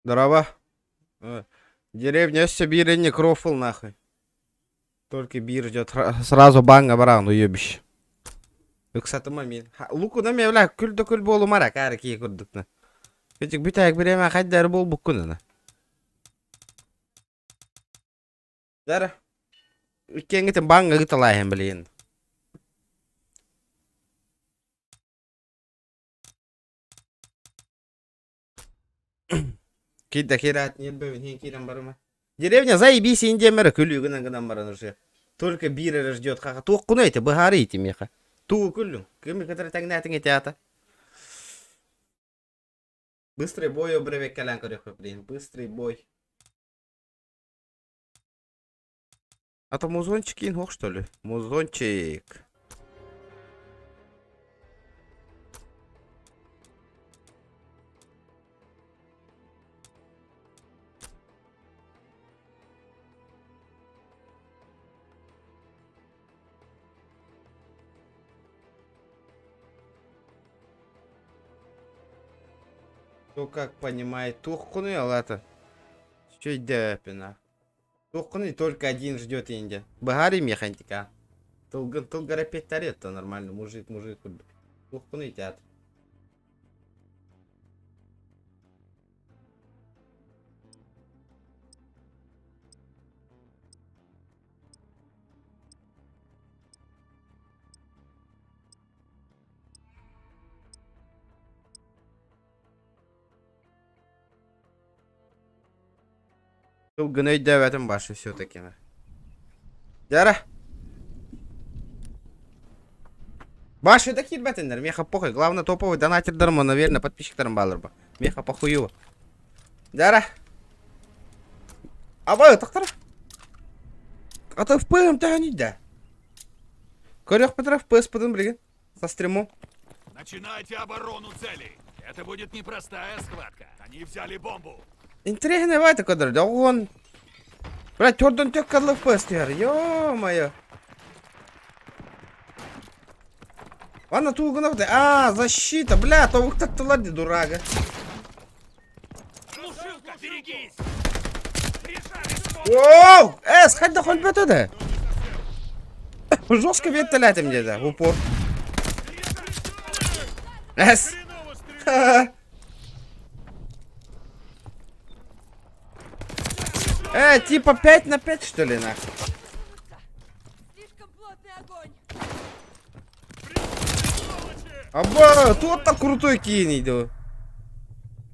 Здорово. Деревня Сибири не крофл нахуй. Только бир ждет. Сразу банга баран уебище. Кстати, мамин. Луку на мевля күлді күл болу мара кәрі кей күрдікні. Көтік бүтәк біреме қайдары бол бұл күніні. Дәрі. Үткен кетен банга күтілайын білейін. Кейді керат не бөвін хен кейден барыма. Деревня заебись индемері күлі күнін баран уже. Только бирі ждет қаға. Тоқ күні әйті бұхары әйті меха. Ту күлің. Кімі кітірі тәңнәтің әте ата. Быстрый бой обрывек калан көрек блин. Быстрый бой. А то музончик инхок что ли? Музончик. Кто как понимает, тухкуны, алата. Че депина. Тухкуны только один ждет Индия. Багари механика. Tulgara петарет, то нормально. Мужик. Тухкуны тят. Tulgana devletin başı все-таки. Дяра. Башы да кирбетендер, меха похуй. Главное топовый донатер дарма, наверное, подписчиктерам балырба. Меха похую. Дяра. Абай, тақтар. А то ФПМ тянет, да. Корёх Петра ФПС потом бригад. Со стримом. Начинайте оборону целей. Это будет непростая схватка. Они взяли бомбу. Интересный вайта кадр, да он. Блять, Тордон тек кадлы ФПС тяр. Ё-моё. Ладно, тулгунов да. А, защита, бля, то вы так-то ладно, дурага. Слушилка, берегись! Оу! Сходи да хоть бы туда. Жестко вентилятом где-то, в упор. Типа 5 на 5 что ли, нахуй? Слишком плотный огонь. Аба, тут так крутой кинь иду.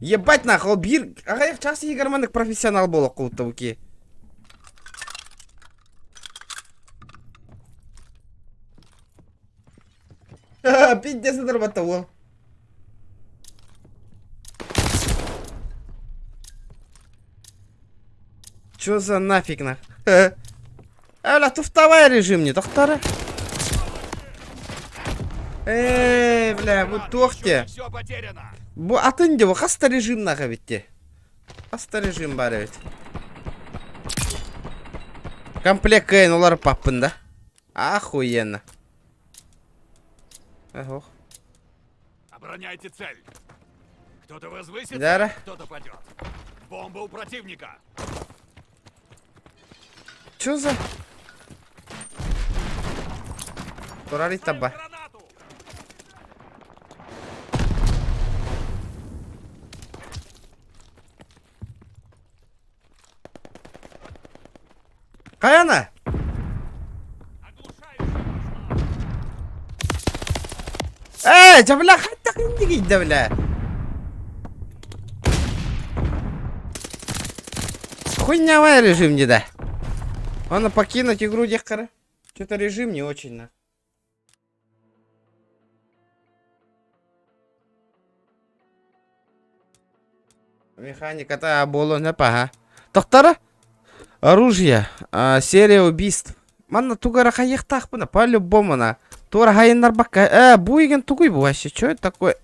Ебать нахуй, бир. Ага, я в часе игроманок профессионал был около уки. Пиздец заработал. Чё за нафиг на? Бля, туфтовая режим не, тохтара. Бля, вот тохте. Все потеряно. Бу атынды бу хаста режим нахуй битте. Хаста режим бар бит. Комплект кайын олар паппын да. Охуенно. Ого. Обороняйте цель. Кто-то возвысится, Дара. кто-то падет. Бомба у противника. Чё за? Турали таба. Гранату. Каяна? Жабла хатта кынды гейді бля. Хуйнявый режим не да. Надо покинуть игру дехкара. Что-то режим не очень на. Механика-то было не пага. Доктора? Оружие. Серия убийств. Манна тугара хаехтах бына по-любому на. Тура хайындар бакка. Буйген тугуй bu вообще. Что это такое?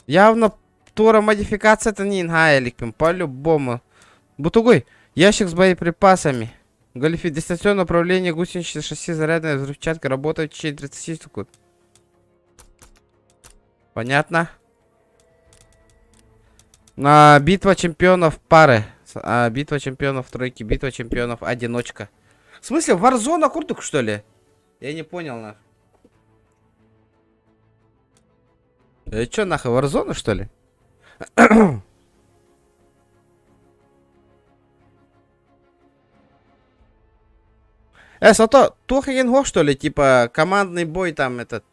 Явно Тура модификация это не инхайликом. По-любому. Бутугуй. Ящик с боеприпасами. Галифи. Дистанционное управление гусеничное шасси зарядной взрывчаткой работает в течение 30 секунд. Понятно. Битва чемпионов пары. Битва чемпионов тройки. Битва чемпионов одиночка. В смысле, Warzone куртук, что ли? Я не понял, нахуй. Чё, нахуй, Warzone, что ли? Сато, Тухаген что ли? Типа, командный бой там этот.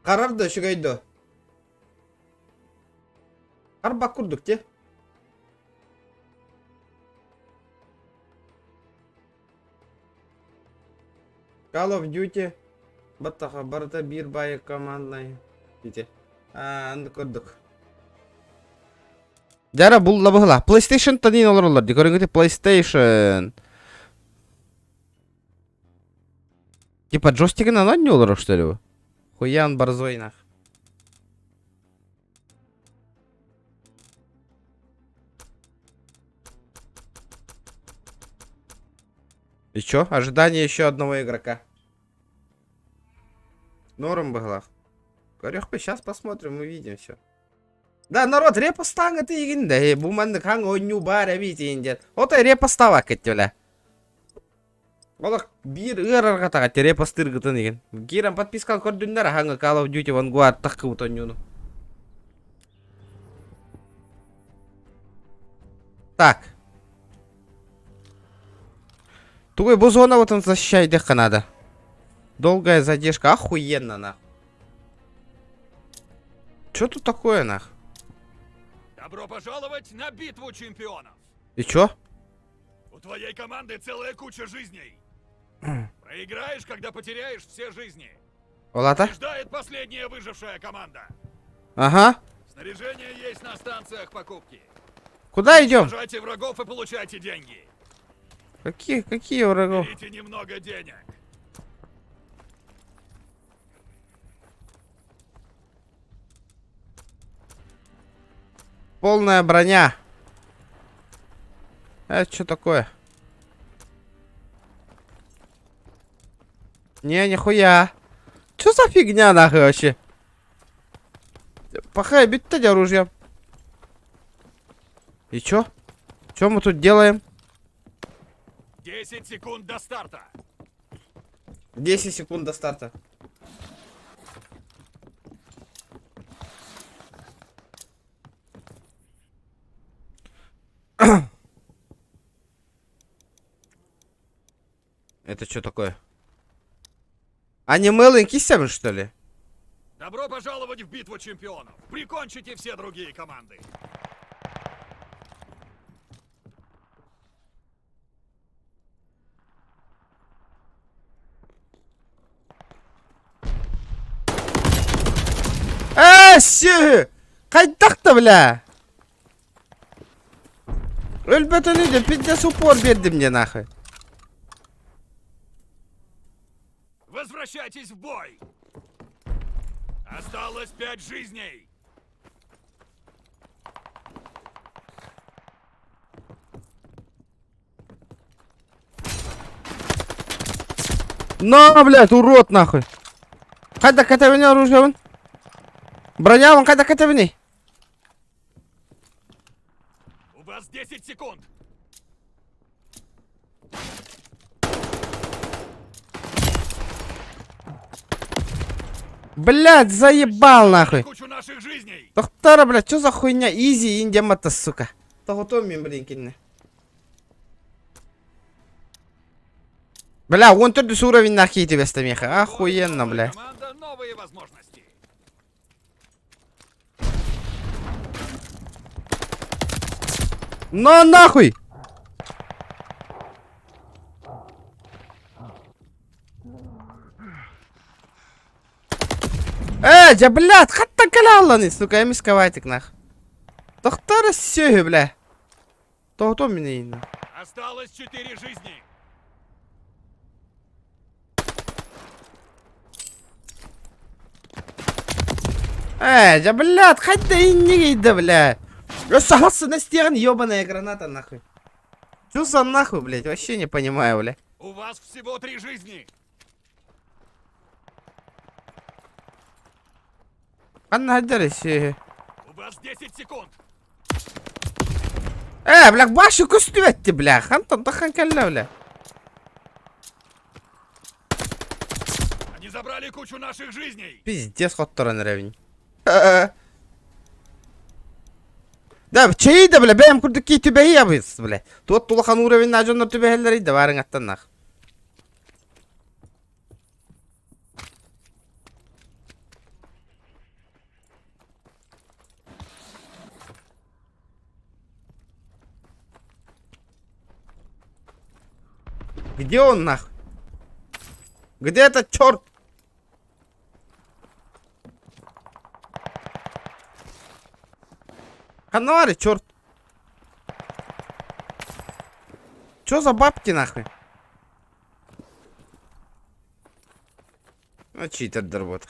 Карарды шугайдо. Арба курдук те. Call of Duty. Баттаха барда бир бай командный. Дите. Анды курдук. Жара бул лабыла. PlayStation тадин олорлар. Декорингте PlayStation. Типа джойстиктен анан не олор, что ли? Хуян борзой нах. И чё? Ожидание еще одного игрока. Норм было. Корёхпы, сейчас посмотрим, увидим все. Да, народ, репостаңы тегін де. Буманды қан ойну бар әбейті енден. Отай репостава кеттелі. Олақ бір ұрарға тағатты репостыр ғытын еген. Керам подпискал көрдіңдер хаңы Call of Duty Vanguard таққы ұтын юну. Так. Тугой бузона вот он защищает дехка надо. Долгая задержка, охуенно нах. Чё тут такое нах? Добро пожаловать на битву чемпионов. И чё? У твоей команды целая куча жизней. Проиграешь, когда потеряешь все жизни. Олата? Ждает последняя выжившая команда. Ага. Снаряжение есть на станциях покупки. Куда идем? Сажайте врагов и получайте деньги. Какие врагов? Берите немного денег. Полная броня. Это что такое? Не, нихуя. Что за фигня нахуй вообще? Пахай, бить-то оружие. И чё? Чё мы тут делаем? 10 секунд до старта. 10 секунд до старта. Это что такое? Анимелы кисями, что ли? Добро пожаловать в битву чемпионов. Прикончите все другие команды. Сі! Қайдақта, бля! Өлбетін үйде, пиздец упор берді мне, нахуй. Возвращайтесь в бой. Осталось 5 жизней. На, блядь, урод, нахуй. Қайда кәтәбіне оружие вон? Броня вон, қайда кәтәбіне? У вас 10 секунд. Блядь, заебал, нахуй. Кучу наших жизней. Тоқтара, блядь, что за хуйня? Изи, индиамата, сука. Тоғытом блин, кинне. Бля, он тут с уровень нахуй тебе стамеха. Охуенно, бля. Команда, новые возможности. Но нахуй! Жа, блядь, хатта калалланы, сука, я мисковатик, нах. Тоқтара сёгі, бля. Тоғытом меня инна. Осталось 4 жизни. Ja, блядь, хоть не гейда, бля. Сахасы на стене, ёбаная граната, нахуй. Чё за нахуй, блядь, вообще не понимаю, бля. У вас всего 3 жизни. Анна хаджарис. У вас 10 секунд. Бля, башы көстүп этти, бля. Хантон тахан келле, бля. Они забрали кучу наших жизней. Пиздец, хоттора неревень. Да, чейді, бля, бәйім күрдік кей түбәйі ябыз, бля. Туат тулахан уровень ажонлар түбәйілер еді, барың аттан нақ. Где он, нах? Где этот черт? Канари, черт. Чё за бабки, нахуй? Ну, читер дорвот.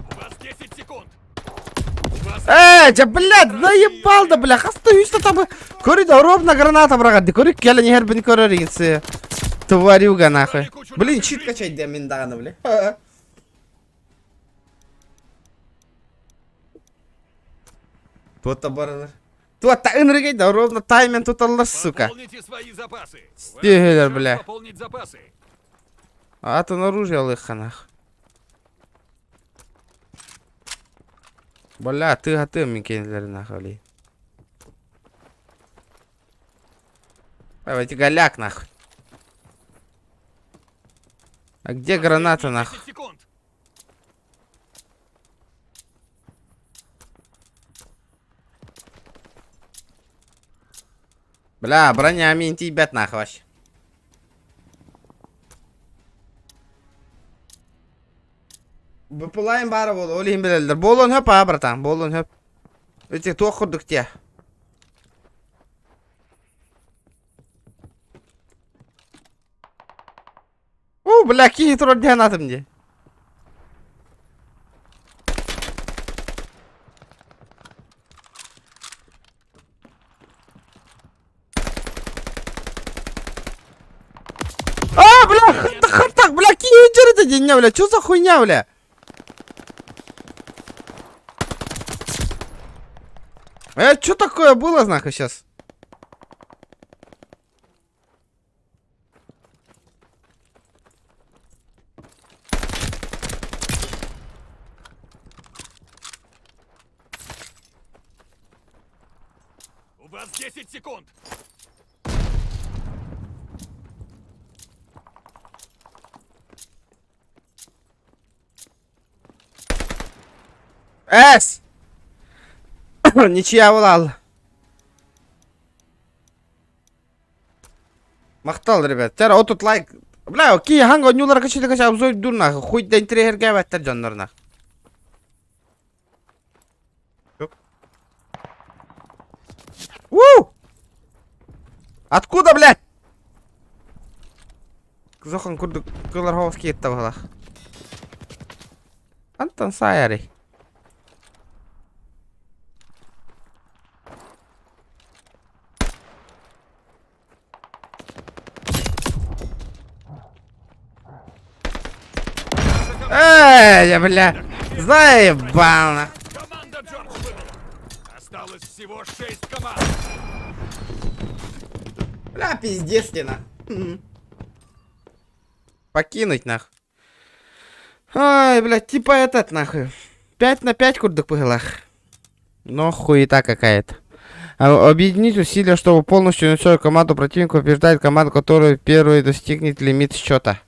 У вас 10 секунд. Ja, блядь, заебал, да, бля, остаюсь там, коридор, ровно граната, брагады, корик, я не хербин короринцы. Тварюга, нахуй. Блин, чит качать для Миндана, бля. Тут-то баранар. Тут-то инригей, да, ровно таймен тут аллар, сука. Пополните свои запасы. Стигелер, Вам бля. шанс пополнить запасы. А то наружу лыха, нахуй. Бля, ты микенлер, нахуй. Давайте голяк, нахуй. А где граната, нахуй? 10 секунд. Бля, броня мен тибет, нахуй, вообще. Бұпылайын бары бол, олейін білелдір. Болын хөп, а, братан, болын хөп. Өте тоқ құрдық те. Бля, кейі тұрар ден атым де. Бля, хартак, бля, кейі өтірді ден, бля, чё за хуйня, бля? Что такое было, знака, сейчас? У вас 10 секунд. Эс! Ничья вылал. Мақтал, ребят. Тера, вот тут лайк. Бля, окей, ханга нюлар качели кача обзор дурнах. Хуй день трехер гаваттар жандарнах. Откуда, блядь? Зохан курду кылар ховас кетті бағалақ. Антон сайарый. Я, бля, заебал на. Команда Джордж выбыла. Осталось всего 6 команд. Бля, пиздец тебе на. Покинуть нах. Ай, блядь, типа этот нахуй. 5 на 5 курдык пыгалах. Но хуета какая-то. Объединить усилия, чтобы полностью уничтожить команду противника, побеждает команду, которая первой достигнет лимит счета.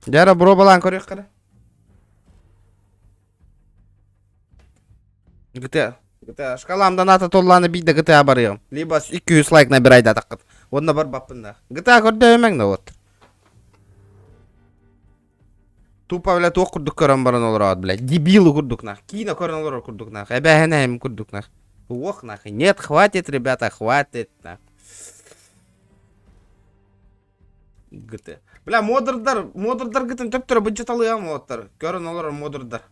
Дяра бро балан көрек қара. GTA шкаламда ната толланы бейді GTA барығым. Либо 200 лайк набирайды атаққыт. Онына бар баппында. GTA көрді өмәңді от. Тупо, блядь, ох курдук көрөн баран олорот, блядь. Дебилы курдук, нах. Кино көрөн олорот курдук, нах. Эбэхэнэм курдук, нах. Ох, нах. Нет, хватит, ребята, хватит, нах. ГТ. Бля, модердар гытын төптөрө бюджет алыгам оттар. Көрөн олорот модердар.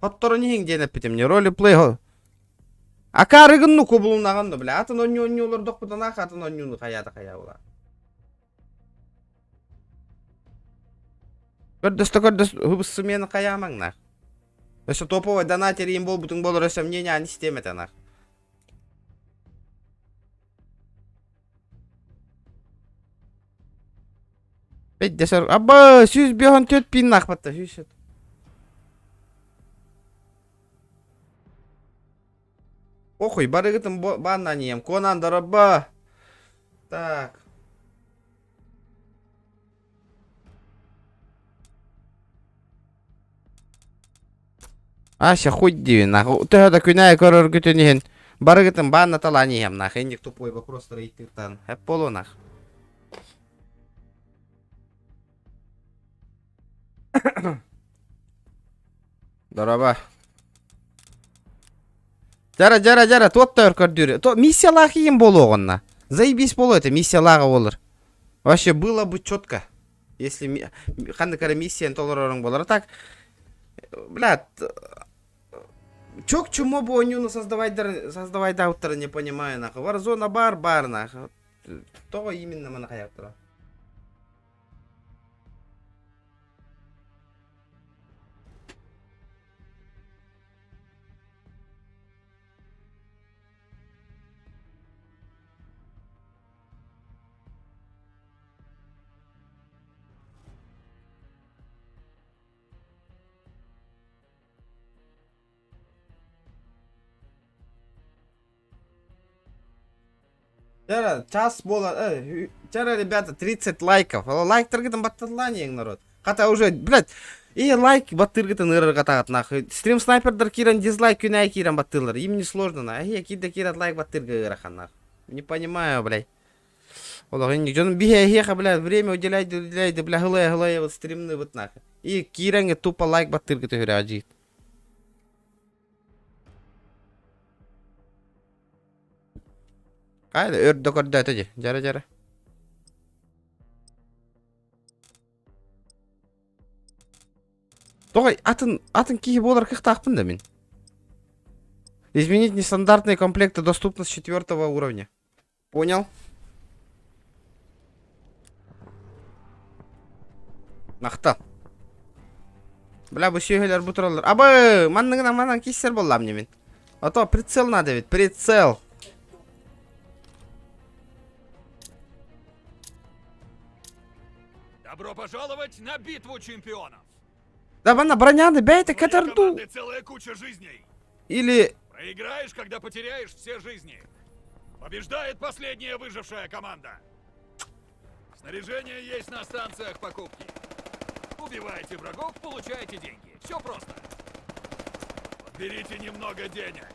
Оттору нехин денеп битем, не ролеплей хо. Акарыгынну кубулунаганда, бля. Атын онню олор докпудан ах, атын оннюну каяда кая була. Көрдөс, хыбыссы мені каямаң, нах. Если топовый донатер им бол, бутың болыр өсем, не не істемет, нах. Беддесер, аба, сүйіз беған төт пин нах батта, сүйіз. Охуй, барыгытым банна нем, конандар, аба. Так. Ася, хуй дивин, нах. Төхөда күнәй көрөр күтінен. Барыгытым банна тала нем, нах. Эндик тупой вопрос рейтиктан. Хеп болу, нах. Дороба. Жара, тот көрдүрү. То миссиялағы ем болу оғынна. Заебись болу это, миссиялағы олар. Вообще было бы четко. Если қанды кәрі миссиян толыр орын болар. Так, блядь, чок чему бы онюну создавать ауттары, не понимаю, нахуй. Варзона бар, нахуй. То именно мана хаяптыра. Жара, час бола, жара, ребята, 30 лайков. Лайктар гытын баттырланиең, народ. Ката уже, блядь, лайк баттыр гытын ырыр катагат, нахуй. Стрим снайпердар кирен дизлайк күнәй кирен баттырлар. Им не сложно, нахуй. Киде кират лайк баттыр гырахан, нахуй. Не понимаю, блядь. Олог, жонун бихе, блядь, время уделяйды, бля, хылая, вот стримны, вот нахуй. И киренге тупо лайк баттыр гыты хүрэ ажит. Кайда, өрдө көрдө өтөжи. Жара. Тогай, атын кихи болар кыхтакпын да мен. Изменить нестандартные комплекты, доступны с 4 уровня. Понял? Нахта. Бля, bu сүйгелер бутуралар. Абы, маннан киссер боллам не мен. А то прицел надо ведь, прицел. Добро пожаловать на битву чемпионов. Да бана броняны, бейте У твоей катерду. команды целая куча жизней. Или... Проиграешь, когда потеряешь все жизни. Побеждает последняя выжившая команда. Снаряжение есть на станциях покупки. Убиваете врагов, получаете деньги. Все просто. Подберите немного денег.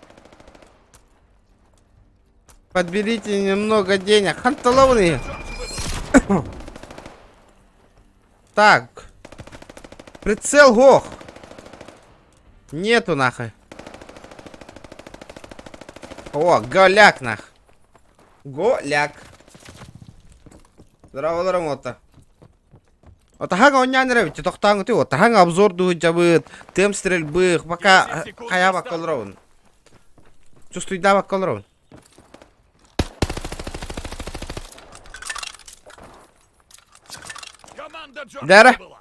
Подберите немного денег. Ханталовый. Так. Прицел гох. Нету нахуй. О, голяк нах. Голяк. Здорово, Рамота. Вот хага он не нравится, то кто ты вот хага обзор дует, тем стрельбы, пока хаява колрон. Чувствуй дава колрон. Команда Джорджа Дара. была.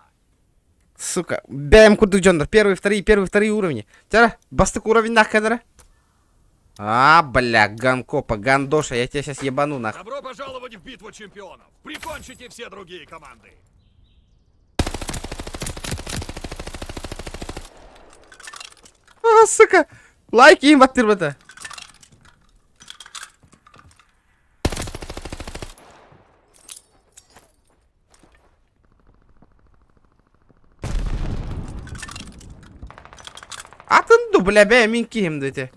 Сука, бэм курдук джондор, первый, вторые уровни. Тяра, бастык уровень нахкадара. А, бля, ганкопа, гандоша, я тебя сейчас ебану нах. Добро пожаловать в битву чемпионов. Прикончите все другие команды. А, сука, лайки им баттырбата. Атынды, бля, бә, мен кием дөте.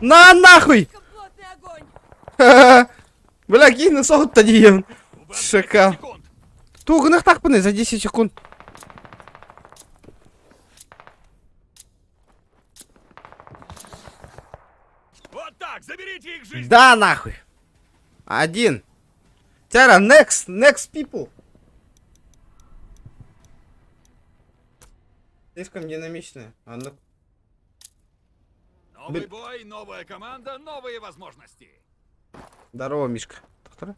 На нахуй! Слишком плотный огонь! Ха-ха. Бля, кинь на сот тоді. У вас 10 Шакал. секунд. Тугнах так пане за 10 секунд. Вот так, заберите их жизнь. Да, нахуй. Один. Тяра, next people. Слишком динамичная. А ну. Новый бой, новая команда, новые возможности. Здорово, Мишка. Доктора?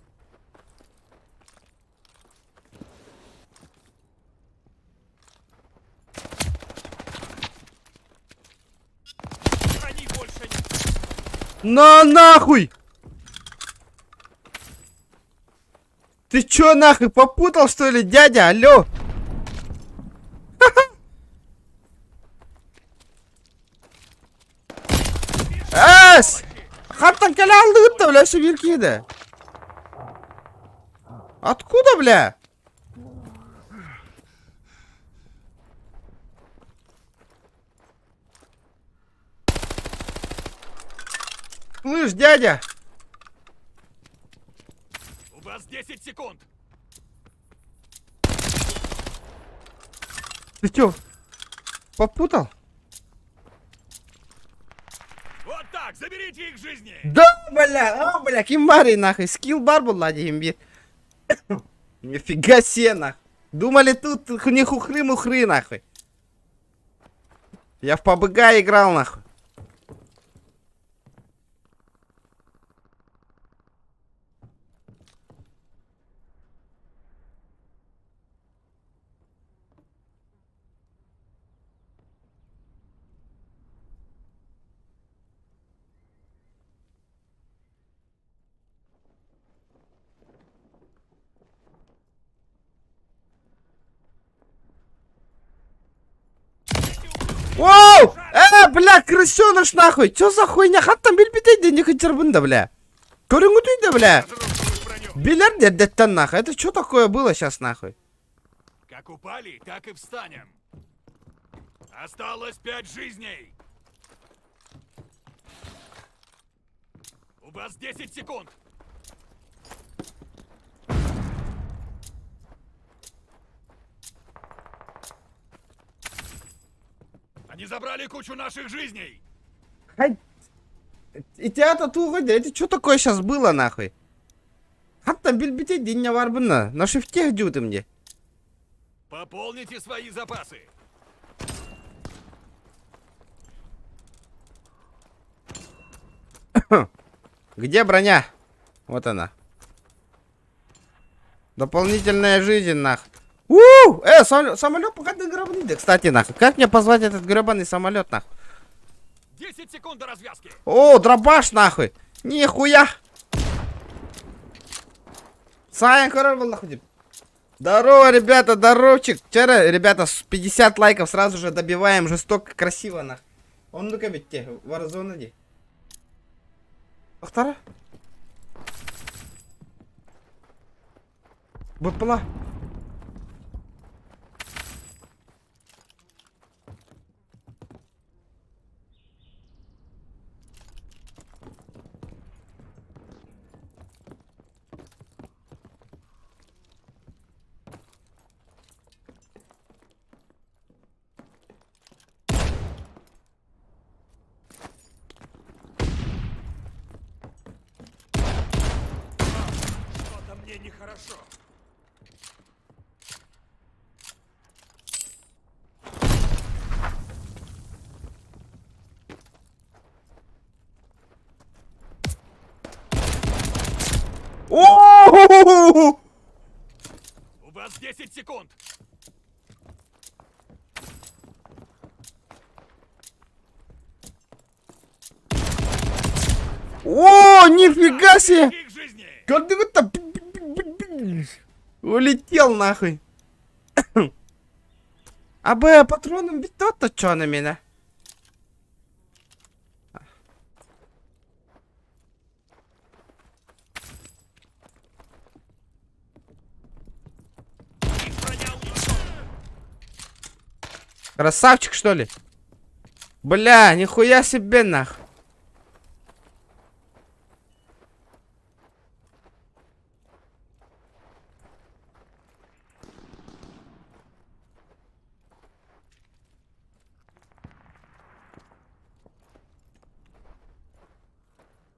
Они больше не... На нахуй! Ты чё нахуй попутал что ли, дядя? Алло! Эс! Хаттан келе алды, бля, шибиркиді. Откуда, бля? Слышь, дядя! У вас 10 секунд. Ты чё? Попутал? Вот так, заберите их жизни. Да, бля, кимбари нахуй, скилл бар был лади имби. Нифига себе нахуй. Думали тут не хухры-мухры нахуй. Я в PUBG играл нахуй. Воу! Бля, крысёныш нахуй! Чё за хуйня? Хаттан билбитейді не хотярбында, бля. Көріңітейді, бля. Разрушенную броню. Билер дедеттен нахуй. Это что такое было сейчас нахуй? Как упали, так и встанем. Осталось 5 жизней. У вас 10 секунд. Они забрали кучу наших жизней. Хай. И тебя-то тугодя, это что такое сейчас было нахуй? Хаттан билбитейді не варбына. На шифте где ты мне? Пополните свои запасы. Где броня? Вот она. Дополнительная жизнь, нах. Самолет пока грабный. Кстати, нах. Как мне позвать этот гребаный самолет, нах? 10 секунд до развязки. О, дробаш, нахуй. Нихуя. Сайн хорор был, нахуй. Здорово, ребята, здоровчик. Вчера, ребята, с 50 лайков сразу же добиваем жестоко, красиво, нах. Он ну-ка ведь те, Warzone ди. Ахтара? БПЛА. Что-то мне нехорошо. О! У вас 10 секунд. О, нифига себе! Их жизни. Как ты вот там улетел нахуй. А б патроном ведь то-то чё на меня? Их броня уничтожена. Красавчик, что ли? Бля, нихуя себе нах.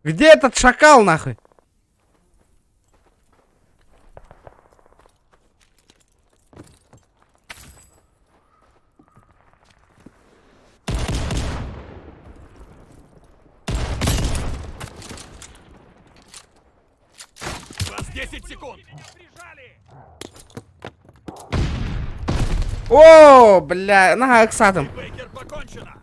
Где этот шакал, нахуй? У вас 10 секунд. Прижали. О, бля, на, Аксатом. Бейкер покончено.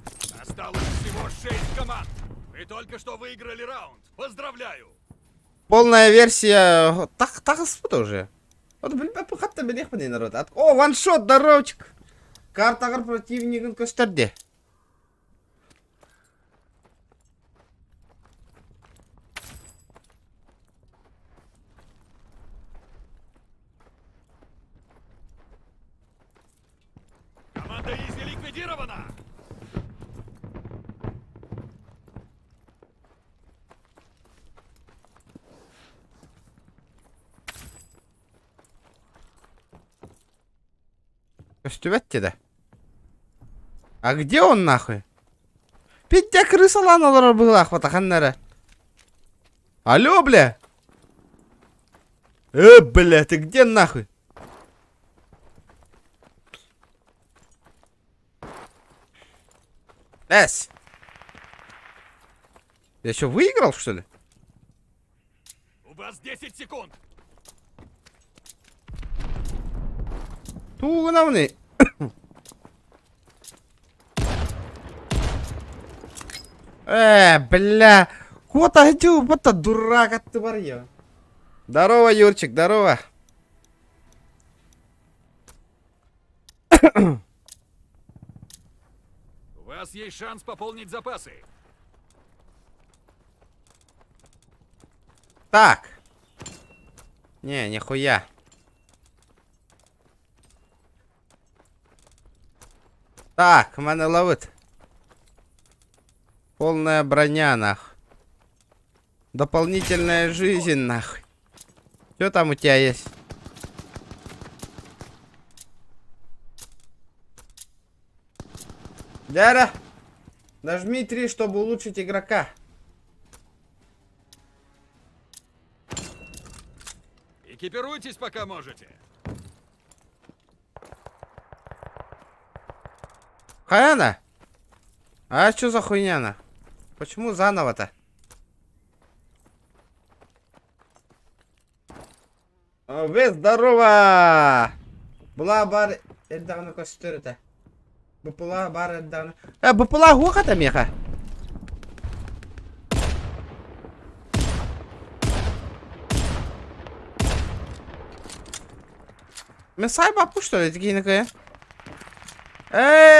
Осталось всего 6 команд. Вы только что выиграли раунд. Поздравляю. Полная версия... Так уже. Вот, блин, хатта белех мне народ. О, ваншот, здоровчик. Картагар противнигін көстерді. Команда Изи ликвидирована. Көстүбәтте да. А где он нахуй? Пиття крысалан олар была хватаханнары. Алло, бля. Бля, ты где нахуй? Эс. Я что, выиграл, что ли? У вас 10 секунд. Тугнавный. Бля. Кота где? Вот это дурак от тварья. Здорово, Юрчик, здорово. У вас есть шанс пополнить запасы. Так. Не, нихуя. Так, мене ловит. Полная броня, нахуй. Дополнительная жизнь, нахуй. Что там у тебя есть? Дяра, нажми 3, чтобы улучшить игрока. Экипируйтесь, пока можете. Хаяна? А что за хуйня, на? Почему заново-то? Вы здорово! Была бар... Давно костюры-то. Бупула бар давно... Бупула гуха-то, меха? Месай бабу, что ли, такие накая?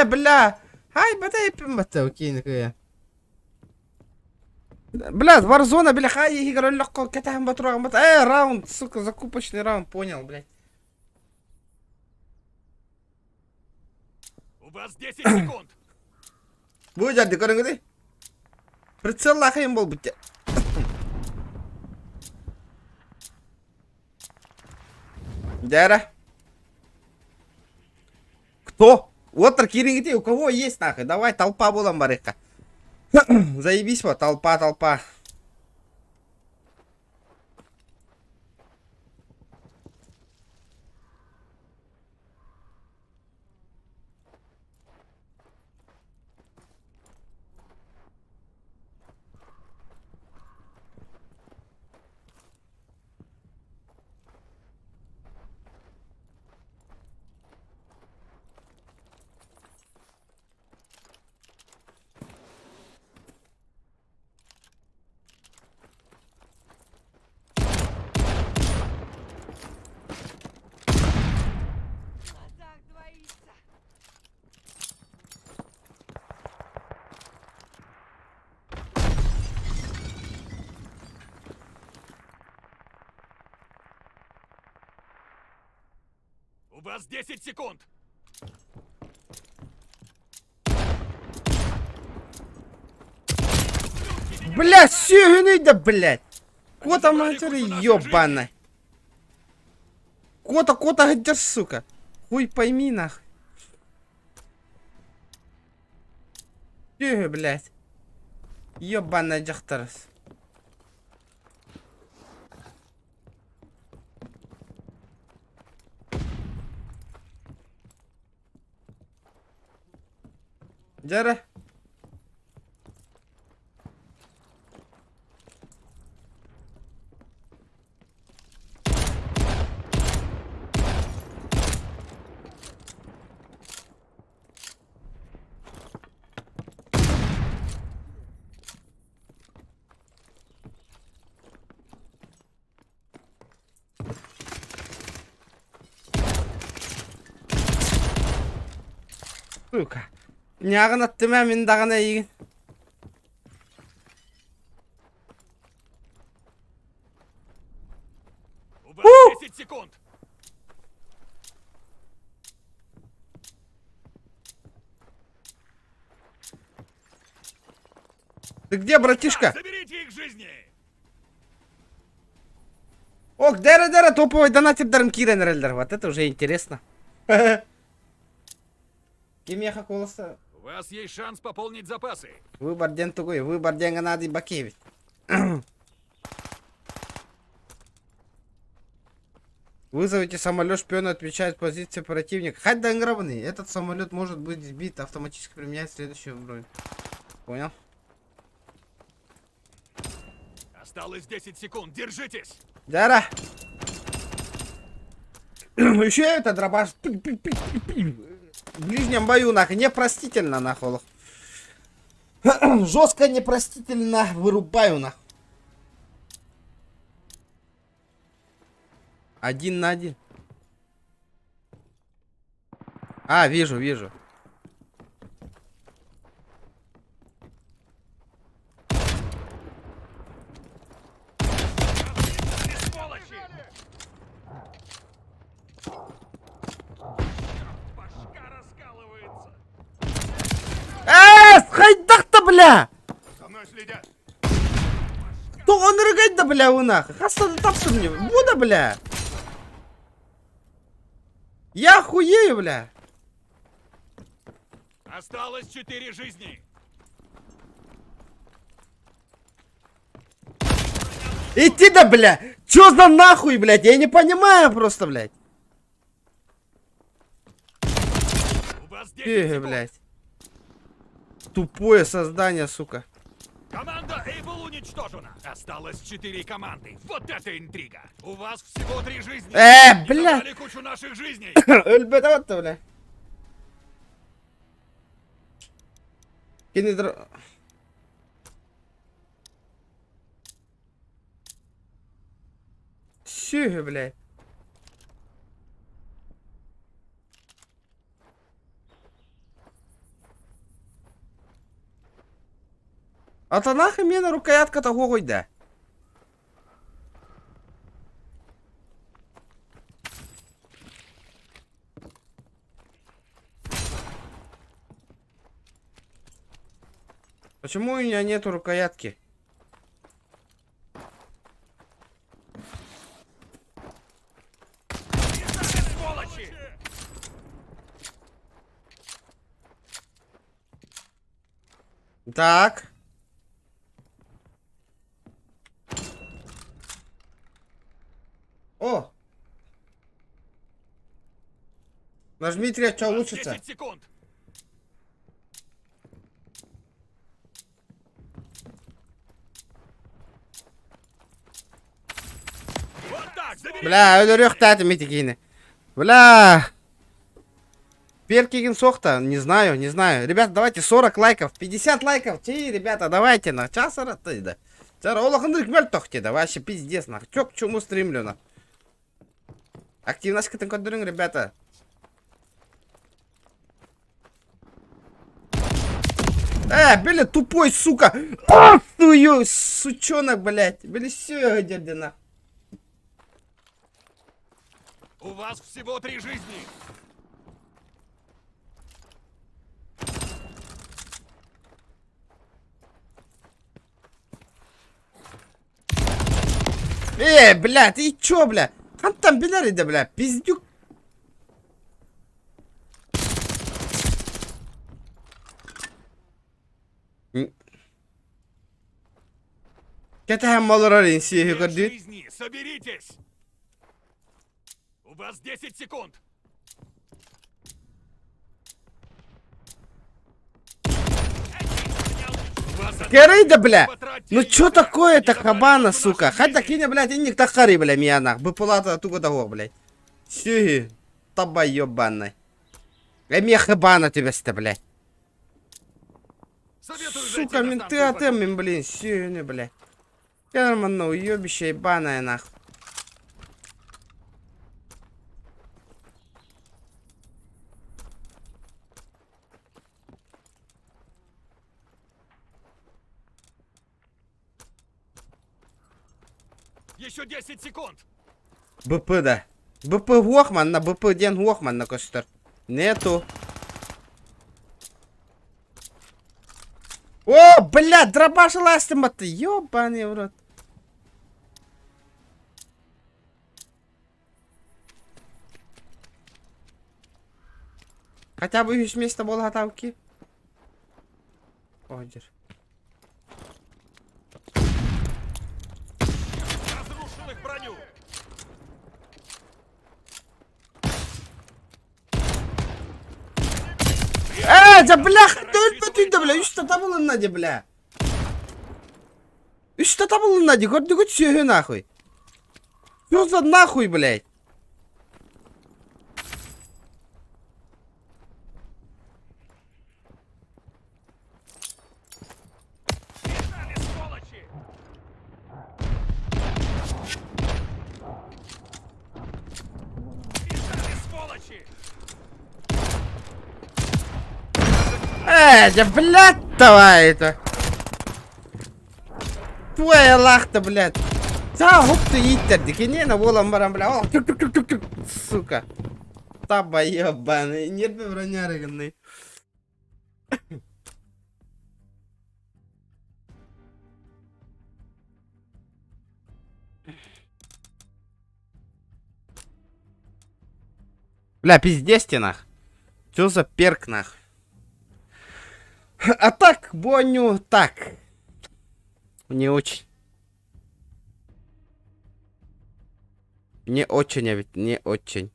Бля! Ай, батай пимбата, окей, накая. Блядь, Warzone, бля, хай, играю легко, катаем батругам, раунд, сука, закупочный раунд, понял, блядь. У вас 10 секунд. Будет жарди, көріңгіде? Прицел лахайым бол бітте. Дяра. Кто? Вот Кирингите, у кого есть нахуй? Давай, толпа будем, барыха. Заебись, вот, толпа. В глазах двоится. У вас 10 секунд. Блядь, сюгни, да, блядь. Кота Забрали матери, кусок нашей ёбана. Кота, где, сука? Хуй пойми, нахуй. Сюги, блядь. Ёбаная джахтарас. Жара. Сука. Нягын аттым мен дагана ийгин. У вас 10 секунд. Ты где, братишка? Заберите их жизни. Ох, дара, топовый донатердарым киренерлер. Вот это уже интересно. Ким яха колоса? У вас есть шанс пополнить запасы. Выбор ден тугой, выбор денга надо бакевить. Вызовите самолет шпиона, отвечает позиция противника. Хать доиграбанный. Этот самолет может быть сбит, автоматически применяет следующую бронь. Понял? Осталось 10 секунд. Держитесь. Дара! Еще это дробаш. В ближнем бою, нахуй. Непростительно, нахуй. Жестко непростительно вырубаю, нахуй. 1 на 1. А, вижу. Сволочи! Башка раскалывается. Хайдак-то, бля! За мной следят. То он рыгать-да, бля, у нахуй. Хасан тапсын мне. Буда, бля. Я хуею, бля. Осталось 4 жизни. Иди да, бля! Чё за нахуй, блядь? Я не понимаю просто, блядь. У вас 10 секунд. Блядь. Тупое создание, сука. Команда Эйбл уничтожена. Осталось 4 команды. Вот это интрига. У вас всего 3 жизни. И Бля. забрали кучу наших жизней. Өлбетаватты, бля. Кинедр... Сюга, блядь. Ата нахуй мені рукоятка того гойда. Почему у меня нету рукоятки? Сволочи! Так. О! Нажми 3, что У вас улучшится. 10 секунд. Вот так, заберите. Бля, өлөрөк тәтім етекейні. Бля. Перкигин сохта, не знаю. Ребята, давайте 40 лайков, 50 лайков. Ребята, давайте на час да. Олахындырк мөлт тохтеді, вообще пиздец, нах. Чё к чему стримлю, на. Активность кытын көндірің, ребята. Бля, тупой, сука. Твою, сучонок, блядь. Бля, все, дядя, на. У вас всего 3 жизни. Бля, ты чё, бля? Там биляри, да, бля, пиздюк. Кетахем малорарин, сиги, 2 гордит. жизни. Соберитесь. У вас 10 секунд. Вас Скорей, да, бля! потратьте Ну ее, чё да. такое-то, Не забрали хабана, нашу сука? жизнь. Хотя кине, блядь, инник тахари, бля, меня нах. Бы пулата туго того, блядь. Сюги. Таба ёбаный. Мне хабана тебя-то, блядь. Советую Сука, зайти на менты станцию отымем, блин, сюги, блядь. Я нормально уёбище ебаное, нах. Еще 10 секунд. БП, да. БП Вохман, на БП Ден Вохман на костер. Нету. О, блядь, дробаш ластима ты, ёбаный в рот. Хотя бы весь место был готовки. Одер. Разрушил их броню. Да бляха, ты да, бля, что там было нади, бля. И что там было нади, хоть все нахуй. Что за нахуй, блядь? Бежали, сволочи. Бежали, сволочи. Да блядь, давай это. Твоя лахта, блядь. Да, хоп ты иттер, не на волам барам, бля. О, тук-тук-тук-тук, сука. Таба ебаный, нервы бронярыгный. Бля, пиздец ты нах. Чё за перк нах? А так, Боню, так. Не очень. Не очень, а ведь не очень.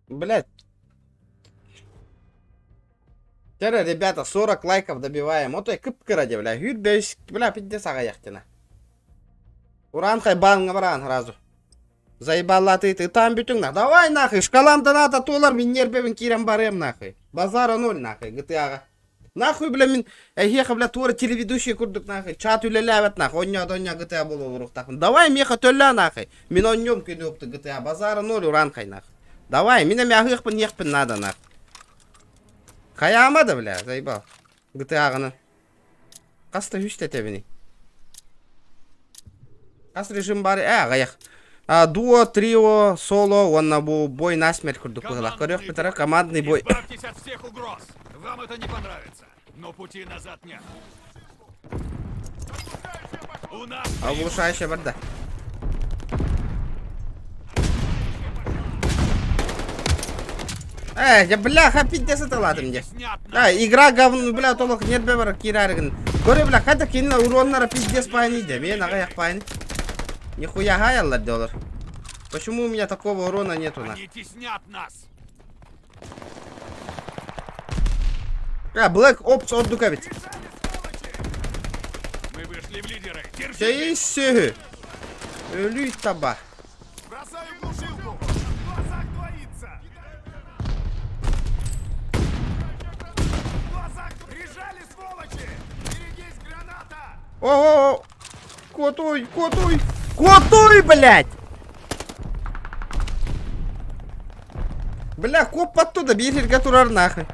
Блять. Теперь, ребята, 40 лайков добиваем. Вот и кып ради, бля. Гюд бейс, бля, 50 яхтина. Уран хай банга баран сразу. Заебала ты там бютюнг. Давай нахуй, шкалам доната толар, min нербевин кирам барем нахуй. Базара 0 нахуй, GTA. Нахуй, бля, мин, еха, бля, тура телеведущий курдук нахуй. Чат үлелявет нахуй, оння GTA было в рух нахуй. Давай меха төля нахуй. Мин он нем кидуп GTA, базара 0 уран хай нахуй. Давай, меня мягыхпын ехпын надо нахуй. Хаямады, бля, заебал. GTA-ганы. Каста хүчте тебени. Кас режим бар, гаяк. Дуо, трио, соло, он на бой насмерть курдук. Командный бой. Избавьтесь от всех угроз. Вам это не понравится. Но пути назад нет. У нас Оглушающая борда. Я бляха, пиздец это ладно мне. снят Игра говно, бля, толок нет бевара кирарган. Горе, бля, хотя кинна урон пиздец пани, да, мне нагаяк пани. Нихуя гаялла доллар. Почему у меня такого урона нету на? Они теснят нас. Black Ops отдука ведь. Мы вышли в лидеры. Все Держите. есть все. Люй таба. Бросаю глушилку. В глазах двоится. В глазах прижали, сволочи. Берегись, граната. О, Котой, блядь! Бля, коп оттуда, бежит, который нахуй.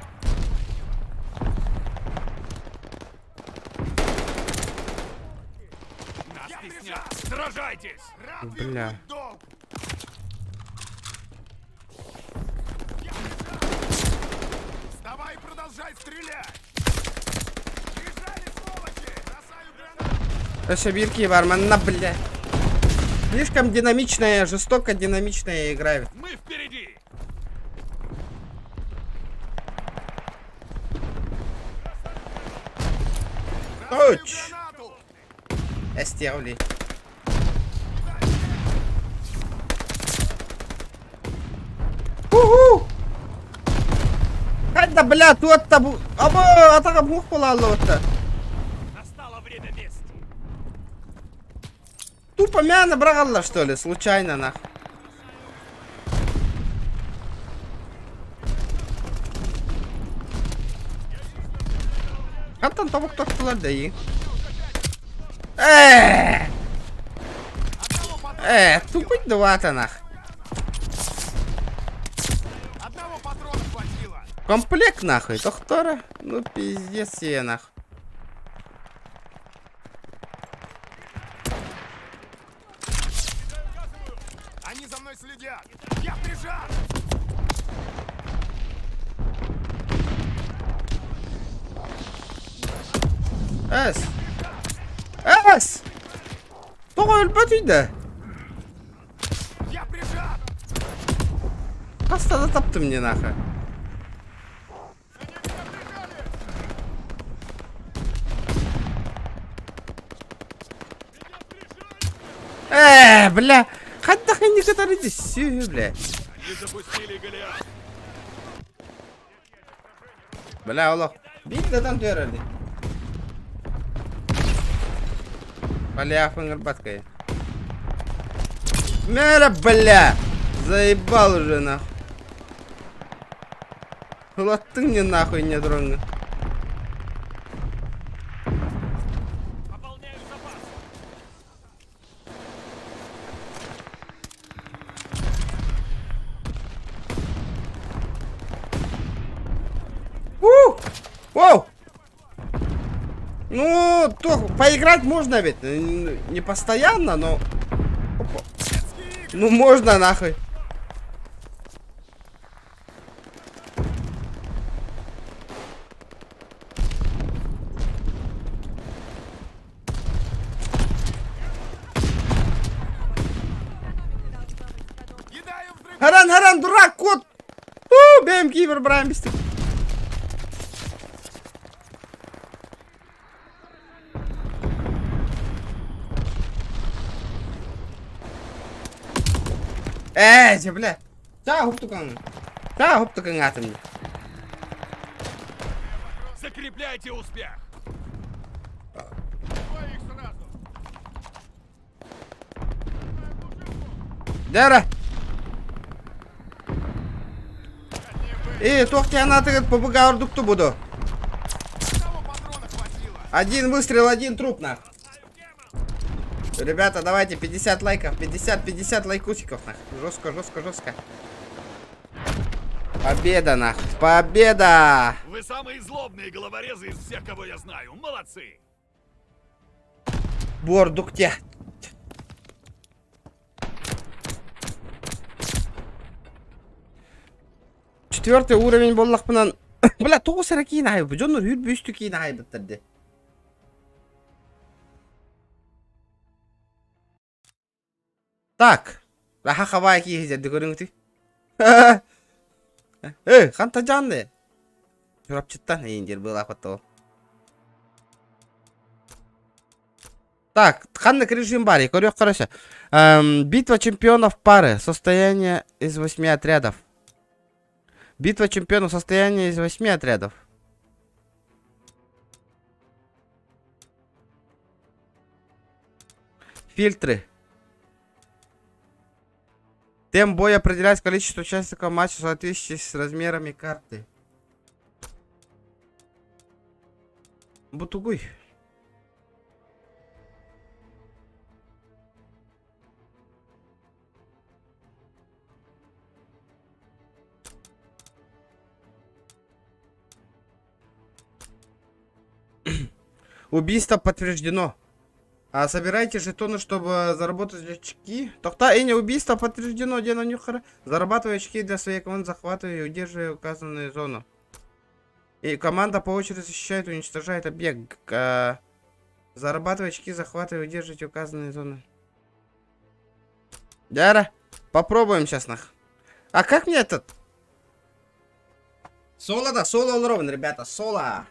Нас теснят. Сражайтесь. Бля. Вставай, продолжай стрелять. Бежали, сволочи. Бросаю гранату. Шабирки бар, манна, бля. Слишком динамичная, жестоко динамичная игра. Мы впереди! Оч! Эстерли. Уху! Хай да, бля, тут-то... Аба, атака бух полалота. Настало время мести! Тупо меня набрала, что ли, случайно, нах. Антон, того кто даи. Тупить два-то, нах. Одного патрона хватило! Комплект, нахуй, доктора. Ну, пиздец себе, нах. Они за мной следят! Я прижат! Эс! Тоғы өлбәт үйді. Я прижат! Қастада тапты мне, нахуй. Бля. Хатта хай не который здесь, все, бля. Не запустили Голиаф! Бля, олох. Бит да там дөрәлди. Бля, фангербаткая. Мэра, бля. Заебал уже, нахуй. Вот ты мне нахуй не дронга. Пополняю запас! Воу! Ну, то, поиграть можно ведь. Не постоянно, но... Опа. Ну, можно нахуй. Кидаю взрыв! Харан, харан, дурак, кот! Бем кибер, брайм, бистик. Бля. Да, хуптукан. Да, хуптукан атом. Закрепляйте успех! Двоих сразу! Дера. Тохти, она тыгат по буду. Одного патрона хватило! Один выстрел, один труп, нах. Ребята, давайте 50 лайков, 50 лайкусиков, нах. Жестко. Победа, нах. Победа! Вы самые злобные головорезы из всех, кого я знаю. Молодцы! Бордукте. Четвертый уровень боллақпынан. Бля, тоғысыра кейін айып. Жоныр үйір бөсті кейін айып бітірді. Так. Раха хавая киі жерді көріңізді. Қанта жанды. Жүрап чыттан ендер был апатты. Так, қанлық режим бар, көрек қарашы. Битва чемпионов пары. Состояние из 8 отрядов. Битва чемпионов. Состояние из 8 отрядов. Фильтры. Темп боя определяет количество участников матча в соответствии с размерами карты. Бутугуй. Убийство подтверждено. Собирайте жетоны, чтобы заработать очки. Тохта и не убийство подтверждено. Дена Нюхара. Зарабатывай очки для своей команды, захватывая и удерживая указанную зону. И команда по очереди защищает и уничтожает объект. Зарабатывай очки, захватывай и удерживайте указанные зоны. Яра, попробуем сейчас нах. А как мне этот? Соло, да, соло он ровен, ребята, соло.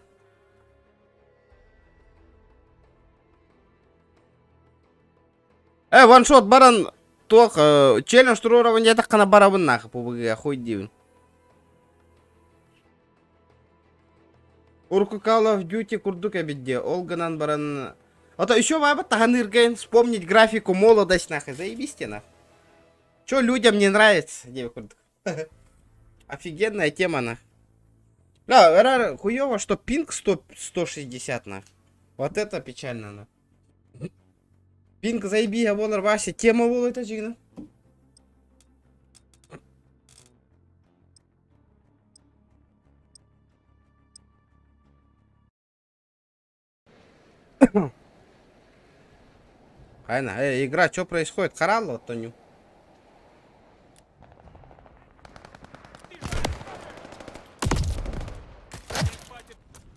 Ваншот баран ток челлендж турурован я так кана барабын нах пубыга хуй дивин. Урку Call of Duty курдук обидде, Олганан баран. А то еще мама таганырген вспомнить графику молодость нахуй, заебись те нахуй. Чё людям не нравится, девушка? Офигенная тема нахуй. Да, хуёво, что пинг 160 нахуй. Вот это печально нахуй. Пинг заеби, а вон рвася, тема была это жигна. Айна, игра, что происходит? Харалло, Тоню.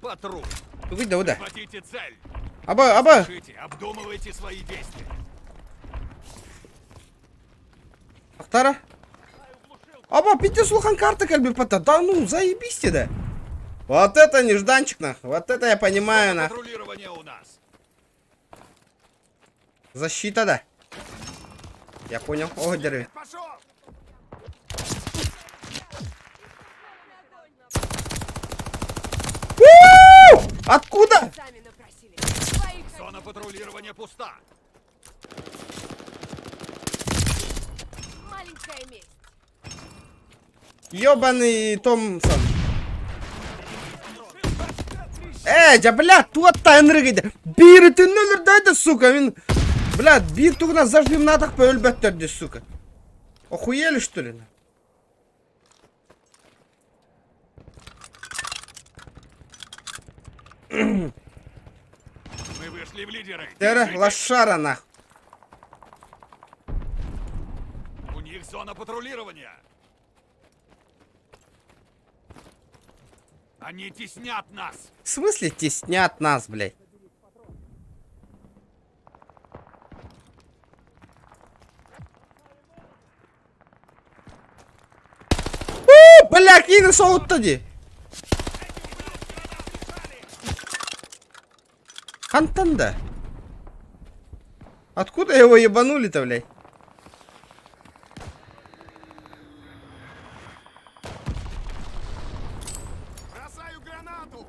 Патруль. Выйди, выйди. Хотите цель. Аба. Слушайте, обдумывайте свои действия. Ахтара? Аба, пяти слухан карта кальби пата. Да ну, заебись ты, да. Вот это нежданчик, нахуй. Вот это я понимаю, нахуй. Патрулирование у нас. Защита, да. Я понял. О, дерви. Пошел. Откуда? Сами напросили. Своих Зона патрулирования пуста. маленькая месть. Ёбаный Томсон. Да, блядь, тут тайнрыгайды. Бири ты нөлөр дайды, сука. Мен, блядь, бир тугuna зажмем надо по өлбәттерді, сука. Охуели, что ли? Мы вышли в лидеры. Тера, Держитесь. лошара, нахуй. У них зона патрулирования. Они теснят нас. В смысле теснят нас, блядь? Бля, кинь соут тоді. Хантанда. Откуда его ебанули-то, блядь? Бросаю гранату.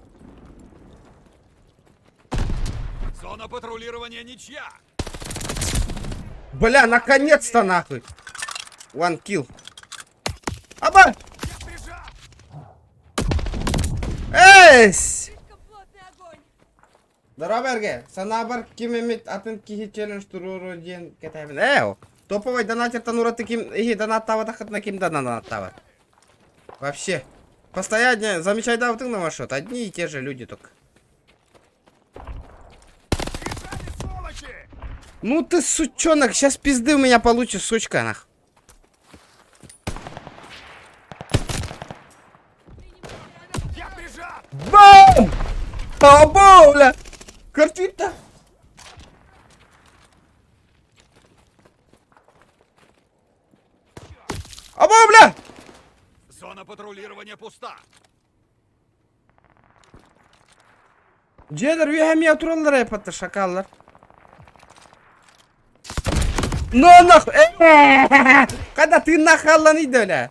Зона патрулирования ничья. Бля, наконец-то нахуй. One kill. Аба! Я прижал. Эйс! Слишком плотный огонь. Дараберге, санабар кимемит атын кихи челлендж туруру ден кетайбын. Топовый донатер-то нураты ким ихи донаттава тахатна ким донаттава. Вообще. Постоянно замечай да на ваш счет. Одни и те же люди только. Бежали, сволочи. Ну ты сучонок, сейчас пизды у меня получишь, сучка нах. Я прижал. Бам! Абау, бля! Картвита! Абау, бля! Зона патрулирования пуста. Джедер, вихами атураллар япатты, шакаллар. Ну нахуй! Когда ты нахаллан иди, бля!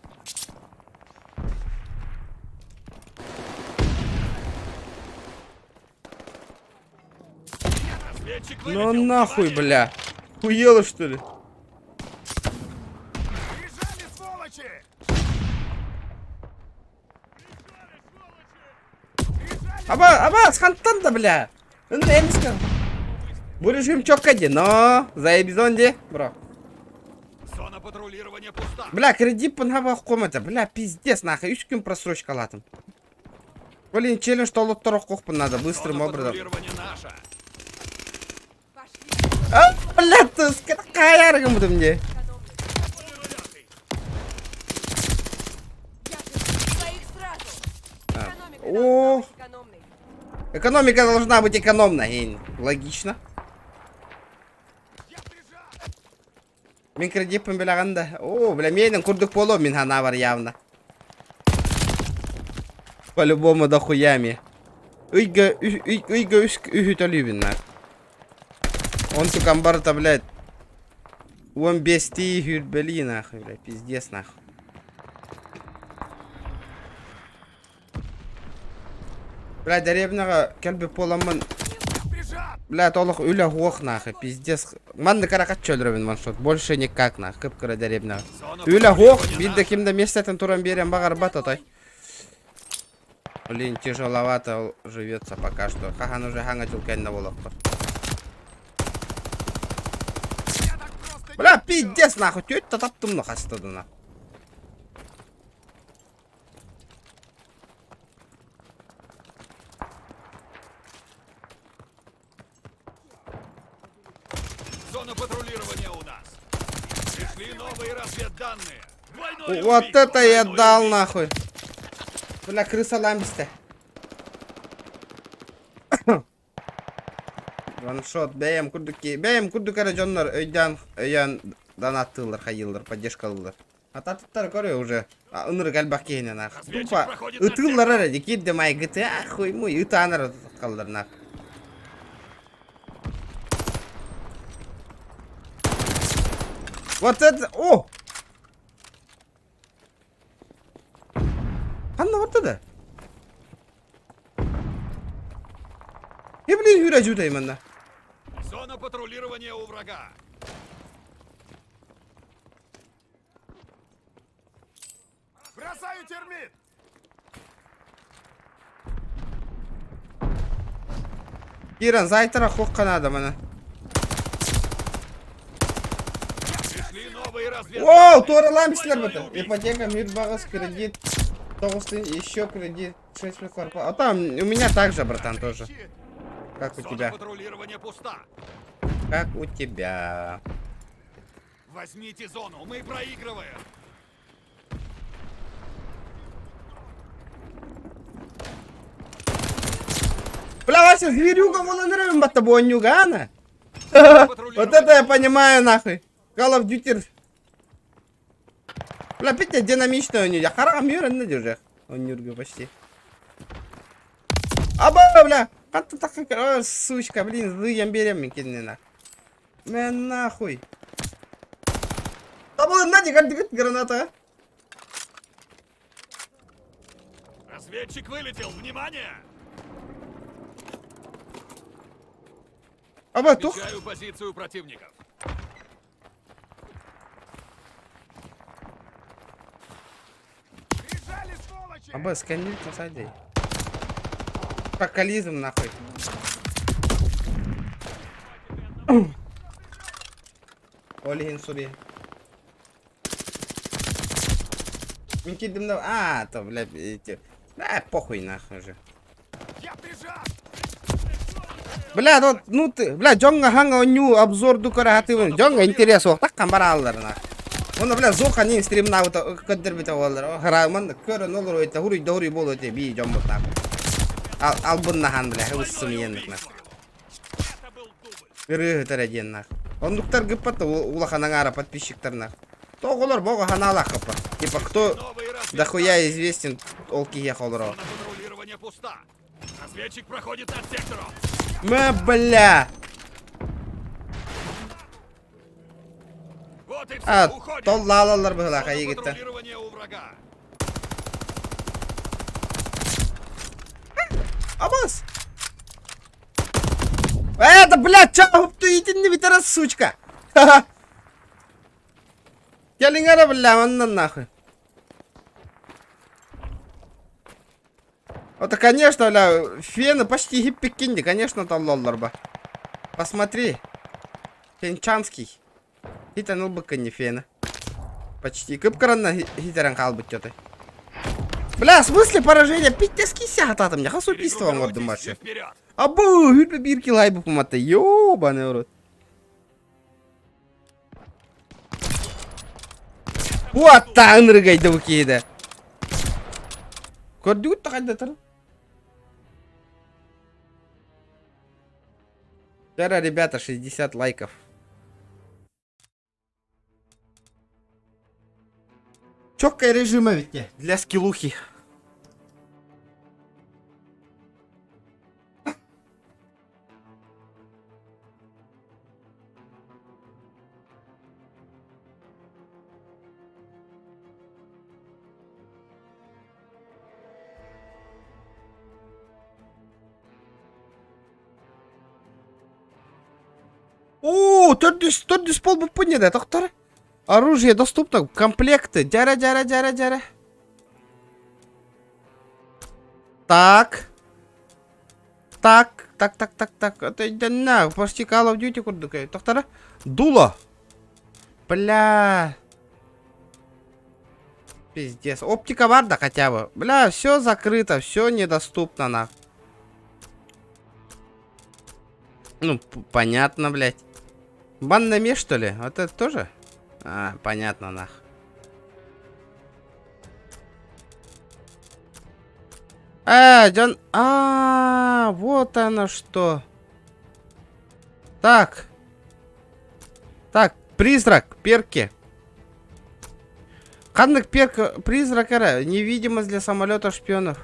Разведчик Ну вылетел. нахуй, Внимание. бля! Хуела, что ли? Бежали, сволочи. Аба, схантанда, бля! Ну, я не скажу. Будешь им чокади, но заебизонди, бро. Зона патрулирования пуста. Бля, кредит панхава комната, бля, пиздец, нахуй, 3 күн просрочка латым. Блин, челлендж толоттороқ қоқпын надо, быстрым Зона образом. патрулирования наша. Пошли. Бля, ты скайаргам будем мне. Я же своих сразу. Экономика О. должна быть экономной. Экономика должна быть экономной. Логично. Я прижал. Мен кредитпін білағанда. О, бля, менің күрдік болу, мен хана бар явно. По-любому дохуями. Үйге үхіт олюбін, нах. Он тукан барыта, блядь. 15 тигр, блин, нахуй, блядь, пиздец, нахуй. Бля, деревняға келбеп боламын. Бежат! Бля, толық үлі оқ, нахуй, пиздец. Манды каракат чөлірібін, ваншот. Больше никак, нахуй, кып-кыра деревняға. Үлі оқ, бидді кімді местетін туран берем бағар бат, отай. Блин, тяжеловато живется пока что. Хахан уже хангатил кэнна волоқтыр. Бля, пиздец, нахуй, тётті таптым, нахуй, астыды, нахуй. Зона патрулирования у нас. Пришли новые разведданные. Двойное Вот убийство, это я двойное дал, убийство. нахуй. Бля, крыса ламбисте. Ваншот, бәйем күрдік әрі жонлар өйден донаттылар, хайылдар, поддержкалылар. Ататыптар көрі уже, ұныры кәлбақ кейінен, ақ. Тупа, ұтылар әрі, декейді май гіті, ахуй мой, ұтаныр қалдар, нақ. Вот это, о! Қанна ортада? блин, Юра, жудай мана. Зона патрулирования у врага. Бросаю термит! Киран, зайтыра қоққан адам, ана. Пришли новые разведданные. Оу, торы ламписілер бұты. Ипотека, мир, бағыз, кредит. 9 еще кредит. 6 прикорпа. А там у меня также, братан, тоже. Как у Зона тебя? патрулирования пуста. Как у тебя? Возьмите зону, мы проигрываем. Бля, Вася, зверюга, вон нравим, батабонюга, ана. Вот это я понимаю, нахуй. Call of Duty. Бля, Петя динамичный у нее. Харам юрен надежек. Он нюрга почти. Аба, бля. Как ты такая, сучка, блин, зыям берем, кинь нахуй. Мен нахуй. Да было надо, как граната. Разведчик вылетел, внимание! Аба, тух. Отмечаю позицию противников. Бежали, сволочи! Аба, сканит на саде. Прокализм нахуй. Олеген сури. Мен кидім да... А, то, бля, эти... похуй нахуй уже. Я прижат! Бля, ну ты... Бля, Джонга ханга оню обзор дукара хатывын. Джонга интерес оқ, таққан бара алдар нахуй. Оны, бля, зоқа нен стримна аута көддір біті олдар. Хырамын, көрін олар ойта, хуруй бол өте, бей жомбот нахуй. Ал бұнна хан, бля, хывыссым ендік нахуй. Это был дубль. Гырығы тәрәден нахуй. Ондуктар гыппаты, улаханан ара подписчиктар нахуй. Тоғылар бога ханала қыпы. Типа, кто Новые разведданные. дохуя известен, ол кие холыро. Зона патрулирования пуста. Разведчик проходит над сектором. Бля! Вот и все, А, уходим. толла алалар бұғыла Зона қайы кетті. патрулирования у врага. Абас! Это, блядь, чау, ты иди не витара, сучка! Ха-ха! Келингара, бля, он нахуй. Это, конечно, бля, фены почти гиппикинди, конечно, там лоллар бы. Посмотри. Фенчанский. Хитанул бы не фена. Почти. Кыпкаранна хитеран қалбыт тёты. Бля, в смысле поражения? Питтески сятатым, я хас убийство вам Перегруппируйтесь отдымаши. все вперед. Абу, хюльпе бирки лайбу поматы, ёбаный рот. Вот тан рыгайды bu кейді. Көрдігіт тақайды тұр. Вчера, ребята, 60 лайков. Чёткая режима ведь не, для скиллухи. О, 400 пол bu не доктор. Оружие доступно, комплекты. Дяра. Так. Это на, почти Call of Duty курдук. Доктора. Дуло. Бля. Пиздец. Оптика бар да хотя бы. Бля, все закрыто, все недоступно на. Ну, понятно, блядь. Банный меч, что ли? Вот это тоже? А, понятно, нах. Джон... вот оно что. Так. Так, призрак, перки. Ханных перк, призрак, невидимость для самолета шпионов.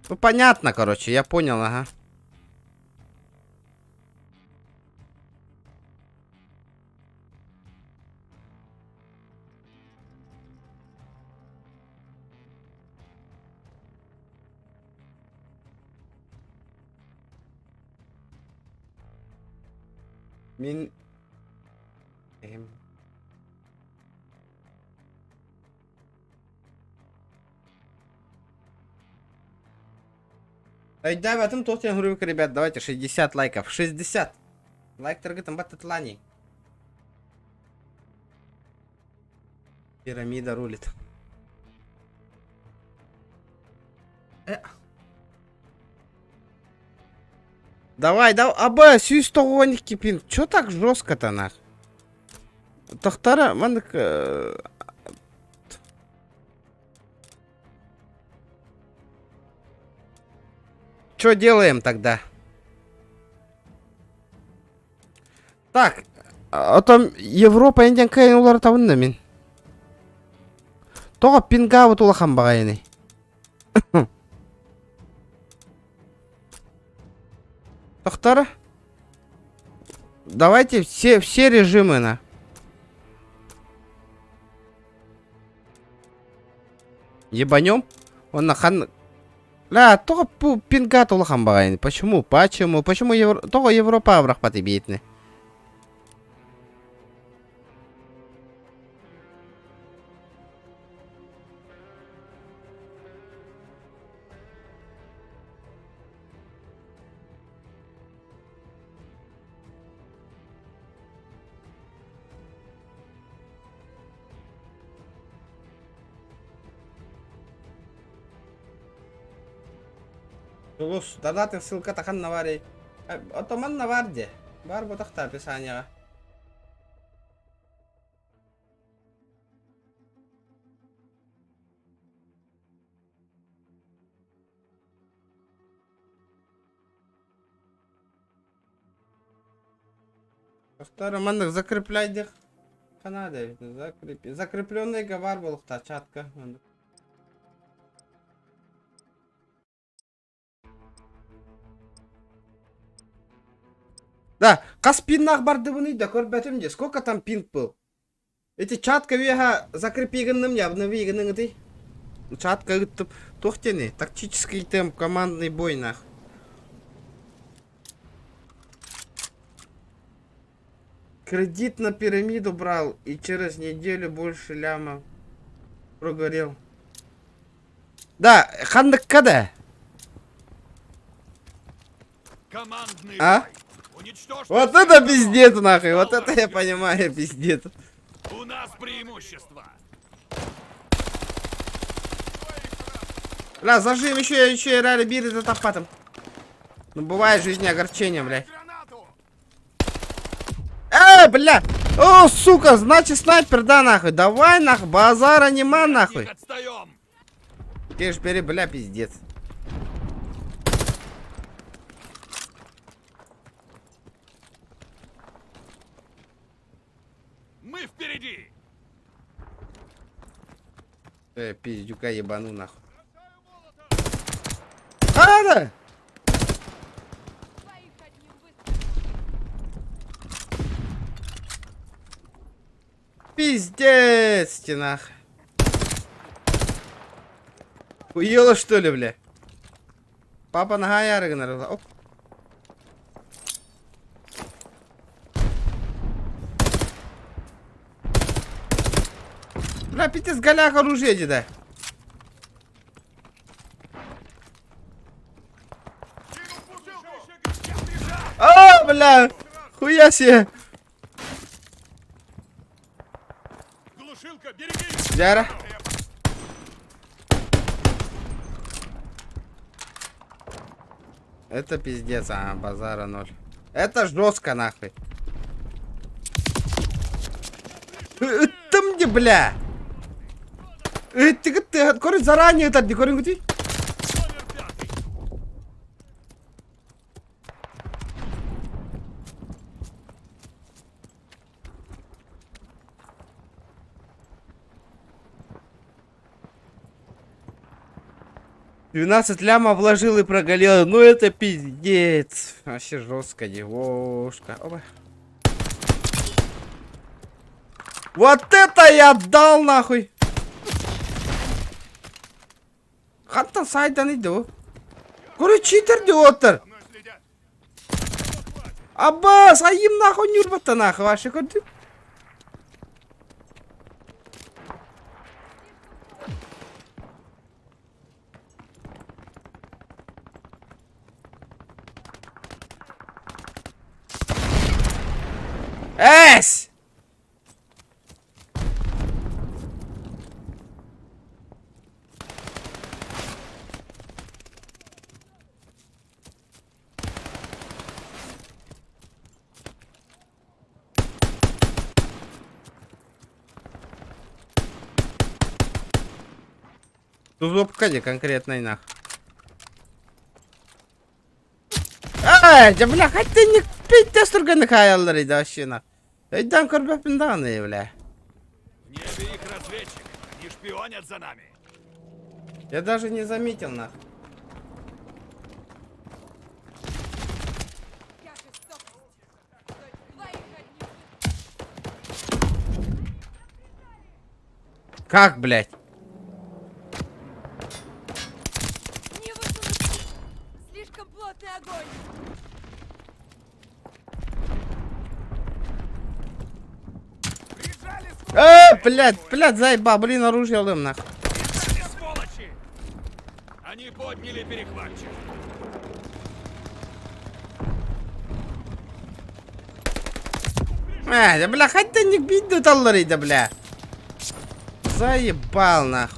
Ну, понятно, короче, я понял, ага. Да, в этом толстый рубик, ребят, давайте 60 лайков. 60 лайк там бататлани. Пирамида рулит. Давай, аба, сүйіс тоғуан кипин. Чё так жестко-то, нах? Тоқтара, мандык... Что делаем тогда? Так, а там Европа инден кайын улар табында мен. Тоға пинга вот улахан бағайны. Тоқтары? Давайте все режимы на. Ебанем? Он на хан... Ля, тоға пинга улахан бағайны. Почему? Тоға Европа абрақ паты бейтіні. Tulus, донатың ссылка тақан навари. Отоман навар де. Бар бұтақта описанияға. Второй мандық закрепляйдық. Қанады, закрепленныйға бар болықта, чатка. Да, қас пиннақ барды бұны да көрбәтім де. Сколько там пинг был? Эти чатка веха закрепигенным не обновигенным ты. Чатка гыттып. Тохтены. Тактический темп, командный бой нах. Кредит на пирамиду брал и через неделю больше ляма прогорел. Да, хандык kada? Командный А? бой. Уничтожь Вот всех это врагов. пиздец нахуй, вот это я понимаю, пиздец. У нас преимущество. Бля, зажим еще и реально били за топатом. Ну бывает в жизни огорчение, бля. Бля! О, сука, значит снайпер, да, нахуй. Давай, нахуй, базара нема, нахуй. Отстаем. Ты ж бери, бля, пиздец. Мы впереди! Пиздюка ебану нахуй. А, да! Своих одним выстрелом. Пиздец, ты нахуй. Уела что ли, бля? Папа нога ярыгын арыла. Оп. Бля, пиздец, голяк оружие деда. А, бля! Хуя себе! Глушилка, берегись! Яра. Это пиздец, базара ноль. Это жестко нахуй. Это мне, бля! Ты открой заранее это, декорин гути. Номер 5! 12 лямов вложил и проголил. Ну это пиздец. Вообще жестко, девушка. Опа. Вот это я дал нахуй. Хатта сайдан иду. Куры читер диотер. Мной следят! Аббас, айым нахуй нюрбата нахуй. Ваши ходы. Эс! Тут лобкаде конкретно нах. Да бля, хоть ты не пить тестурганы хаяллары да вообще на. Эйдан корбапин данные, бля. В небе их разведчик! Они шпионят за нами! Я даже не заметил нах. Я жестокость. Своих одним Как, блядь? не высунуться. Слишком плотный огонь. Блядь, заеба, блин, оружие лым нах. Бежали, сволочи! Они подняли перехватчик! Да бля, хоть ты не бить до таллары, да бля. Заебал нах.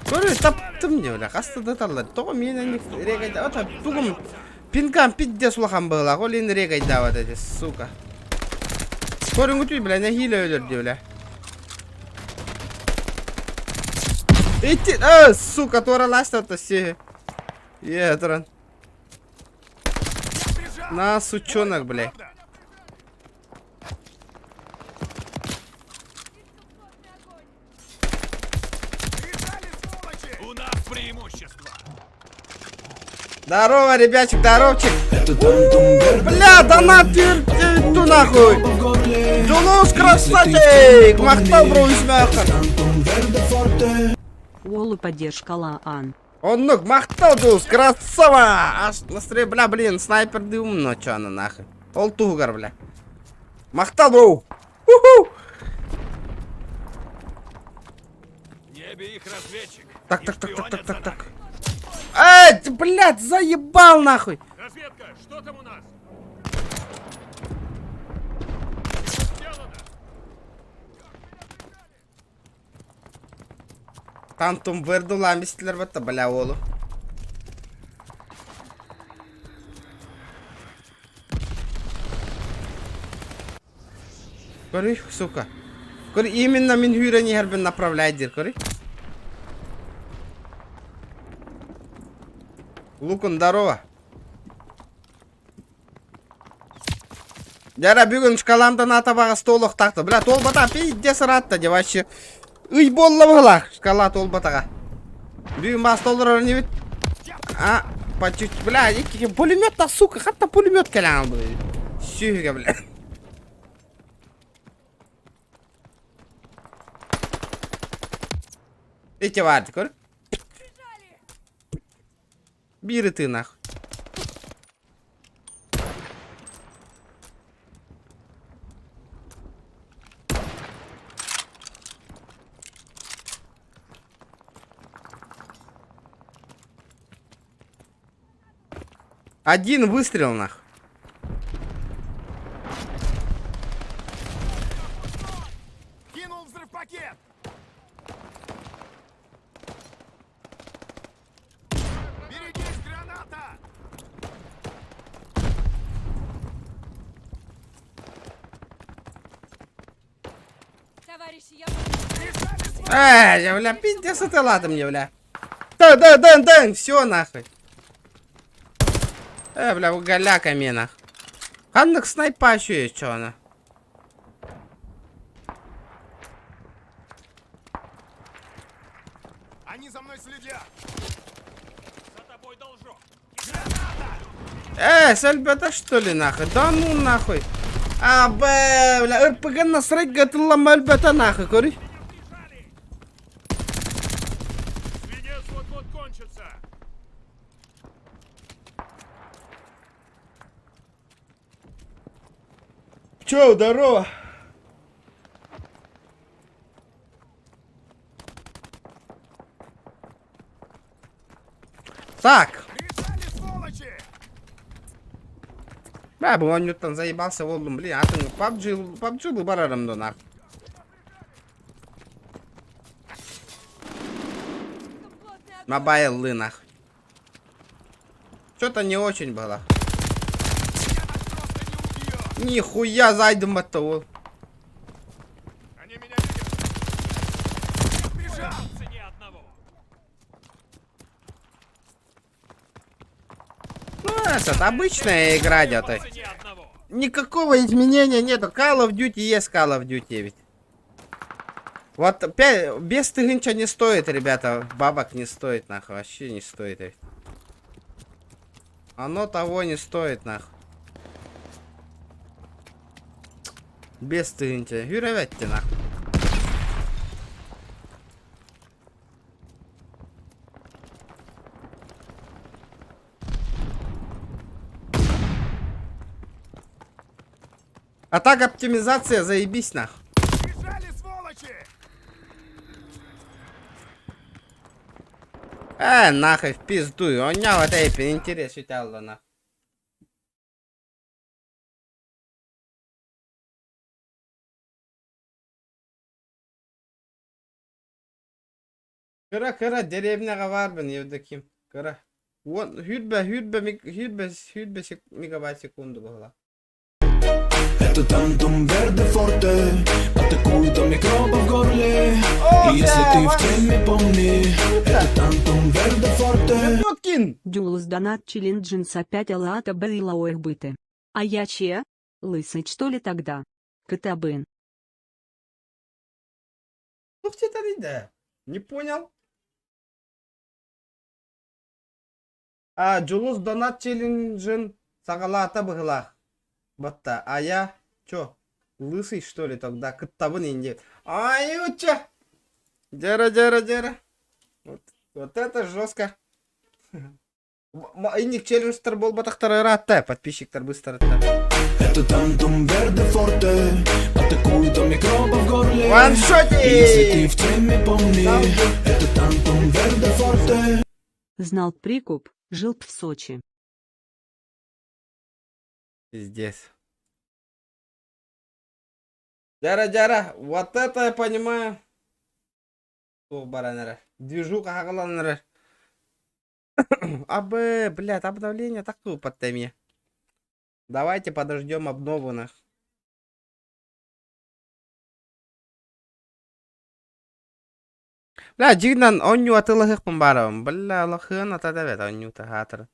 Көрі таптым не бля, қасты да таллары. Тоғы мен әнек регайда. Ота туғым пинкам пидде сулахан бағыла. Ол енді регайда вады де, сука. Көрің күтүй бля, не хилі өлір де бля. Эти, сука, тора ласта то все. Етран. На, сучонок, бля. У нас преимущество! Здорово, ребятчик, здоровчик. Бля, да нахуй, ту нахуй. Джулус, красавчик. Махтал, бро, измяхан. Олу поддержка Лаан. Он ног махтал, Джулус, красава. Аж настрой, бля, блин, снайпер ды умно, чё она нахуй. Ол тугар, бля. Махтал, бро. Уху. В небе их разведчик! Так, Они так, так, так, шпионят так, за так, так. нами. Ты, блядь, заебал нахуй. Разведка, что там у нас? Сделано! Тантум верду ламистилер бата, бля, олу. Кори, сука. Кори, именно min hyreni herben направляет, кори. Лукун, здорово. Жара бүгін шкаламдан атабаға столық тақты. Бля, толбата пиздес ратта де вообще. Үй болла бұғылақ шкала толбатаға. Бүгін бас толдырар не бет? А, по чуть-чуть, бля, пулемет-то, сука, хатта пулемет кәләң алды. Сүйге, бля. Эти варди, көр? Бири ты, нахуй. Один выстрел, нахуй. Кинул взрыв-пакет! Берегись, граната! Товарищи, я... Я, бля, пиздец, это ладно мне, бля. Да, все, нахуй. Бля, голяка мне, нахуй. Ханнак снайпа еще есть, что она? Они за мной следят! За тобой должок! Сальбета что ли, нахуй? Да ну, нахуй. Бля, РПГ насрать, готовила мальбета, нахуй, кори. Свинец вот-вот кончится! Чё, здорово? Так. Решали, сволочи! Бля, бы он там заебался, волдум, блин, а ты PUBG был бараром, да, нахуй. Мобайлы, нахуй. Что-то не очень было. Нихуя зайдем от того. Они меня видят! Бежал! Ни одного! Ну, это обычная игра, где-то. Ни одного! Никакого изменения нету. Call of Duty есть Call of Duty ведь. Вот без тыгынча не стоит, ребята. Бабок не стоит, нахуй. Вообще не стоит ведь. Оно того не стоит, нахуй. Без тыгынча. Юревятте, нахуй. А так оптимизация, заебись, нахуй. Бежали, сволочи! Нахуй, в пизду. Он меня вот эти интерес утял, нахуй. Кыра, деревняға барбын, евдоким. Кыра. Вон, хюдбе мегабайт секунду была. Это тантум верде форте, атакуют микробы в горле. И если ты в теме, помни, это тантум верде форте. Ёткин! Дюлус донат челленджинс опять алата бейлауэх быты. А я че? Лысый что ли тогда? Катабын. Ну, в тебе да. Не понял? Джулус донат челленджин сагалата быгылах. Батта, а я чё? Лысый что ли тогда? Каттабын инде. Ай, уча! Дера. Вот это жестко. Иник челленджтер бол батахтар ратта, подписчиктер быстро. Это тантум верде форте, атакуют микробы в горле. Ваншоти! Если ты в теме, помни, это тантум верде форте. Знал прикуп, жил б в Сочи. Пиздец. Дяра, вот это я понимаю. О, баранера. Движуха хагаланера. Блядь, обновление такое под теме. Давайте подождем обнову нах. Бля, жигнан онню атылыгык барам. Бля, лахын атадабет онню тахатыр.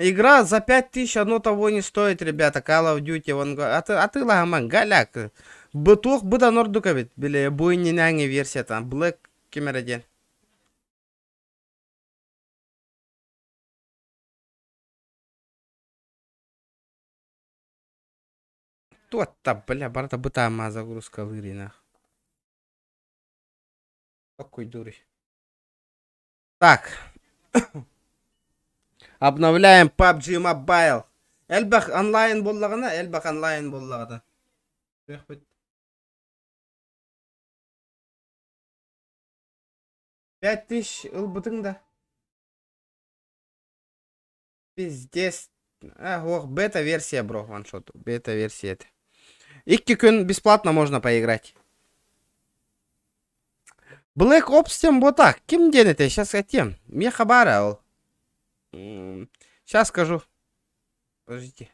Игра за 5000 оно того не стоит, ребята. Call of Duty, а ты лагаман, галяк. Бутух буда нордука бит. Биле, буйнинянги версия там. Black кемераден. Тот-то, бля, барта бытама загрузка вырина. Какой дуры. Так. Обновляем PUBG Mobile. Эльбах онлайн боллагана, эльбах онлайн боллагада. 5000 ылбытыңда. Пиздец. Ох, бета-версия, бро, ваншот. Бета-версия это. 2 күн бесплатно можно поиграть. Black Ops тем вот так. Ким день это? Сейчас хотим. Мне хабара. Сейчас скажу. Подождите.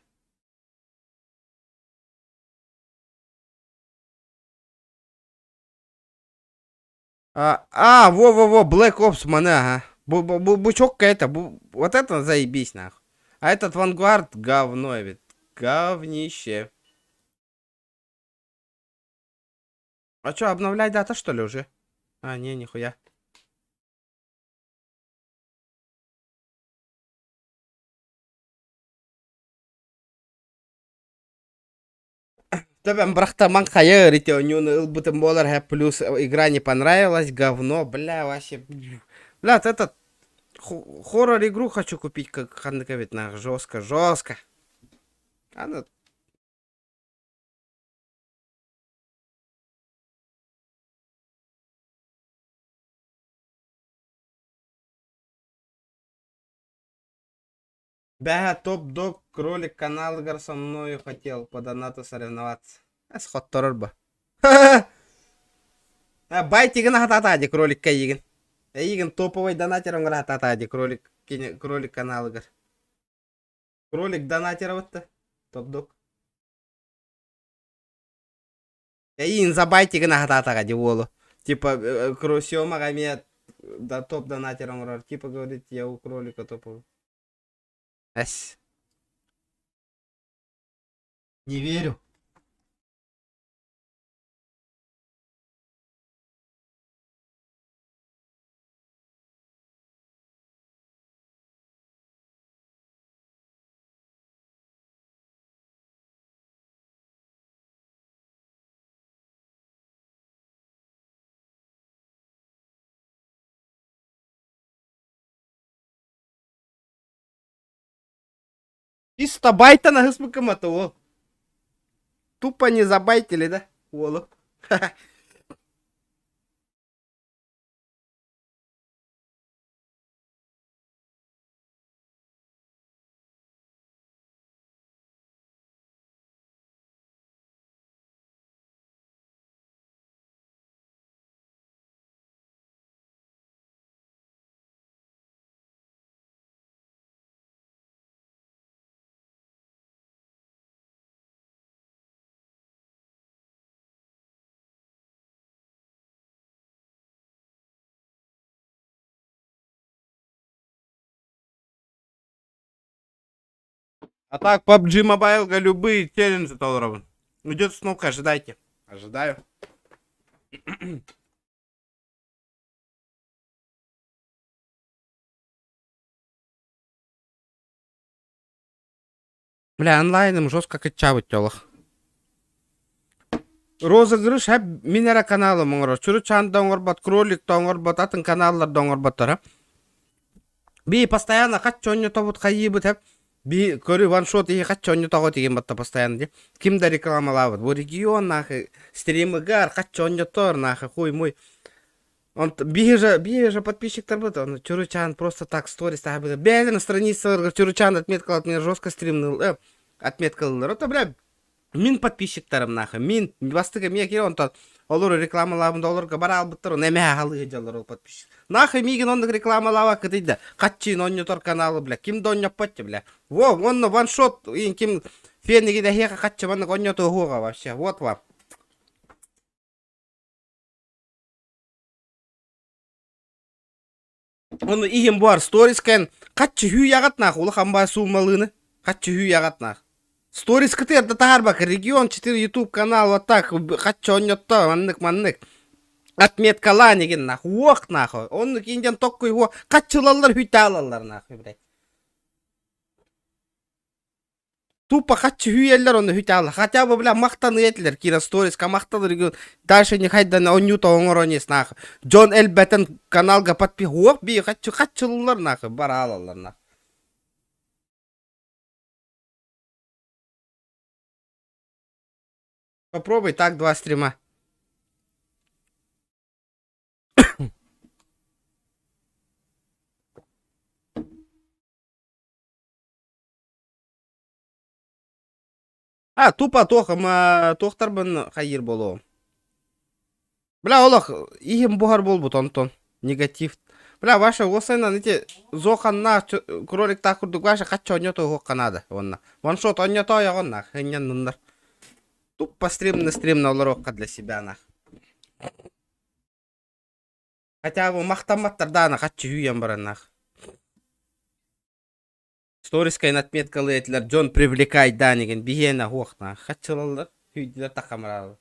Во, Black Ops, мана, ага. Бучок это, вот это заебись, нахуй. А этот Vanguard говно, ведь. Говнище. А чё, обновлять дата, что ли, уже? А, не, нихуя. Тебя брахта манхая, рите, у него бутым болар, плюс игра не понравилась, говно, бля, вообще. Бля, этот хоррор игру хочу купить, как хандаковит, на жестко. Она... Бля, топ-дог, кролик, канал игр со мною хотел по донату соревноваться. Сход торба. Байтиген хататади, кролик каиген. Иген топовый донатером хататади, кролик канал игр. Кролик донатеров-то. Топ-дог. Иген за байтиген хататади, волу. Типа, Крусёма гамет, да топ донатером. Типа, говорит, я у кролика топовый. Эс. Не верю. Чисто байта на гысмыкамата, ол. Тупо не забайтили, да? Олу. А так, PUBG Mobile, любые челленджи, Толров. Идет установка, ожидайте. Ожидаю. Бля, онлайным жестко качавать, телах. Розыгрыш hep Minera kanalı mıngır. Çürü çan доңорбат, кролик доңорбат, атын каналлар доңорбаттар. Би постоянно kaç çonyo тобут кайыбыт hep. Би көрү ваншот и kaç çonyo того деген батта постоянно де. Кимде рекламалабыт. Бу регион нахы стримыгар kaç çonyo тор нахы хуй мой. Он же подписчиктар быт. Он Чуручан просто так сторис тагы. Бәле на странице Чуручан отметкал от меня жестко стримнул. Отметкалар. Это бля Мин подписчиктарым нахы. Мин бастыга мия кире онтон. Олар рекламалабында оларга бара албыттыр. Неме халы жалар ол подписчик. Нахы миген ондық рекламалава кыдыйда. Катчин оннютор каналы бля. Ким донья потти бля. Во, онны ваншот. Ким фенниги да хека катчы ванны оннюту хуга вообще. Вот вам. Onu ihim var storiesken kaççı hü yagat nak ulu hamba sumalını. Kaççı hü yagat nak. Stories kıtır da tahar bak регион 4 YouTube канал вот так kaççı onyotta manlık. Отметка ланеген нах. Уох нахуй. Onu кинден tokkuy ho kaççılallar hüte alallar nahуй bre. Тупо kaççı hüyeller onu hüte alır. Хотя бы бля мақтаны етілер. Кира сториска мақталыр егін. Дальше не хайдан онюта оңоронес нахуй. Джон Элбеттен каналга подпи. Уох би kaççылылар нахуй. Бара алалар нахуй. Попробуй так 2 стрима. Тупо тохтар бын хайыр болу. Бля, олах, ихим бухар бол тонтон. Негатив. Бля, ваша осайнан эти зоханна кролик такурдук ваша качча оньото хокканада. Онна. Ваншот оньото ягонна. Хэньян нындар. Тупо стрим олорокка для себя нах. Хотя бы мақтаматтар дана качча хүйен баран нах. Сторискайын отметкалы етілер, Джон привлекай данеген, бігена хоқна. Хатчылалар, хүйділер тақамыралы.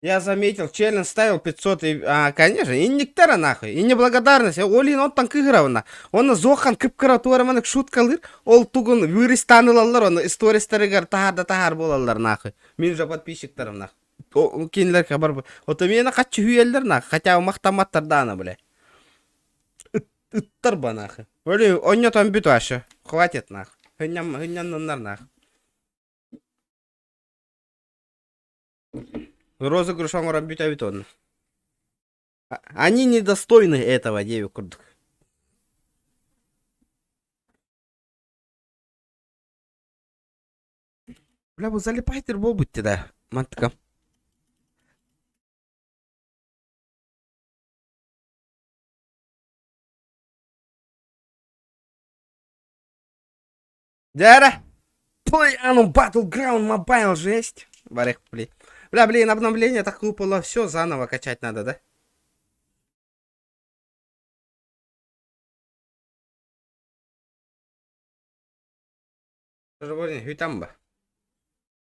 Я заметил, челлендж ставил 500 и... конечно, и нектара нахуй, и неблагодарность. Олин он танк игравна. Он зохан кыпкара туараманық шуткалыр, ол тугун вырыс танылалар, он стористарыгар тахар болалар нахуй. Мен же подписчиктарым нахуй. Кейінлер хабар бұл. Ота мені қатшы хүйелдер нахуй, хотя мақтаматтар дана, бля. Ыттар ба нахуй. Өлі, оньотан бүт ашы. Хватит нахуй. Хыннан ныннар нахуй. Розыгрыш оңыран бүт әбіт оны. Они недостойны этого, деви курдук. Бля, бұл залипайтер бол бұтті да. Мантықам. Дяра! Плейану Battleground Mobile жесть. Барех, блин. Бля, блин, обновление так выпало. Все заново качать надо, да? Что же, блин, хютамба.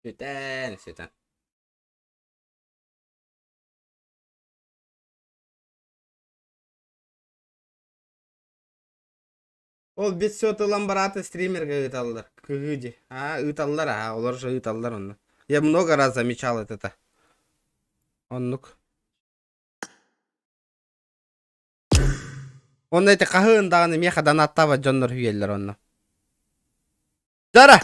Хютан. Ол бет сөті ламбараты стримерге ыталдар. Кыгыди. Ыталдар, олар же ыталдар оны. Я много раз замечал это. Он ну-ка. Он эти кахындаганы мехадан аттава джоннор хүйелер оны. Дара!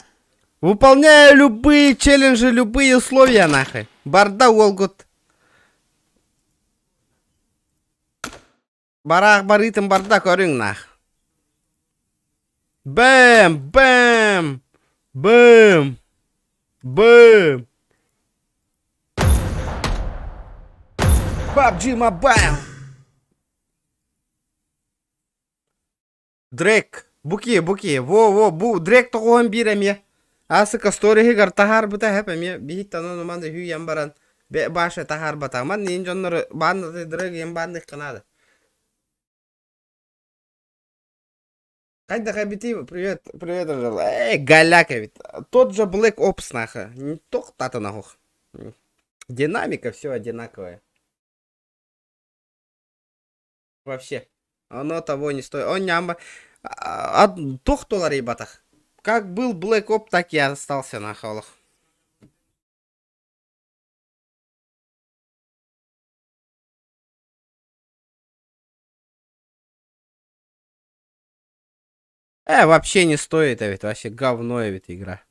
Выполняю любые челленджи, любые условия нахуй. Барда олгут. Барах баритым барда көрүң нах. Бэм! PUBG Mobile. Дрейк. Буки. Дрейк тоғуын бирем я. Асыка сторихи гар тахар бұта хепем я. Бихиттан оны манды хүйен баран. Башы тахар бата. Ман нейін жонлары банды дрейк ен банды қынады. Кайда хабити, привет, Ажал. Галяка ведь. Тот же Black Ops наха. Не только тата нахух. Динамика все одинаковая. Вообще. Оно того не стоит. Он нямба. $2 ребятах. Как был Black Ops, так и остался на холах. Вообще не стоит, а ведь вообще говно, ведь игра.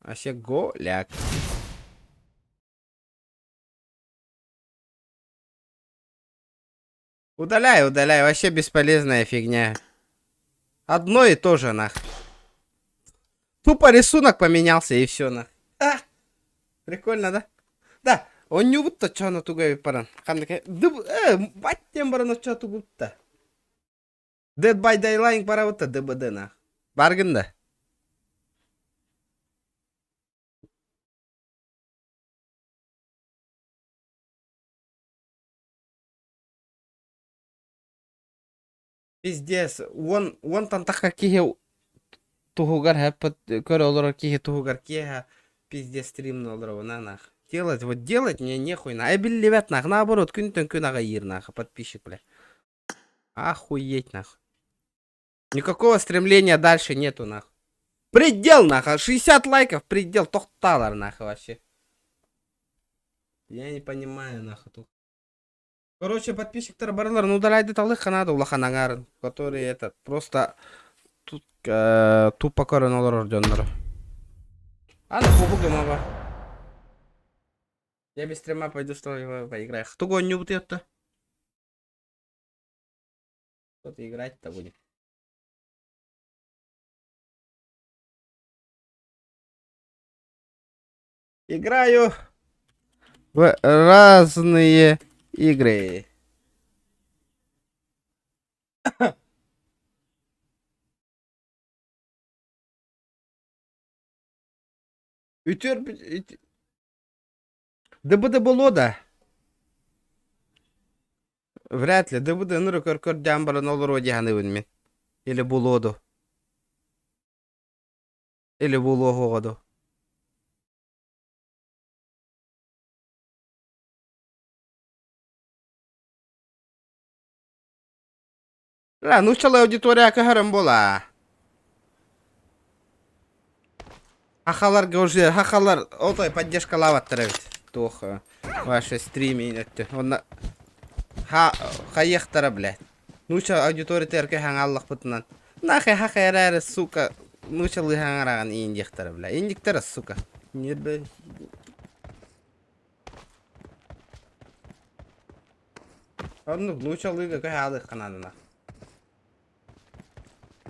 Вообще голяк. Удаляй, вообще бесполезная фигня. Одно и то же, нах. Тупо рисунок поменялся и все, нах. Прикольно, да? Да, он не будто чё на тугой паран. Баттем баран чё тугутта. Dead by Daylight бара вот ДБД на. Баргында. Пиздец. Он там так какие тугугар хэппет, көрө олор кие тугугар кие пиздец стримно олор на нах. Делать мне нехуй на. Ай ребят нах, наоборот, күнтен күн ага ир нах, подписчик, бля. Охуеть нах. Никакого стремления дальше нету нах. Предел нах, 60 лайков, предел, тохталар нах вообще. Я не понимаю нах. Короче, подписчик Тарбарлар, ну удаляй деталых канаду лаханагар, который этот просто тут тупо коронол рожденного. А ну побугай мама. Я без стрима пойду с тобой поиграю. Кто гоню вот это? Кто-то играть-то будет. Играю в разные игры. ДБД было, да? Вряд ли. ДБД нуру көр дямбала нолру дяханы. Или булоду. Или булогоду. Ну чала аудитория кахарам бола. Хахаларга уже, хахалар, отой поддержка лаваттыры бит. Тох, ваши стримы, он хаехтара, блядь. Ну чала аудитория терке хангаллах бутнан. Нахай хахайрары, сука. Ну чала хангараган индихтара, блядь. Индиктара, сука. Нет, блядь. Ну чала какой хадых канадана.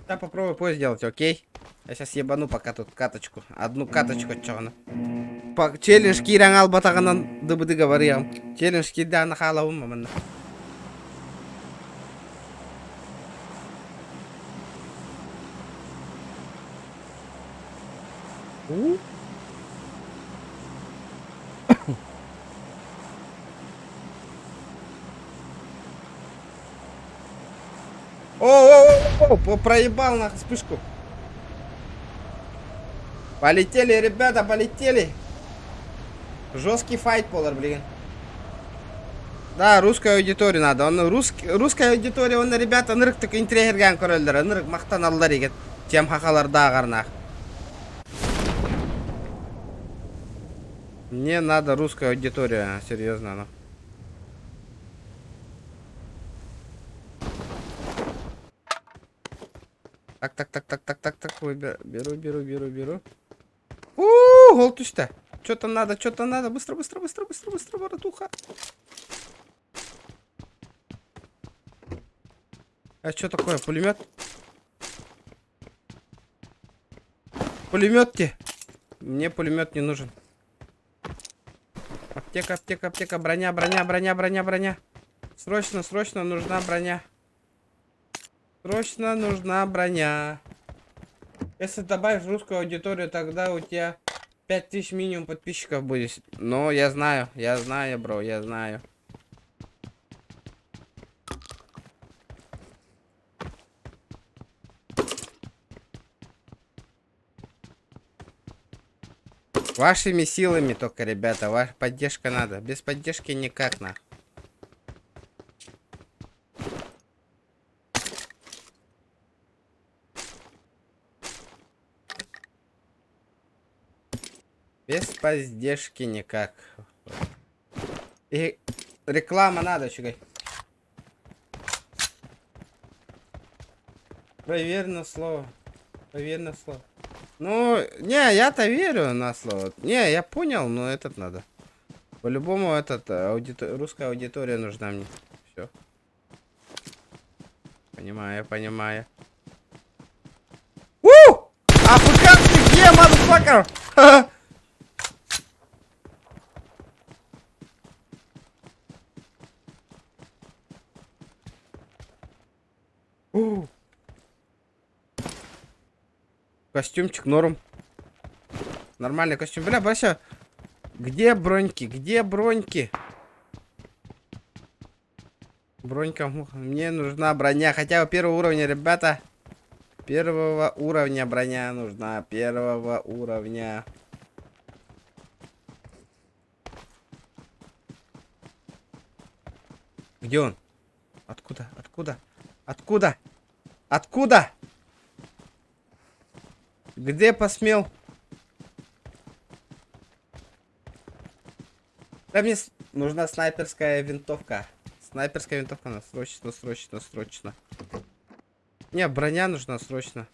Я попробую поезд сделать, окей? Я сейчас ебану пока тут каточку. Одну каточку, чё она. Челлендж киран албатаганан дыбыды говорим. Челлендж кидан халавым маман. О, проебал на вспышку. Полетели, ребята, полетели. Жесткий файт, Полар, блин. Да, русская аудитория надо. Русская аудитория, он, ребята, нырк так интригерген королдер, нырк мақтан алдар егет. Тем хахаларда агарнах. Мне надо русская аудитория, серьезно, ну. Так, беру. Гол тушта. Что-то надо, быстро, братуха. А что такое, пулемет? Пулемет-те? Мне пулемет не нужен. Аптека, броня. Срочно нужна броня. Срочно нужна броня. Если добавишь русскую аудиторию, тогда у тебя 5000 минимум подписчиков будет. Но я знаю, бро, я знаю. Вашими силами только, ребята, ваша поддержка надо. Без поддержки никак, на. Без поддержки никак. И реклама надо, чугай. Проверь на слово. Ну, не, я-то верю на слово. Не, я понял, но этот надо. По-любому русская аудитория нужна мне. Все. Понимаю. АФК ты где, мазафакер? Костюмчик норм. Нормальный костюм. Бля, Бася, где броньки? Бронька. Мне нужна броня. Хотя бы первого уровня, ребята. Первого уровня броня нужна. Первого уровня. Где он? Откуда? Откуда? Откуда? Откуда? Где посмел? Да мне нужна снайперская винтовка. Снайперская винтовка надо срочно, срочно, срочно. Не, броня нужна срочно.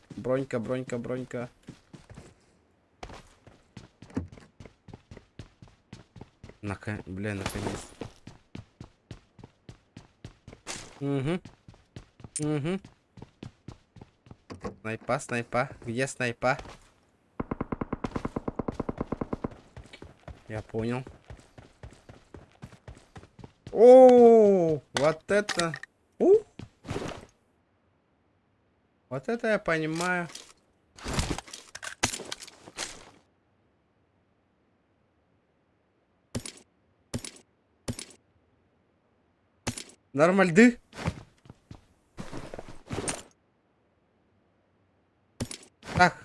Бронька, бронька, бронька. Бля, наконец. Угу. Угу. Снайпа, снайпа. Где снайпа? Я понял. О, вот это. Вот это я понимаю. Нормальды. Так.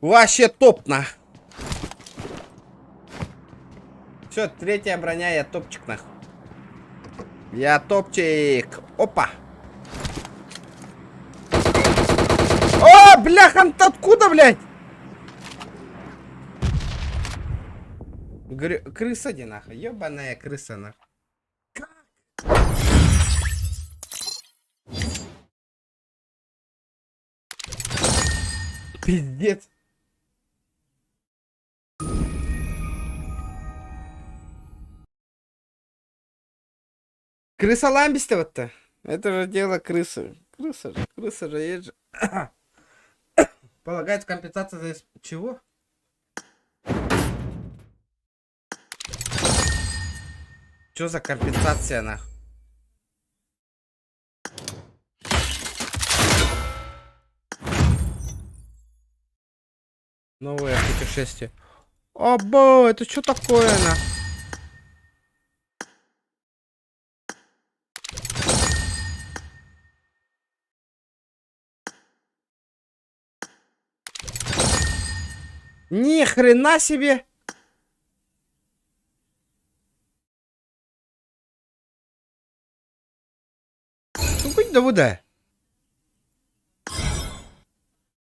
Вообще топно. Все, третья броня, я топчик нах. Я топчик. Опа. О, бляха, откуда, блядь? Крыса, где нахуй? Ёбаная крыса, нахуй. Пиздец. Крыса ламбистого-то? Это же дело крысы. Крыса же есть же. Полагается компенсация за чего? Чё за компенсация, нахуй? Новое путешествие. Оба, это что такое, на? Ни хрена себе! Ну, будь да вода.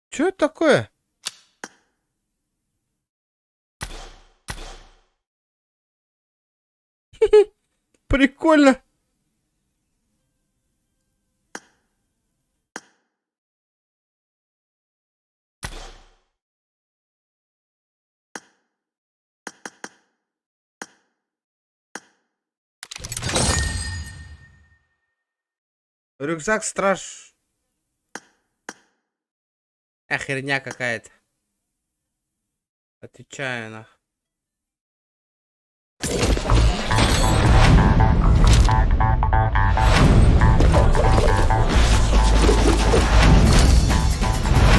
Что это такое? Прикольно. Рюкзак страж. Херня какая-то. Отвечаю на.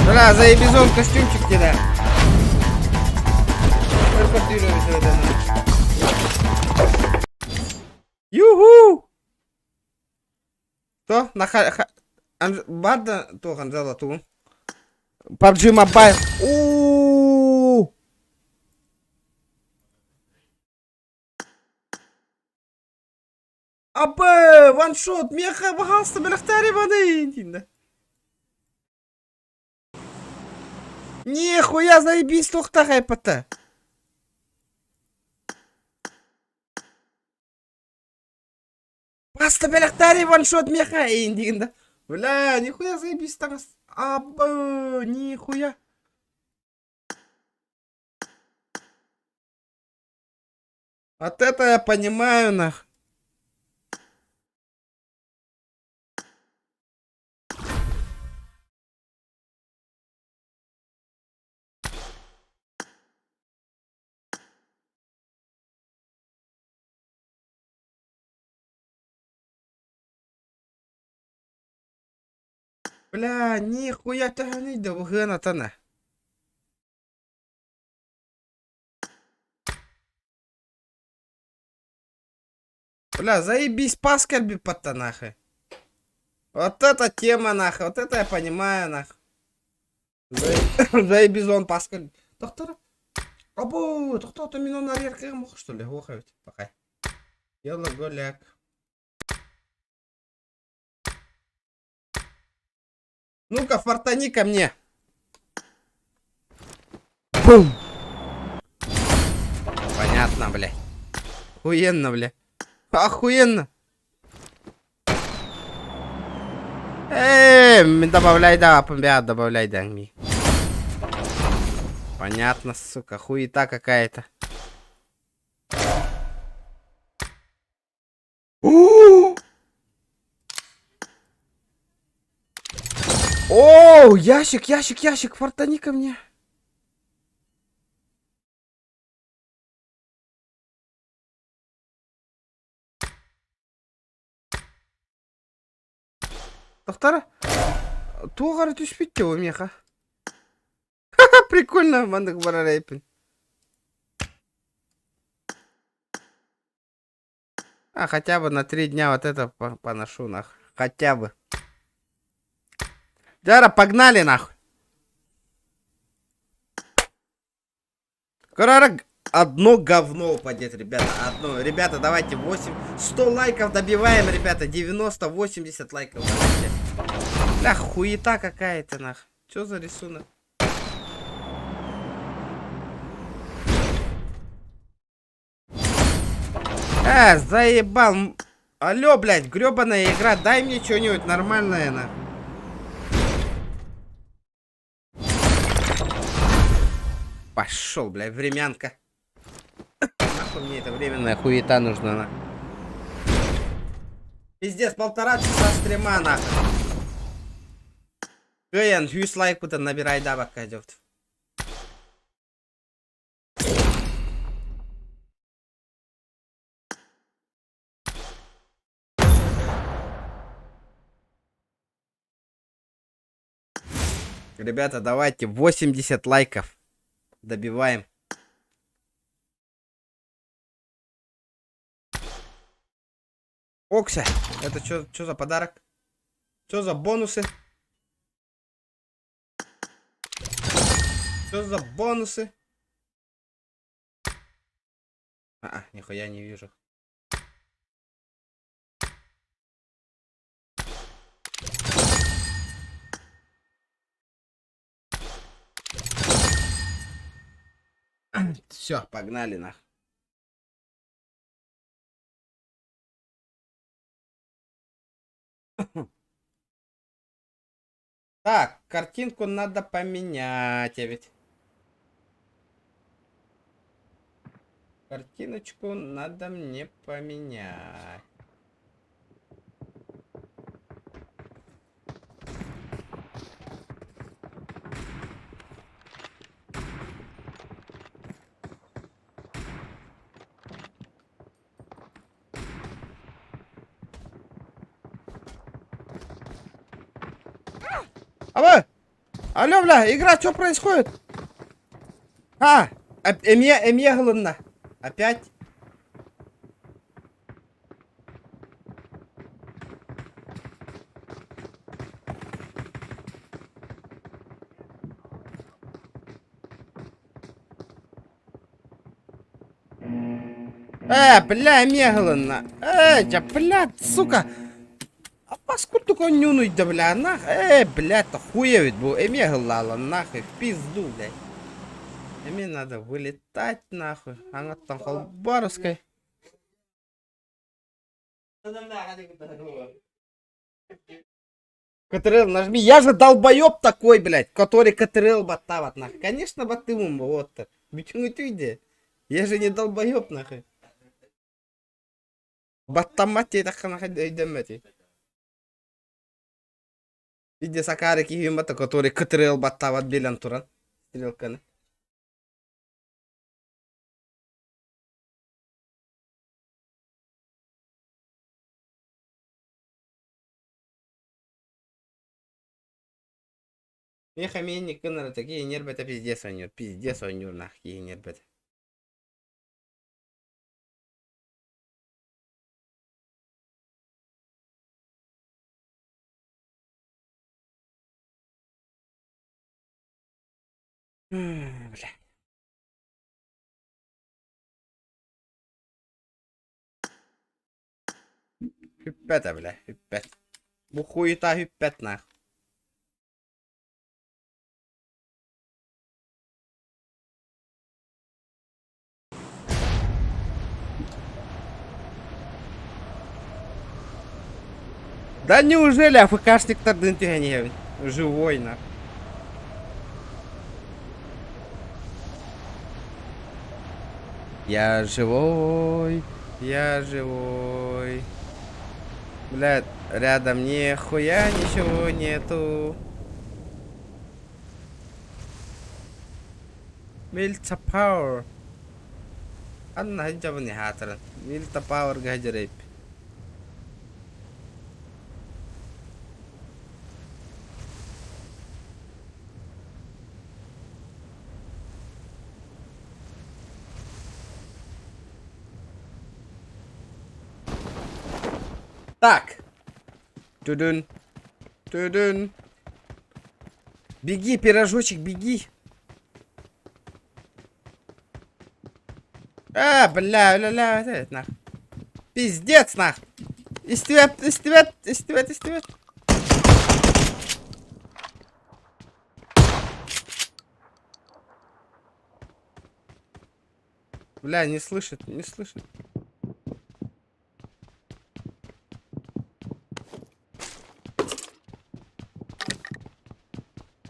Бля, заебизон костюмчик тебе. Юху! То? Бада то Ханзела ту. PUBG Mobile. Ууу! Абе, ваншот, меха багаста белахтари воды. Нихуя заебись, тухта хайпата. Баста белахтари ваншот меха индигда. Бля, нихуя заебись тарас. Абе, нихуя. Вот это я понимаю, нах. Бля, нихуя тягани да вгана на. Бля, заебись, Паскаль бипата нахуй. Вот эта тема нахуй, вот это я понимаю нахуй. Заебись он Паскаль. Доктор. Абу, доктор, ты меня на рерке мог что ли? Ох, ведь, пока. Йола голяк. Ну-ка, фартани ко мне. Бум. Понятно, бля. Охуенно, бля. Охуенно. Добавляй, да, помбят, добавляй, да, ми. Понятно, сука, хуета какая-то. О, ящик, фартани ко мне. Доктор, тугары түспейді деп меха. Прикольно, мандық барарайпын. А, хотя бы на 3 дня вот это поношу, нахуй. Хотя бы. Дара, погнали, нахуй. Короче, одно говно упадет, ребята. Одно. Ребята, давайте 100 лайков добиваем, ребята. 90-80 лайков. Давайте. Бля, хуета какая-то, нахуй. Чё за рисунок? Заебал. Алло, блядь, гребаная игра. Дай мне что-нибудь нормальное, нахуй. Пошел, блядь, времянка. Нахуй мне эта временная хуета нужна, нахуй. Пиздец, 1,5 часа стрима, нахуй. Каян, 100 лайк будто набирай, да, пока идет. Ребята, давайте 80 лайков. Добиваем. Окся, это что за подарок? Что за бонусы? Что за бонусы? Нихуя не вижу. Все, погнали нах. Так, картинку надо поменять, ведь. Картиночку надо мне поменять. Алло, бля, игра, что происходит? Эмье голодна. Опять? Бля, эмье голодна. Бля, сука. А паскуд такой нюнуть, да, бля, нах. Бля, это хуевит был. Эмье голала, нахуй, в пизду, блядь. Мне надо вылетать, нахуй. Она там холбаровской. КТРЛ нажми. Я же долбоеб такой, блядь, который КТРЛ батават, нахуй. Конечно, батывум, вот так. Бичунуть уйди. Я же не долбоеб, нахуй. Баттамати, так нахуй, идемати. Иди сакарики юмата, который КТРЛ батават белян туран. Стрелканы. Меха мені кыныры такие нербета пиздец онюр нахуй нербета. Бля. Hyppätä, бля, hyppät. Bu хуета hyppät нахуй. Да неужели АФКшник тардын тюгеневин? Живой нахуй. Я живой, я живой. Блядь, рядом нихуя ничего нету. Мильта Пауэр. Анна хаджабни хатран. Мильта Пауэр гажарейп. Так. Тудун. Тудун. Беги, пирожочек, беги. Бля, нах. Пиздец, нах. Истивет. Бля, не слышит.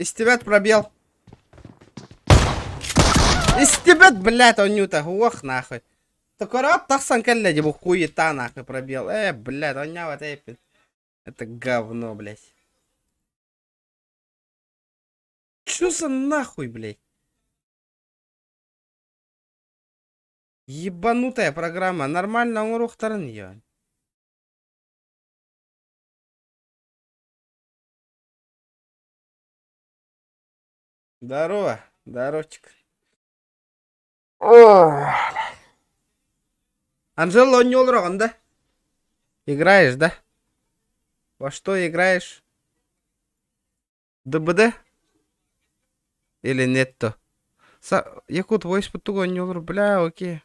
Истебет пробел. Истебет, блядь, онюта. Ох, нахуй. Только рад тахсан калля, дебу хуета, нахуй, пробел. Блядь, онява тэппин. Это говно, блядь. Чё за нахуй, блядь? Ебанутая программа. Нормально урухтарын её. Здорово, здоровчик. Анжела, не урон, да? Играешь, да? Во что играешь? ДБД? Или нетто? Якут войс потуго не урон, бля, окей.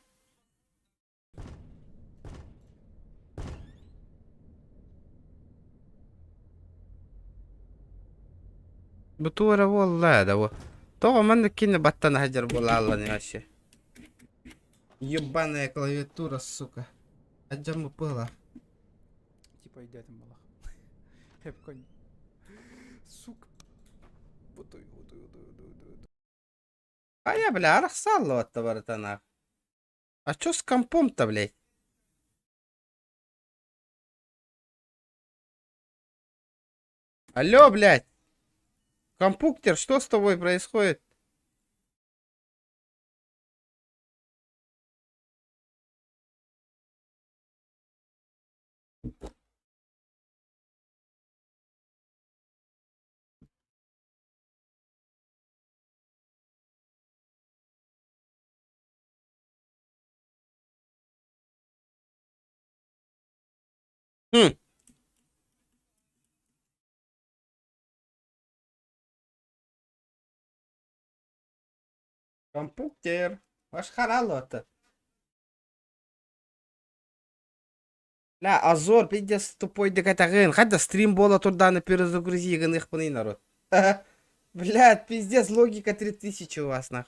بطورة والله ده طبعا منك كنا بطنا هجر بولا الله ماشي ебаная клавиатура, сука. Аджаму пыла. Типа идиотом была. Hep конь. Сука. Водой. А я, бля, арахсалла от товаратана. А чё с компом-то, блядь? Алло, блядь. Компуктер, что с тобой происходит? Хм. Компуктер. Ваш харалота. لا Азор, пиздец тупой декатагын. Хотя стрим было туда на перезагрузи их паны народ. Блядь, пиздец, логика 3000 у вас, нах.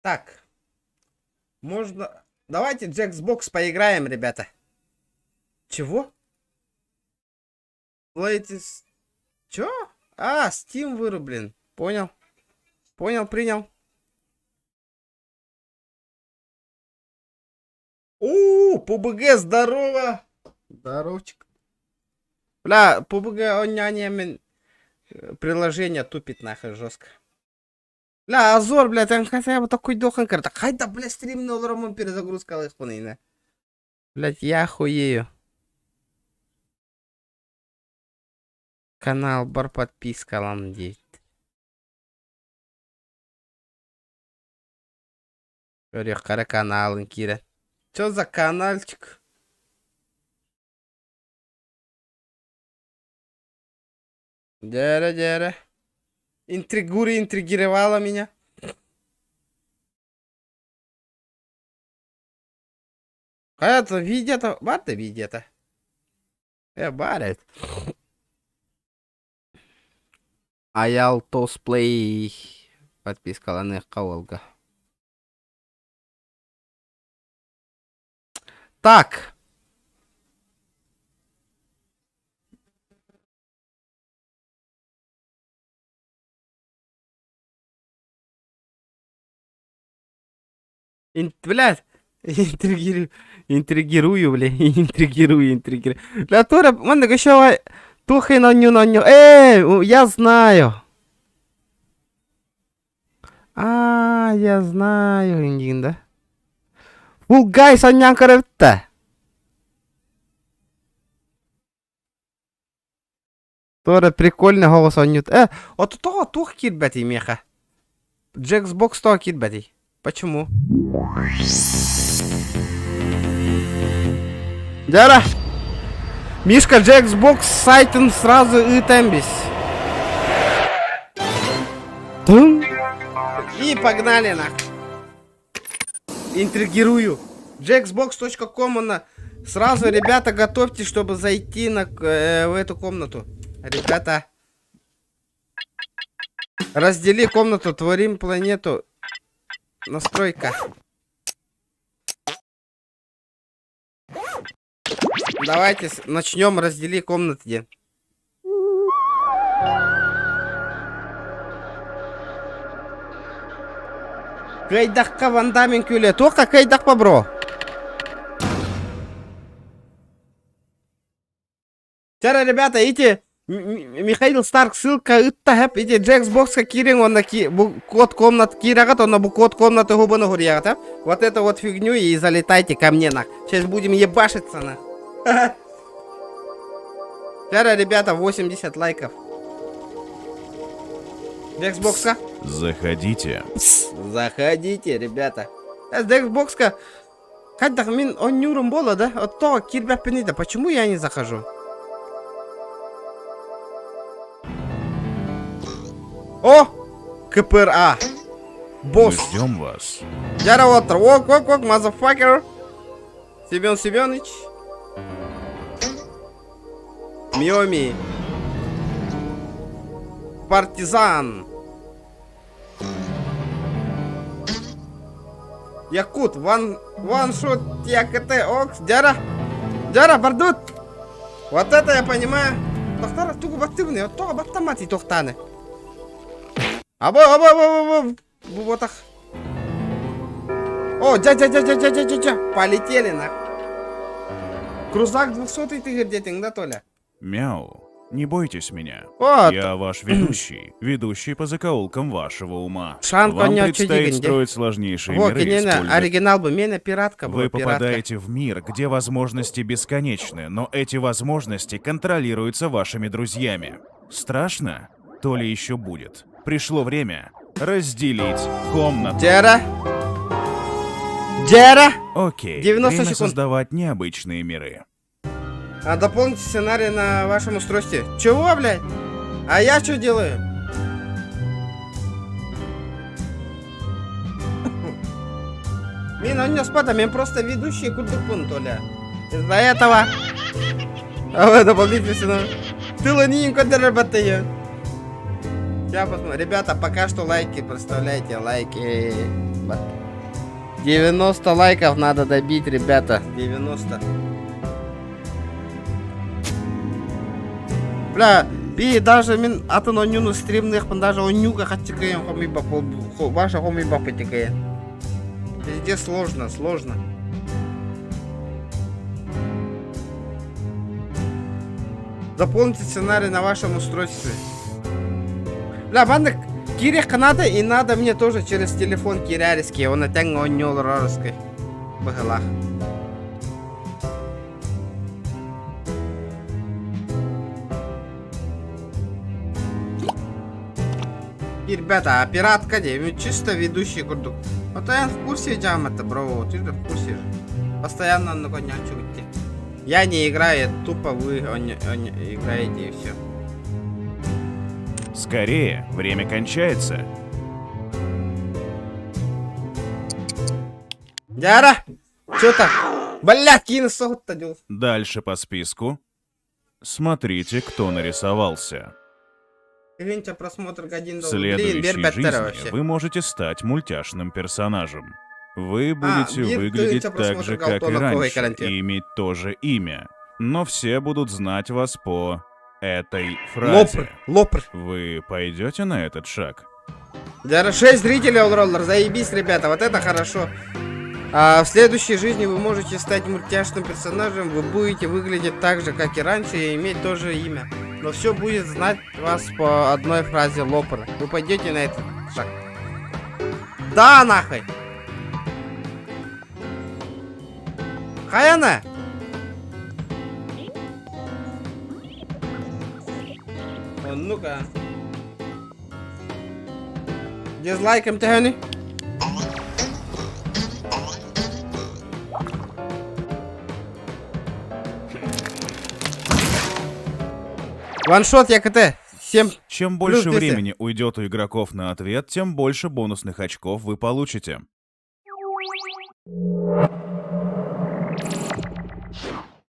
Так. Можно... Давайте Jacksbox поиграем, ребята. Чего? Latest... Чё? А, Steam вырублен. Понял. Принял. PUBG, здорово. Здоровчик. Бля, PUBG, он няня, приложение тупит нахуй жестко. Бля, Азор, бля, там хотя бы такой дохан карта. Хайда, бля, стрим на лоромон перезагрузка исполнена. Блять, я охуею. Канал, бар подписка, лам 9. Орех, кара канал, Кира. Чё за каналчик? Дяра. Интригировала меня. Это видео-то, бата видео-то. Барет. Аял Тосплей. Подписка ланых кавалга. Так. Блядь. Интригирую, бля. Интригирую. Бля, Тора, манда гашава. Тухай на ню. Я знаю. Я знаю, Индин, да? Гай, санян каревта. Тора прикольный голос он нют. От того тух кидбати, меха. Джексбокс того кидбати. Почему? Дяра! Мишка Джексбокс сайтен сразу и тембис. И погнали нах. Интригирую. Jacksbox.com сразу, ребята, готовьте, чтобы зайти в эту комнату. Ребята. Раздели комнату, творим планету. Настройка. Давайте начнем, раздели комнаты. Кайдакка вандамин кюле. Тока кайдакпа, бро. Вчера, ребята, идите. Михаил Старк, ссылка ыттахеп. Идите Jacksbox кирин, он на код комнат кирагат, он на код комнаты губану гурьягат. Вот это вот фигню и залетайте ко мне нах. Сейчас будем ебашиться нах. Вчера, ребята, 80 лайков. Jacksbox. Заходите. Заходите, ребята. Jacksbox. Когда мин он нюром было, да? От того кирбя пенида. Почему я не захожу? О! КПРА. Босс. Мы ждем вас. Яра Отр. Вок, мазафакер. Семен Семенович. Миоми. Партизан. Якут. Ваншот. ЯКТ. Окс. Дяра, бардут. Вот это я понимаю. Тохтара тугу баттивный. От того баттамати тохтаны. Або. Вот так. О, дядя. Полетели на. Крузак 200-й ты где-то, да, Толя? Мяу. Не бойтесь меня. Вот. Я ваш ведущий по закоулкам вашего ума. Шанко Вам не предстоит очевиден, строить сложнейшие Во, миры, кинена, используя- оригинал бы, меня пиратка была, Вы пиратка. попадаете в мир, где возможности бесконечны, но эти возможности контролируются вашими друзьями. Страшно? То ли еще будет. Пришло время разделить комнату. Дяра. Окей, 90 время секунд. создавать необычные миры. А дополните сценарий на вашем устройстве. Чего, блядь? А я что делаю? Мин, он не спада, мен просто ведущий курдукпун, Толя. Из-за этого. А вы дополнительный сценарий. Ты ланинко дербатые. Сейчас посмотрим. Ребята, пока что лайки, представляете, лайки. 90 лайков надо добить, ребята. 90. Бля, би даже мен атын онюну стримных, даже онюга хатикаем хомиба, ваша хомиба потекает. Везде сложно. Заполните сценарий на вашем устройстве. Бля, банда кирих надо и надо мне тоже через телефон кирярский, он отянг онюл рарский. Бахалах. Ребята, а пиратка где? Чисто ведущий курдук. Вот я в курсе джамата, бро, ты же в курсе же. Постоянно на коня чути. Я не играю, тупо вы играете и все. Скорее, время кончается. Дяра! Чё так? Блядь, кинул-то дел. Дальше по списку. Смотрите, кто нарисовался. Извините, просмотр годин В долларов. Блин, бер следующей беттера жизни вообще. вы можете стать мультяшным персонажем. Вы будете бир выглядеть тыгынча так просмотр же, как и Галтона Ковой раньше, карантин. и иметь то же имя. Но все будут знать вас по этой фразе. Лопр. Вы пойдете на этот шаг? Дяра, 6 зрителей Allroller, заебись, ребята, вот это хорошо. А в следующей жизни вы можете стать мультяшным персонажем, вы будете выглядеть так же, как и раньше, и иметь то же имя. Но все будет знать вас по одной фразе Лопр. Вы пойдете на этот шаг. Да, нахуй! Хаяна! Ну-ка. Дизлайком тяни. Ваншот ЯКТ. 7. Чем Плюс больше 200. времени уйдет у игроков на ответ, тем больше бонусных очков вы получите.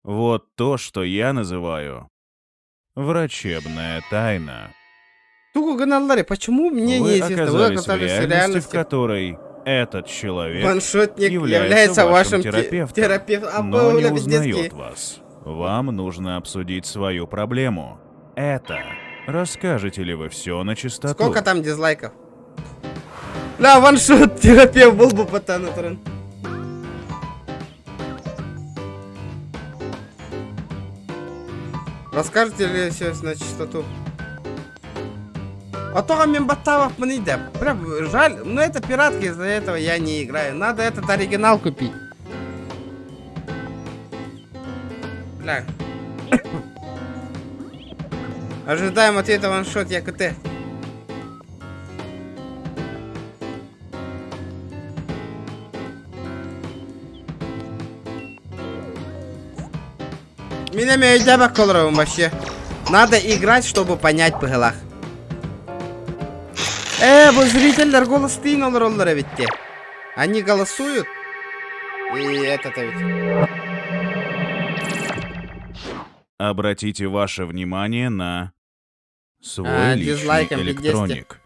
Вот то, что я называю врачебная тайна. Тугу Ганаллари, почему мне Вы неизвестно? Вы оказались в оказались в реальности, в реальности. которой этот человек Ваншотник является является вашим вашим терапевтом, терапевтом. но не узнает вас. Вам нужно обсудить свою проблему. Это. Расскажете ли вы все на чистоту? Сколько там дизлайков? Да, ваншот терапевт был бы пацан. Расскажете ли все на чистоту? А то Мембатавов мне да. Прям жаль, но это пиратки, из-за этого я не играю. Надо этот оригинал купить. Бля. Ожидаем ответа ваншот ЯКТ. Меня мейдяба колоровым вообще. Надо играть, чтобы понять по голах. Bu зритель голос тынул роллера ведь те. Они голосуют. И это-то ведь. Обратите ваше внимание на свой личный дизлайком электроник.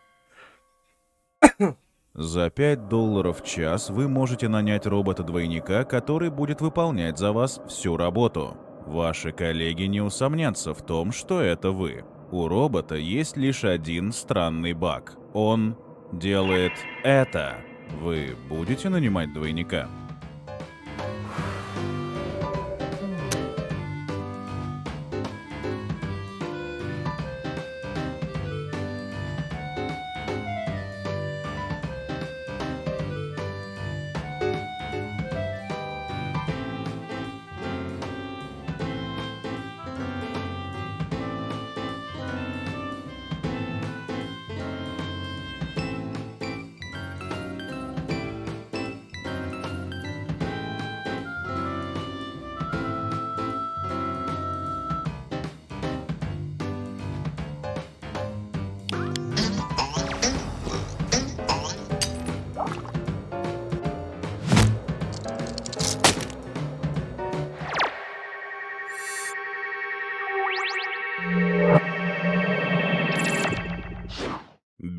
За $5 в час вы можете нанять робота-двойника, который будет выполнять за вас всю работу. Ваши коллеги не усомнятся в том, что это вы. У робота есть лишь один странный баг. Он делает это. Вы будете нанимать двойника?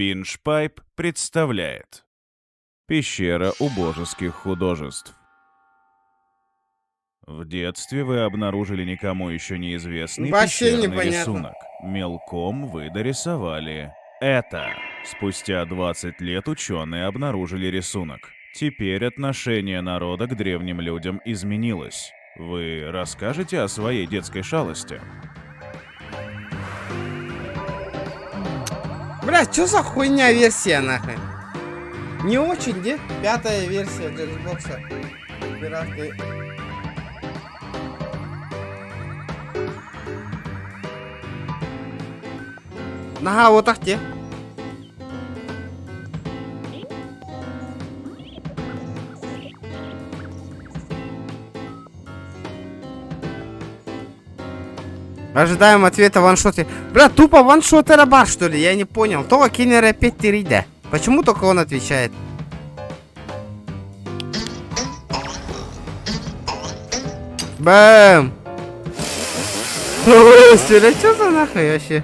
BingePipe представляет Пещера убожеских художеств. В детстве вы обнаружили никому еще неизвестный Вообще пещерный непонятно. рисунок. Мелком вы дорисовали это. Спустя 20 лет ученые обнаружили рисунок. Теперь отношение народа к древним людям изменилось. Вы расскажете о своей детской шалости? Бля, что за хуйня версия нахуй? Не очень, где? 5-я версия Xbox. Пиратки. Нага, вот так те. Ожидаем ответа ваншоты. Бля, тупо ваншоты раба, что ли? Я не понял. Только кинер опять Терида. Почему только он отвечает? Бэм! Что за нахуй вообще?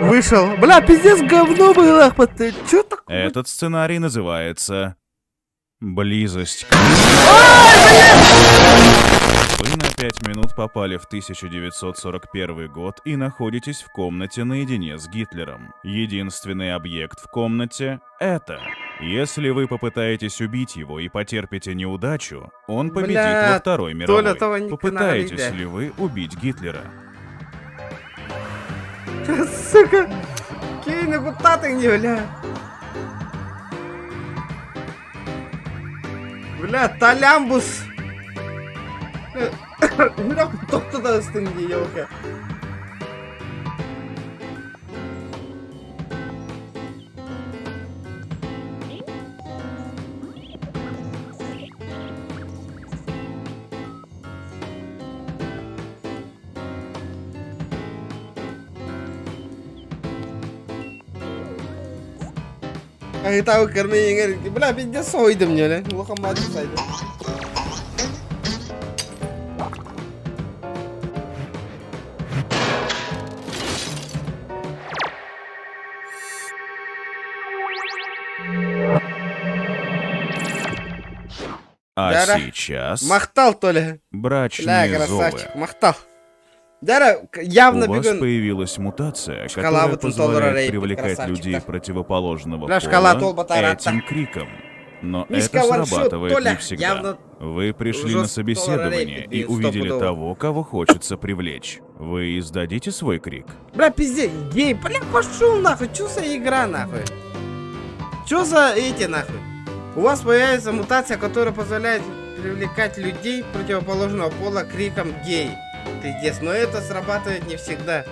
Вышел. Бля, пиздец, говно было. Чё такое? Этот сценарий называется «Близость». Вы на 5 минут попали в 1941 год и находитесь в комнате наедине с Гитлером. Единственный объект в комнате — это. Если вы попытаетесь убить его и потерпите неудачу, он победит Бля, во Второй Толя, мировой. того не Попытаетесь канали, ли вы убить Гитлера? Сука. Кейна гутаты не, бля. Бля, талямбус. Бля, кто туда стынги, елка. Ang tawag kami yung bla pindya soydum niya lang. Mukhang madusay. А Дара. сейчас Махтал, Толя. Бля, брачные зовы. красавчик. Махтал. Дара явно У вас бегун. появилась мутация, Шкала которая вот он толлера позволяет рейпит, привлекать красавчик, людей да. противоположного Бля, шкала пола толбата рата. этим криком. Но Мишка это ваншот, срабатывает Толя, не всегда. явно Вы пришли жёст на собеседование толлера и рейпит, увидели стопудово. того, кого хочется привлечь. Вы издадите свой крик? Бля, пиздец, гей, бля, пошел нахуй, чё за игра нахуй? Чё за эти нахуй? У вас появится мутация, которая позволяет привлекать людей противоположного пола криком гей. Пиздец, но это срабатывает не всегда.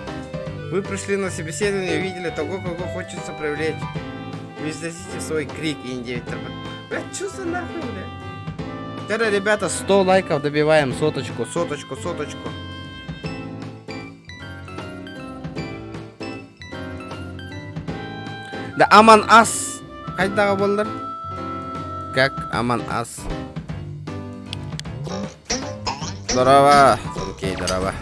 Вы пришли на собеседование и увидели того, кого хочется привлечь. Вы издадите свой крик и индивид. Бля, чё за нахуй, бля? Когда, ребята, 100 лайков добиваем, соточку. Да Аман Ас. Қайдағы болдыр? Как Аман Ас? Здорово. Окей, здорово.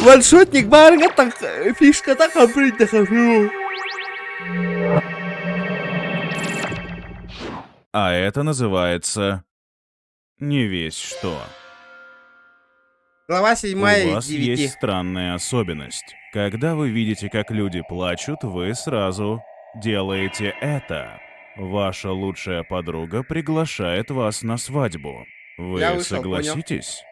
Ваншотник барга так фишка так обрыть хочу. А это называется не весь что. Глава 7 У из вас 9. есть странная особенность. Когда вы видите, как люди плачут, вы сразу делаете это. Ваша лучшая подруга приглашает вас на свадьбу. Вы Я вышел, согласитесь?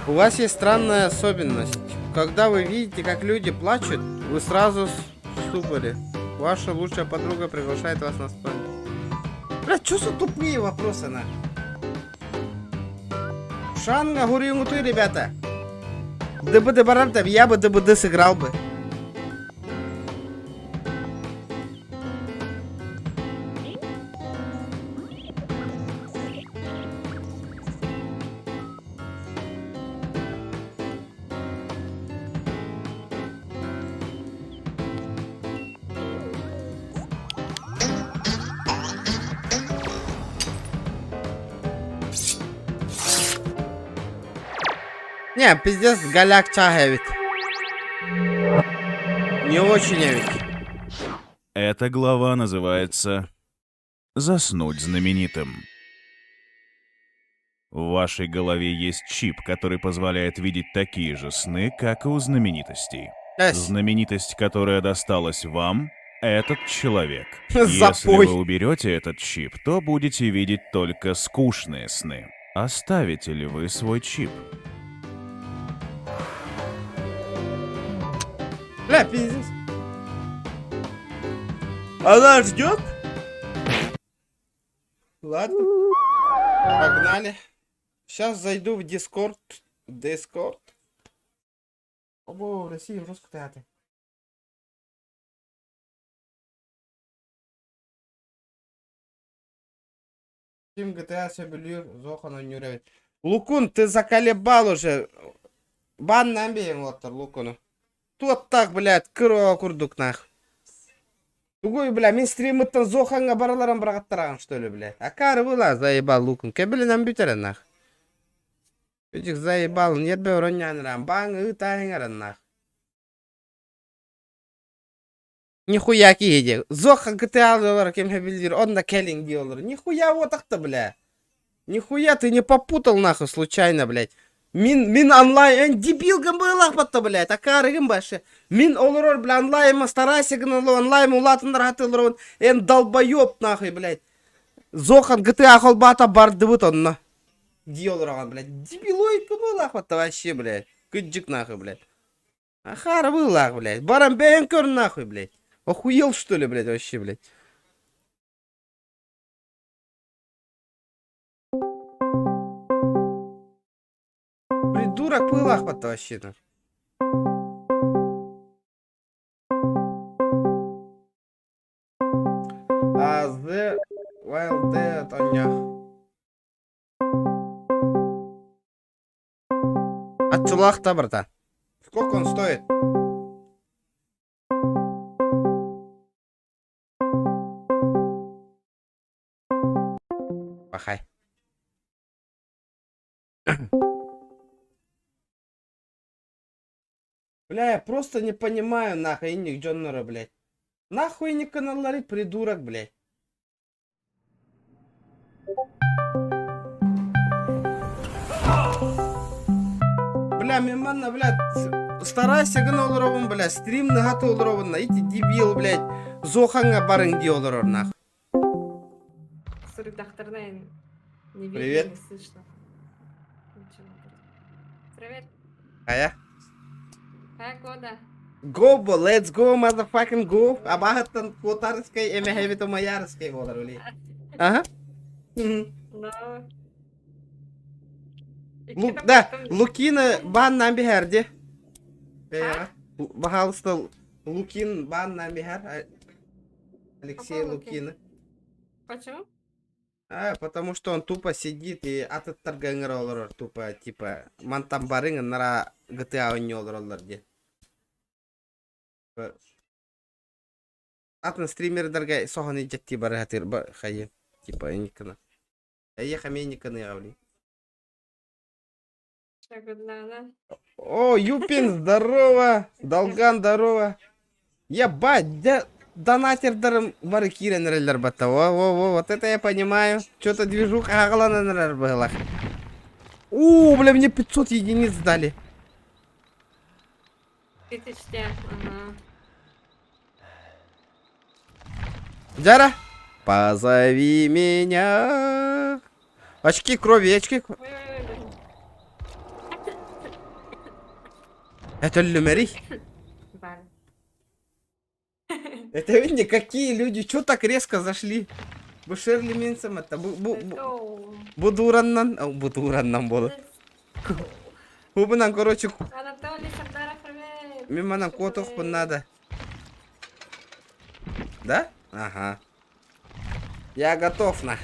У вас есть странная особенность. Когда вы видите, как люди плачут, вы сразу в ступоре. Ваша лучшая подруга приглашает вас на свадьбу. Бля, чё за тупые вопросы, на? Шанга гурингуту, ребята. ДБД барантов, я бы ДБД сыграл бы. Не, пиздец, голяк чагавит. Не очень ведь. Эта глава называется «Заснуть знаменитым». В вашей голове есть чип, который позволяет видеть такие же сны, как и у знаменитостей. Знаменитость, которая досталась вам, этот человек. Если Запой. вы уберете этот чип, то будете видеть только скучные сны. Оставите ли вы свой чип? Бля, пиздец. Она ждет? Ладно. Погнали. Сейчас зайду в Дискорд. Дискорд. Обо, в России в русском театре. Тим GTA söbülüyor. Zohan'a yürüyor. Lukun, ты заколебал уже. Бан набеем оттыр Лукуну. Тут так, блядь, кыро курдук нахуй. Тугой, бля, мен стримыттан Зоханға бараларым бірағаттыраған, что ли, блядь. А кары была, заебал Лукун. Кебілінен бүтерін нахуй. Үтік заебал, нетбе уронянырам. Баңы ытайыңарын нахуй. Нихуя кейде. Зоха GTA алıyorlar кемге билдир. Онда келин диyorlar. Нихуя отақты, бля. Нихуя ты не попутал нахуй случайно, блядь. Мин онлайн, дебилгам был ахпатта, блядь. Акарыгым башы. Мин олорор, бля, онлайн старайся гнало, онлайн улатындар хатылырын. Эн долбоёб нахуй, блядь. Зохан GTA холбата барды вот он на. Диyorlar, блядь. Дебилоид был ахпатта вообще, блядь. Кыджик нахуй, блядь. Ахара был ах, блядь. Барам бейн кор нахуй, блядь. Охуел, что ли, блядь, вообще, блядь. Придурок был ахпатта вообще, нахуй. А the wild dead on ya. Отчулах-то, братан. Сколько он стоит? Пахай. Бля, я просто не понимаю, нахуй, Ник Джоннера, блядь. Нахуй не каналарит, придурок, блядь. Бля, миманна, блядь, старайся гына олоровын, бля, стримны хаты олоровын, ити дебил, блядь, Зоханға барың ди олорор, нахуй. С редакторной не видно, Привет. не слышно. Ничего. Привет. Ая. Как года? Go, бо, let's go, motherfucking go. Абахаттан котарыскай, эме хэвито маярыскай болар, блядь. Ага. Мгм. Ну. И Лу, чё да, там? Лукины бан нам бихерди. А? Пожалуйста, Лукин бан нам бихер. Алексей Какой Лукин? Лукин. Почему? Потому что он тупо сидит и атат торгангер тупо, типа, ман там барыңы нара GTA ойнıyor олар де. Атын стримердерге соған ижетти бары хатыр ба хайы. Типа, никана. Я хамей никаны гавли. Что годна, О, Юпин, здорово! Долган, здорово! Ебать, донатердерым бары киренерлер бата. Во, вот это я понимаю. Что-то движуха аглананер была. Бля, мне 500 единиц дали. 1000, ага. Джара, позови меня. Очки крови, очки крови. Ой-ой-ой. Это Люмери. Валя. Это видите, какие люди, что так резко зашли? Bu Shirley Manson это Let's go. Будураннан было. Бубынан, короче, Анатолий Сардаров, привет. мимо нам котов надо. Да? Ага. Я готов на.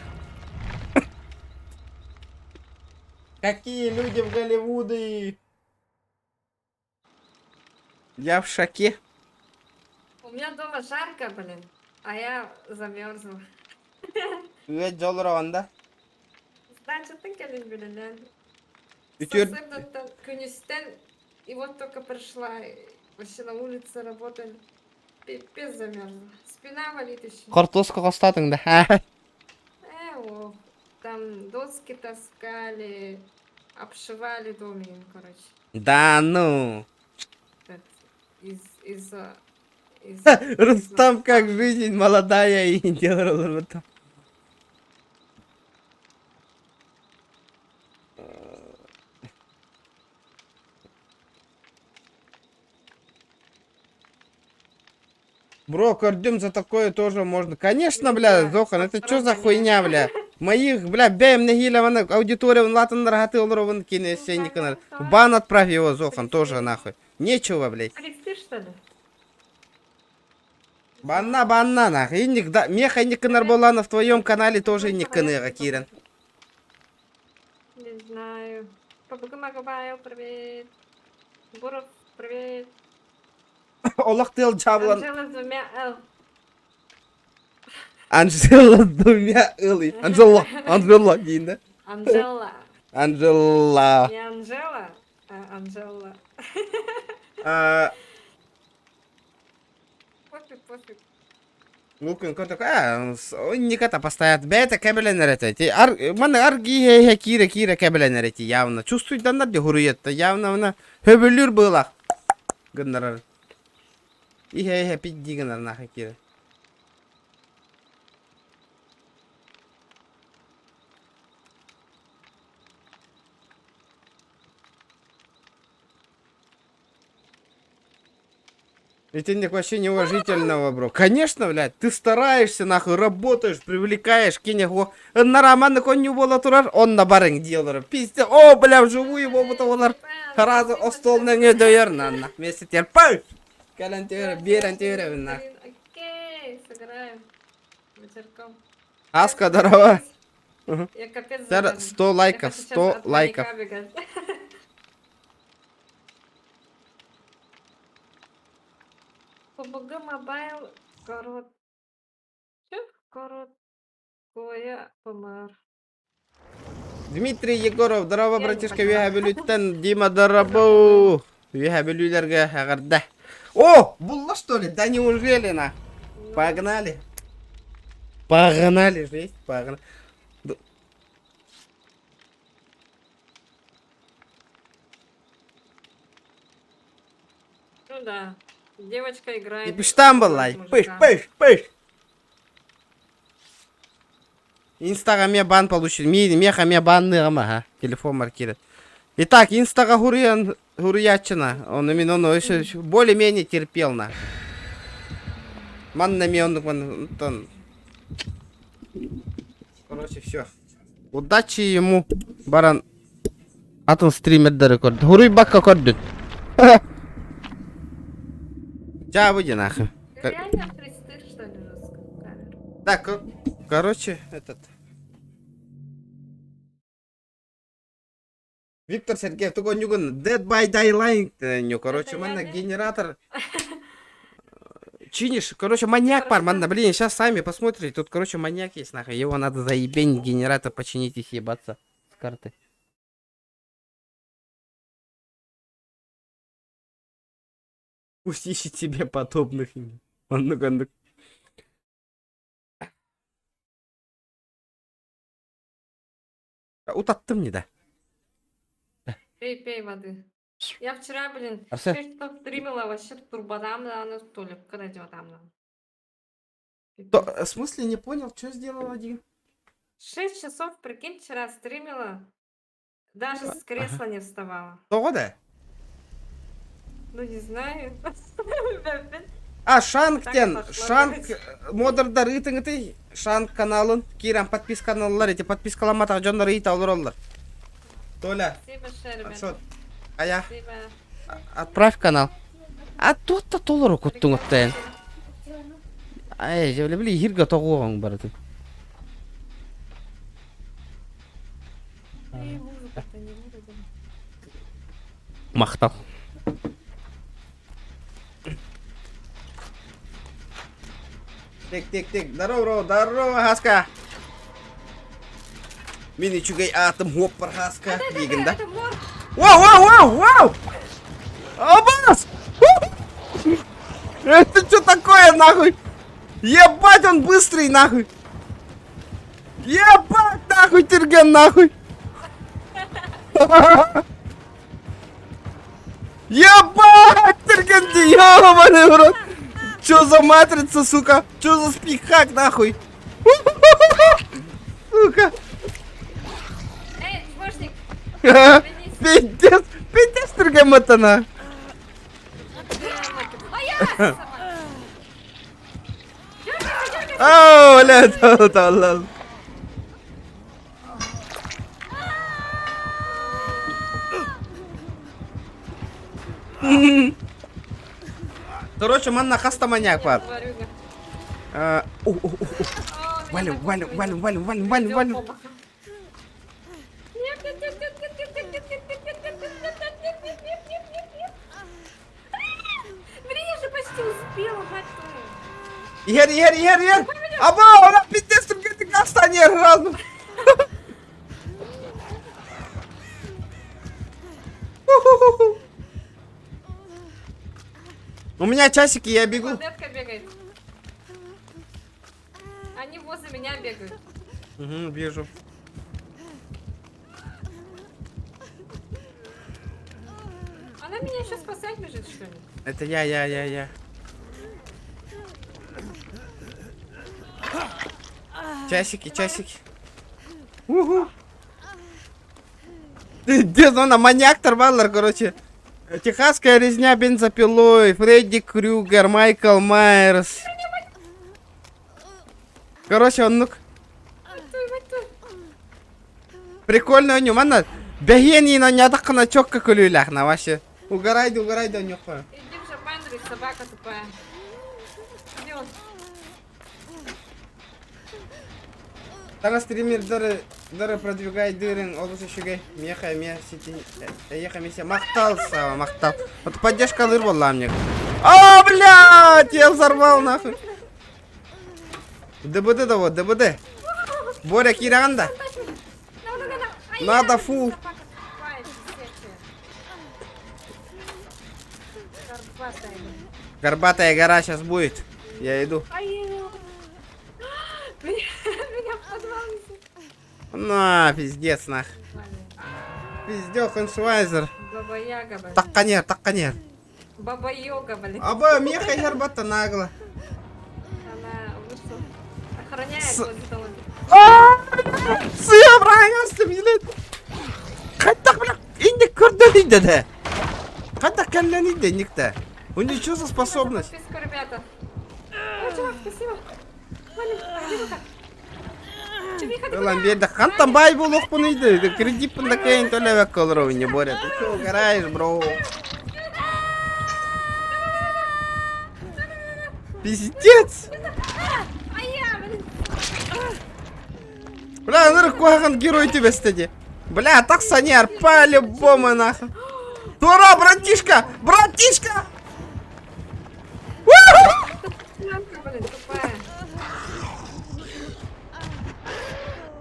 Какие люди в Голливуде? Я в шоке. У меня дома жарко, блин, а я замерзла. Üye Jolronda. Значит, ты келin билен. Ütür... Соседом Кюнистен, и вот только пришла, и вообще на улице работали. Пипец замерзла. Спина болит еще. Картошка костатың да. О, там доски таскали, обшивали домик, короче. Да ну. Так, из Рустам как жизнь молодая и делала вот там. Бро, кордюм за такое тоже можно. Конечно, бля, Зохан, это что за хуйня, бля? Моих, бля, бэм нагилевана аудитория, он латан рогатый олрован кинесенниканар. В бан отправь его, Зохан, тоже нахуй. Нечего, блядь. Алекс, ты что ли? Банна, нахуй. И механик Нарболана в твоем канале тоже не кыныга, Кирен. Не знаю. Побука Магабайл, привет. Буров, привет. Олахтел Джавлан. Анжела с двумя Л. Анжела с двумя Элой. Анжела дейін да? Анжела. Анжела. Не Анжела, а Анжела. Пофиг. Мүмкін көтік, никата постоят. Бәйті кәбіленер әті. Маны арги кире кәбіленер әті явно. Чувствуйдандар де хуруетті. Явно мына хөбілер бұлақ. Гындарар. Ихе пидди гындар нахы кире. Ветенник вообще неуважительного, бро. Конечно, блядь, ты стараешься, нахуй, работаешь, привлекаешь, кинего. На роман коню было турар, он на барынг делар. Пиздец, о, бля, вживую его бутовар. Разу о стол на не доер, на вместе терпай. Калантюра, берантюра, на. Окей, сыграем. Вечерком. Аска, здорово. Я капец Зараз замерзла. 100 лайков, Я хочу 100 сейчас от лайков. маяка бегать. PUBG Mobile короткое помар. Дмитрий Егоров, здорово, братишка, вихабилюттен, Дима, здорово. Вихабилюлерге агарда. О, булла что ли? Да неужели, на? Погнали. Погнали, жесть, погнали. Ну да. Девочка играет. И пиш там была, пыш. Инстага мне бан получил, меха мне банны, ага, телефон маркирует. Итак, инстага хуриячина, он именно более-менее терпел, на. Маннами он, короче, все. Удачи ему, баран. Атын стример да рекорд. Хуруй бака кордут. Тя выйди нахуй. Реально пристыж, что ли, жестко? Камеру. Так, короче, этот. Виктор Сергеев, такой нюган, Dead by Daylight, короче, Это манна я, да? генератор. Чинишь, короче, маньяк пар, манна, блин, сейчас сами посмотрите, тут, короче, маньяк есть, нахуй, его надо заебень генератор починить и съебаться с карты. Пусть ищет себе подобных. Ну-ка. Утаттым не да. Пей воды. Я вчера, блин, Арсе? 6 часов стримила вообще турбодам на столик. Когда там? В смысле, не понял, что сделал один? 6 часов, прикинь, вчера стримила. Даже с кресла не вставала. Того да? Ну, не знаю. А, Шанктен, Так пошло, Шанк, короче. модерда рейтинг ты, Шанк каналын, Кирам подписка каналлар, эти подпискаламата жонда рейт алыралар. Толя, Спасибо, Шербен. что? А я? Спасибо. Отправь канал. А тут-то толору куттуң оттайын. Ай, жевле били, хирга тоғуғың барады. Музыка-то не буду. Мақтал. Тек. Здорово, Хаска. Мини чугай атом хоппар Хаска. Егін да? Это мор. Вау! Обас! Это что такое, нахуй? Ебать, он быстрый, нахуй! Ебать, нахуй, Терген, нахуй! Ебать, Терген, ты ебаный в рот! Чё за матрица, сука? Чё за спикхак, нахуй? Сука! Эй, чмошник. Пиздец, Терген, матана! А я сама. Ау, бля, талал. Короче, манна хаста маньяк, пар. Тварюга. Валим. Нет. Блин, я же почти успела, мать твою. Yer. Aba ona pidestim gitti kaç tane yer lazım. У меня часики, я бегу. Молодетка бегает. Они возле меня бегают. Угу, вижу. Она меня еще спасать бежит, что ли? Это я. Часики. Уху. Дед, он маньяк торвалар, короче. Техасская резня бензопилой, Фредди Крюгер, Майкл Майерс. Короче, он прикольно у него, манна. Бегени на нядакана чокка кулюлях на вообще. Угорайда у него. Иди в жопу, Андрей, собака тупая. Где он? Тара стример дары продвигает дырын, область шугай. Меха сети. Еха миссия. Махтал. Вот поддержка лыр была мне. О, блядь, я взорвал нахуй. ДБД да вот, ДБД. Боря Киранда. Надо фул. Собака тупая, пиздец. Горбатая. Горбатая гора сейчас будет. Я иду. Меня в подвал несет. На, пиздец нах. Пиздёк, Хеншвайзер. Баба-яга, блин. Такканер. Баба-йога, блин. Аба, меха горбата нагло. Она вышла. Охраняет возле того. Suya bırakıyorsun millet. Katta bırak. İndik kurdun de. Katta kelleni de nikte. У них что за способность? Подписку, ребята. О, чувак, спасибо. Ваня, Чевиха. Чевиха, Ulan bir de kantan bay buluk bunuydu. Kredit bunda keyin төлөбөк колор oyunu Боря. Ты что угораешь, бро? Пиздец. Бля, ныркуаган герой тебя стади. Бля, так саняр, по-любому нахуй. Тура, братишка! блин, тупая.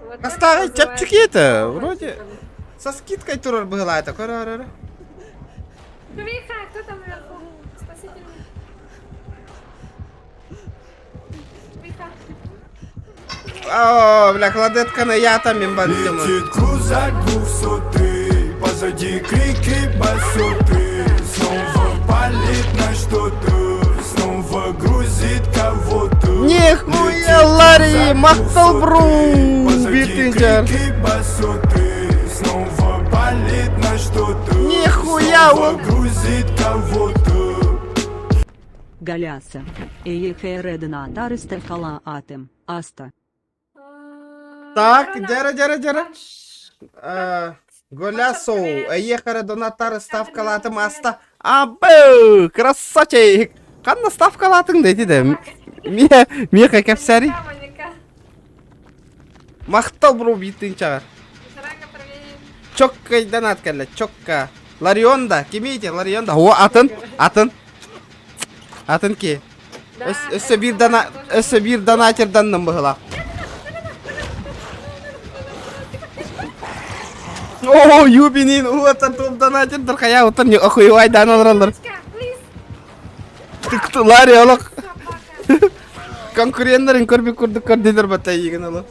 Вот так Поставить называется. чапчики это, вроде со скидкой турор была это. Чевиха, кто там наверху? Спасите меня. Чевиха. О, бля, кладетка на я там имбансима. Летит крузак 200, позади крики басоты. Снова палит на что-то, снова грузит кого-то. Нихуя, Ларри, махтал бру, битинджер. Снова палит на что-то. Нихуя, снова он. грузит кого-то. Галяса. Еєхередна тариста кала атем. Аста. Так, дяра. Голясоу, ехара донатар ставка латым аста. Абы, красавчик. Канна ставка латың дейді де. Меха кәпсәри. Камоника. Мақтал бру битинчар. Шарага проверим. Чокка донат кәлі, чокка. Ларионда, кемейте, Ларионда. О, атын ки. Да, Өсі бір донатерданның бұғыла. О, юбинин, уатан топ донатердір қая отын охуевай даналаралар. Please. Тікті Ларри олық. Собака. Конкурентлерін көрділер бәтті еген олы.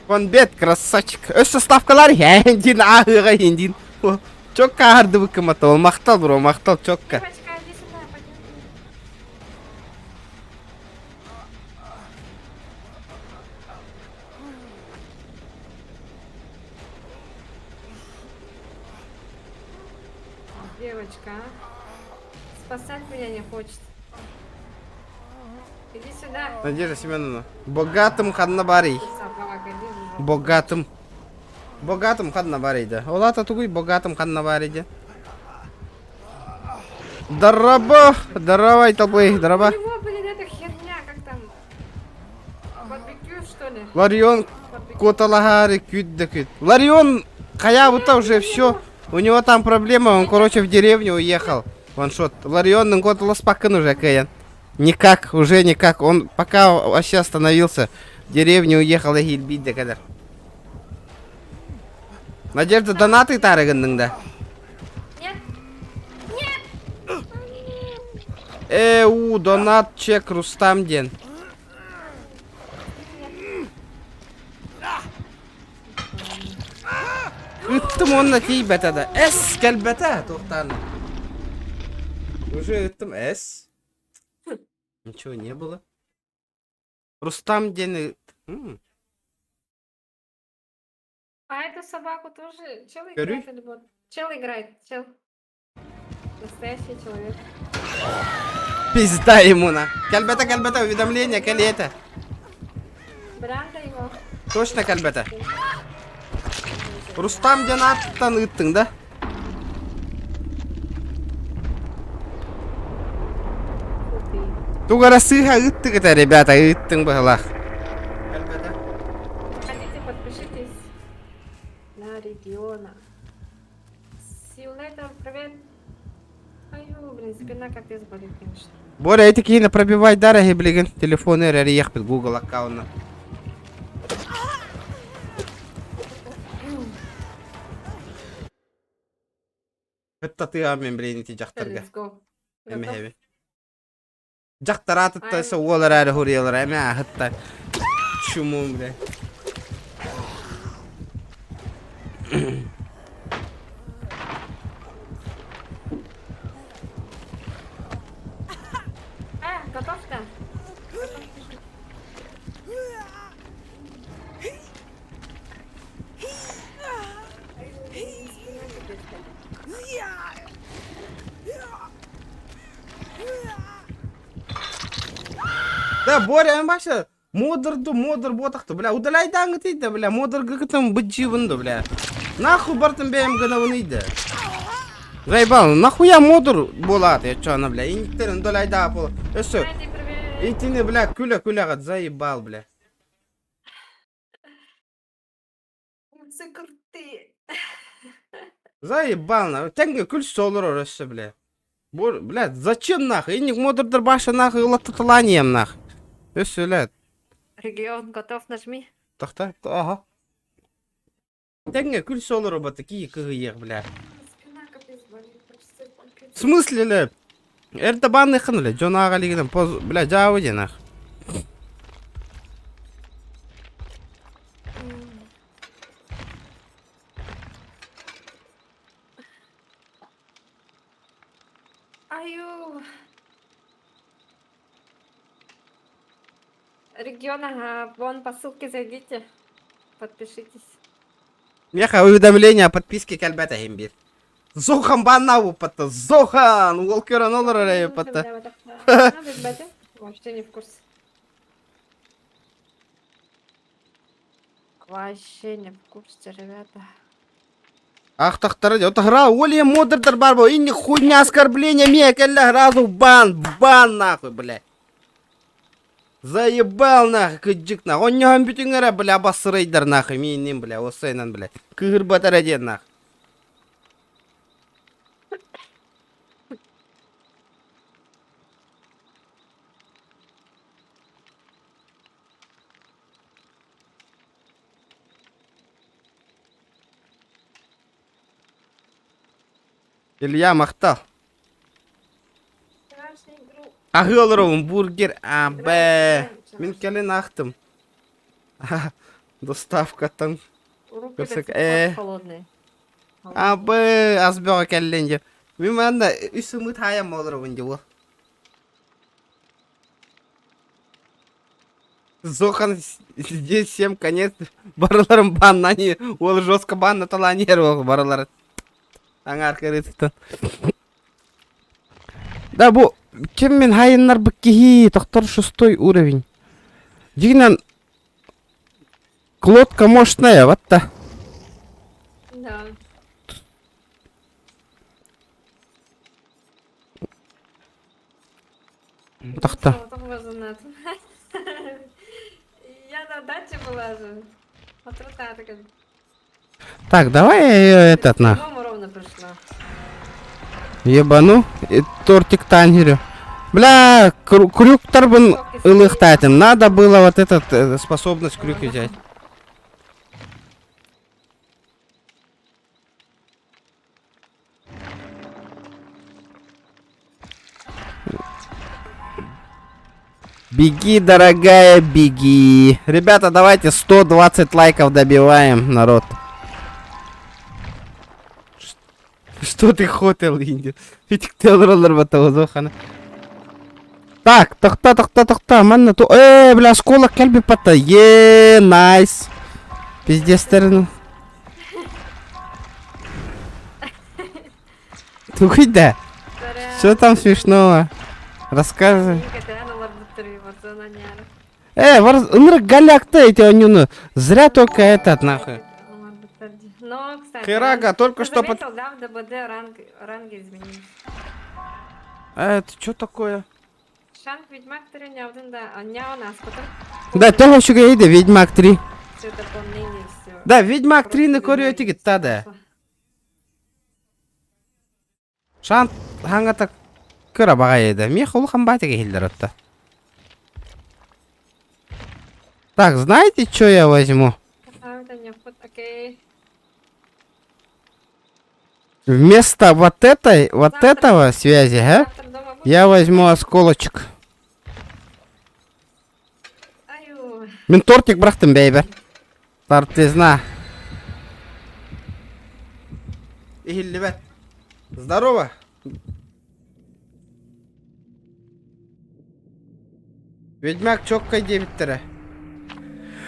Вон бет, красавчик. Өсі ставкалар хендин, ағыға хендин. Чокка арды бүкіматы ол. Мақтал, бро, мақтал, чокка. Девочка, иди сюда, пойдем. Девочка, спасать меня не хочет. Иди сюда. Надежда Семеновна. Богатым хадна барей. Собака, иди сюда. Богатым хадна барейді. Олата тугуй богатым хадна барейді. Здорово, толпы, здорово. У него, блин, эта херня, как там? Барбекю, что ли? Ларион, Коталахары, кют да кют. Ларион, Хаябута уже все. У него там проблема, он, короче, в деревню уехал. Ваншот. Ларион, Котала спакан уже, Каян. Никак, уже никак. Он пока вообще остановился. В деревню уехал, и гильбит да кадар. Надежда, донаты тарыгандың да. Нет. Донат чек Рустам ден. Ыттым онна тейбәтә да. Эс кәлбәтә тоқтаны. Уже ыттым эс. Ничего не было. Рустам ден. А эту собаку тоже чел Горюй. играет или бот? Чел играет, чел. Настоящий человек. Пизда ему на. Кәлбәтә, уведомление, кәле это. Бранда его. Точно кәлбәтә. Рустам ден аттан ыттың да. Тугара сыха ыттык это, ребята, ыттың бахалах. Хотите, подпишитесь на региона. See you later, привет. Аю, блин, спина капец болит, конечно. Боря, эти кейна пробивай дороги, блин. Телефоны рериях под Google аккаунтна. Это ты амин, блин, эти жақтарға. Let's go. Эме Готов? хеби. Жақтар атыттайса олар әрі хұриялар, әме ағытта. Шумум, бля. Готов-то? Да, Боря, баша, модер ботақты, бля, удаляй даңғы дейді, бля, модер гүгітім бұдживынды, бля. Нахуй бартын бәйім гынавыныйды. Заебал, нахуя модер болады, я чё, она, бля, иниктерін удаляй да, бол. Өсі, Ради, привет. итini, бля, күлі-күлі заебал, бля. Вы крутые. Заебал, на, тәңге күл солыр өрісі, бля. Бля, зачем нахуй? Иник модердер баша нахуй, улаттытыланием нахуй. Өсі, бля. Регион, готов, нажми. Тақта, ага. Тәңге күл солыр оба, такие кығы бля. Спина капец болит, почти только. В смысле, ля? Эрдобанный хан, ля, Джон Агалигидан, бля, джауди, нах. Аю. Регион, ага, вон по ссылке зайдите. Подпишитесь. Меха, уведомление о подписке кәлбәтә химбир. Зохан банна упатты, Зохан! Уолкеран олар арай упатты. Без бәді? Вообще не в курсе. Вообще не в курсе, ребята. Ах, тахтары, это гра, оли модердер бар бо, инни хуйня оскорбления, мекелля, разу бан нахуй, блядь. Заебал нахуй, кыджик нахуй, он не гамбютингера, бля, басрейдер нахуй, миним, бля, осейнан, бля. Кыгыр батараден нахуй. Илья мақтал. Страшную игру. Ағылырым бургер, бә. Мен кәлін ақтым. Доставка там. Руки Көрсек, до холодные. Бә, азбеға кәлін де. Мен мәнда үсімі тайам олырым де ол. Зохан здесь всем конец. Барыларым банна не. Ол жестко банна таланер ол барылар. Аңар керетіктен. Да, бұл кем мен хайыннар біккехи, тоқтар 6 уровень. Дигнан клодка мощная, ватта. Да. Тахта. Я на даче была же. Вот так, так. Так, давай я ее этот на. По-моему, ровно пришла. Ебану. И тортик тангерю. Бля, крюк тарбан ылыхтатым. Надо было вот этот способность крюк взять. Беги, дорогая, беги. Ребята, давайте 120 лайков добиваем, народ. Что ты хотел, Инди? Ведь ты баталазохана. Так, тахта, манна ту. Бля, школа кельби пата. Найс. Пиздец, сторону. Ты да? Что там смешного? Рассказывай. Галяк-то эти они, зря только этот нахуй. Но, кстати, Херага, только что под... заметил, да, в ДБД ранги изменились. А это что такое? Шанг Ведьмак 3 нявдын да, а няу нас потом... Да, то еще гейде, Ведьмак 3. Все дополнение, все. Да, Ведьмак 3 на кориотиге, да. Шант, хангата кыра багайды. Мехул хамбатиге хилдеротта. Так, знаете, что я возьму? Окей. Вместо вот этого связи, а? Завтра дома будешь? Я возьму осколочек. Аю. Мен тортик брахтым, бейбер. Тартизна. Ребят. Здорово. Ведьмак чоккай дебиттері.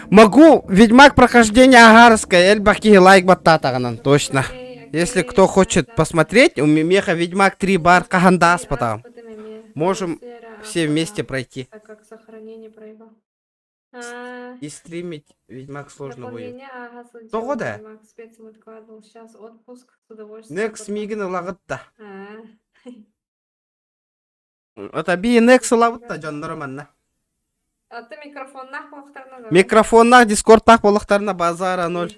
Могу Ведьмак прохождение Агарское, Эльбаки лайк баттатағынан, точно. Если кто хочет посмотреть, у Меха Ведьмак 3 бар Кахандас потом. Можем все вместе пройти. Так как сохранение проиграл. И стримить Ведьмак сложно будет. Дополнение, ага, судья, Того да? Ведьмак спецом откладывал. Сейчас отпуск с удовольствием. Некс мигін ұлағытта. А, Это би Некс ұлағытта, жандарыманна. а ты микрофон нахуй вторно. Микрофоннақ, дискордтақ болықтарына базара 0.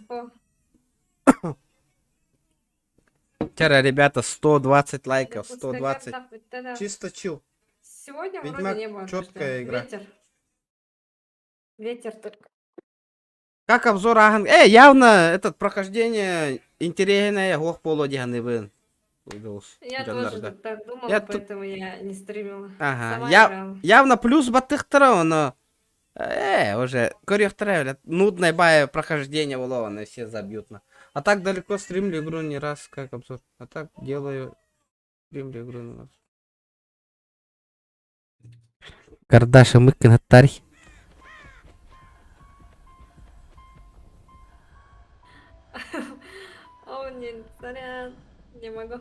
Вчера, ребята, 120 лайков, 120. Чисто чил. Сегодня Ведьмак вроде не было. чёткая дождя. игра. Ветер только. Как обзор Ахан? Явно этот прохождение интересное, гох поло диганы был. Я тоже так думала, Я поэтому я не стримила. Ага, Сама играла. явно плюс баттыхтара, но... уже корректора, нудное бая прохождение уловано, все забьют на. А так далеко стримлю игру не раз, как обзор. А так делаю стримлю игру не раз. Кардаша мыкка на тарь. О, нет, сорян, не могу.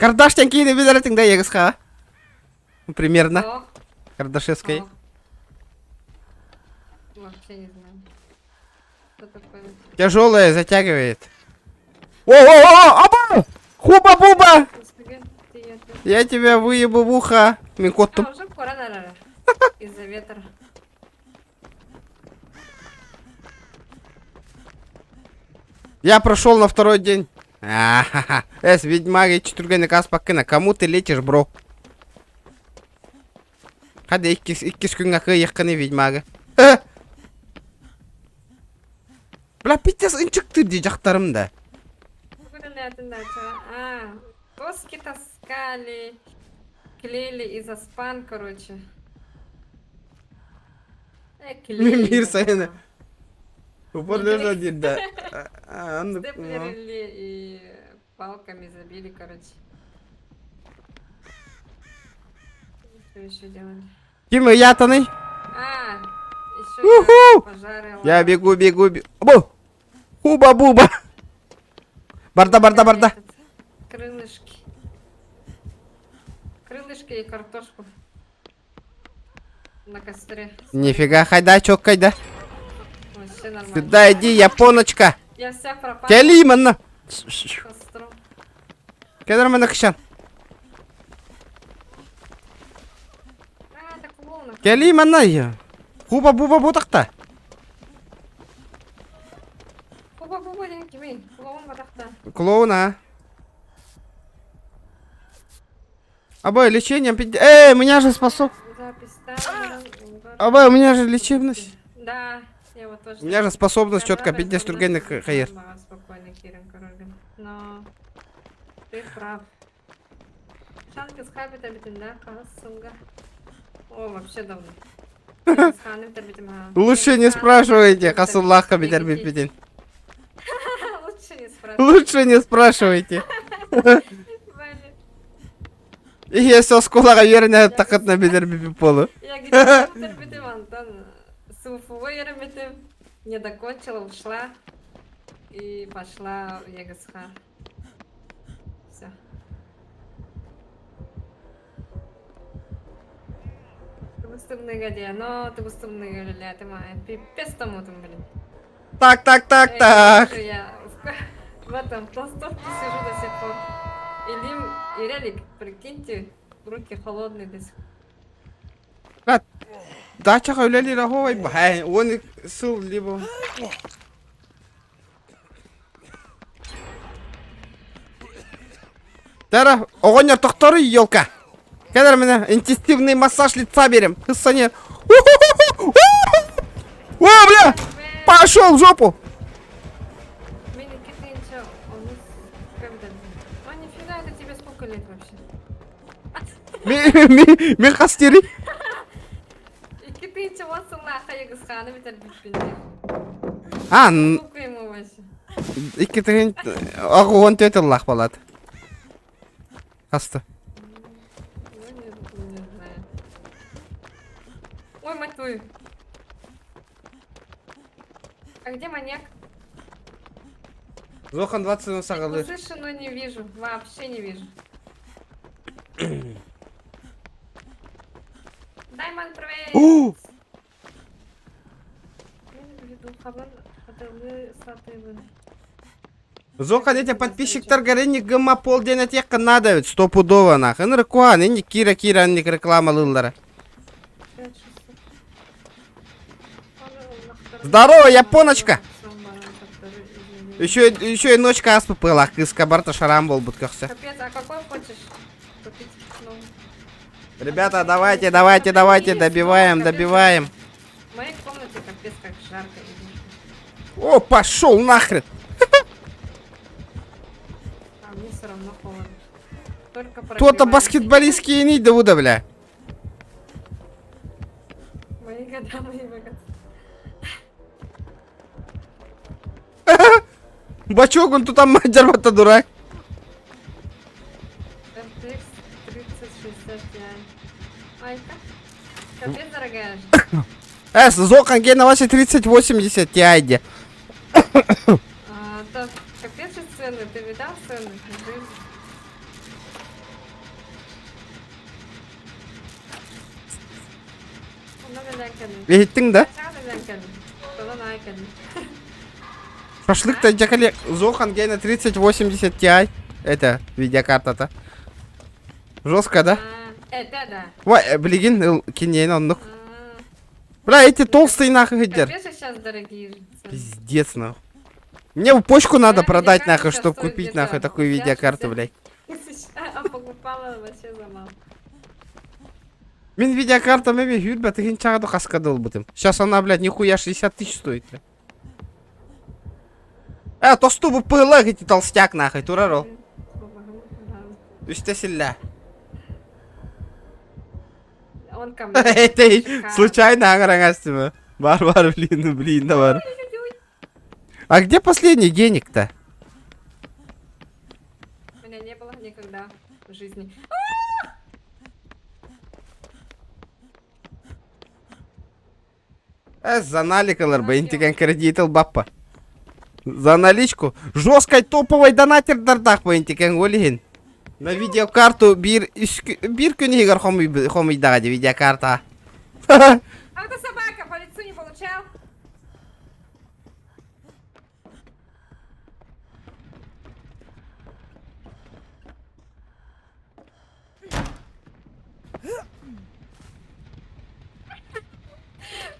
Кардаштен кейді бедеретін да егісқа. Примерно. О, Кардашевской. о. Вообще не знаю. Что такое? Тяжелая затягивает. О, оба! Хуба-буба! Господи, ты это- Я тебя выебу в ухо. Микотту. уже пора, наверное. Из-за ветра. Я прошел на второй день. Ахаха. Ведьмаги четырганы кас паккына. Кому ты летишь, бро? Хады иккис күн акы якканы ведьмага. Бля, питес инчикты ди жактарымда. Куда на это начало? Доски таскали, клеили из-за спан, короче. Клеили. Мир сайына. Упор лежа дирда. Степлерили и палками забили, короче. Что еще делали? Ким ятаны? Еще Уху! пожары. Я бегу. Бу! Хуба-буба! Барда. Крылышки. Крылышки и картошку. На костре. Нифига, хайда, чок, кайда. Вообще нормально. Сюда иди, японочка. Я вся пропала. Келиманна. Костром. Кедермана кышан. Так волна. Келиманна я. Хуба-буба бутакта. Пуба, не кими. Клоун батахта. Клоуна. Абай, лечением... у меня же способ... Запись ставим. Абай, у меня же лечебность. Да, я вот тоже. У меня же способность четко Когда 50 тургенных разобраться, хайер. да, спокойно, Кирин Королин. Но ты прав. Шанки с хабита битында, касунга. О, вообще давно. Лучше не спрашивайте, Хасуллаха Бедербитбедин. Лучше не спрашивай. Лучше не спрашивайте. И если скулага верня, так от на Бедербипиполу. Я где-то терпетем, Антон. Суфу терпетем. Не докончила, ушла. И пошла в ЕГСХ. Все. Тубустумный гадя, но тубустумный гадя, ты моя. Пипец тому там, блин. Так. Я в этом толстовке сижу до сих пор. И Релик, прикиньте, руки холодные до сих пор. Дача хавляли раховай бахай, он сыл либо... Тара, огонь тохторы, елка. Когда меня интенсивный массаж лица берем. Хыссане. О, бля! Пошел в жопу! Мини китинча, он когда? А нифига, это тебе сколько лет вообще? Мехастери. И китинча, вот сулаха ЕГСХ, на ветер битпинди. А, Сколько ему вообще? иккетеген огон төтеллах болат. Хаста. Ну, не знаю. Ой, мать твою. А где маньяк? Зохан 20 на сагалы. Слышу, но не вижу. Вообще не вижу. Даймон, привет! О! Зохан эти подписчиктар гаренник гымма полдена текка надо ведь стопудово нахуй. Нрыкуан, инни кира ник рекламалылары. Здорово, японочка! Еще и ночка аспы пыла, кыска барта шарам был будкахся. Капец, а какой хочешь купить? Ну, Ребята, давайте, добиваем. в моей комнате капец как жарко. О, пошел нахрен! А мне все равно холодно. Только Кто-то прогреваюсь. баскетболистские не да бля. Мои года, мои года. Бачок, он тут там дербата дурак. RTX 3060 Ti. Майка? Капец, дорогая. Зохан ген на вашей 3080 Ti. Так, капец же цены. Ты видал цены? Жизнь. Надо лякали. Вегеттің да? Надо лякали. Кто лякали? Шашлык-то дякале. Зохан ген на 3080 Ti. Это видеокарта-то. Жестко, да? Это да. Ой, блин, кинейн он, ну. Бля, эти толстые нахуй гидер. Капец же сейчас дорогие же цены. Пиздец, нахуй. Мне в почку надо Да, продать, видеокарта нахуй, сейчас чтобы стоит купить, где-то нахуй, такую 50, видеокарту, 60. блядь. А покупала вообще за мало. Мен видеокарта мэме хюрбя, ты чагаду хаскадыл бутым. Сейчас она, блядь, нихуя 60 тысяч стоит, блядь. Тосту бы пыла, эти толстяк, нахуй, тураро. Үсте силля. Он ко мне. Это Шикарно. случайно агрангастима. Бар, блин, да бар. А где последний денег-то? У меня не было никогда в жизни. За наликалар бы, интиген кредитл баппа. За наличку. Жесткой топовой донатер дардах бы, интиген голихин. На видеокарту бир кюнигар хомий дагади видеокарта. Автособака по лицу не получал.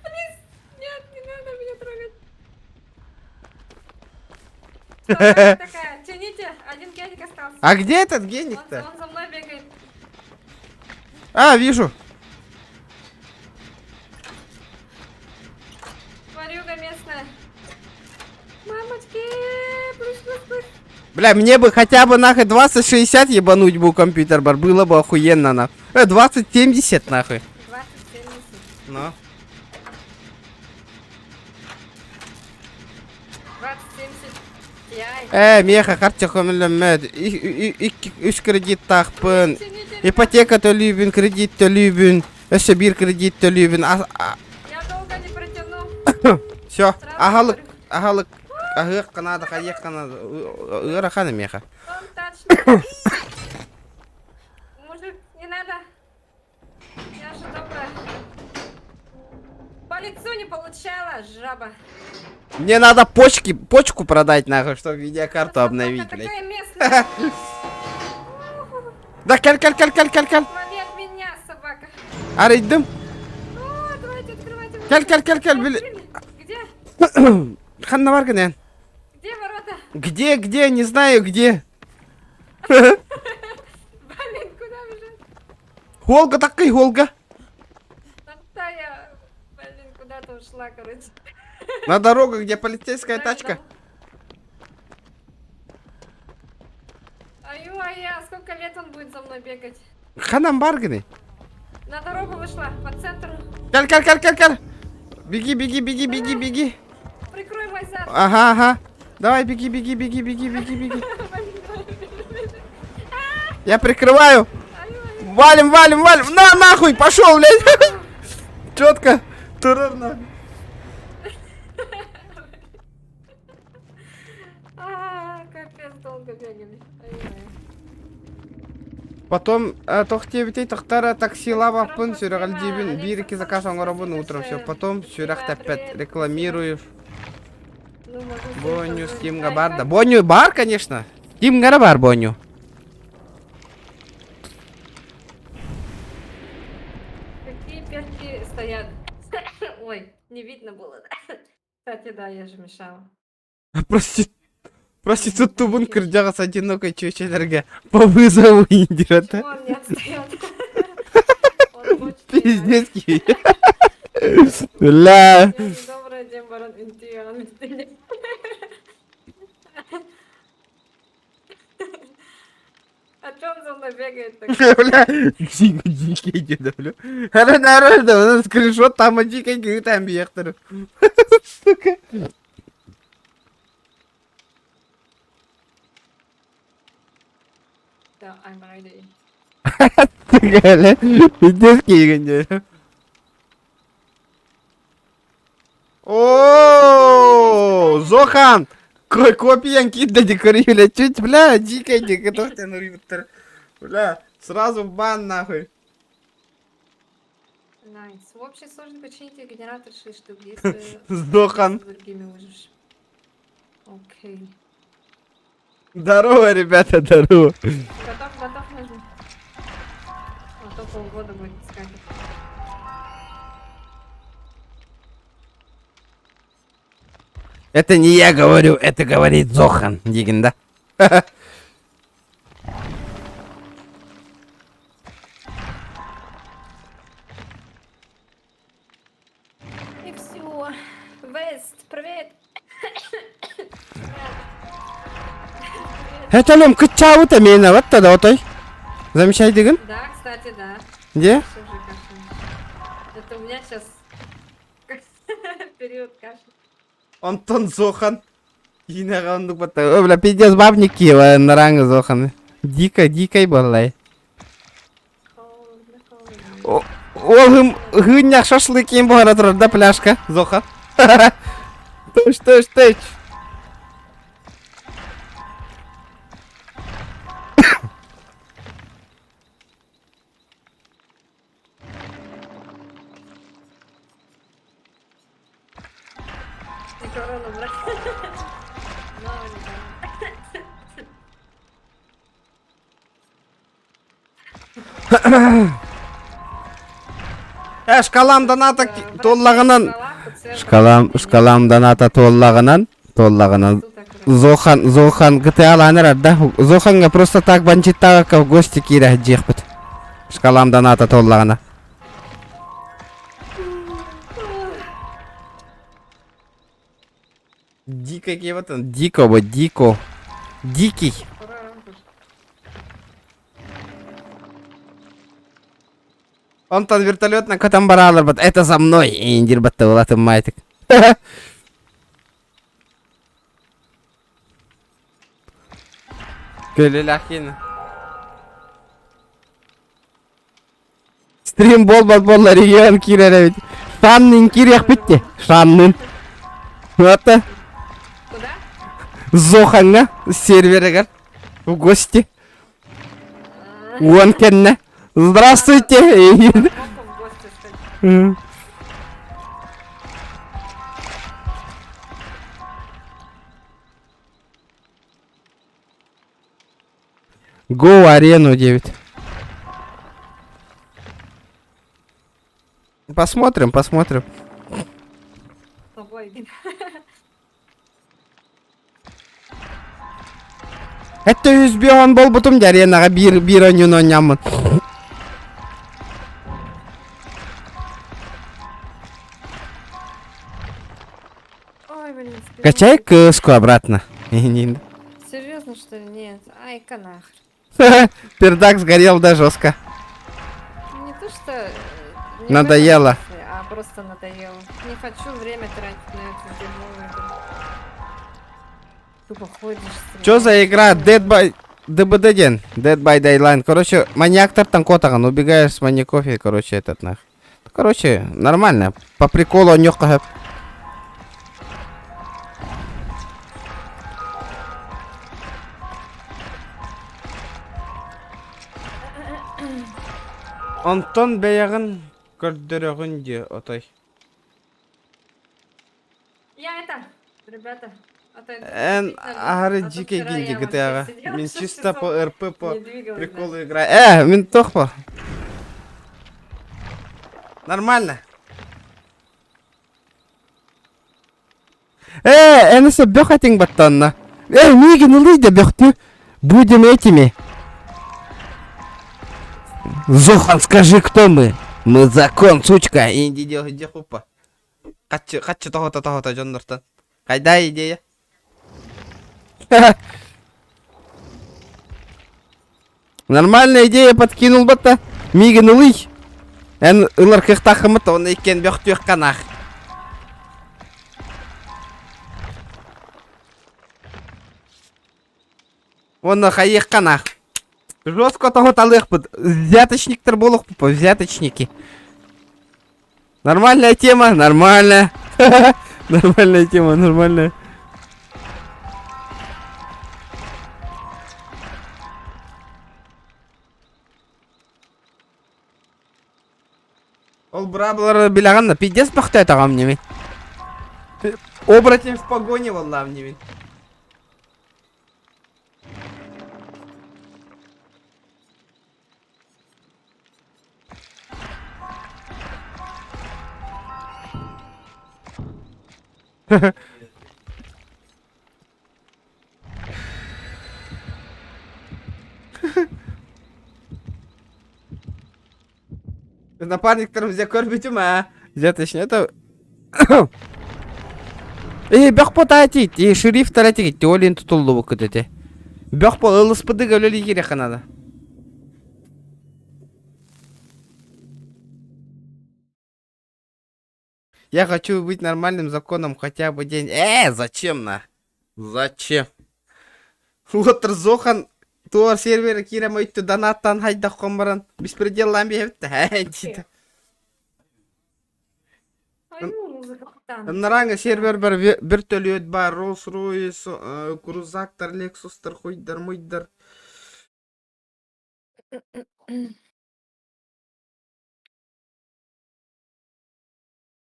Плиз, нет, не надо меня трогать. Такая, тяните, один геник остался. А где этот геник-то? Он за мной бегает. А, вижу. Тварюга местная. Мамочки, плюс. Бля, мне бы хотя бы нахуй 2060 ебануть бы у компьютер бар, было бы охуенно нахуй. 2070 нахуй. 20-70. Ну. 20-70. Меха, харча хомелемед. Үш кредит тахпын. Ипотека төлүбүн, кредит төлүбүн. Өсө бир кредит төлүбүн. Я долго не протяну. Всё. Ахалык. Ахык канада, хаяк канада. Ырахана меха. Он точно. Мужик, не надо. Я же добрая. По лицу не получала, жаба. Мне надо почку продать нахуй, чтобы видеокарту обновить, блядь. Такая местная. Да, каль. Отвали от меня, собака. Арыйдым. О, давайте открывайте. Каль, блядь. Где? Ханна барган. Где ворота? Где, не знаю где. Блин, куда бежать? Холга такой, Холга. Там-то я, блин, куда-то ушла, короче. На дорогу, где полицейская тачка. Ай-я, сколько лет он будет за мной бегать? Ханам барганы. На дорогу вышла, по центру. Каль. Беги. Прикрой мой зад. Ага. Давай, беги. Я прикрываю. Валим. На, нахуй, пошел, блядь. Четко. Турер, нахуй. Капец, долго бегали. Ай-яй. Потом тохтебитей тохтара таксила пын сюргалдибин бирики заказ оңоробун утром все. Потом сюрах опять рекламируешь. Ну, может, Боню, это- Стимга Ай, бар, как- да. Боню бар, конечно. Стимга бар, Боню. Какие перки стоят? Ой, не видно было. Кстати, да, я же мешала. Проституттубун кырдяга с одинокой чечелерге по вызову индирата. Чего он не отстает? Он хочет Пиздецкий. Бля. Я же добрая дембарон интиан. А чё он за мной бегает так? Бля. Дикий деда, бля. Ара народа, скриншот там дикий там бияктыр. Сука. Да, I'm ready. Бля. Пиздецкий генде. О, Зохан! Копиян кидда декорюля, чуть, бля, дикая дикая, бля, сразу в бан нахуй. Найс. В общей сложности почините генератор 6 штук. Если Сдохан. с другими выживешь. Окей. Здорово, ребята, здорово. Готов нажми. А то полгода будет скакать. Это не я говорю, это говорит Зохан, Дигин, да? И все. Вест, привет. Это лом кычаута мена, вот тогда вот той. Замечай, Дигин? Да, кстати, да. Где? Всё же кашель. Это у меня сейчас период кашля. Антон Зохан. Yine kandık batta. Öyle pidez babnik ki var naranga Zohan. Дикой балай. Холодно, холодно. Олым гынняк шашлык ем бара турар да пляшка Зохан. Тош. Не корона, брат. Мало не корона. Шкалам доната Брат, толлагынан. шоколад, пациент, Шкалам доната толлагынан. тут так Зохан GTA ланер, да? Зоханга просто так банчиттага в гости кире жехпет. Шкаламдан ата толлагана. Дико кеватын, дико бо, дико. Дикий. Он там вертолет на котом баралар, бат. Это за мной. Индир батта улатым майтик. Көлелахина. Стрим боллар регион киреревит. Шаннын кирек битти. Шаннын. Вот. Куда? Зоханга серверегер. В гости. Уонкенна. Здравствуйте. Можно в гости сходить? Go арену 9. Посмотрим. С тобой один. Это үзбеон бол бутум аренага бир ойнун ойнамын. Ой, блин. Качай кыску обратно. Серьезно, что ли? Нет. Ай-ка нахрен. Пердак сгорел, да, жестко. Не то, что... не в Надоело. этом смысле, а просто надоело. Не хочу время тратить на эту дерьмовую игру. Тупо ходишь, Чё за стреляешь. игра? Dead by... ДБД ден. Dead by Daylight. Короче, маньяк там котаган. Убегаешь с маньяков и, короче, этот нах. Короче, нормально. По приколу нёхка. Антон бәягын көрдөрөгүн де отой. Я это, ребята. а то это Эн действительно, ары а то жике вчера гинди я вообще GTA-га. сидела Мен 6 чисто по часов, РП по не двигалась, приколу да. играю. Мен тохпо. Нормально. Энесе бёхатин баттанна. Мигин улыйда бёхту. Будем этими. Зохан, скажи, кто мы? Мы закон, сучка. Инди де хупа. Каччы тохота жондортон. Кайда идея? Нормальная идея подкинул бата. Мигин улый. Эн ылар кыхтахымыт, он экен бёхтук канах. Он хаех канах. Жестко того талых под. Взяточниктер болух по взяточники. Нормальная тема, нормально. Нормальная тема, нормальная. Ол браблары билаганна пиздец бахтай тагам неме. Оборотень в погоне валлах неме. Напарниктер взя көрбүтүм а. Взяточный это. Бёкпо таатит, шериф таратик, теолин тутулду бу кетете. Бёкпо ылыспыды өлөлү керек канада. Я хочу быть нормальным законом хотя бы день. Зачем на? Зачем? Вот Зохан туар сервер кира мойты донаттан хайда комбаран. Беспредел ламби хепте. Ой, музыка там. Наранга сервер бір төлөт бар. Rolls-Royce, крузактар, Lexustар, хойдар, мойдар.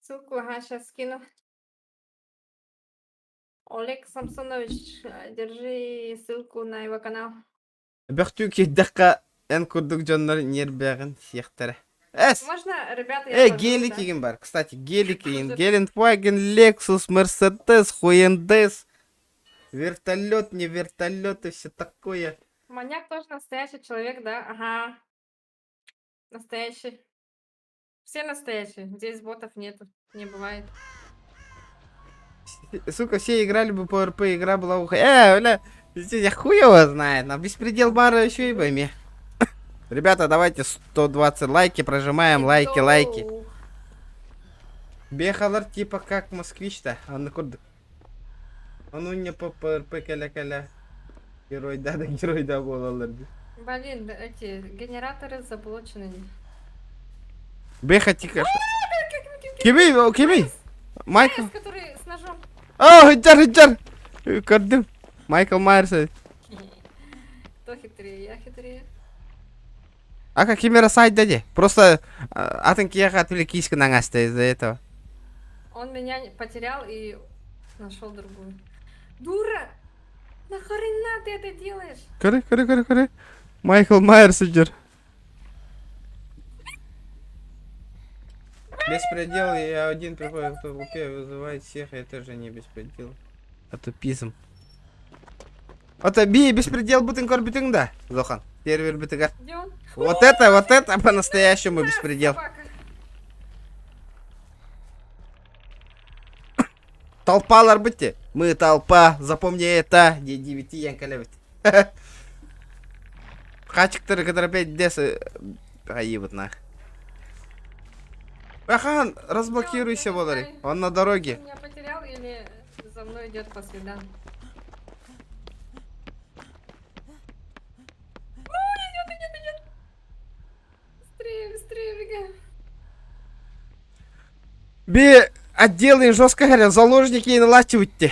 Ссылку, ага, сейчас скину. Олег Самсонович, держи ссылку на его канал. Бөхтү кеддакка эн курдук жоннор нербягын сиектері. Можно, ребята, я тоже, Гелик да? еген бар. Кстати, гелик еген. Гелендваген, Lexus, Mercedes, Hyundai. Вертолет, не вертолет и все такое. Маньяк тоже настоящий человек, да? Ага. Настоящий. Все настоящие. Здесь ботов нету. Не бывает. Сука, все играли бы по РП, игра была бля, я хуй его знает, на беспредел бара еще и пойми. Ребята, давайте 120 лайки, прожимаем, лайки, лайки. Бехалар типа как москвич-то, а на курд. Он у меня по РП каля-каля. Герой да болалар. Блин, эти генераторы заблочены. Беха тика. Кими. Майкл. Который с ножом. О, хиджар. Кардым. Майкл Майерс. Кто хитрее? Я хитрее. А как Кимера сайт дади? Просто атынки я отвлекись на Настя из-за этого. Он меня потерял и нашел другую. Дура! Нахрена ты это делаешь? Коры. Майкл Майерс идет. Беспредел, я один приходит в толпе, вызывает всех, это же не беспредел. А тупизм. Это би беспредел бутынкор битыңда, Зохан. Сервер битыга. Где он? Вот это по-настоящему беспредел. Собака. Толпалар бытте. Мы толпа, запомни это. Не 9 янкалевит. Хачиктары, которые опять десы. Аи вот нах. Ахан, разблокируйся, Волари. Он на Ты дороге. меня потерял или за мной идет по следам? Идет. Быстрее, бегаем. Би отделаем жестко говоря, заложники и налачивайте.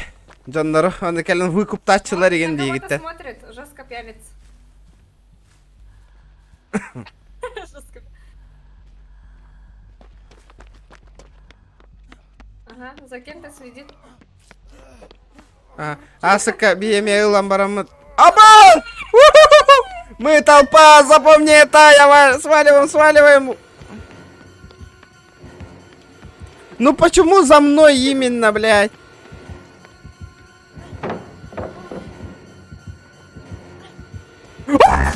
Джаннару, он кален выкуп тачылар еген На кого-то дегитте. смотрит, жестко пялится. Жестко. Ага, за кем-то следит. Асака, биеме ламбарамат. Аба! Мы толпа, запомни это, сваливаем. Ну почему за мной именно, блядь? Меня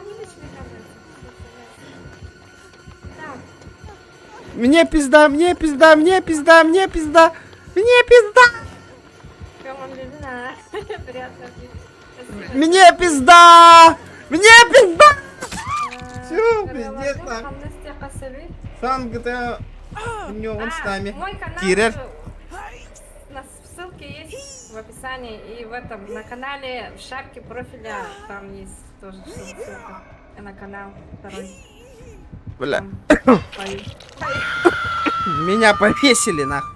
вытащили, оказывается. Так, Мне пизда. прямо ледяная. Приятно. Мне пизда. Всё, пиздец, нахуй. Сан GTA, он с нами. Мой канал Тирер. в ссылке есть в описании. И в этом, на канале, в шапке профиля, там есть тоже ссылка на канал второй. Бля. Там пою. Меня повесили, нахуй.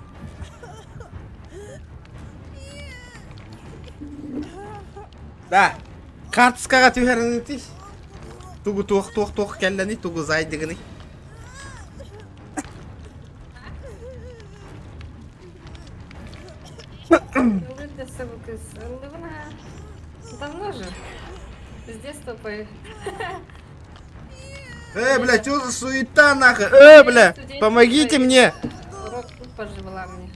Да. Картскага түйәрінітіш. Тугу тух кәлләні, тугу зайдығыны. Давно же. С детства пою. Бля, чё за суета, нахуй? Бля, помогите мне. Рок-группа же была мне.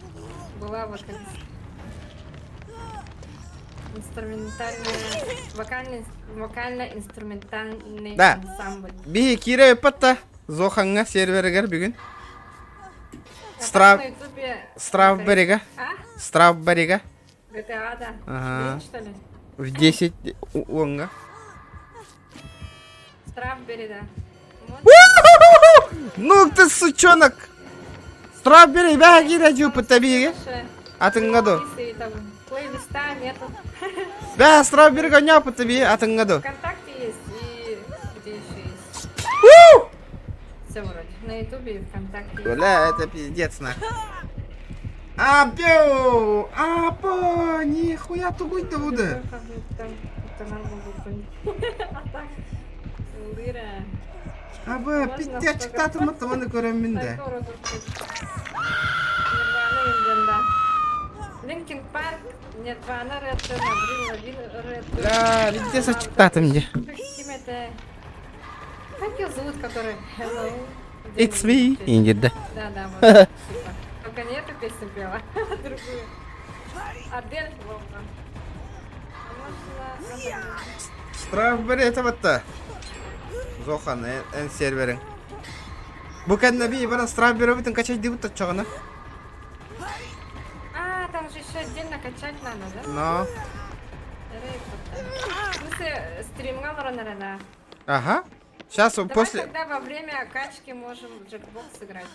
Была инструментальная, вокально-инструментальный Да. ансамбль. Би кире патта. Зоханга сервергер бүгін. А Страв- так на ютубе Стравберига. А? Стравберига. GTA, да. Ага. Блин, что ли? В 10 онга. Стравбери, да. Вот. Ну ты сучонок. Стравбери бяги радио по табиге. Слушай, Атыңгаду. если там плейлиста нету. Бя стравбери гоня по табиге. Атыңгаду. ВКонтакте есть и где еще есть. Все вроде. На ютубе и ВКонтакте есть. Бля, это пиздец, нахуй. Абю! Апа! Нихуя тугуй-то буде. А так, лыра. Аба, пиття чықтатымы тымыны көрем менде. Линкин Парк, Нирвана, Red Avril Lavigne, Бля, везде сочықтатым де. Как ее зовут, который Hello? It's me. Индида. Да, вот. Типа. только не эту песню пела, а другую. Адель Волна. Strawberry этого-то. Зохан, эн серверин. Bu kendine bir bana strawberry bütün kaçay diye tutacağına. А, там же еще отдельно качать надо, да? No. В смысле, стримга да. Ага. Сейчас Давай после... тогда во время качки можем в джекбокс сыграть.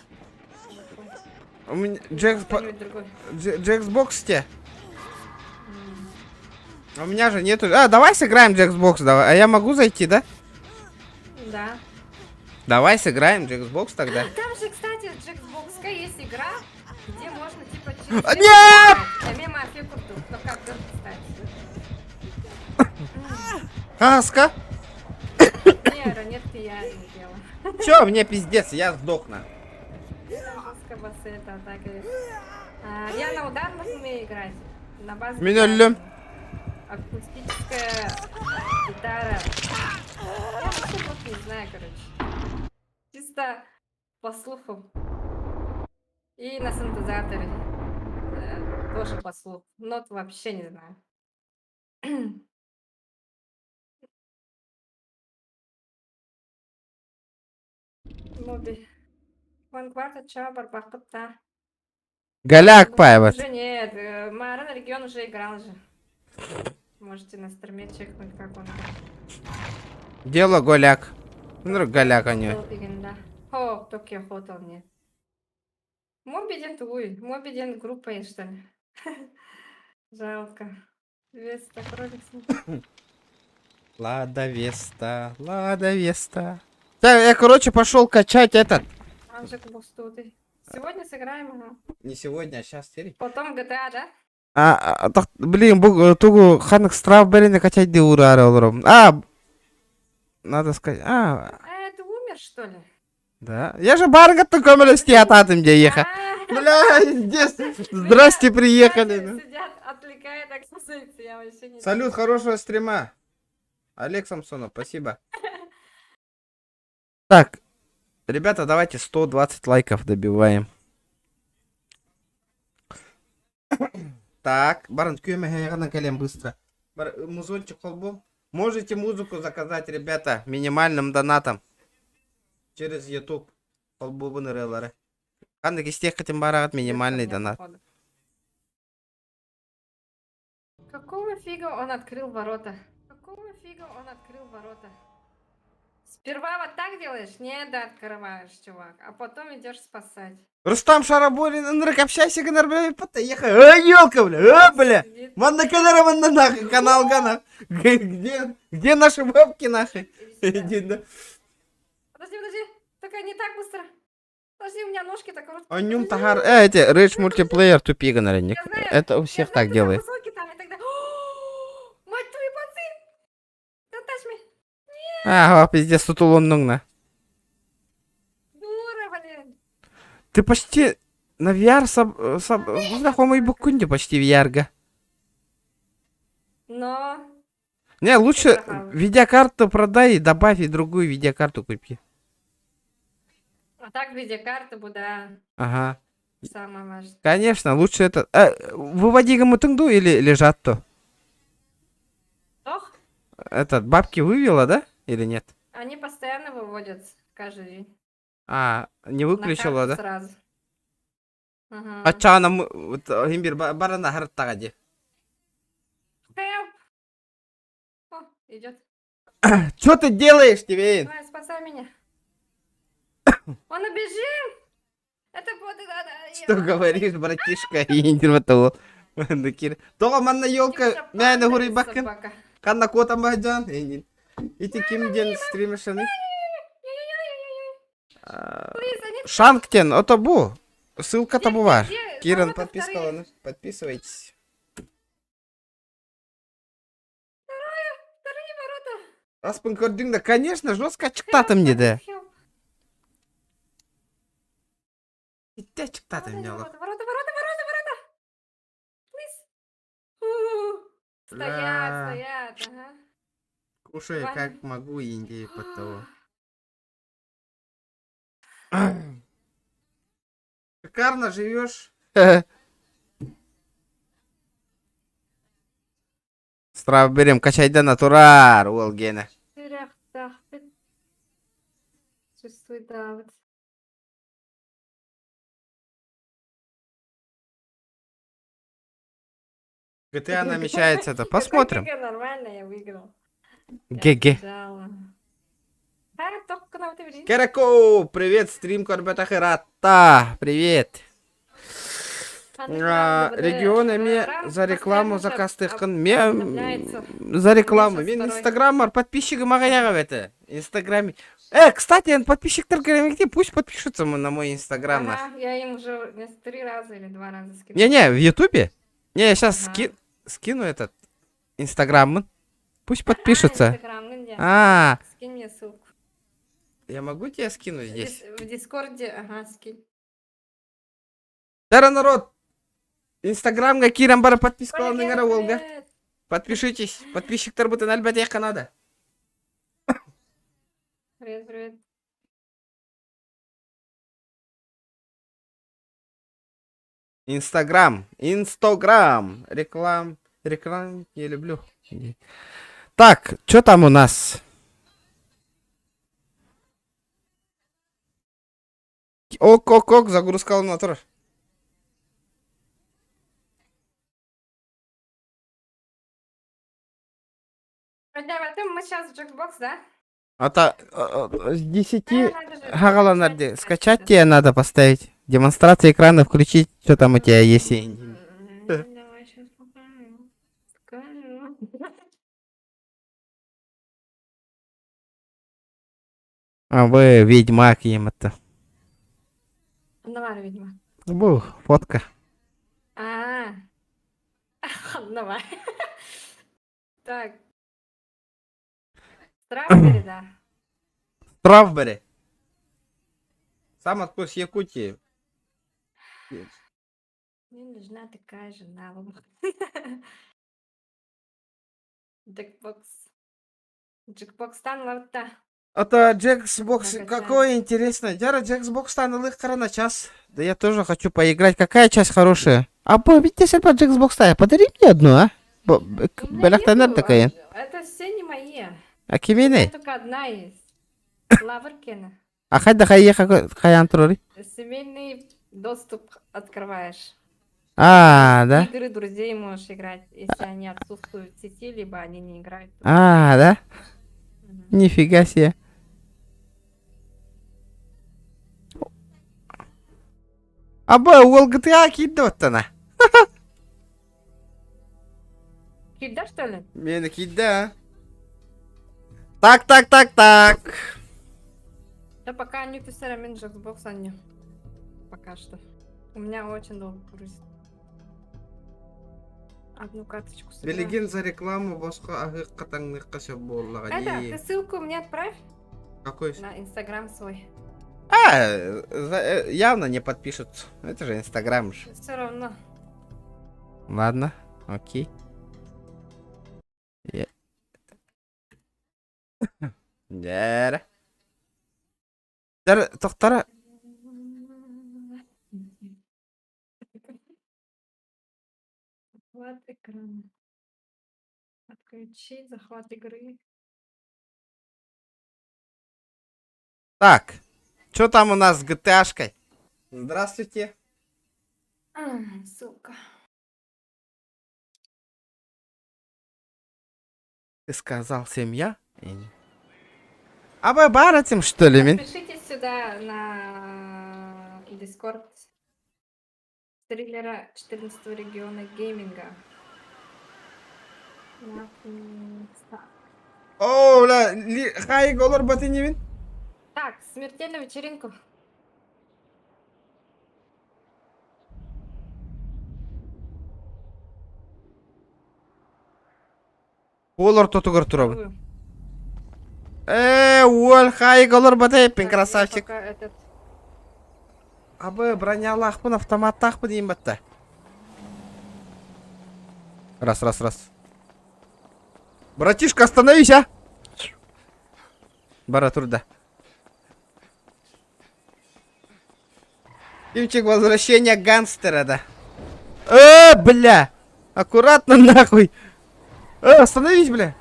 У меня Джекс-бокс Что-нибудь другое. те. У меня же нету... А, давай сыграем Джекс-бокс, давай. А я могу зайти, да? Да. Давай сыграем Джекс-бокс тогда. Там же, кстати, в джекбокска есть игра, где можно типа через... А, нет! Я мафия курту, но как ты кстати. Хаска? Не, ранетки я не делала. Чё, мне пиздец, я сдохну. Жестко басы это атака. Я на ударных умею играть. На базе... Миноллю. Акустическая гитара. Я вообще просто не знаю, короче. Чисто по слуху. И на синтезаторе. Тоже по слуху. Нот вообще не знаю. Моби. Ванкварта, чё, барбакта. Голяк паеват. Уже нет. Маран регион уже играл же. Можете на стриме чекнуть, как он. Дело голяк. Ну, голяк они. О, Токио Хотел мне. Мобиден туй. Мобиден группа есть, что ли? Жалко. Веста, кролик. Лада Веста, Лада Веста. Так, я, короче, пошел качать этот. Анжек Бустуты. Сегодня сыграем, ага. Не сегодня, а сейчас теперь. Потом GTA, да? Блин, тугу ханок стrawberry качать де урары олором. Надо сказать. А, ты умер, что ли? Да. Я же баргатты көмөлөсти ататым де еха. Бля, здесь. Здрасте, приехали. ну. Сидят, отвлекает экспозиции, я вообще не... Салют, хорошего стрима. Олег Самсонов, спасибо. Так, ребята, давайте 120 лайков добиваем. Так, баран, на колен быстро. Музончик колбом. Можете музыку заказать, ребята, минимальным донатом. Через YouTube. Колбубын релары. Кандык из тех, хотим барагат минимальный донат. Какого фига он открыл ворота? Какого фига он открыл ворота? Сперва вот так делаешь, не да открываешь, чувак, а потом идешь спасать. Рустам Шараболин, нрык, общайся, гонорбей, поехай. Ёлка, бля, бля. Сидит. Ванна канал, ванна нахуй, канал гана. Где наши бабки нахуй? Иди, да. Подожди, только не так быстро. Подожди, у меня ножки так короткие. О нем тагар. Эти, рейдж мультиплеер тупи гоноренник. Я знаю, Это у всех так делает. Высокий там, и тогда... О, мать твою, пацан! Don't touch me. Ага, пиздец, тут улоннуңна. Дура, блин. Ты почти на VR знакомый букунди почти VR-га. Но... Не, лучше Ага. видеокарту продай и добавь и другую видеокарту купи. А так видеокарты да, Ага. самое важное. Конечно, лучше это... выводи гамутыңду или лежат то? Ох, Этот, бабки вывела, да? Или нет? они постоянно выводят каждый день. Не На выключила, карту да? сразу. Ага. Ачана гимбир барана харттагади. Help! О, идет. Что ты делаешь, Тивейн? Давай, спасай меня. Он убежим! Это вот... Что говоришь, братишка? Индирватол. Тоға манна елка, мәні ғұрай бақын. Қанна кота мағжан. Ити ким ден стримешаны. Шанктен, это бу. Ссылка-то бува. Киран подписывала. Подписывайтесь. Вторые ворота. Аспын көрдің да, конечно, жестко чықтаты мне, да. Help. Итте чықтаты мне, олық. Ворота. Please. Бля. Стоят, ага. Кушай, Ваня. как могу, Индии под того. шикарно живешь. Страв берем, качайда натурар, ол гена. Чувствуй, да, вот. GTA намечается-то, посмотрим. Нормально, я выиграл. ГГ. Только на время. Керако, привет, стрим Корбета Херата, привет. Регионами за рекламу закастыхкын. Мен за рекламу. Мен инстаграммар подписчигі мағаяға бәті. Инстаграме. Кстати, подписчиктер керемекте, пусть подпишутся на мой инстаграм. Ага, я им уже 3 раза или 2 раза скинула. Не-не, в ютубе. Не, я сейчас скину этот инстаграм. Пусть подпишутся. А, Скинь мне ссылку. я могу тебе скинуть здесь? В Дискорде, ага, скинь. Дара народ, инстаграмга кирам бара подписка алыңдар Волга. Привет. Подпишитесь. Подписчиктер бутын әлбәттә канада. Привет. Инстаграм. Реклам не люблю. Так, что там у нас? Ок, загрузка на тур. Мы сейчас в Джекбокс, да? С 10 надо же хагаланарды. скачать. Скачать тебе надо поставить. Демонстрация экрана включить. Что там у тебя есть? Давай сейчас покажу. А вы ведьмак им-то. Давай, видимо. Бух, фотка. Давай. Так. Стравбери, да. Стравбери. Сам откуда с Якутии. Мне нужна такая жена. Джекбокс. Джекбокс танларда. Это Джексбокс. Ага, Какое интересное. Дяра Джексбокс станет на час. Да я тоже хочу поиграть. Какая часть хорошая? А видите, сельпа Джексбокс тая. Подари мне одну, а? Беляхтанер такая. Это все не мои. А У кимины? меня только одна есть. Лавркина. А хай да хай антурори. Семейный доступ открываешь. А, да? Игры друзей можешь играть, если они отсутствуют в сети, либо они не играют. А, да? Мгм. Нифига себе. Аба, ол GTA кидоттана. Кида, что ли? Мені кида. Так. Да пока не писали менеджер Xbox, не. Пока что. У меня очень долго грузит. Одну карточку собираю. Белеген за рекламу босқа ағы қатаңлыққа сөп боллаға. Это, ты ссылку мне отправь Какой? на инстаграм свой. Явно не подпишут. Это же инстаграм. Все равно. Ладно, окей. Дәрі. Тоқтара. Захват экрана. Отключить захват игры. Так, что там у нас с GTA-шкой? Здравствуйте. Сука. Ты сказал семья? А вы баратим, что ли, мин? Пишите сюда на Discord триллера 14 региона гейминга. О, бля, хай голор баты не мин? Так, смертельную вечеринку. Олар тотугар турабын. Вторую. Ол хай голор баты, пин Так, я красавчик. пока этот... Абы бронялахпын, автоматтахпын дейін батта. Раз. Братишка, остановись, а! Бара турда. Фильмчик «Возвращение гангстера», да. Бля! Аккуратно, нахуй! Остановись, бля!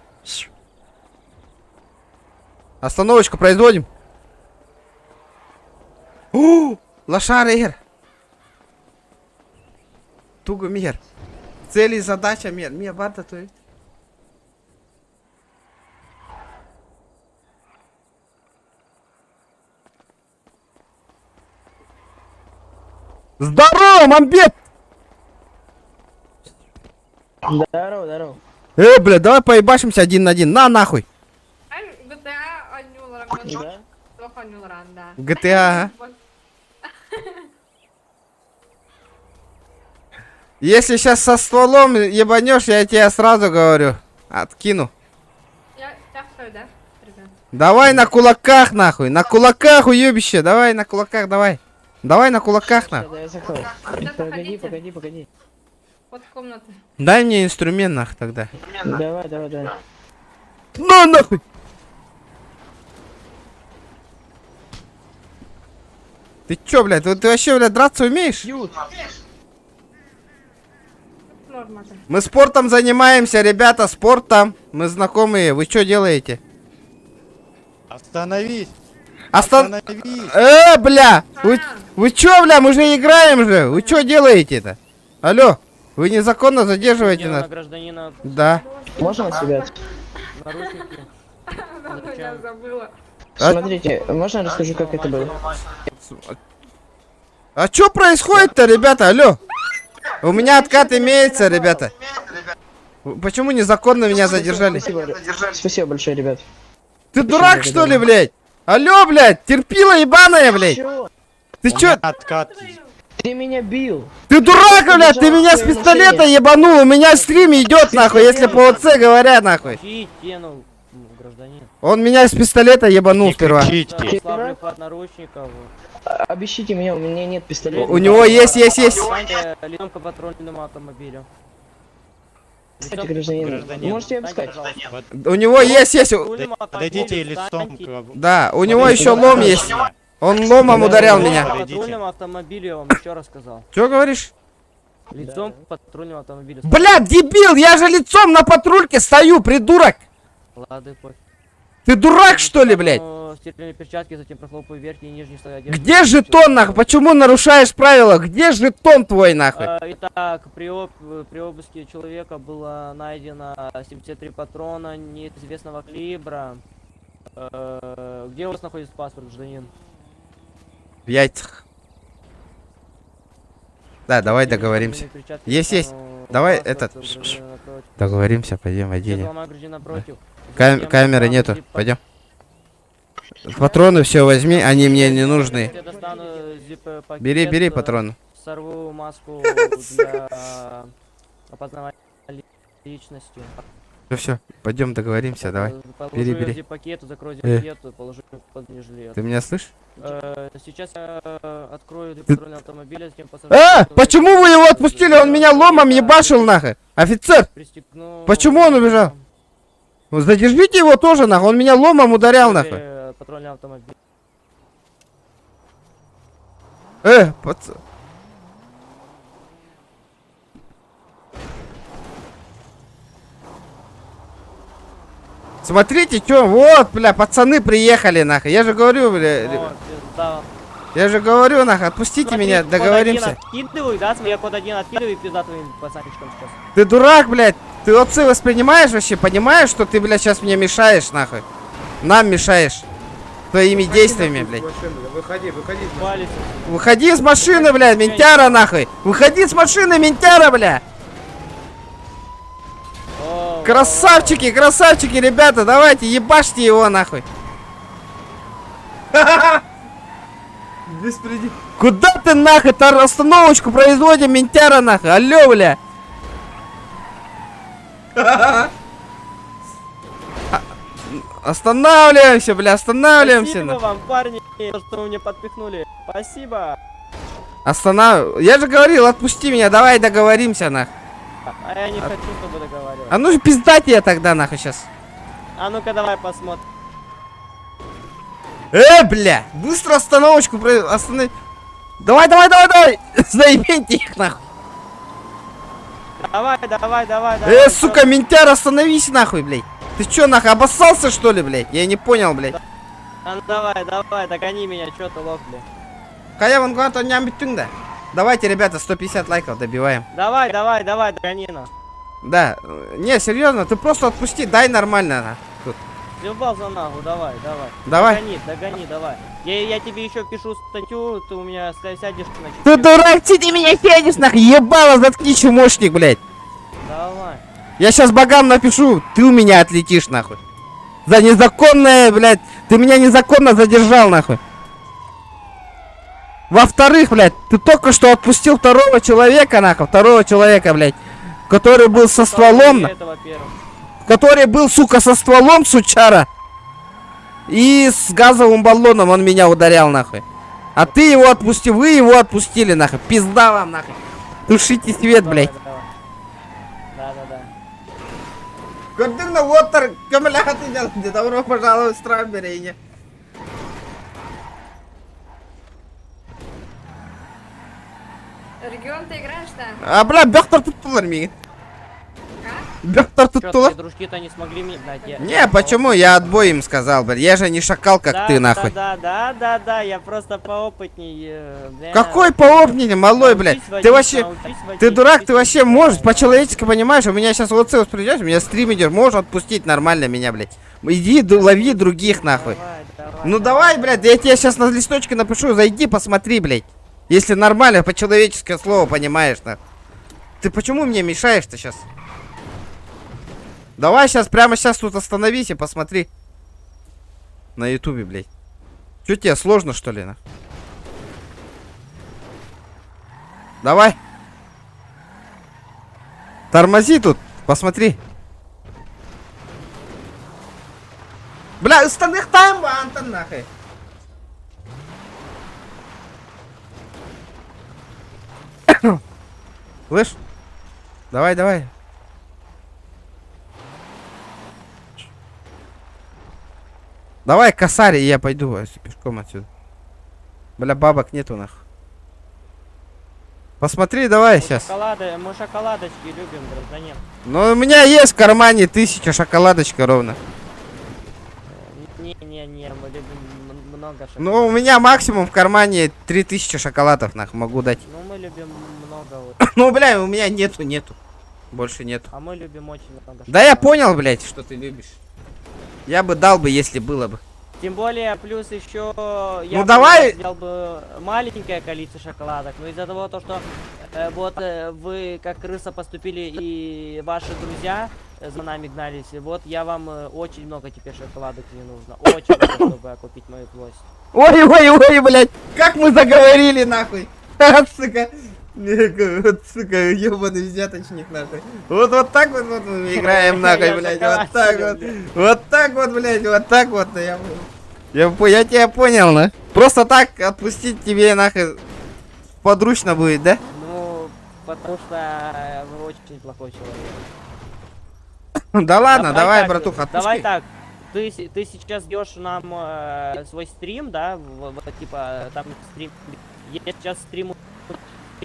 Остановочку производим. Лошара, Игорь. Туго, мир. Цели, задача, мир. Мир, барда, то есть. Здорово, мамбет! Здорово, здорово. Бля, давай поебашимся 1 на 1. На, нахуй. GTA oynuyorlar. Да? Çok oynuyorlar да. GTA, ага. Если сейчас со стволом ебанешь, я тебе сразу говорю. Откину. Я так да, ребят. Давай на кулаках, нахуй. На кулаках, уебище. Давай на кулаках, давай. Давай на кулаках, нахуй. Да, я захват. Погоди. Под комнатой. Дай мне инструмент, нахуй, тогда. Давай. На, нахуй. Ты чё, блядь? Ты вообще, блядь, драться умеешь? Норма. Мы спортом занимаемся, ребята, спортом. Мы знакомые. Вы что делаете? Остановись! Остановись! Бля! Вы чё, бля? Мы же играем же! Вы чё делаете-то? Алло! Вы незаконно задерживаете нас. Гражданина Да. можно себя? Я забыла. Смотрите, можно я расскажу, как это было? А чё происходит-то, ребята? Алло! У меня откат имеется, ребята. Почему незаконно меня задержали? Спасибо большое, ребят. Ты дурак, что ли, блядь? Алло, блядь! Терпила ебаная, блядь! Чё? Ты чё? Откат. Ты меня бил. Ты дурак, блядь! Ты меня с пистолета ебанул! У меня стрим идет, нахуй, если по ОЦ говорят, нахуй. Он меня с пистолета ебанул сперва. Обещите меня, у меня нет пистолета. У него есть. Лицом к патрульному автомобилю. Кстати, гражданин, можете обыскать? У него есть. Подойдите лицом к... Да, у него еще лом есть. Он ломом ударял меня. Патрульному автомобилю, я вам еще раз сказал. Че говоришь? Лицом к патрульному автомобилю. Бля, дебил, я же лицом на патрульке стою, придурок. Ладно, пофиг. Ты дурак, что ли, блядь? Стиральные перчатки, затем прохлопаю верхний и нижний слой одежды. Где жетон, нахуй? Почему нарушаешь правила? Где жетон твой, нахуй? Итак, при обыске человека было найдено 73 патрона неизвестного калибра. Где у вас находится паспорт, гражданин? В яйцах. Да, давай договоримся. Есть. Давай этот. Договоримся, пойдем в отделение. Камеры нету, пойдем. Патроны все возьми, они мне не нужны. Бери патроны. Сорву маску для опознавания личности. Все, пойдем договоримся, давай. Бери. Пакет, закрой пакет, положи под жилет. Ты меня слышишь? Сейчас я открою патрульный автомобиль, затем пассажир... Почему вы его отпустили? Он меня ломом ебашил, нахуй. Офицер! Почему он убежал? Задержите его тоже, нахуй. Он меня ломом ударял, нахуй. Патрульный автомобиль. Пацан. Смотрите, чё, вот, бля, пацаны приехали, нахуй. Я же говорю, бля. Я же говорю, нахуй, отпустите меня, договоримся. Откидывай, да, я код 1 откидывай и пизда твоим пацанчиком сейчас. Ты дурак, блядь. Ты отцы воспринимаешь вообще? Понимаешь, что ты, блядь, сейчас мне мешаешь, нахуй? Нам мешаешь. Твоими действиями, блядь. Выходи из машины, блядь, ментяра, нахуй. Выходи с машины, ментяра, бля. Красавчики, ребята, давайте, ебашьте его, нахуй. Куда ты, нахуй, остановочку производим, ментяра, нахуй, алло, бля. Останавливаемся, бля, останавливаемся. Спасибо вам, парни, что вы мне подпихнули. Спасибо. Я же говорил, отпусти меня, давай договоримся, нахуй. А я не хочу, чтобы договаривать. А ну же пизда тебе тогда, нахуй, сейчас. А ну-ка давай посмотрим. Бля, быстро остановочку останови. Давай, давай, давай, давай! Заебите их нахуй! Давай, давай, давай, давай. Сука, ментяр, остановись нахуй, блядь! Ты чё, нахуй, обоссался что ли, блядь? Я не понял, блядь. Ну, давай, давай, догони меня, чё ты лопли. Каяван гуанто нямбитюнда. Давайте, ребята, 150 лайков добиваем. Давай, давай, давай, догони нас. Да, не, серьезно, ты просто отпусти, дай нормально. На. Тут. Съебал за нахуй, давай, давай. Давай. Догони, догони, давай. Я тебе еще пишу статью, ты у меня сядешь на Ты чуть-чуть. дурак, ты меня сядешь, нахуй, ебало, заткни чумошник, блядь. Давай. Я сейчас богам напишу, ты у меня отлетишь, нахуй. За незаконное, блядь, ты меня незаконно задержал, нахуй. Во-вторых, блядь, ты только что отпустил второго человека, нахуй, блядь, который был со стволом, Это, во-первых. который был, сука, со стволом, сучара. И с газовым баллоном он меня ударял, нахуй. А ты его отпустил, вы его отпустили, нахуй. Пизда вам, нахуй. Тушите свет, блядь. Да, да, да. Гордырна Уотер, добро пожаловать в Стrawberry. Регион ты играешь, да? А, бля, бехтар тут тулар, Бехтар тут Чё, тулар. твои дружки-то не смогли мне дать. Не, почему? Я отбой им сказал, блядь. Я же не шакал, как Да, ты, да, нахуй. Да, я просто поопытней. Бля. Какой поопнее, малой, блядь? Научись Ты водить, вообще... научись водить, Ты дурак, научись ты вообще водить. можешь по-человечески, понимаешь? У меня сейчас вот придешь, у меня стрим идет, можешь отпустить нормально меня, блядь. Иди, лови других, нахуй. Давай, Ну давай, блядь, я тебе сейчас на листочке напишу, зайди, посмотри, блядь. Если нормально, по-человеческое слово, понимаешь, нахуй. Ты почему мне мешаешь-то сейчас? Давай сейчас, прямо сейчас тут остановись и посмотри. На ютубе, блядь. Чё тебе, сложно, что ли, на? Давай. Тормози тут, посмотри. Бля, остальных тайм, Антон, нахуй. Слышь? Давай, давай. Давай, косарь, и я пойду пешком отсюда. Бля, бабок нету, нахуй. Посмотри, давай сейчас. Мы шоколадочки любим, гражданин. Ну, у меня есть в кармане 1000 шоколадочка ровно. Не, мы любим много шоколадок. Ну, у меня максимум в кармане 3000 шоколадов, нахуй, могу дать. Ну, мы любим много вот. Ну, бля, у меня нету. Больше нету. А мы любим очень много Да я шоколадок. понял, блядь, что ты любишь. Я бы дал бы, если было бы. Тем более, плюс еще Ну, давай! взял бы маленькое количество шоколадок, но из-за того, что вы как крыса поступили и ваши друзья за нами гнались, вот я вам очень много теперь шоколадок не нужно. Очень много, чтобы окупить мою площадь. Ой, блядь, как мы заговорили, нахуй. Сука. Вот, сука, ёбаный взяточник, нахуй. Вот так вот мы играем, нахуй, блядь. Вот так вот. Вот так вот, блядь, вот так вот. Я тебя понял, на. Просто так отпустить тебе, нахуй, подручно будет, да? Ну, потому что вы очень плохой человек. Да ладно, давай, так, братуха, отпусти. Давай так. Ты сейчас ждешь нам свой стрим, да? Вот типа там стрим. Я сейчас стриму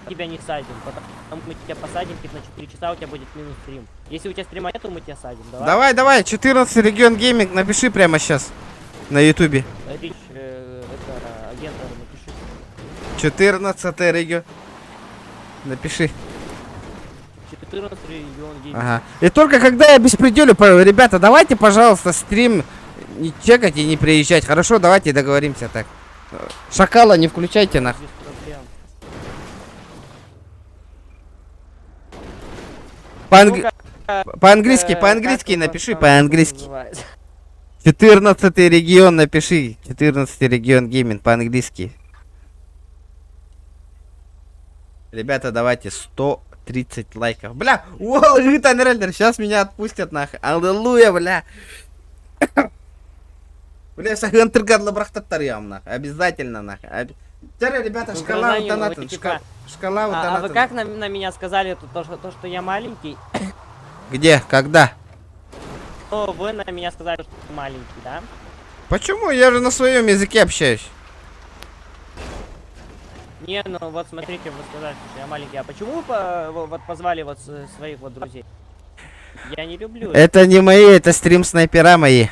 тебя не садим, потому мы тебя посадим, типа на 4 часа у тебя будет минус стрим. Если у тебя стрима нету, мы тебя садим, давай. Давай, 14 регион гейминг, напиши прямо сейчас на ютубе. Рич, это агента напиши. 14 регион. Напиши. 14 регион гейминг. Ага. И только когда я беспределю, ребята, давайте, пожалуйста, стрим не чекать и не приезжать. Хорошо, давайте договоримся так. Шакала не включайте, нахуй. Без проблем. По-английски напиши, по-английски. 14 регион напиши. 14 регион гейминг по-английски. Ребята, давайте 130 лайков. Бля, сейчас меня отпустят, нахуй. Аллилуйя, бля. Бля, сахантыргадла брахтаттар ям, нахуй. Обязательно, нахуй. Ребята, шкала вот донатен. Шкала вот А вы донатен. как на меня сказали, то, что я маленький? Где? Когда? То вы на меня сказали, что я маленький, да? Почему? Я же на своем языке общаюсь. Не, ну вот смотрите, вы сказали, что я маленький. А почему вы вот позвали вот своих вот друзей? Я не люблю. Это не мои, это стрим-снайпера мои.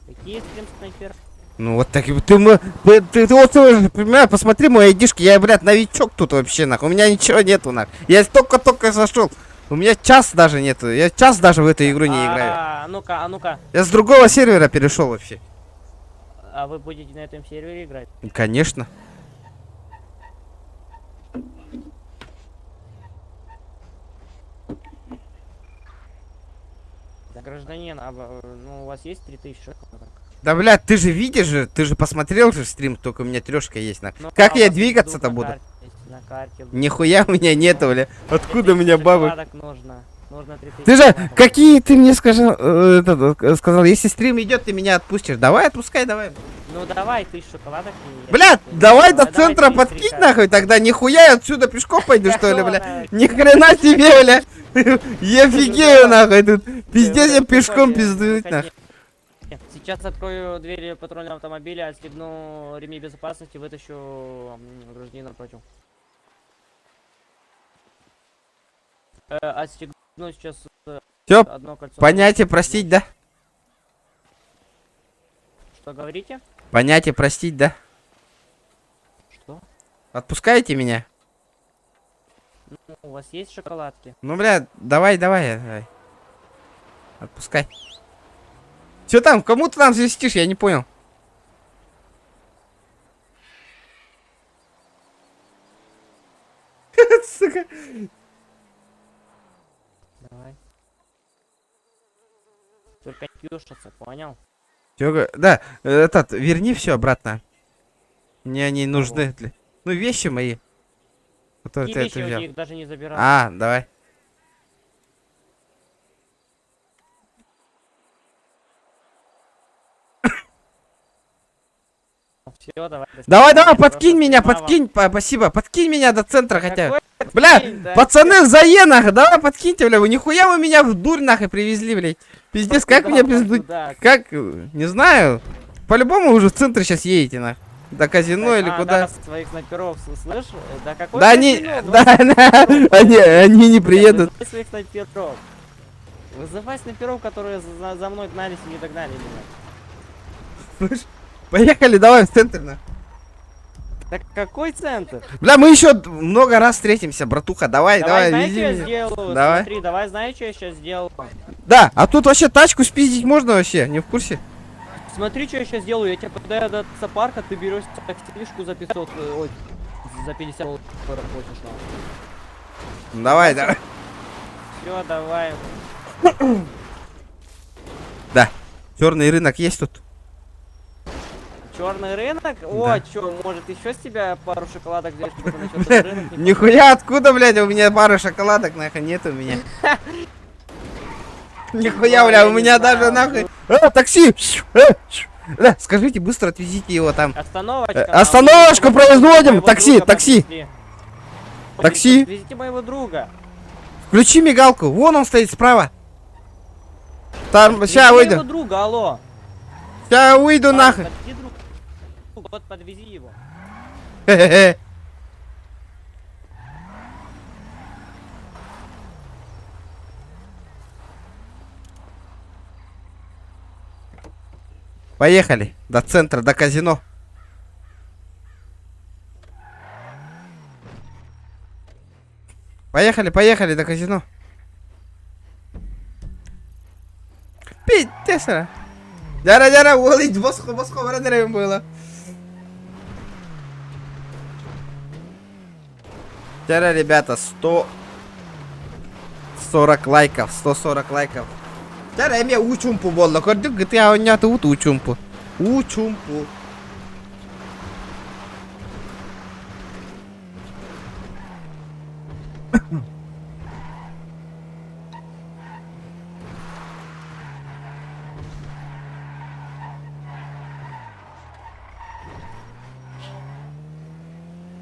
Какие стрим-снайперы? Ну вот так, ты вот, понимаешь, посмотри мой айдишки, я, блядь, новичок тут вообще, нахуй, у меня ничего нету, нахуй. Я только зашел, у меня час даже нету, я час даже в эту игру не играю. А ну-ка, а ну-ка. Я с другого сервера перешел вообще. А вы будете на этом сервере играть? Конечно. Да, гражданин, ну у вас есть 3000 шоколадок? Да, блядь, ты же видишь же, ты же посмотрел же стрим, только у меня трешка есть, нахуй. Ну, Как а я у вас двигаться-то на буду? карте есть, на карте. Нихуя у меня нету, бля. Откуда у меня бабы? Шоколадок нужно. Нужно 3000 Ты же, шоколадок. какие ты мне сказал, если стрим идет, ты меня отпустишь. Давай, отпускай, давай. Ну давай 1000 шоколадок. И Блядь, давай до давай центра 33 подкинь карты. нахуй, тогда нихуя я отсюда пешком пойду, что ли, Какого бля. нахуй? Ни хрена себе, бля. Я офигею нахуй тут. Пиздец, я Выходи, пешком пиздуюсь выходи. нахуй. Сейчас открою двери патрульного автомобиля, отстегну ремни безопасности, вытащу гражданина против. Отстегну сейчас Все, одно кольцо. понятие простить, да? Что говорите? Понятие простить, да? Что? Отпускаете меня? Ну, у вас есть шоколадки? Ну, бля, давай. Отпускай. Че там, кому ты там свистишь, я не понял. Сука. Давай. Только не пьешься, понял? Да, верни все обратно. Мне они нужны. Ну, вещи мои. Которые И ты вещи это у взял. них даже не забирал. А, давай. Все, давай. Давай, подкинь меня, подкинь, спасибо, подкинь меня до центра хотя бы. Какой Бля, подкинь, да? пацаны в заенах, давай подкиньте, бля, вы нихуя вы меня в дурь нахуй привезли, блядь. Пиздец, как Куда, мне пиздуть? куда? Как, не знаю. По-любому уже в центр сейчас едете, нахуй. До казино или куда. Да, своих снайперов, слышь? Да какой Да они, казино? да, они не приедут. Вызывай своих снайперов. Вызывай снайперов, которые за мной гнались и не догнали меня. Слышь, поехали, давай в центр, нахуй. Так какой центр? Бля, мы еще много раз встретимся, братуха, давай, знаешь, вези что я меня. сделаю? Давай. Смотри, давай, знаешь, что я сейчас сделаю? Да, а тут вообще тачку спиздить можно вообще, не в курсе? Смотри, что я сейчас делаю. Я тебя подаю до парка, ты берешь таксишку за 500, ой, за 50 долларов хочешь. Давай. Все, давай. Да, черный рынок есть тут? Черный рынок? О, Да. чё, может еще с тебя пару шоколадок взять, чтобы ты на черный рынок не Нихуя, откуда, блядь, у меня пара шоколадок, нахуй, нет у меня. Нихуя, бля, у меня даже, нахуй. Такси! Да, скажите, быстро отвезите его там. Остановочка. Остановочку нам. производим! Моего Такси, друга такси! подвезли. Такси! Подвезите моего друга. Включи мигалку, вон он стоит справа. Там, Подвези ща моего выйду. друга, алло. Ща выйду Парень, нахуй. подвези друга. Вот подвези его. Хе-хе-хе. Поехали до центра, до казино. Поехали до казино. Пиздец. Дяра, улыть, боско, братьям было. Вчера, ребята, 140 лайков, 140 лайков. Вчера я учумпу болла, кордюк, ты а он няту учумпу. Учумпу.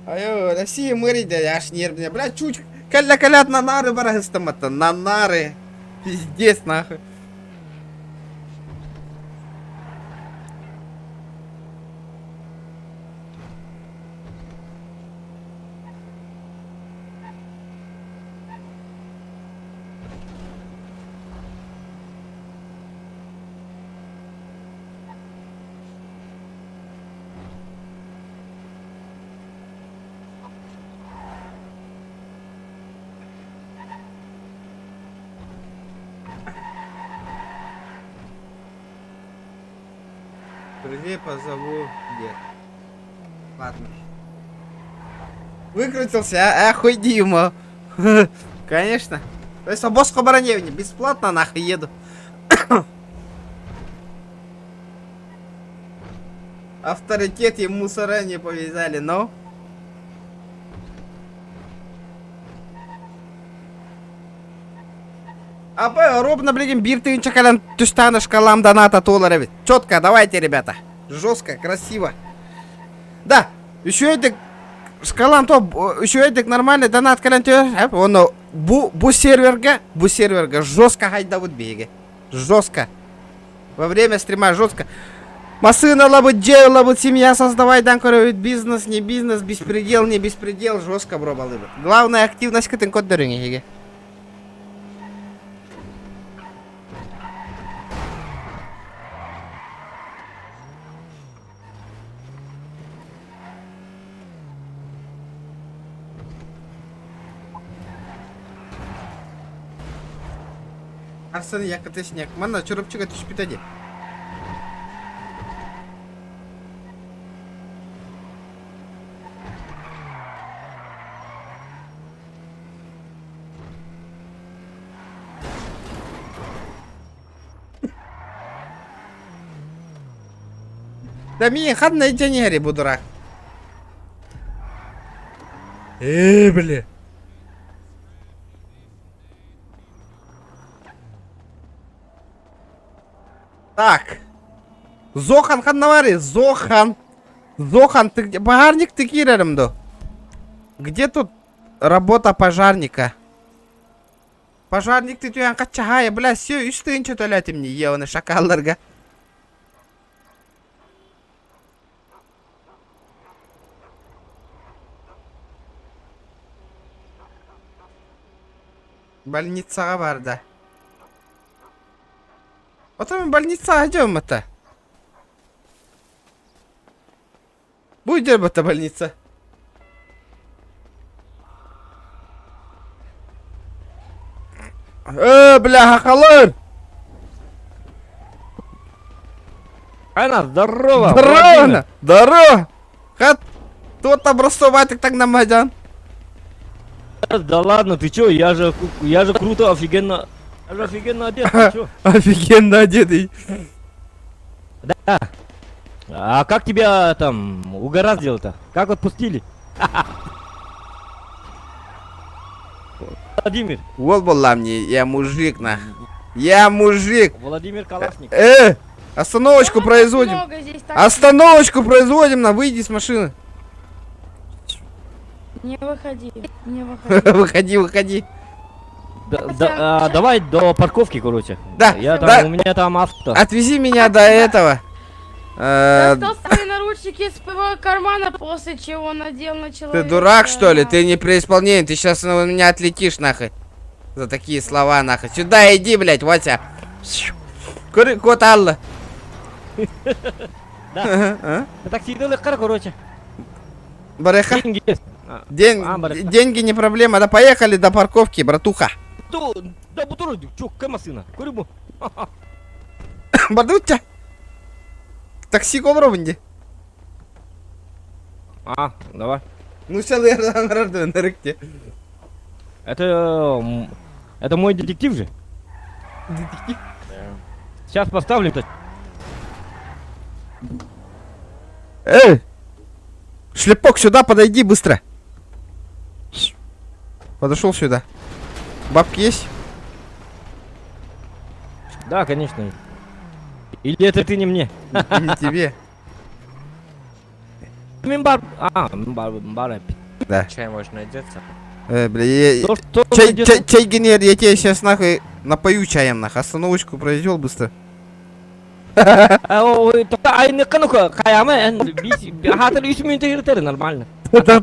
Айо, Россия мыри, да аж нервная. Бля, чуть калят на нары барагыстамата, на нары. Пиздец, нахуй. Друзей позову. Нет. Ладно. Выкрутился, а? Хуй Дима. Конечно. То есть обоз Хабараневне. Бесплатно нахуй еду. Авторитет и мусора не повязали, но... Робно, блин, бирты чакалан туштана шкалам доната $. Четко, давайте, ребята. Жестко, красиво. Да, еще это шкалам то, еще это нормальный донат калантер. Он бу серверга жестко хайда вот беги. Жестко. Во время стрима жестко. Масына лабут, дело лабут, семья создавай, данкоровит бизнес, не бизнес, беспредел, не беспредел, жестко, бро, балыбы. Главная активность к этим код дороги. Арсен якыты снег. Мана чурупчуга түшүп кетеди. Да мен қандай денег bu дурак. Бля. Так. Зохан ханнавари, Зохан. Зохан, ты где? Пожарник ты кирерымду. Где тут работа пожарника? Пожарник ты туян качагая, бля, все, үстүн чөт өлөтүм мне, ебаный шакалдарга. Больницага барды. Потом больница идем это. Будет эта больница. Бля, хахалыр! Ана, здорово! Здорово! Здорово! Как тот образцоватый так намадян? Да ладно, ты чё, я же круто, офигенно одет, ты чё? Офигенно одетый. Да. А как тебя там угораздило-то? Как отпустили? Владимир. Вот была мне, я мужик, на. Я мужик. Владимир Калашник. Остановочку производим. Остановочку производим, на, выйди с машины. Не выходи, не выходи. Выходи. Давай до парковки, короче. Да, У меня там авто. Отвези меня до этого. Достал свои наручники из своего кармана, после чего надел на человека. Ты дурак, что ли? Ты не при исполнении. Ты сейчас у меня отлетишь, нахуй. За такие слова, нахуй. Сюда иди, блядь, Вася. Кот Алла. Да. Такси легко, короче. Бареха. Деньги. Деньги не проблема. Да поехали до парковки, братуха. Да, бутур, чё, какая машина? Курибу. Бардутя. Такси колровнди. Давай. Ну сейчас я на рыкте. Это мой детектив же. Детектив? Сейчас поставлю-то. Шлепок, сюда подойди быстро. Подошел сюда. Бабки есть? Да, конечно. Или это ты не мне? Не тебе. Мимбар. Да. Чай можно одеться? Бля, чай генер, я тебе сейчас нахуй напою чаем, нахуй. Остановочку произвел быстро. Ай, ну-ка, Хаяма, хатер 3 минуты нормально. Да.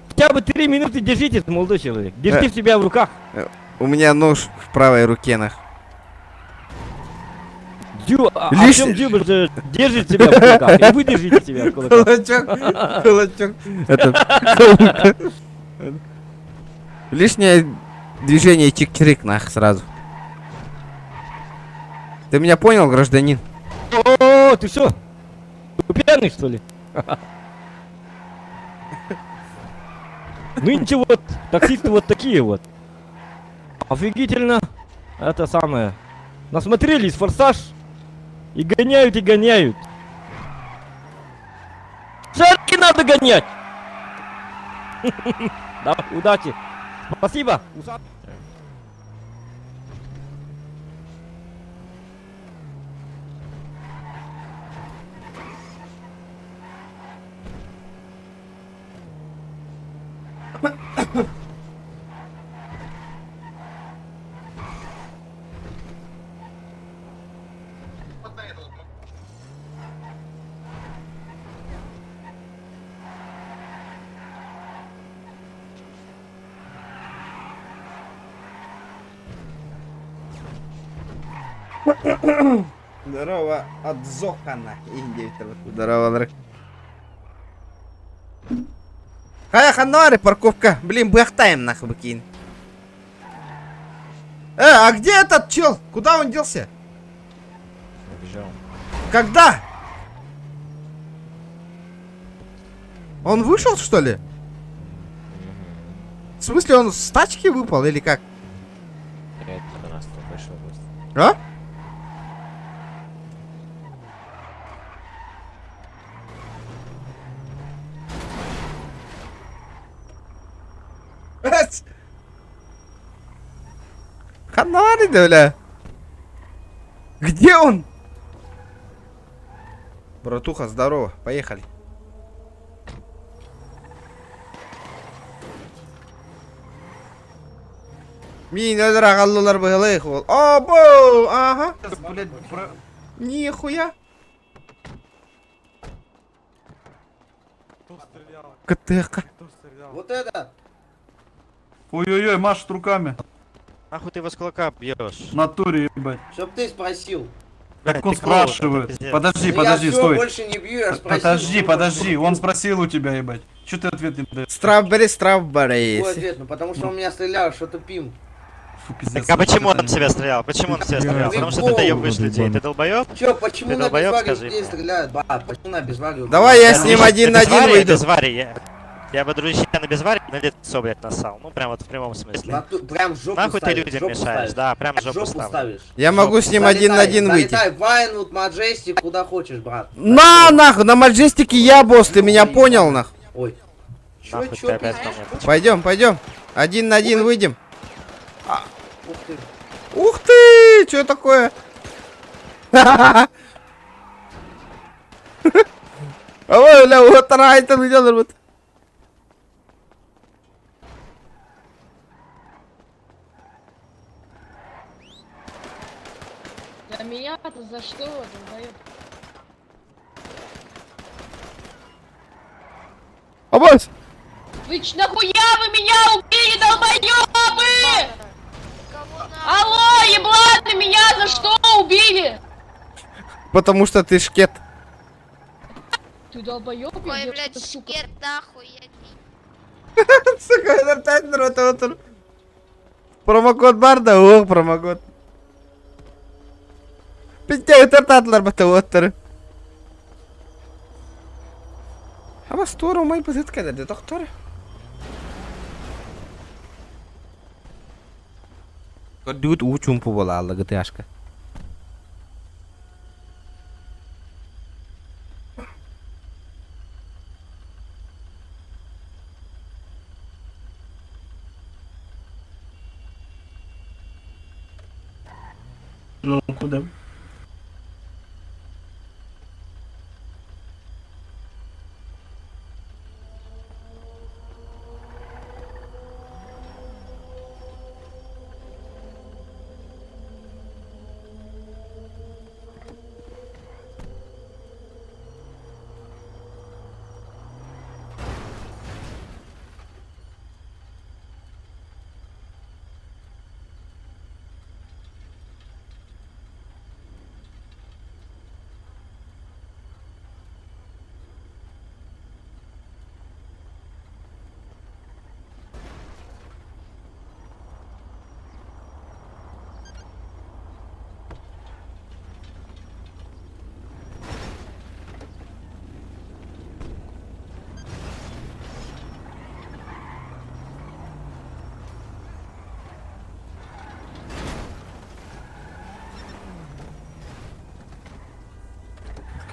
Хотя бы 3 минуты держите, молодой человек. Держите в себя в руках. У меня нож в правой руке, нах. Артем Дюбер же держит себя в кулаках, и вы держите себя в кулаках. Кулачок. Это... Лишнее движение чик-чирик, нах, сразу. Ты меня понял, гражданин? О, ты что? Ты пьяный, что ли? Нынче вот таксисты вот такие вот. Офигительно. Это самое. Насмотрелись «Форсаж» и гоняют, и гоняют. Шарки надо гонять! Да, удачи. Спасибо. Здорово, от Зохана. Здорово, Андрей. Ханари, парковка. Блин, бахтаем нахуй бакин. А где этот чел? Куда он делся? Убежал. Когда? Он вышел, что ли? В смысле, он с тачки выпал или как? Это у нас тут вышел просто. А? Ханари, да, бля. Где он? Братуха, здорово. Поехали. Мин аллалар быгылы хол. Обо! Ага. Нихуя. КТХ. Вот это! Ой-ой-ой, машет руками. Нахуй ты его с кулака бьешь? В натуре, ебать. Чтоб ты спросил. Так он спрашивает. Подожди, подожди, стой. Больше не бью, я спросил. Подожди, он спросил у тебя, ебать. Че ты ответ не даешь? Стrawberry. Какой ответ? Ну потому что он меня стрелял, что тупим. Фу, пиздец. А почему он в себя стрелял? Почему он в себя стрелял? Потому что ты доебываешь людей. Ты долбоеб? Че, почему Ты на долбоёб, безваре скажи людей мне. стреляют? Почему на безваре? Давай я с ним один на один выйду. Я бы, дружище, на безваре на лицо, блядь, нассал. Ну, прям вот в прямом смысле. Прям в жопу Нахуй ты ставишь, людям жопу мешаешь, ставишь. да, прям в жопу ставишь. Я могу с ним один на один выйти. Залетай в Вайнвуд, Маджестик, куда хочешь, брат. На, нахуй, на маджестике я босс, ты меня понял, нахуй. Ой. Чё, Пойдем, пойдем. Один на один выйдем. Ух ты. Ух ты, что такое? А ой, бля, вот райтер идет, вот. За меня-то за что? Долбоёб? А босс! Вы нахуя вы меня убили, долбоёбы? Алло, ебланы, меня за что убили? Потому что ты шкет. Ты долбоёб, Ой, блядь, шкет нахуй, Сука, вертать народ, вот. Промокод барда, ох, промокод. Пиття тартатлар батаваттар. Ama store olmayı basit kadar doktor. Dude uçum povola gıtyaşka. Ну, куда?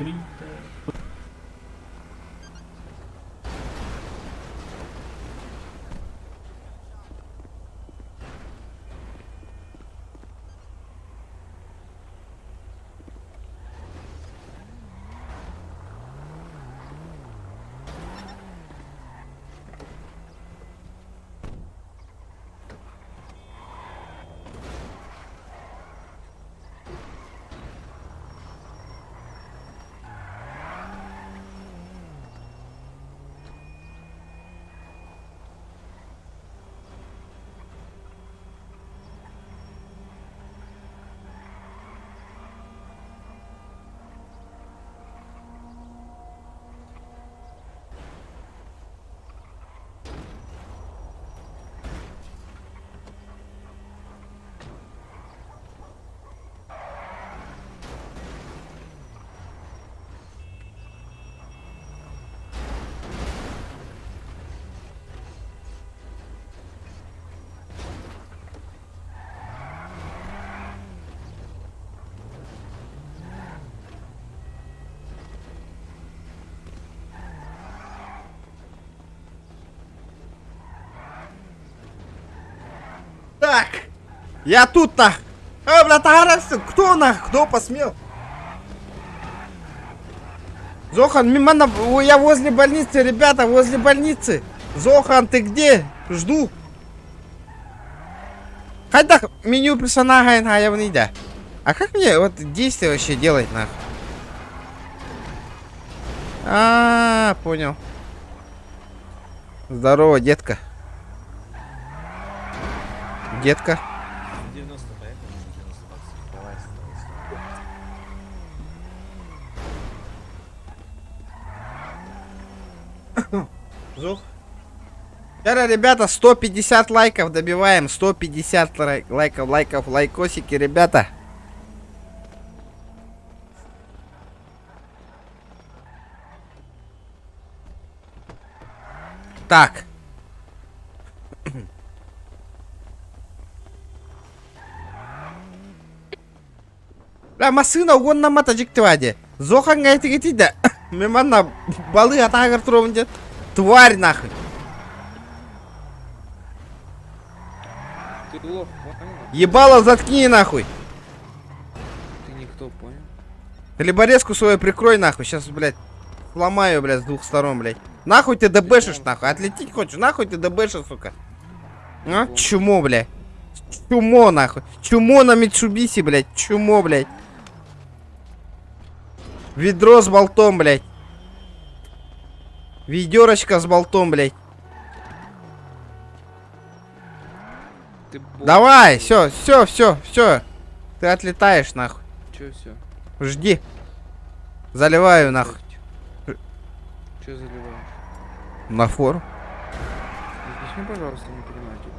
открыто. Так, я тут нах. Бля, тарасы, кто нах, кто посмел? Зохан, мимо, я возле больницы, ребята, возле больницы. Зохан, ты где? Жду. Хотя меню персонажа я не да. А как мне вот действие вообще делать нах? Понял. Здорово, детка. Детка. 90 поехали, 90 баксов. Давай. Зух. Сейчас, ребята, 150 лайков добиваем. 150 лайков, лайкосики, ребята. Так. Бля, машина угонна матажик твади. Зохан гайты гетида. Меманна балы атагар тровнде. Тварь нахуй. Ты лох, понял? Ебало заткни нахуй. Ты никто, понял? Хлеборезку свою прикрой нахуй. Сейчас, блядь, сломаю, блядь, с двух сторон, блядь. Нахуй ты дбшишь, нахуй. Отлететь хочешь? Нахуй ты дбшишь, сука. А? Чумо, блядь. Чумо, нахуй. Чумо на Митсубиси, блядь. Чумо, блядь. Ведро с болтом, блядь. Ведерочка с болтом, блядь. Ты Давай, все. Ты отлетаешь, нахуй. Че все? Жди. Заливаю, нахуй. Че заливаешь? На фору. Объясни, пожалуйста, не понимаю тебя.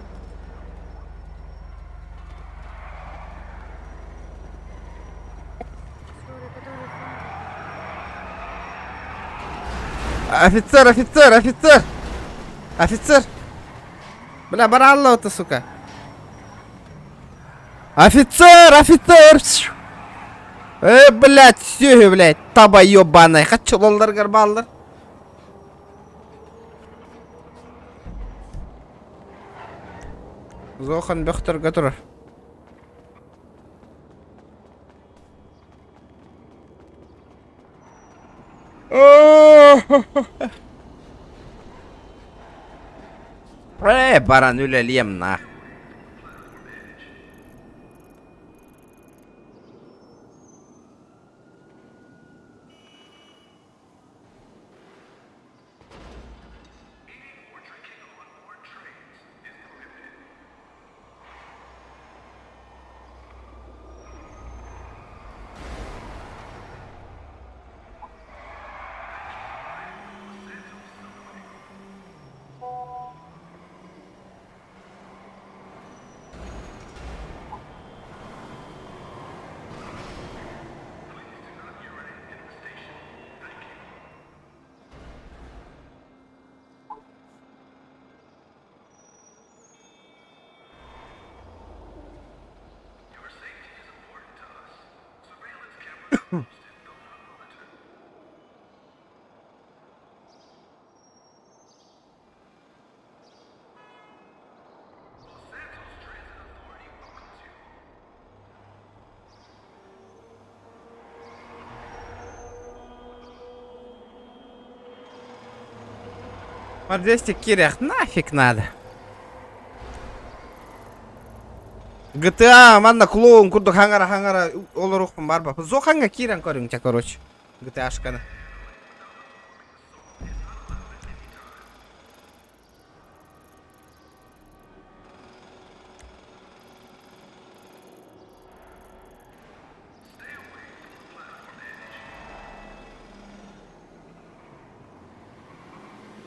Офицер. Бля, баралло ты, сука. Офицер. Блядь, все, блядь. Таба ебаная. Хочу лолдар гарбалдар. Зохан Бехтер готов. Барануля лемна. Мордестик кирях, нафиг надо. GTA манна клоун курду хангара олорух барба. Зоханга киран коринча, короче. GTA шкана.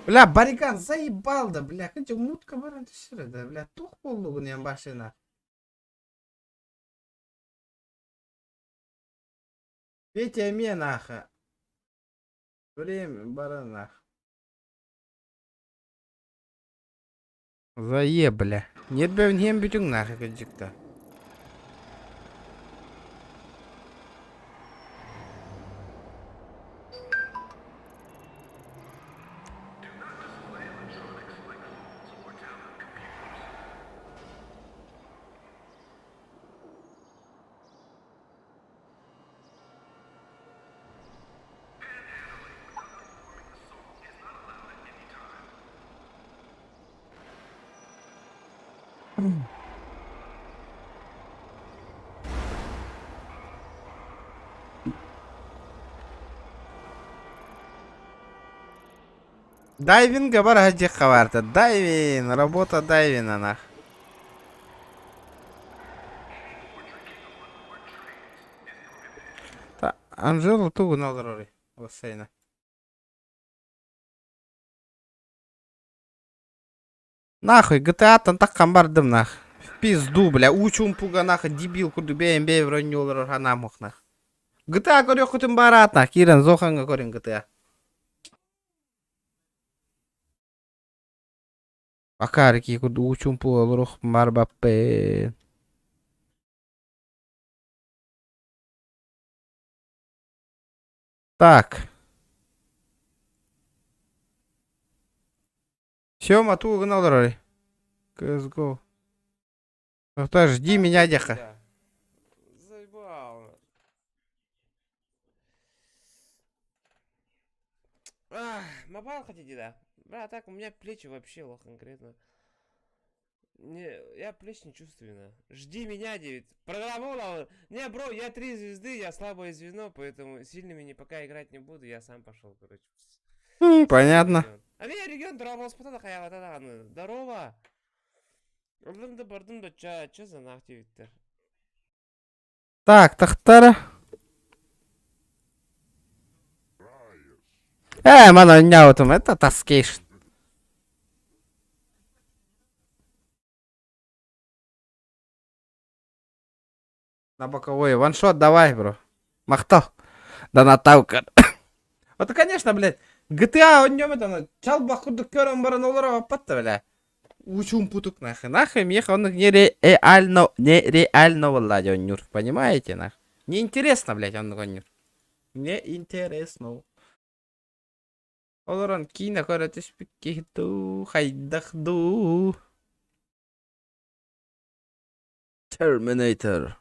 Бля, бариган заебал, да, бля, хотя мутка баран түсірі, да, бля, тух болды бұнен башына. Петя мен аха. Время баран аха. Зае, бля. Нет бәвін хем бүтін наха көджікті. Дайвинга бар хаджи хаварта. Дайвин, работа дайвина нах. Та, Анжелу тугу налрори. Бассейна. Нахуй, GTA тан таккан бардым нах. В пизду, бля, учум пуга нах, дебил курду бей вронь олар ханамох нах. GTA көрөк күтім барат нах, кирен зоханга көрін GTA. Акарики курду учум пуга оларух марбаппе. Так. Сёма, тугу налрори. CSGO. Кто жди меня, деха. Заебал. Мобайл хотите, да? Бля, так у меня плечи вообще лох конкретно. Не, я плечь не чувствую, на. Жди меня, 9. Программу. Не, бро, я 3 звезды, я слабое звено, поэтому сильными пока играть не буду, я сам пошел, короче. Понятно. А меня регион дорого спота такая, здорово. Алдым да бардым да чё за нахтивиттер? Так, тахтара. Мана няутум, это таскейш. На боковой, ваншот давай, бро. Махто. Да натаука. Вот, конечно, блядь. GTA он нем это, чал бахуду кёром баранулара патта, бля. Учум путук нахуй. Нахуй меха он нереально, влади, он нюр. Понимаете, нахуй? Неинтересно, блядь, он нюр. Неинтересно. Олорон кино коротиш пикихту, хайдахду. Terminator.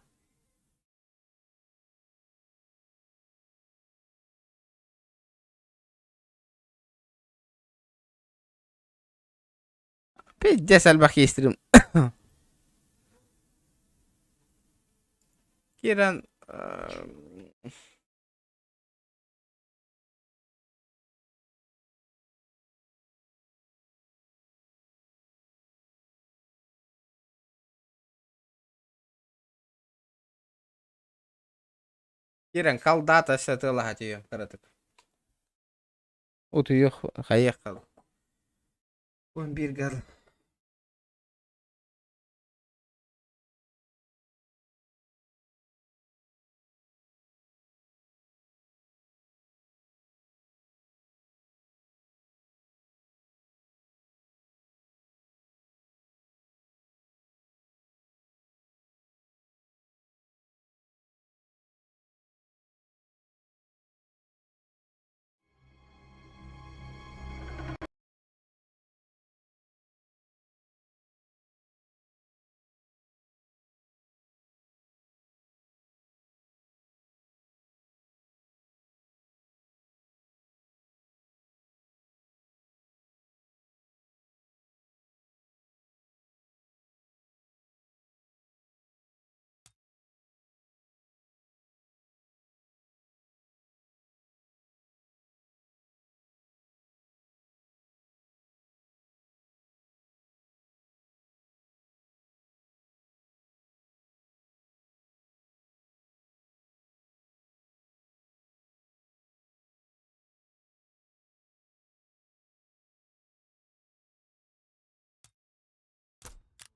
Пиздец, альбахи стрим. Киран... Киран, калдата сетыла ее, коротко. Вот ее хаехал. Он биргал.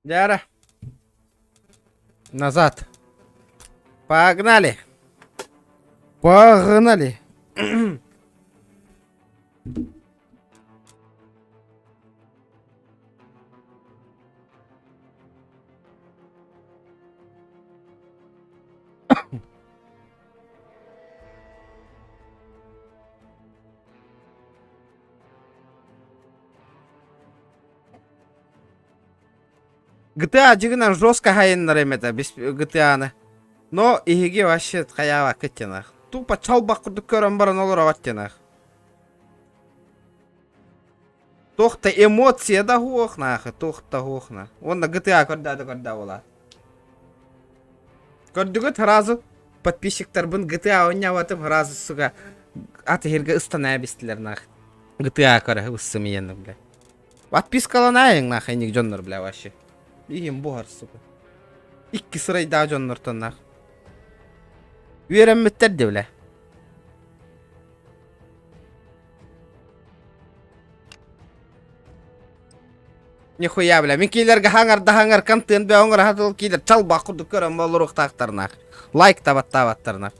Яра. Назад. Погнали. Погнали. GTA жигнан жестко хайыннар эмета GTA-ны. Но иге вообще хаява кетенах. Тупо чалбак курдук көрөн баран олор аваттенах. Тохта эмоция да хуохнах, тохта хуохна. Онда GTA көрдө болот. Көрдүгөт разы подписчиктер бун GTA ойнаватып разы суга аты жерге ыстана бестилер нах. GTA көрө ысымыйын бля. Подпискаланайын нах эник жоннор бля вообще. Игем бухар сука. Икки сырай да жоннор тоннах. Үйренметтер бля. Нихуя бля, мен кейлерге хаңар контент бе оңыр хатыл кейлер чал бақырды көрім болыруқ тақтарнақ. Лайк табаттарнақ.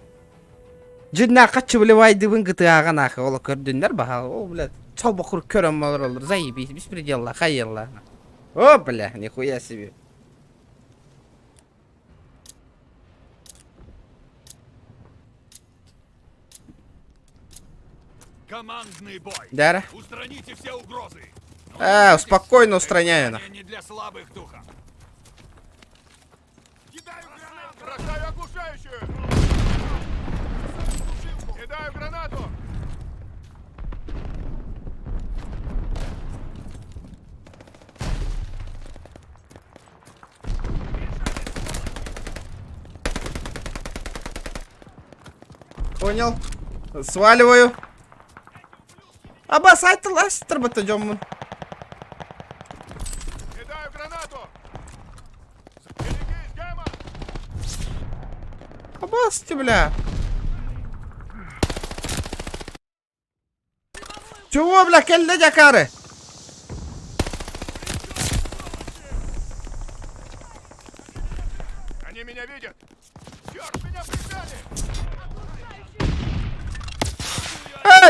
Жинна қатшы білівайды бұн гыты ағанақ. Олы көрдіңдер баға. О, бля, чал бақыр көрім болыр. Заебись, беспределла, хайелла. О, бля, нихуя себе. Командный бой. Дара. Устраните все угрозы. Спокойно устраняю. Не для слабых духов. Кидаю гранату. Бросаю оглушающую. Кидаю гранату. Понял. Сваливаю. Абасай-то ластер батадем. Кидаю гранату. Абасти, бля. Чего, бля, келли дякары? Они меня видят. Черт, меня прижали.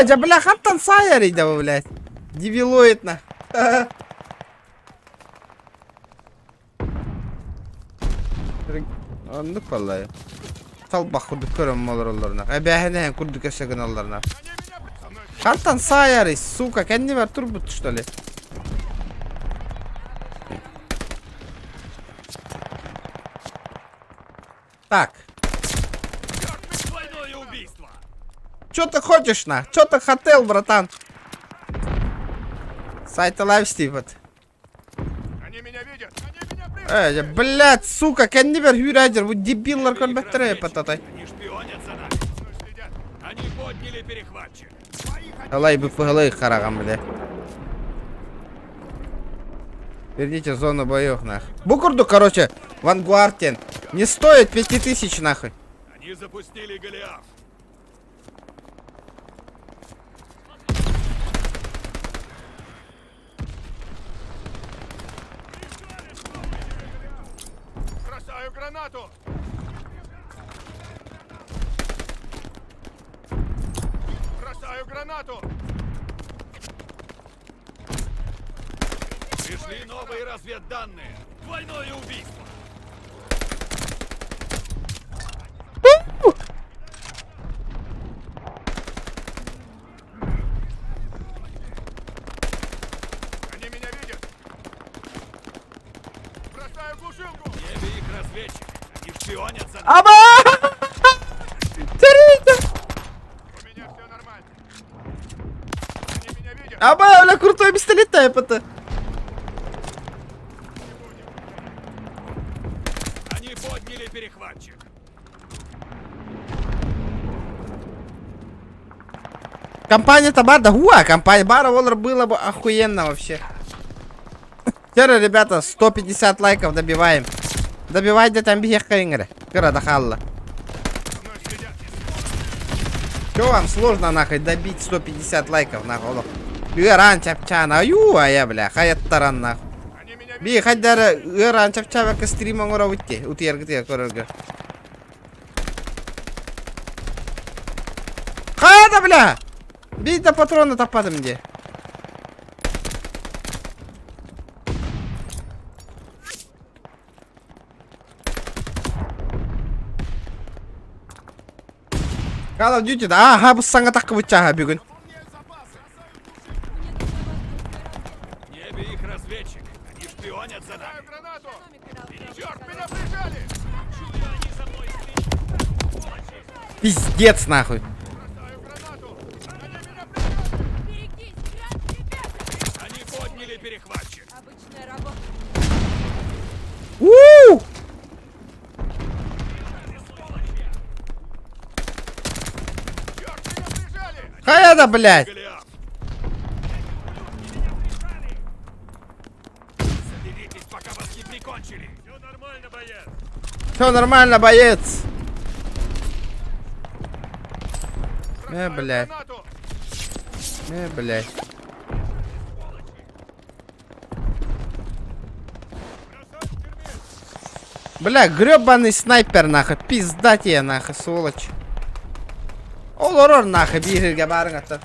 Да, бля, хаттан сайер иди, блядь. Дебилоид на. Anlık vallahi. Tal bak kurduk körüm olur onlarına. Behene kurduk eşeğin onlarına. Hatan sayarız, сука, kendi ver turbut что ли. Так. Чё ты хочешь, на? Чё ты хотел, братан? Сайта лайв стивот. Блядь, сука, кеннибер хюрайдер, вы дебиллар конбеттере пататай. Они подняли перехватчик. Алай бы пыглы харагам, бля. Верните зону боев, нах. Букурду, короче, Вангуартен. Не стоит 5000, нахуй. Они запустили Голиаф. Бросаю гранату. Бросаю гранату. Пришли новые разведданные. Двойное убийство. Они меня видят. Бросаю глушилку. В небе их разведчики. Они шпионят за нами. У меня все нормально. Они меня видят. Бля, крутой пистолет тайпа-то. Они подняли перехватчик. Компания-то бара, да компания бара Воллер было бы охуенно вообще. Теперь, ребята, 150 лайков добиваем. Добивайте там бихеха ингре. Города Халла. Чё вам сложно нахуй добить 150 лайков нахуй? Юран чапчана, а я бля, хаят таран нахуй. Они меня Би хаддара ыран чапчабак стримон ора утти. Утергите көрөргө. Кайда бля? Би да патроны таппадым де. Call of Duty'de aha bu sana takı bıçağı bir gün. Небе их разведчик. Они шпионят за нами. Черт, меня прижали! Чую, они за мной следят. Пиздец нахуй. Они подняли перехватчик. Уу! Кайда, блядь? Соберитесь, пока вас не прикончили. Все нормально, боец. Все нормально, боец. Блядь. Блядь. Бля, гребаный снайпер нахуй. Пизда тебе нахуй, сволочь. Олорор нахуй, бирге барың ата.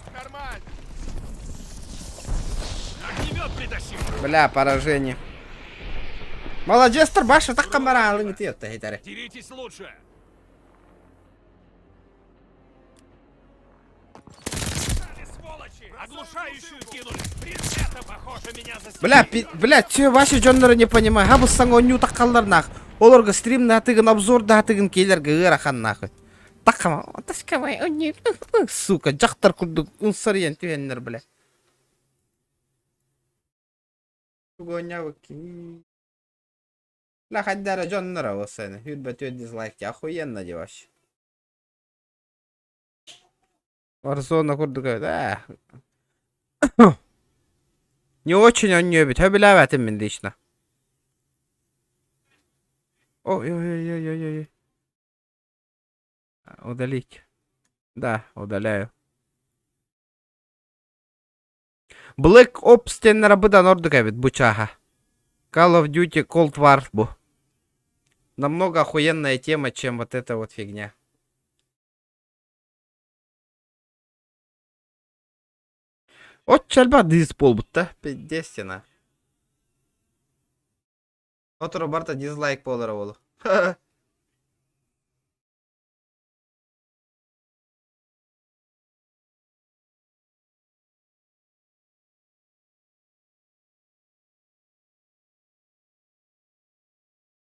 Огнемет притащил. Бля, поражение. Молодец, Тарбаша, так камара, Деритесь лучше. Сволочи! Оглушающую кинули. Это похоже меня за... Бля, че ваши жонлары не понимаю. Хабы саңа ню таккалдар нах. Олорга стрим натыгын, обзор датыгын келерге ырахан нахуй. Такама, таскавай, онни. Сука, жақтар курдук, унсариян түйеннер, бля. Сугоня ваки. Ла хаддара жонлары осыны. Хүрбет өт дизлайк, охуенно деваш. Warzone курдук, да. Не очень он не любит. Хабилаватым мен лично. Ой-ой-ой-ой-ой. Удалить. Да, удаляю. Black Ops теннер абыдан ордук эбит бучага. Call of Duty Cold War бу. Намного охуенная тема, чем вот эта вот фигня. От чальба дизис болбутта. Пиздестина. От Роберта дизлайк болар болу.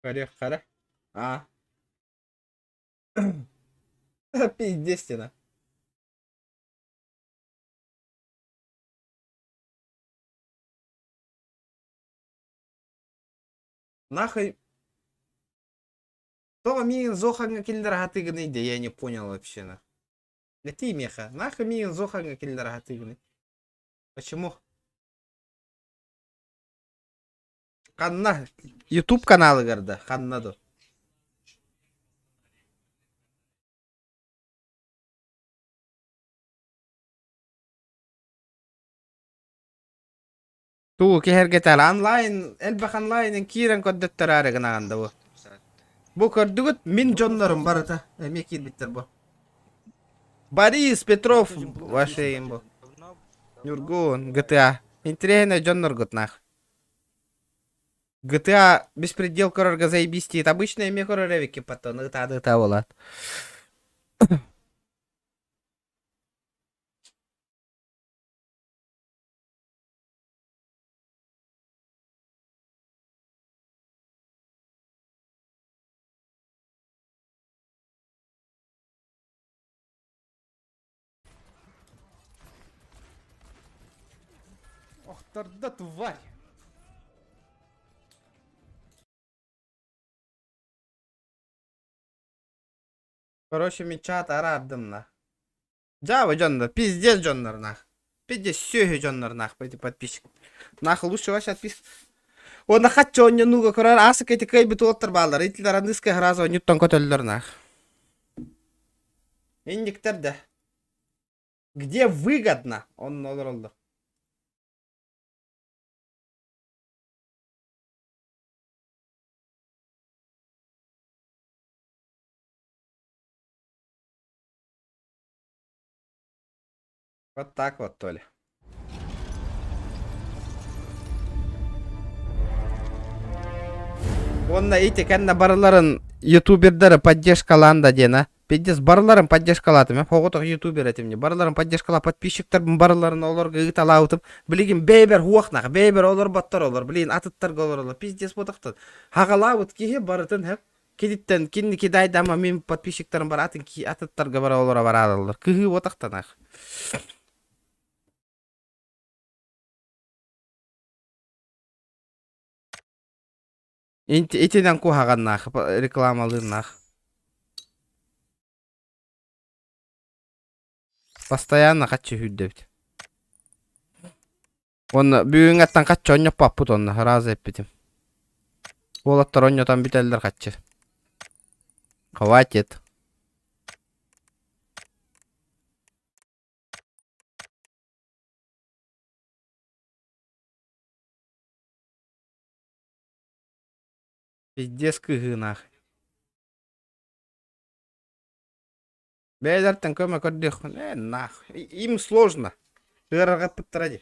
Кара. А. Пиздестина. Нахуй. То миин зоханга киллер хатыгны, я не понял вообще на. Ты меха. Нахуй миин зоханга киллер хатыгны. Почему? Канна. YouTube каналы горда. Ханнаду. Туу кехергетел онлайн, элбах онлайнын кирен көддөттөр арыгын ағанда бу. Бу көрдүгүт мин жонлорум бар ата. Эме кирбиттер бу. Борис Петров, ваши им бу. Нюргун, GTA. Интересно жонлор гут нах. GTA беспредел көрөргө заебись тиет. Обычно эме көрөрөбеки потом. Ыта болот. Ох, торда тварь. Короче, мен чат арадым на. Жава жондар, пиздец жондар нах. Пиздец сёхи жондар нах, пойди подписчик. Нах лучше ваш отпис. Онда хатчо оння нуга көрөр асы кети кайбит оттар балдар. Итлер андыска хразо ньюттон көтөлдөр нах. Индиктер да. Где выгодно? Он нолролду. Вот так вот, Толя. Онна ити кенна барыларын ютубердары поддержкаланда дена. Пиздец барыларын поддержкалаты. Мен хоготок ютубер этимне. Барыларын поддержкала подписчиктар барыларын оларга ыталаутып. Билигин бейбер хуакнак, бейбер олар баттар олар. Билигин атыттар олар. Пиздец ботактан. Хагалаут кихе барытын хеп. Кедиттен кинни кидайда ама мен подписчиктарым бар атын ки атыттарга бара олара баралар. Кыгы ботактан ах. Итинен ку хаганнах, рекламалыннах. Постоянно качы хүддебит. Он бүгүн аттан качы оньоп паппут онна, разы эппитим. Болаттар оньотан бителдер качы. Хватит. Пиздец кыгы нахуй. Бейлертен көмөк көрдүк. Нахуй. Им сложно. Ырага пыттыради.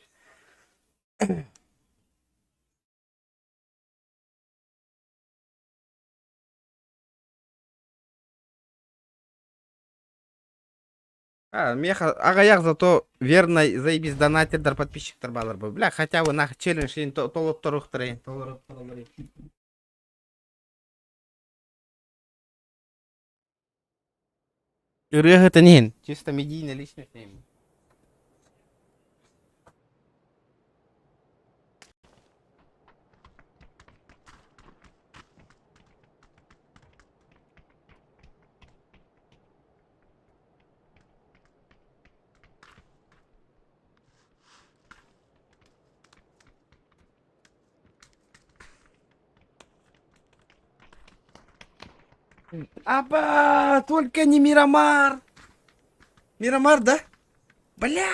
Меха, агаяк зато верно заебись донатирдар, подписчиктар балар бы. Бля, хотя бы нахуй челлендж толоттор ухтырайын. Ырыгы тенин. Чисто медийная личность. Аба, только не Мирамар. Мирамар, да? Бля,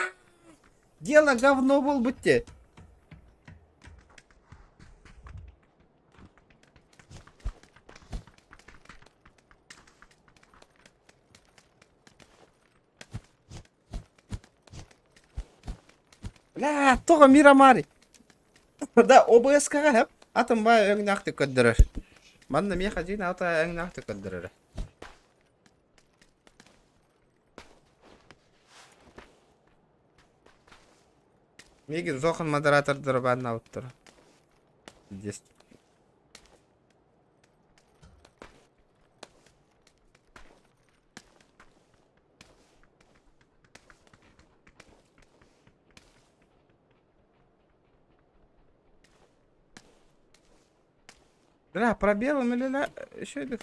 дело говно был бы те. Бля, того Мирамари. Да, ОБС-ка хеп. Атым ба өңнахты көддірір. Манна мен хадин ата өңнахты көддірір. Мегин зохан модератордары бәдін ауыттыр. Здесь. Бля, пробелом или на... Еще это...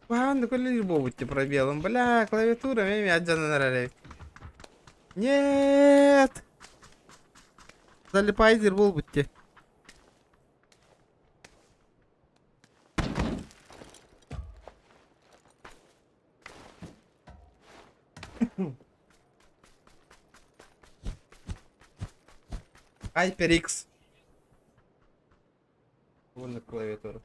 Погано, коли лишь будьте пробелом. Бля, клавиатура мне отдельно нравится. Нет! Залипайзер был будьте. HyperX. Вон на клавиатуру.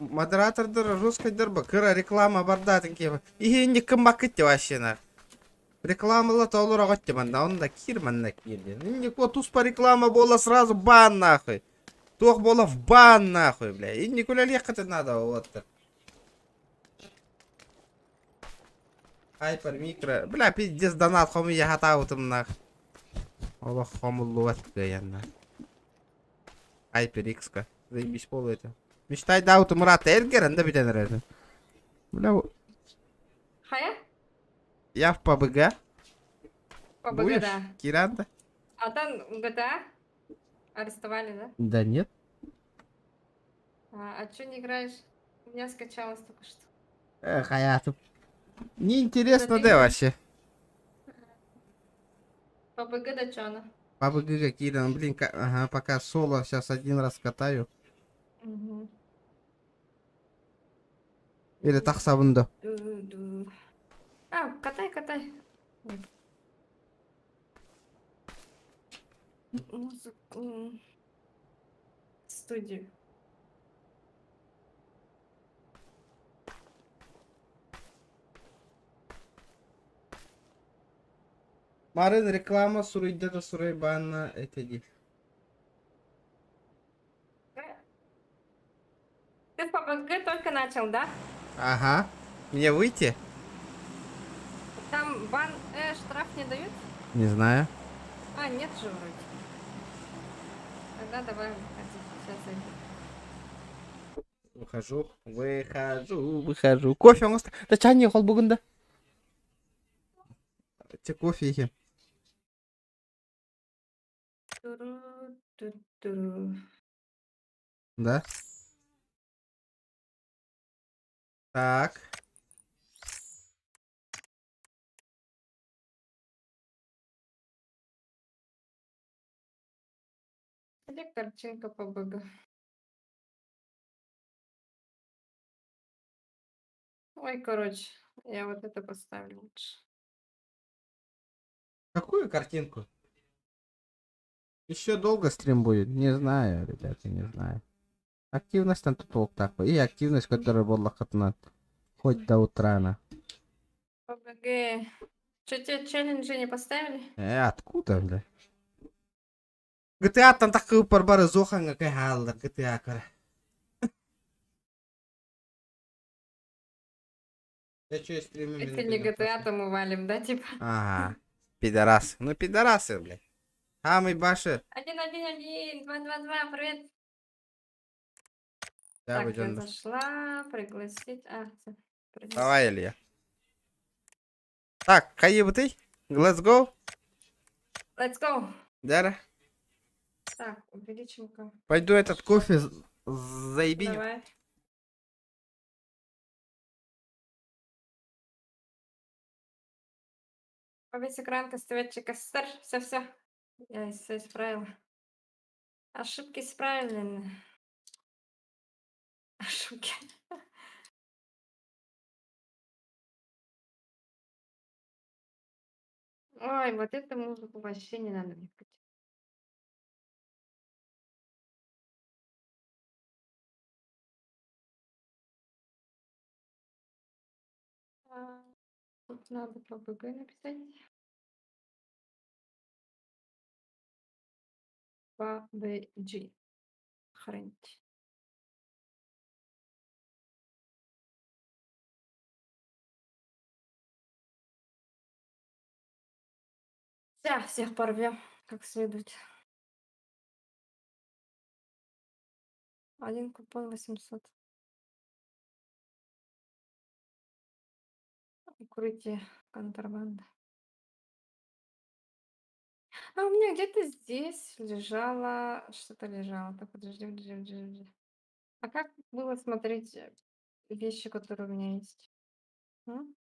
Модератордыр жесткойдыр ба кыра реклама бардатын кебі. Иге кім бакытты вообще на. Рекламалы толура готты манда, онда кир манда кирди. Инде ко туспа реклама бола сразу бан нахуй. Тох бола в бан нахуй, бля. Инде куля лехаты надо вот. Хайпер микро. Бля, пиздец донат хоми я хатаутым нахуй. Ола хомулу ватка янна. HyperX-ка. Заебись пол это. Мечтай дауту Мурат Эльгерен, да беден рядом. Бля, Хая? я в ПБГ. ПБГ, Будешь? да. Киранда? А там GTA арестовали, да? Да нет. А чё не играешь? У меня скачалось только что. Эх, hayatım. Неинтересно, Да да, ты- вообще? ПБГ да чё она? Папа какие-то, ну, блин, ага, пока соло сейчас один раз катаю. Мгм. Или так сабынды. Ду-ду. А, катай. Музыку. Студию. Марин, реклама сурайда да сурайбанна это ди. Ты в ПБГ только начал, да? Ага. Мне выйти? Там бан, штраф не дают? Не знаю. А, нет же вроде. Тогда давай выходи. Сейчас зайду. Выхожу. Кофе он оста. Да чай не ехал бүгінді. Те кофе екен. Туру-ту-туру. Да? Так. Где картинка ПБГ? Ой, короче, я вот это поставлю лучше. Какую картинку? Еще долго стрим будет? Не знаю, ребята, не знаю. Активность там тут так. И активность, которая была хоть до утра. ПБГ. Что, тебе челленджи не поставили? Откуда, бля? GTA там такой парбары зоханга кай халдар GTA кара. Я что, стримим? Если не GTA, то мы валим, да, типа? Ага. Пидорасы. Ну, пидорасы, блядь. Самый баши. 1-1-1, 2-2-2, привет. Да, Так, я выйдем. зашла, пригласить. Всё, принес. Давай, Илья. Так, кайы ты? Let's go. Let's go. Дара. Так, увеличим-ка. Пойду этот кофе заебиню. Давай. Весь экран костовечек СССР. Все. Я все исправила. Ошибки исправлены. Ошибки. Ой, вот эту музыку вообще не надо вникать. Тут надо ПБГ написать. PUBG. Хранить. Всех порвем как следует. 1 купон 800. Укрытие контрабанда. А у меня где-то здесь лежало, что-то лежало. Так, подожди. А как было смотреть вещи, которые у меня есть? М?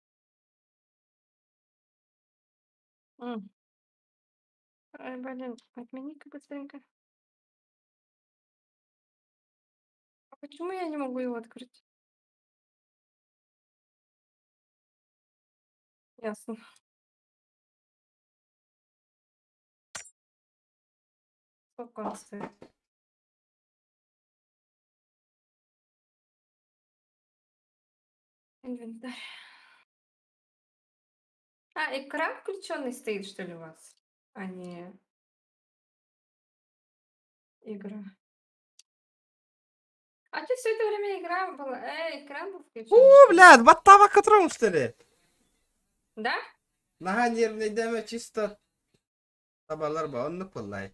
Ай, блин, отмени-ка быстренько. А почему я не могу его открыть? Ясно. Сколько он стоит? Инвентарь. Экран включенный стоит, что ли, у вас? А не игра. А что все это время игра была? Экран был включен. О, блядь, баттава катрон, что ли? Да? Нага нервный даме чисто. Табалар баоннук, валлай.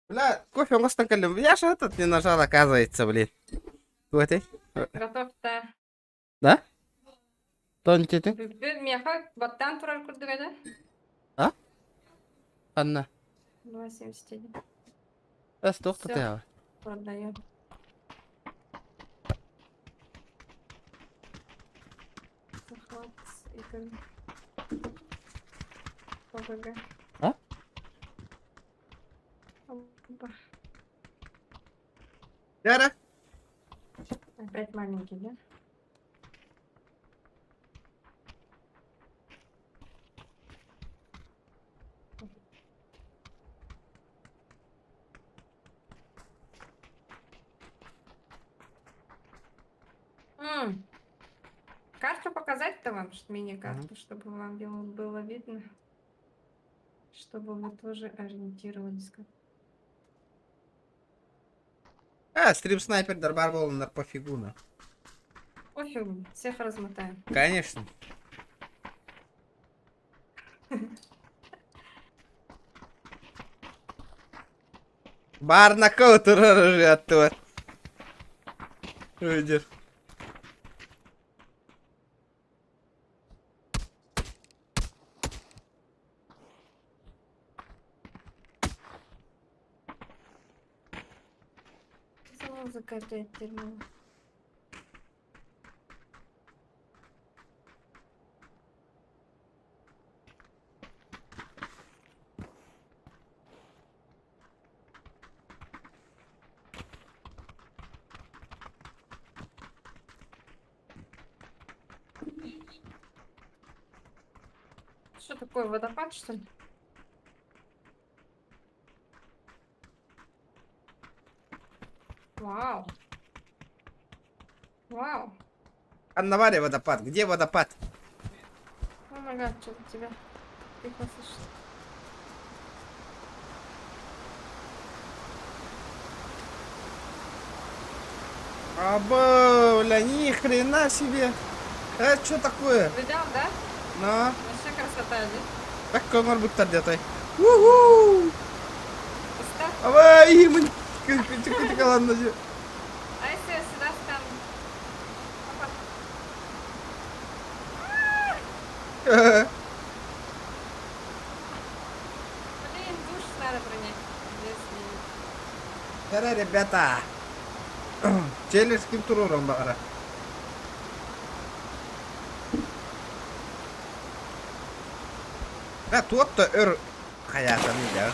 Бля, кофе он останкалим. Я же этот не нажал, оказывается, блин. Вот и. Готов-то. Да? Тонче ты? Меха, баттан турар курдуга, да? А? Анна. 2,71. Стохта Всё. ты. Продаю. Игорь. ОБГ. А? Опа. Яра? Опять маленький, да? Карту показать-то вам, мини-карту, чтобы вам было видно, чтобы вы тоже ориентировались. Стрим снайпер Дарбар был на пофигу, на. Пофигу, всех размотаем. Конечно. Бар на коутер оружие оттуда. Уйдешь. Музыка опять дерьмо. Что такое, водопад, что ли? Вау. Вау. Аннаваре водопад. Где водопад? О май гад, что у тебя? Ты слышишь? Бля, ни хрена себе. Это что такое? Видел, да? Ну? Вообще красота, да? Так коңыр бұттар детай. Уху! Пусто? Авай, мы кыты каланды же. А если я сюда стану? Блин, душ надо принять. Если... Дара, ребята. Челлендж ким турурам бара. Тот-то хаятан, да?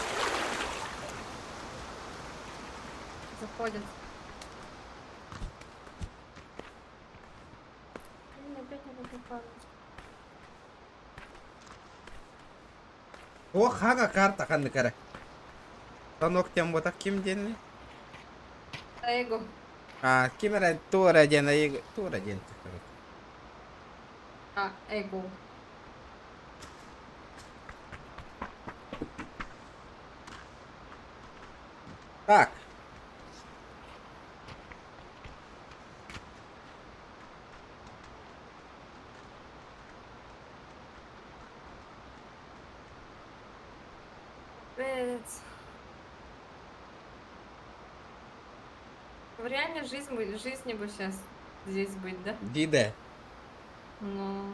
Заходят. Блин, опять не попал. О, хага карта ханны кара. Станок тем вот таким день. Эго. Кимера тура день, тура день. Эго. Так. Привет. В реальной жизни бы сейчас здесь быть, да? Диде. Ну...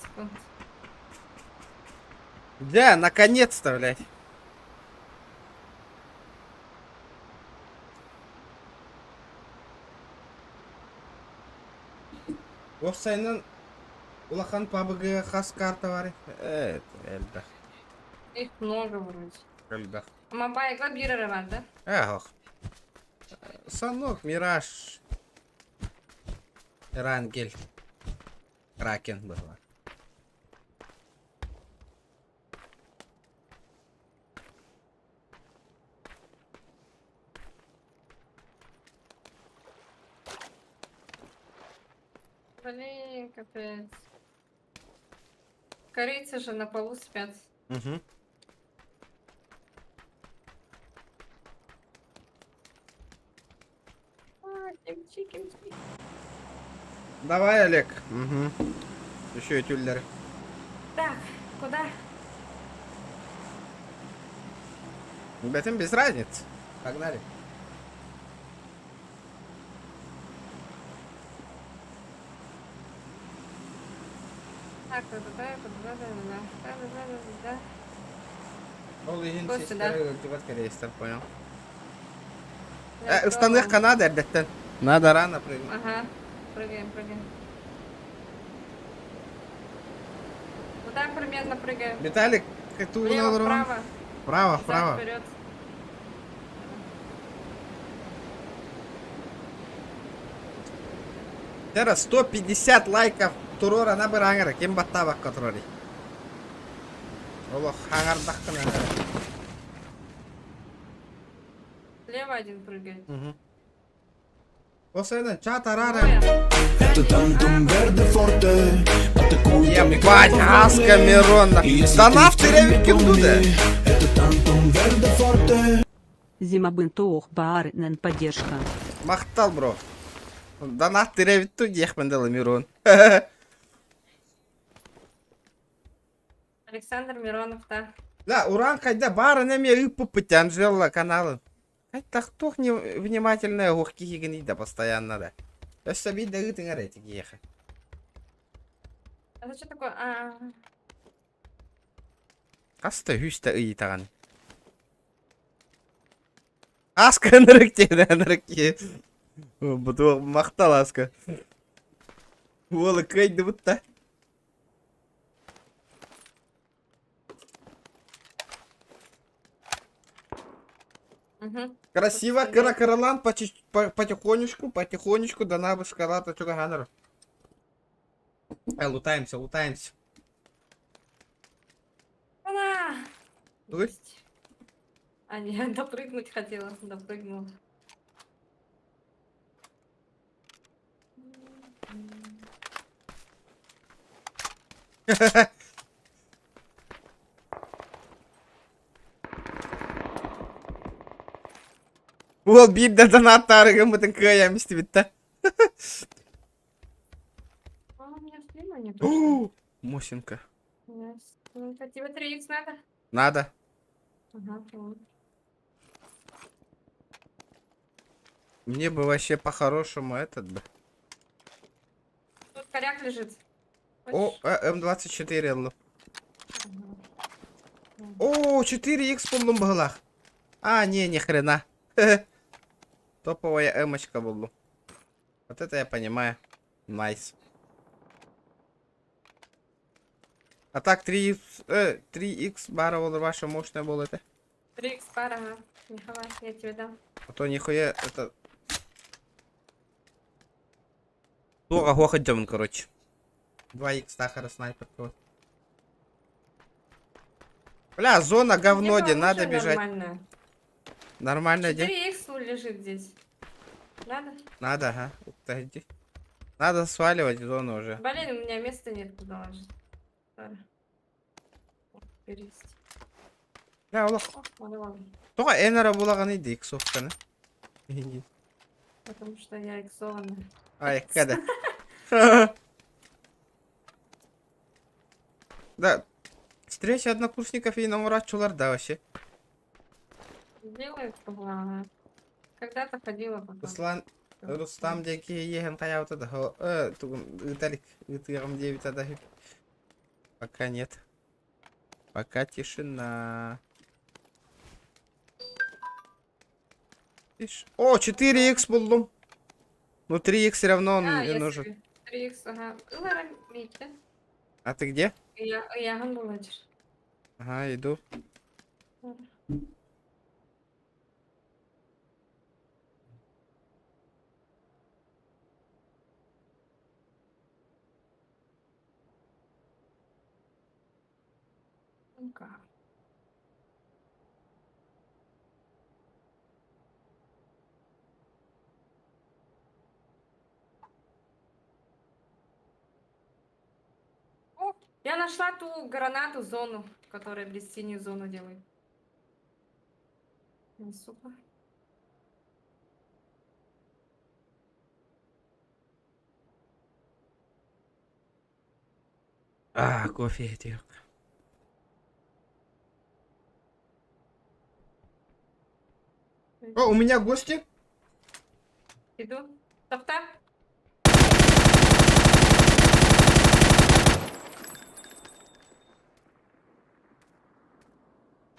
Секунд. Да, наконец-то, блядь. Офсайнан улахан пабыгы хас карта бар. Эльда. Их много вроде. Эльда. Мобайга бирары бар, да? Ох. Санок, Мираж. Рангель. Кракен была. Блин, капец. Корейцы же на полу спят. Угу. Кимчи. Давай, Олег. Угу. Еще и тюллеры. Так, куда? Ребятам без разницы. Погнали. Так, Костя, сестер, да? активатка рейстер, понял. Я Установка пробовала. надо, ребята. Надо рано прыгнуть. Ага, прыгаем, прыгаем. Куда примерно прыгаем? Виталик, ты Влево, угнал ром? вправо. Вправо, Назад, вправо. вперед. Teraz 150 лайков турора на барангара. Кем баттаба катрори. Олох, хангардах кана. Слева один прыгает. Осена, чата рара. Это тантум верде форте. Атакуй там Ебать, Аска Мирона. Да нафты ревики туда. Это тантум верде форте. Зимабынтоох баарнен поддержка. Мақтал, бро. Да нафты ревики туда, ехмендела Мирон. Александр Миронов, да. Да, уран, когда бара на меня и попытян жила каналы. Это кто внимательная горки гнида постоянно, да. Я себе даю ты горите ехать. Это что такое? Аста хүстэй ыйтаган. Аска нэрэгтэй. Бутуу мақтал Аска. Вола кайд бутта. Угу. Красиво, Каралан, потихонечку, до нас шоколада чугаганер. Лутаемся. Она! Ой. Есть. А, я допрыгнуть хотела, допрыгнула. Ол бирде донаттарыгы мытын кыямыз тибитта. А, у меня стрима не пришло. Мосинка. Yes. Ну-ка, тебе 3х надо? Надо. Ага, вот. Мне бы вообще по-хорошему этот бы. Тут коряк лежит. О, М24 лу. О, 4х полном балах. А, не, ни хрена. Топовая эмочка была. Вот это я понимаю. Найс. А так 3х бара ваша мощная была это. 3х пара, ага. Не хавай, я тебе дам. А то нихуя это... Туга хоходем, короче. 2х сахара снайпер. Бля, зона говно, Мне где было надо уже бежать. Нормально. Нормально, где? 4х лежит здесь. Надо? Надо, ага. Подожди. Надо сваливать в зону уже. Блин, у меня места нет куда ложить. Пара. О, перевести. Бля, олох. О, ладно. Только энера булаганы диксовканы. Потому что я иксованная. Ай, когда? Да. Встреча однокурсников и намурачулар, да, вообще. Делает ага. Когда-то ходила потом. Рустам деки еген каяута да. Тугун Виталик, Виталиком 9 да. Пока нет. Пока тишина. О, 4х булдум. Ну 3х все равно не нужен. 3х, ага. Lara Митя. А ты где? Я гандулачишь. Ага, иду. Ну-ка. О, я нашла ту гранату зону, которая без синюю зону делает. Супер. Кофе эти. О, у меня гости. Иду. Топ-топ.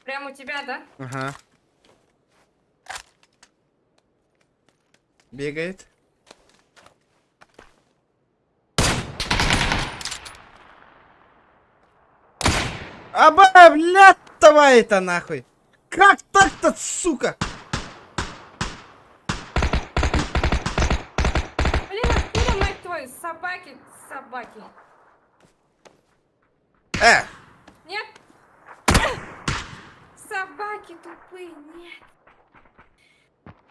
Прямо у тебя, да? Ага. Бегает. Аба, блядь, давай это нахуй. Как так-то, сука? Блин, откуда, мать твою, собаки, собаки. Нет? Собаки тупые, нет.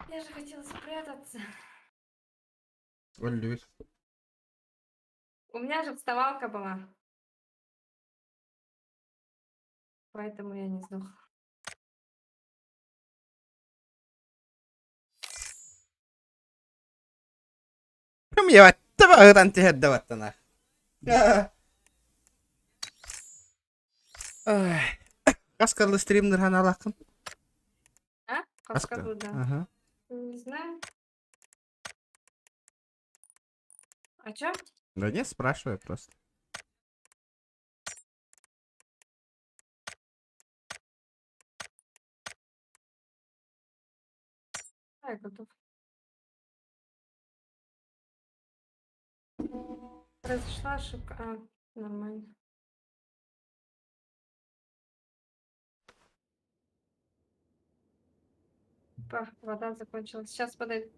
Я же хотела спрятаться. Валюсь. У меня же вставалка была. Поэтому я не сдох. Я давай антигеддаватта нахуй. Каскарлы стримнер ханалакын. А? Каскаду, да. Ага. Не знаю. А чё? Да не, спрашиваю просто. Я готов. Произошла ошибка. А, нормально. Вода закончилась. Сейчас подойду.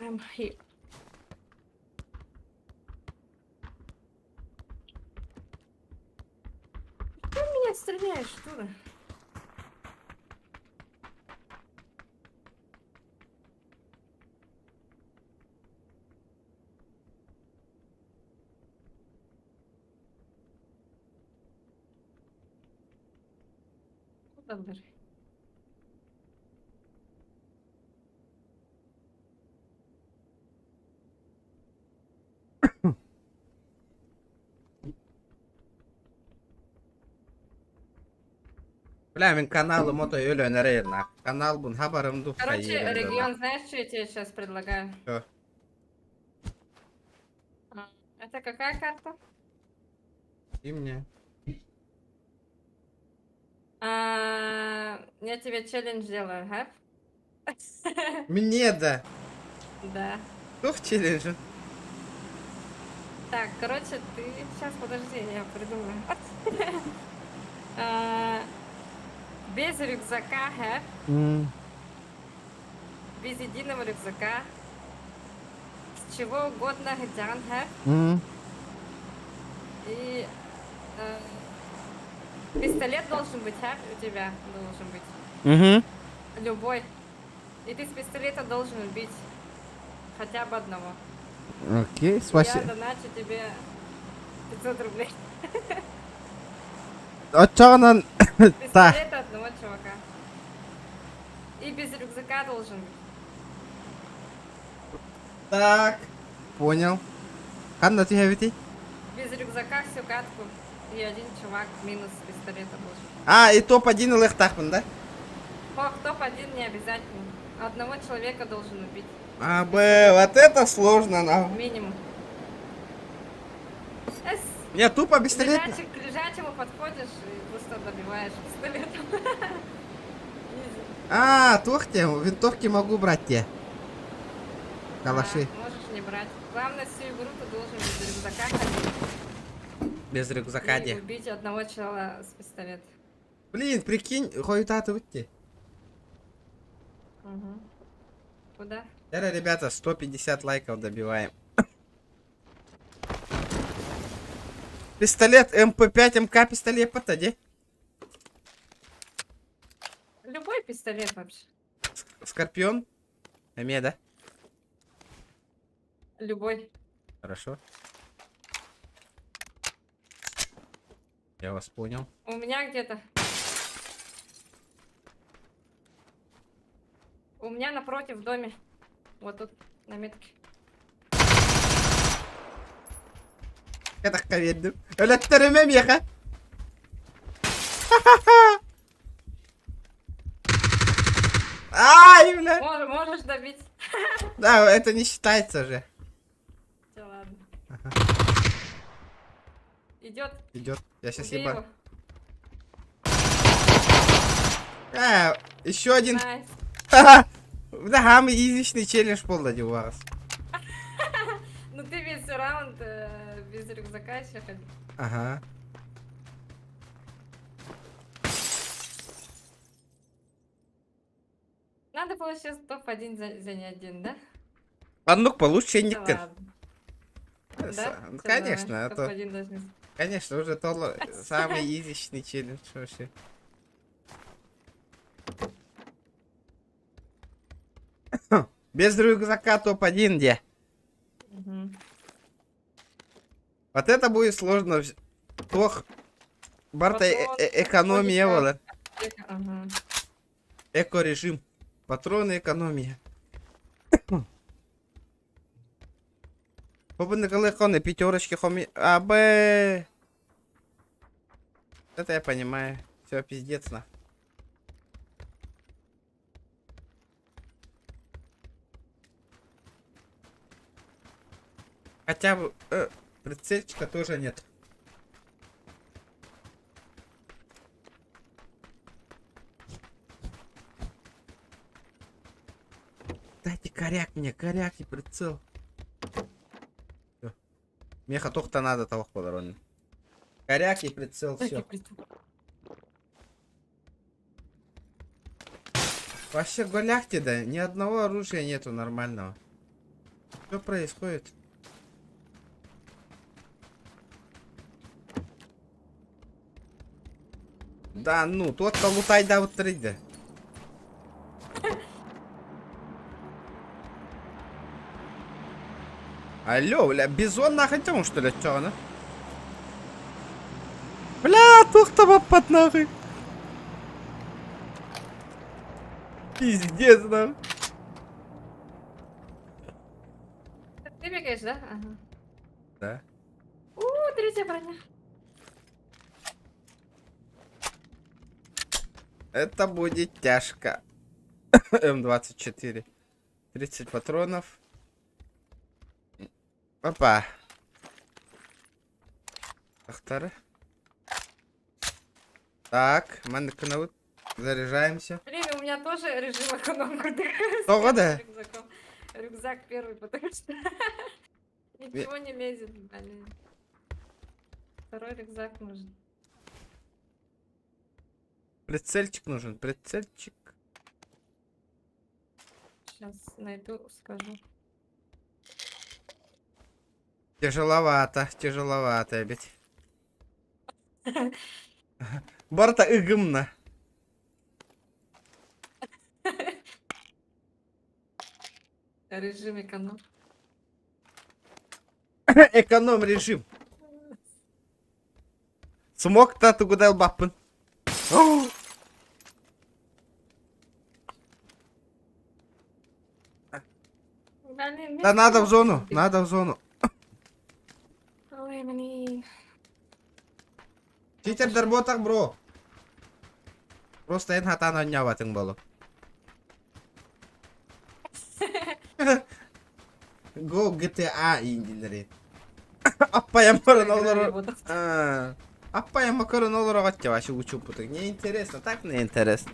I'm here. Ты в меня стреляешь, дура? Куда, блин? Бля, мен каналы мото өлі нахуй. Канал бун хабарымду. Короче, регион, знаешь, что я тебе сейчас предлагаю? Чё? Это какая карта? И мне. Я тебе челлендж делаю, га? Мне да. Да. Кто в челлендже? Так, короче, ты... Сейчас, подожди, я придумаю. Без рюкзака, без единого рюкзака, с чего угодно гдян, и пистолет должен быть, у тебя должен быть. Любой. И ты с пистолета должен убить хотя бы одного. Окей, Я спасибо. доначу тебе 500 рублей. От чого так. Пистолет одного чувака. И без рюкзака должен быть. Так. Понял. Канна ты говорите? Без рюкзака всю катку. И один чувак минус пистолета должен. А, и топ-1 у Лехтахман, да? Топ-1 не обязательно. Одного человека должен убить. А, вот это сложно, нахуй. Минимум. Не, тупо К пистолет. лежачему подходишь и просто добиваешь пистолетом. А, тухте, винтовки могу брать те. Калаши. Да, можешь не брать. Главное, всю игру ты должен без рюкзака ходить. Без рюкзака И де. убить одного чела с пистолета. Блин, прикинь, хуета-то выйти. Угу. Куда? Ребята, 150 лайков добиваем. Пистолет МП5, МК пистолет потади. Любой пистолет вообще. Скорпион. Эме, да? Любой. Хорошо. Я вас понял. У меня где-то. У меня напротив в доме. Вот тут, на метке. Это ковидно. Электромем еха. Ай, бля. Можешь добить. Да, это не считается же. Все, ладно. Идет. Идет. Я сейчас Убей еба. его. Еще один. Найс. Да, мы изичный челлендж полный у вас. Ну ты весь раунд без рюкзака еще ходил. Ага. Надо было сейчас топ-1 занять один, да? А ну получше Да никто. ладно. Да? Ну, Всё, конечно, давай, это... топ-1 должны. Конечно, уже то самый изичный челлендж вообще. Без рюкзака топ-1 где? Мгм. Вот это будет сложно. Тох. Барта экономия, Патроны, вот. Ага. Эко-режим. Патроны экономия. Побудны коллекционные пятерочки хоми. АБ. Это я понимаю. Все, пиздец на. Хотя бы прицельчика тоже нет. Дайте коряк мне, коряк и прицел. Всё. Меха только надо того подарон. Коряк и прицел, все. Вообще голяхте, да, ни одного оружия нету нормального. Что происходит? Да ну, тот-то лутай да вот да. Алло, бля, бизон нахрен тому что ли, чё, она? Бля, тухта под нахуй. Пиздец, да. Ты бегаешь, да? Ага. Да. Третья броня. Это будет тяжко. М24. 30 патронов. Опа. Ахтара. Так, манеканаут. Заряжаемся. Блин, у меня тоже режим экономку. Ого, да? Рюкзак первый, потому что ничего не лезет. Блин. Второй рюкзак нужен. Прицельчик нужен, прицельчик. Сейчас найду, скажу. Тяжеловато, тяжеловато, ведь. Барта игмна. Режим эконом. Эконом режим. Смог тату гудел баппен. Да надо в зону, надо в зону. Ой, блин. Читер дерботах, бро. Просто ен хатана нява тың болу. Go GTA индилери. Аппая макаронолор. Аппая макаронолор агатча ваши учупутык. Не интересно, так не интересно.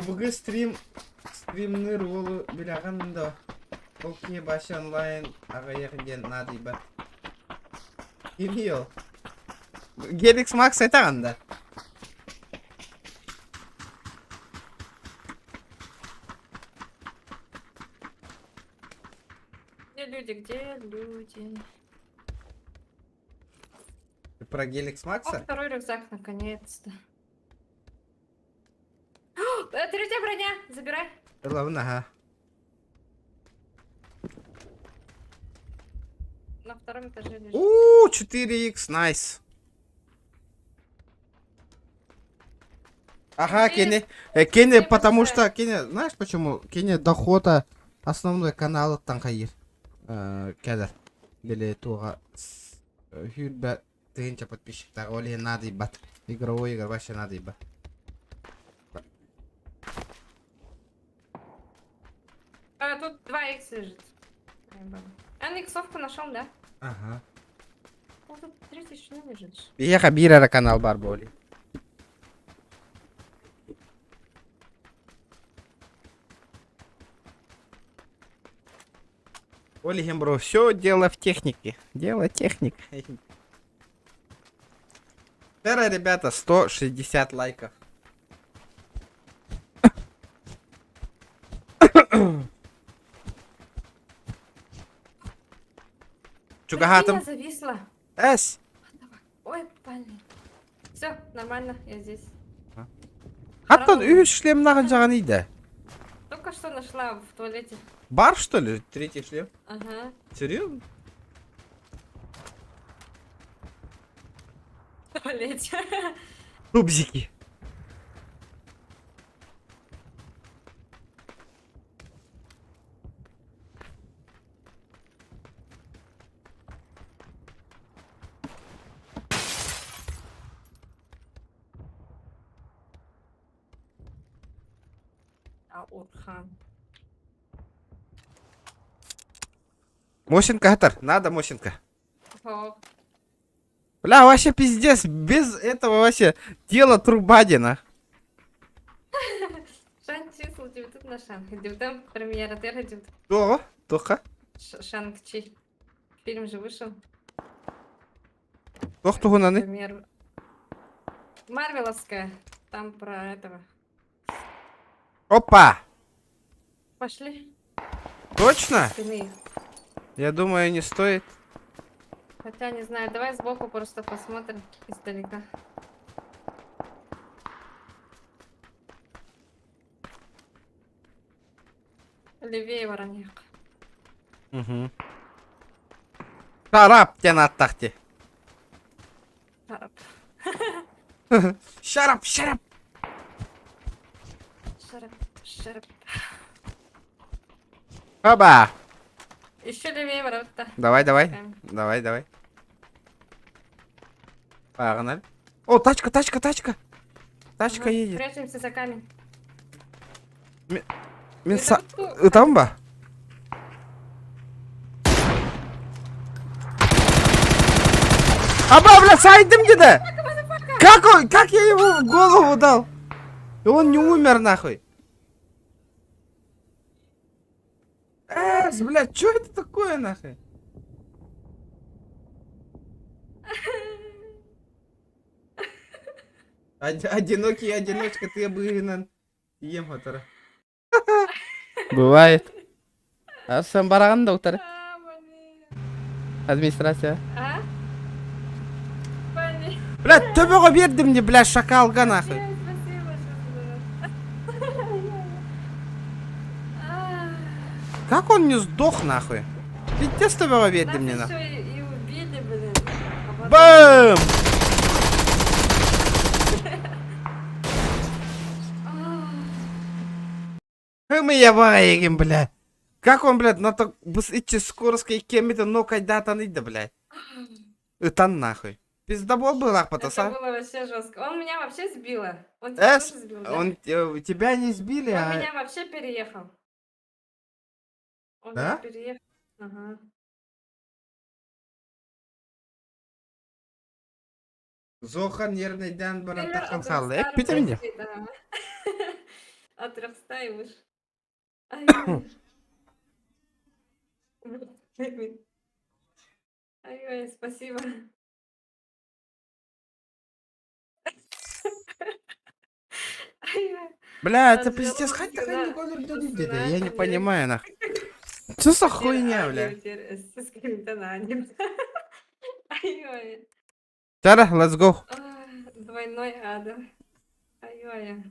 Бүгін стримнер олы білағанда Окей, башы онлайн аға еқінден нады ба. Кемей ол? Геликс Макс айтағанда. Где люди, где люди? Ты про Геликс Макса? О, второй рюкзак, наконец-то. Третья броня, забирай. Ладно, ага. На втором этаже лежит. 4х, найс. Ага, Кене, потому что, Кене, знаешь почему? Кене дохода основной канал Танхаир. Кедер. Били туга Хюльбе тысяча подписчиков. Оли надо ебать. Игровой игр вообще надо ебать. Тут 2х лежит. А иксовку нашел, да? Ага. О, тут 3000 не лежит. Я Хабира канал Барболи. Оли Гембро, все дело в технике. Дело техник. Вчера, ребята, 160 лайков. Чугахатом. Я зависла. Эс. Ой, блин. Все, нормально, я здесь. Хаттан үй шлемнагын жаган иде. Только что нашла в туалете. Бар, что ли? Третий шлем? Ага. Серьезно? В туалете. Тубзики. Урхан. Мосинка, Гатар, надо Мосинка. О. Бля, вообще пиздец, без этого вообще тело трубадина. Шанг числа дебютит на Шанг. Дебютом премьера Терра дебют. Что? Тоха? Шанг-Чи. Фильм же вышел. Кто гунаны? Премьер. Марвеловская. Там про этого. Опа! Пошли. Точно? Спины. Я думаю, не стоит. Хотя не знаю, давай сбоку просто посмотрим издалека. Левее вороняк. Угу. Шарап тебе на тахте. Шарап. Шарап, шарап. Шарап, шарап. Оба! Еще левее ворота. Давай, давай. Прям. Давай, давай. Погнали. О, тачка, тачка, тачка. Тачка Ага, едет. Прячемся за камень. Минса... Это кто? Там ба? Аба, бля, сайдым где-то! Как он, как я его в голову дал? И он не умер, нахуй. Блядь, что это такое, нахуй? Одинокий одиночка, ты бы ем хатара. Бывает. А сам бараган, доктор? Администрация. А? Блин. Блядь, төбөгө бердим мне, блядь, шакалга, нахуй. Спасибо, что Как он не сдох, нахуй? Пиздец, төбөгө бердим мне, Нас нахуй. еще и убили, блин. А потом- Бэм! мы ебаем, блядь. Как он, блядь, на то идти скоростной кем-то, но когда таныть, блядь. Это нахуй. Пиздобол был, ах, Это потаса. было вообще жестко. Он меня вообще сбила. Он тебя тоже сбил, да? Он тебя не сбили, Он а... меня вообще переехал. Он Да? меня переехал. Ага. Зоха нервныйдан баран Пример такан от салды. 300 Бите меня. рублей, да. От 300 и выше. Ай-ой, спасибо. Ай-ой. Бля, это От пиздец, жалости, хоть да. такая никого не Просто я не знаешь, понимаю, нахуй. Что за хуйня, Теперь бля? Аня, теперь с каким-то Нанем. Ай-ой. Тара, let's go. Двойной ада. Ай-ой.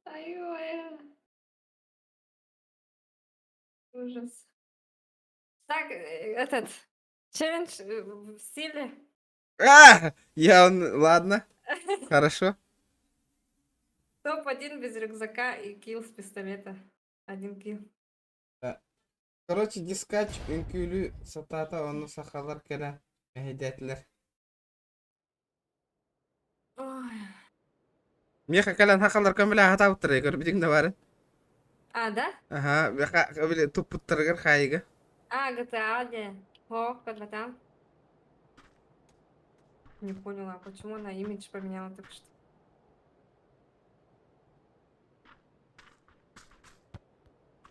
Ай-ой. Ужас. Так, этот челлендж в стиле. Ладно, хорошо. Топ-1 без рюкзака и килл с пистолета. 1 килл. Короче, дискач, инкюлю, сатата, onu сахалар келе. Эхидетлер. Ой. Меха калан хахалар камила хата уттыры, көрбидин да барын. А, да? Ага, беха, били тупуттыргар хайга. А, GTA, где? О, когда там? Не поняла, почему она имидж поменяла только что.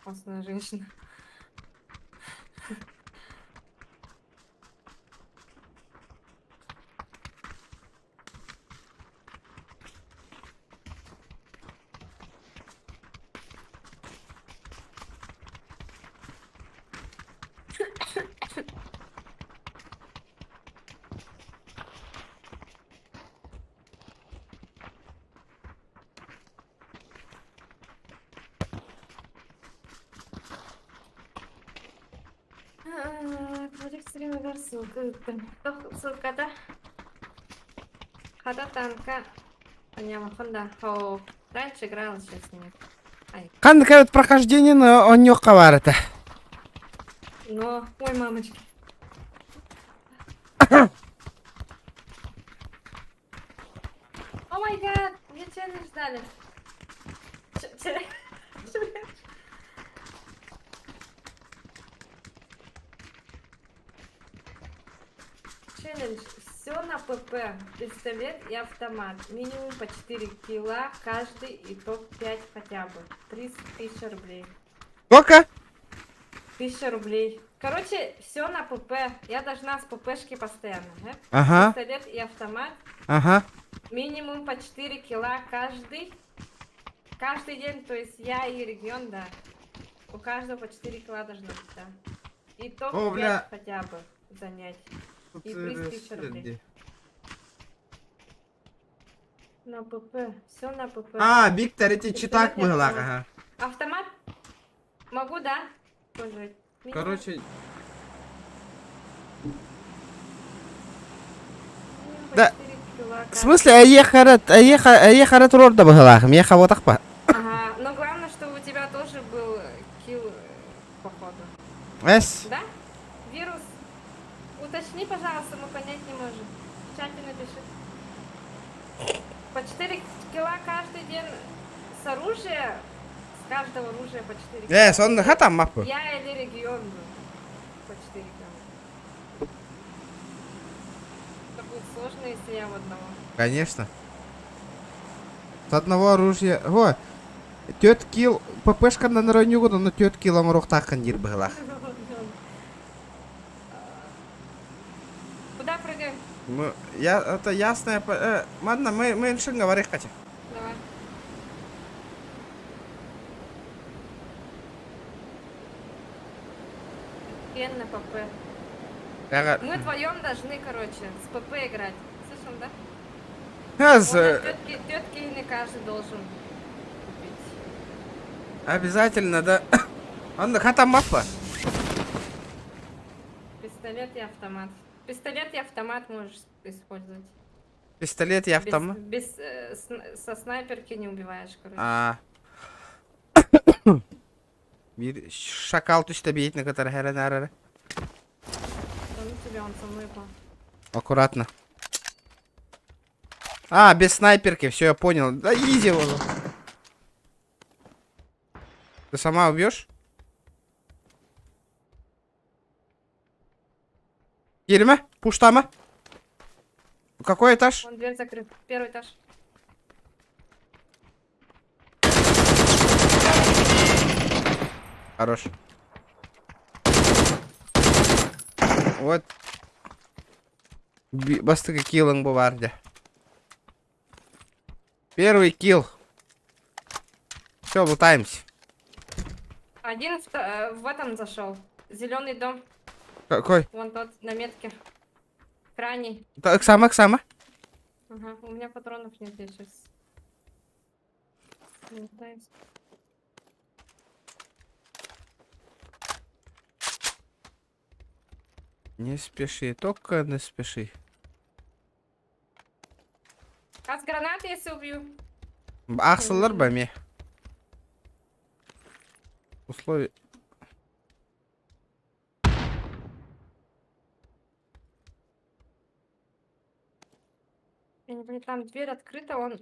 Классная женщина. Project Stream ссылка-то. Хода танка. Поняла, Honda. О, раньше играла, сейчас нет. Ай. Кандай вот прохождение, но он не это. Но, ой, мамочки. О май гад, мне челлендж дали. Челлендж. Все на ПП. Пистолет и автомат. Минимум по 4 килла каждый и топ-5 хотя бы. 30 000 рублей. Сколько? 1000 рублей. Короче, все на ПП. Я должна с ППшки постоянно. Ага. Пистолет и автомат. Ага. Минимум по 4 килла каждый. Каждый день, то есть я и регион, да. У каждого по 4 килла должно быть, да. И топ-5 хотя бы занять. И 3000 рублей. На ПП. Все на ПП. А, Виктор, эти читак было, ага. Автомат? Могу, да? Пользовать. Короче... Да. В смысле, ехарат рорда была, мне кого так по. Ага, но главное, что у тебя тоже был килл, походу. Эс? Да? Вирус? Уточни, пожалуйста, мы понять не можем. В чате напиши. По 4 килла каждый день с оружия, с каждого оружия по 4 килла. Эс, он хатам мапу. Я или регион был. По 4 килла. Это будет сложно, если я в одного. Конечно. С одного оружия. О, тет килл, ППшка на раннюгу, но тет киллом рухтах кандир была. Куда прыгаем? Ну, это ясно. Ладно, мы решим говорить хотим. Давай. Ген на ПП. Мы вдвоем должны, короче, с ПП играть. Слышал, да? Тетки не каждый должен купить. Обязательно, да. Он хатам мапа. Пистолет и автомат. Пистолет и автомат можешь использовать. Пистолет и автомат. Со снайперки не убиваешь, короче. А. Шакал тусте бейт на который херенарere. Да ну тебя, он со мной был. Аккуратно. А, без снайперки, все, я понял. Да изи его. Ты сама убьешь? Гельма? Пуштама? Какой этаж? Вон дверь закрыта. Первый этаж. Хорош. Вот. Бастыка киллинг буварде. Первый килл. Все, лутаемся. Один в этом зашел. Зеленый дом. Какой? Вон тот на метке. Крайний. Так, сама. Ага, у меня патронов нет, я сейчас. Лутаюсь. Не спеши, только не спеши. А с гранаты если убью? Ахсалар бами. Условия. Я не понимаю, там дверь открыта, он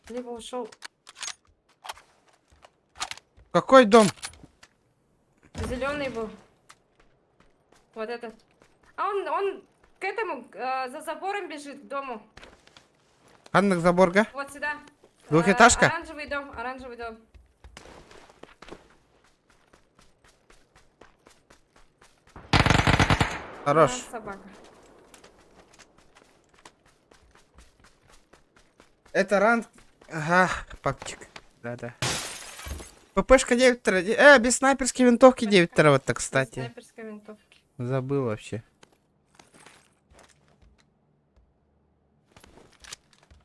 либо ушел. Какой дом? Зеленый был. Вот этот. А он к этому, за забором бежит, к дому. Аннак заборга? Вот сюда. Двухэтажка? Оранжевый дом, оранжевый дом. Хорош. Собака. Это ранг. Ага, папчик. Да. ППшка 9 без снайперской винтовки 9 вот-то, кстати. Снайперской винтовки. Забыл вообще.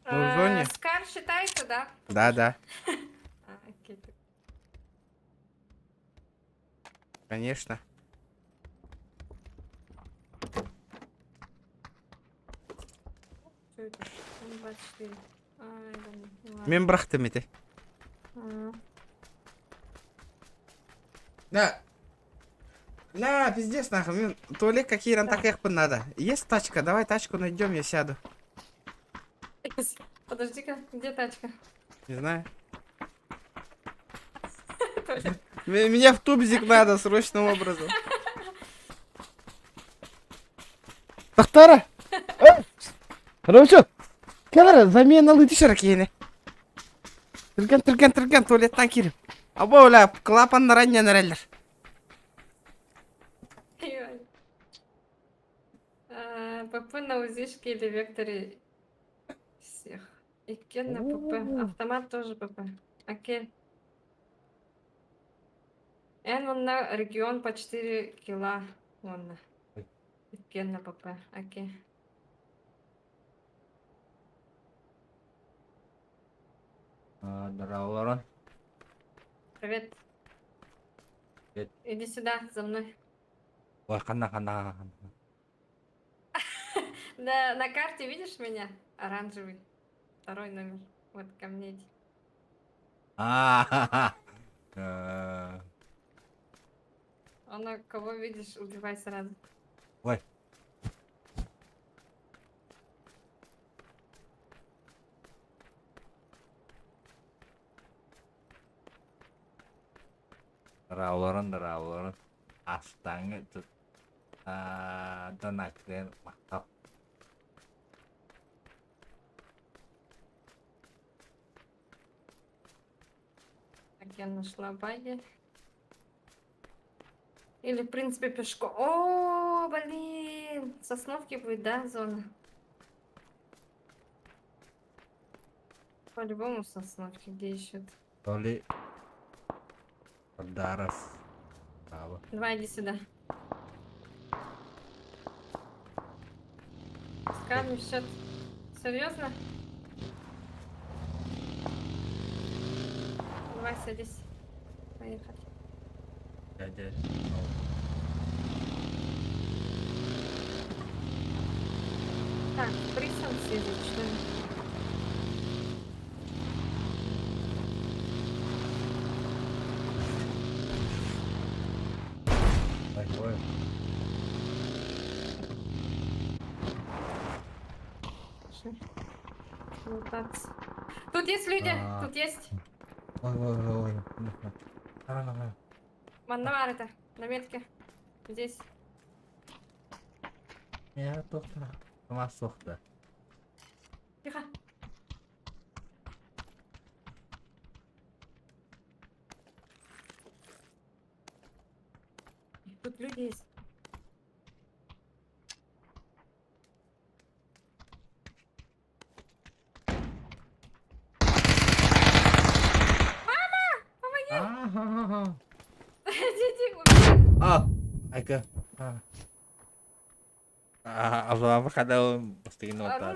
Ну, в зоне? Скар считается, да? Да. А, окей. Конечно. Что это? 24. Мембрахтами ты. Да. Да, пиздец нахуй. Туалет какие ран так их надо. Есть тачка, давай тачку найдем, я сяду. Подожди-ка, где тачка? Не знаю. Меня в тубзик надо срочным образом. Тахтара! Ромчук! Кадр, замена лытышар кейне. Түрген, туалеттан кирим. Або оля, клапан ранее нарелер. ПП на УЗИшке или векторе всех. И кен на ПП. Автомат тоже ПП. Окей. Эн вон на регион по 4 кило. Вон на. И кен на ПП. Окей. Здорово, Лорен. Привет. Привет. Иди сюда, за мной. Ой, хана. Да, на карте видишь меня? Оранжевый. Второй номер. Вот ко мне иди. Он кого видишь, убивай сразу. Ой. Здорово, Астаңы тут. Донакрен мақтап. Так, я нашла баги. Или, в принципе, пешком. О, блин! Сосновки будет, да, зона? По-любому сосновки, где еще? То ли Даров. Давай, иди сюда. Скажем, счет. Серьезно? Давай, садись. Поехали. Так, прицел съездить, что ли? Лутаться. Тут есть люди, тут есть. Мандавар это, на метке. Здесь. Тихо. Тут люди есть.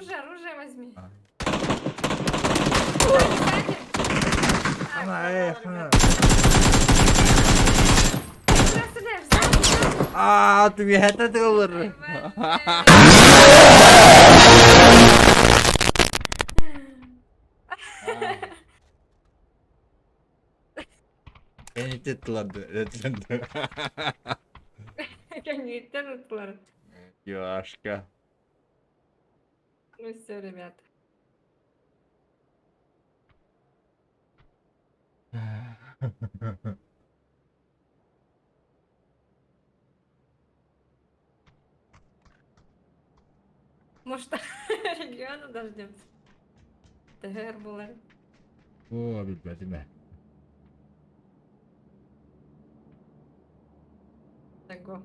Оружие возьми. Ты мне это говоришь? Яшка. Ну все, ребята. Может, региона дождемся? ТГР было. О, бедная. Того.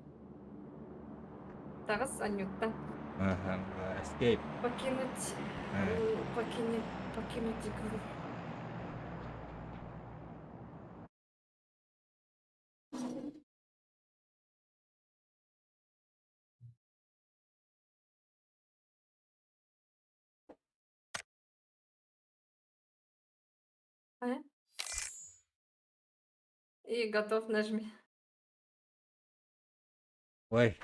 Тарас Анюта. Ага, escape. Покинуть игру. И готов нажми. Ой.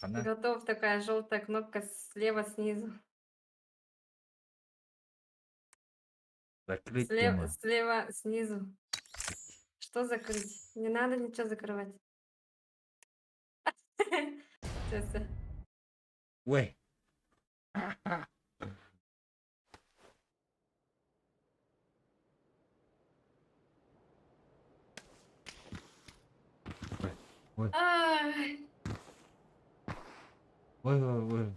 Готов, такая желтая кнопка слева снизу. Закрыть Слева снизу. Что закрыть? Не надо ничего закрывать. Сейчас. Ой. Ай. Ой.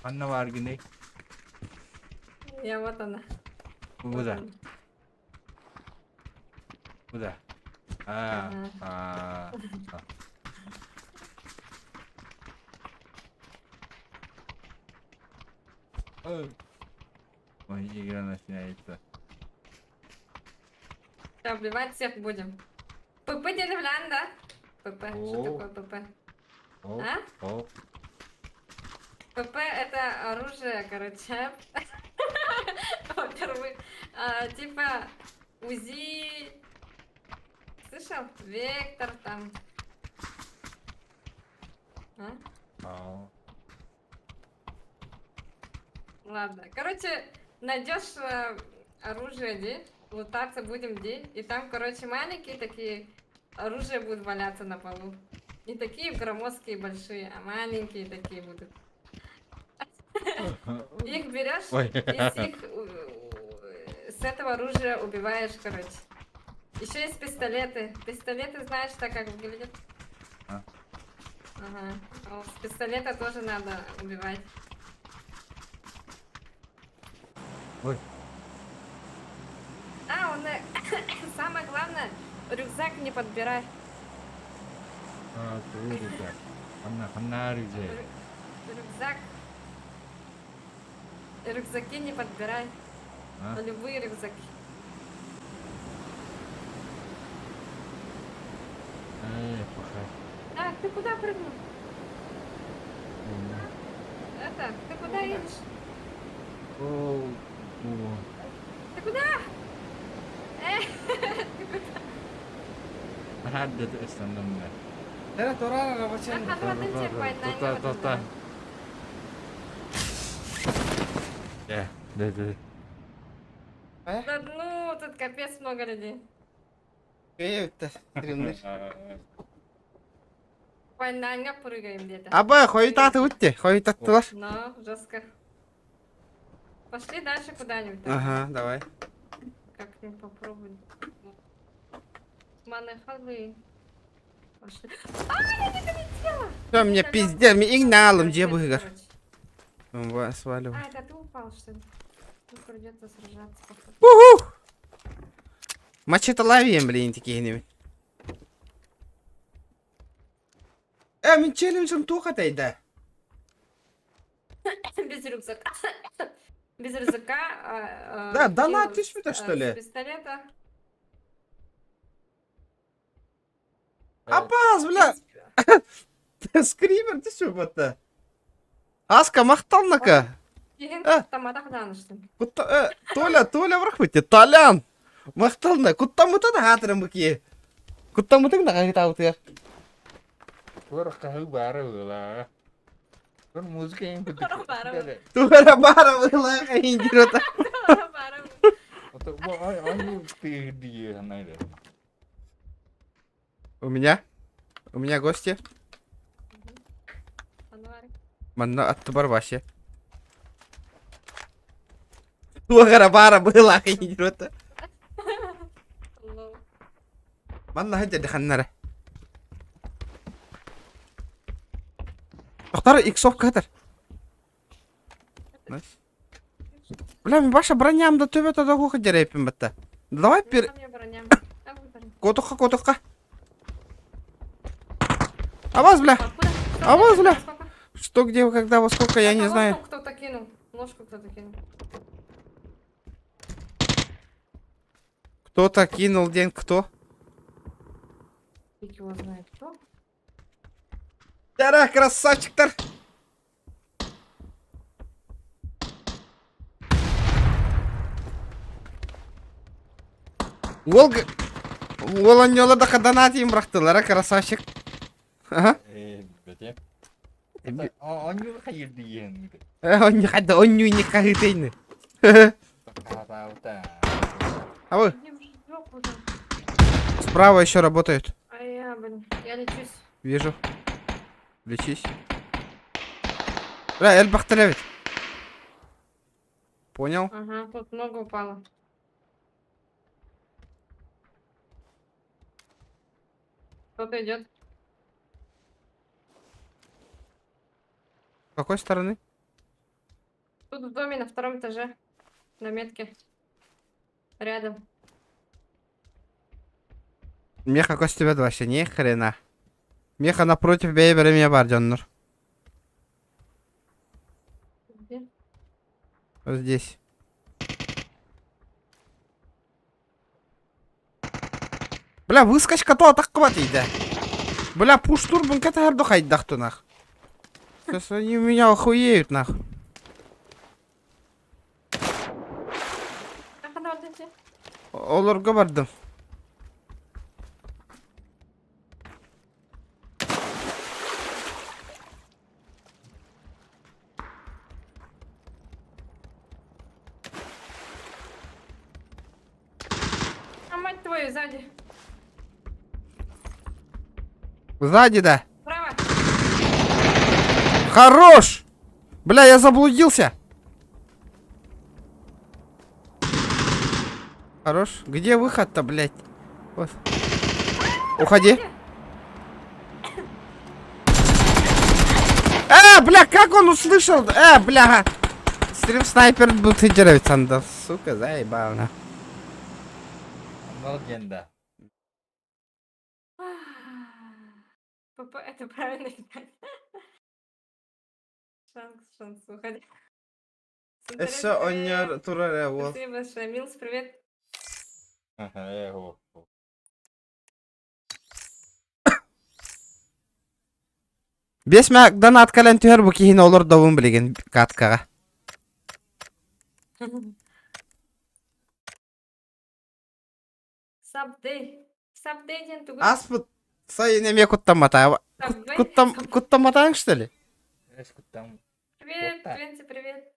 Анна Варгиной. Я вот она. Куда? Куда? Ой, игра начинается. Сейчас убивать всех будем. ПП деревлян, да? ПП. Что такое ПП? А? ПП это оружие, короче. Во-первых, типа УЗИ. Слышал? Вектор там. Ладно. Короче, найдешь оружие, где? Лутаться будем где? И там, короче, маленькие такие оружия будут валяться на полу. Не такие громоздкие большие, а маленькие такие будут. Их берешь, с этого оружия убиваешь, короче. Еще есть пистолеты. Пистолеты, знаешь, так как выглядят? Ага. С пистолета тоже надо убивать. Ой. Самое главное, рюкзак не подбирай. Твой рюкзак. Рюкзак. Рюкзаки не подбирай. Любые рюкзаки. Так, ты куда прыгнул? Ты куда едешь? Ты куда? Ada tuh standarnya. Да, турара рабочий. Тота. Да. Да ну, тут капец много людей. Кöyüpті. Войнанга прыгаем где-то. Абай, хойтаты өтте. Хойтаттылар. Но, жестко. Пошли дальше куда-нибудь. Ага, давай. Как-нибудь попробуем. Манехалы. Пошли. Я не долетела! Все, мне пиздец, мне игналом, где выгор. Сваливай. Это ты упал, что ли? Ну, придется сражаться. походу. Уху! Мачете ловим, блин, такие. Мен челленджем тухатайды. Без рюкзака. Без рюкзака. Да, донат düşmedi, что ли? С пистолета. Абаз, бля! Скример, ты что, вот-то? Аска, мақталнака. Тамадахдан, что ли? Толя, врахмете, Толян! Мақтална, куттамыта да хатырым бөке. Куттамытың да қағыта аутыр. Көрі бары ұла. Көр музыка ең күтік. Тура бара была индирота. У меня гости. Манна от барбаси. Тура бара была индирота. Манна хадя дханнара. Доктор иксов катер. Бля, мен баша бронямды төбөтө да кука жереппин бітті. Давай пер... Котыққа. Аваз, бля. Аваз, бля. Что, где, когда, во сколько, я не знаю. Кто-то кинул. Ложку кто-то кинул. Кто-то кинул день, кто? Фиг его знает кто. Дара, красавчиктар. Ол аннёла да каданат им брахтылар, красавчик. Ага. Оню қайыр дейін. Он не хада, он не кагытейны. А вы? Справа еще работают. А я, блин, я лечусь. Вижу. Лечись. Бля, Эль Бахталевит. Понял? Ага, тут много упало. Кто-то идет. С какой стороны? Тут в доме на втором этаже. На метке. Рядом. Меха костюбет вообще ни хрена. Меха напротив бейбера меня бардённур. Где? Вот здесь. Бля, выскочка то атаковать иде. Бля, пуш-тур бун катар дохайт дахту нах. Сейчас они у меня охуеют нах. Олорго бардым. А мать твою, сзади. Сзади, да. Право. Хорош! Бля, я заблудился. Хорош. Где выход-то, блядь? Вот. Уходи. Бля, как он услышал? Бля. Стрим снайпер был тренироваться, да, сука, заебал, на. Легенда. Это правильно. Шанс, уходи. Еще он не турare вот. Спасибо большое. Милс, привет. Бес мәк донат кален түһәр бу киһин олор давын билеген каткага. Сабдейден тугу. Аспыт. Сай неме куттамата. Куттаматаң, что ли? Привет, Венти, привет.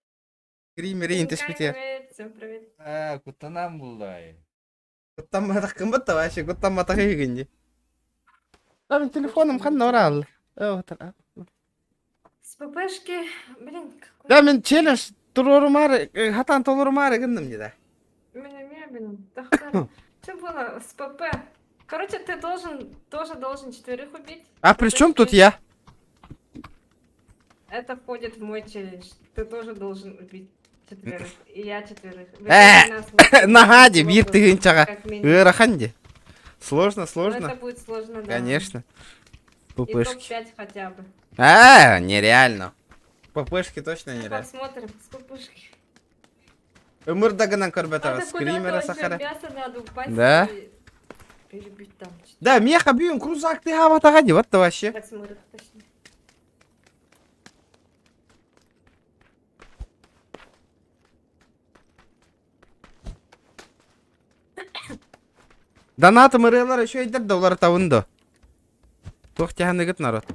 Кримерин, ты спите. Привет, всем привет. Кутанам булдай. Куттаматақ кымбатта вообще, куттаматақ егенде. Там телефоном қанна орал. С ППшки, блин, какой... Да, мен челлендж турурумары, хатан толурумары гындым дейді. Блин, Тахтар, что было с ПП? Короче, ты тоже должен 4 убить. А при чем тут я? Это входит в мой челлендж. Ты тоже должен убить 4. И я 4. Нагади, бир ты гынчага. Раханди. Сложно, Это сложно. будет сложно, да. Конечно. И Пупышки. топ-5 хотя бы. Нереально. Пупышки точно нереально. Посмотрим с ППшки. Умырдагынан көрбетара, скримера сахара. Мясо надо упасть Да? и перебить там. Да, меха бьем, крузак ты хаватагади, вот это вообще. Посмотрим, точнее. Донатым ырылар еще идер, да улар тавынды. Тохтяханы гыт народ.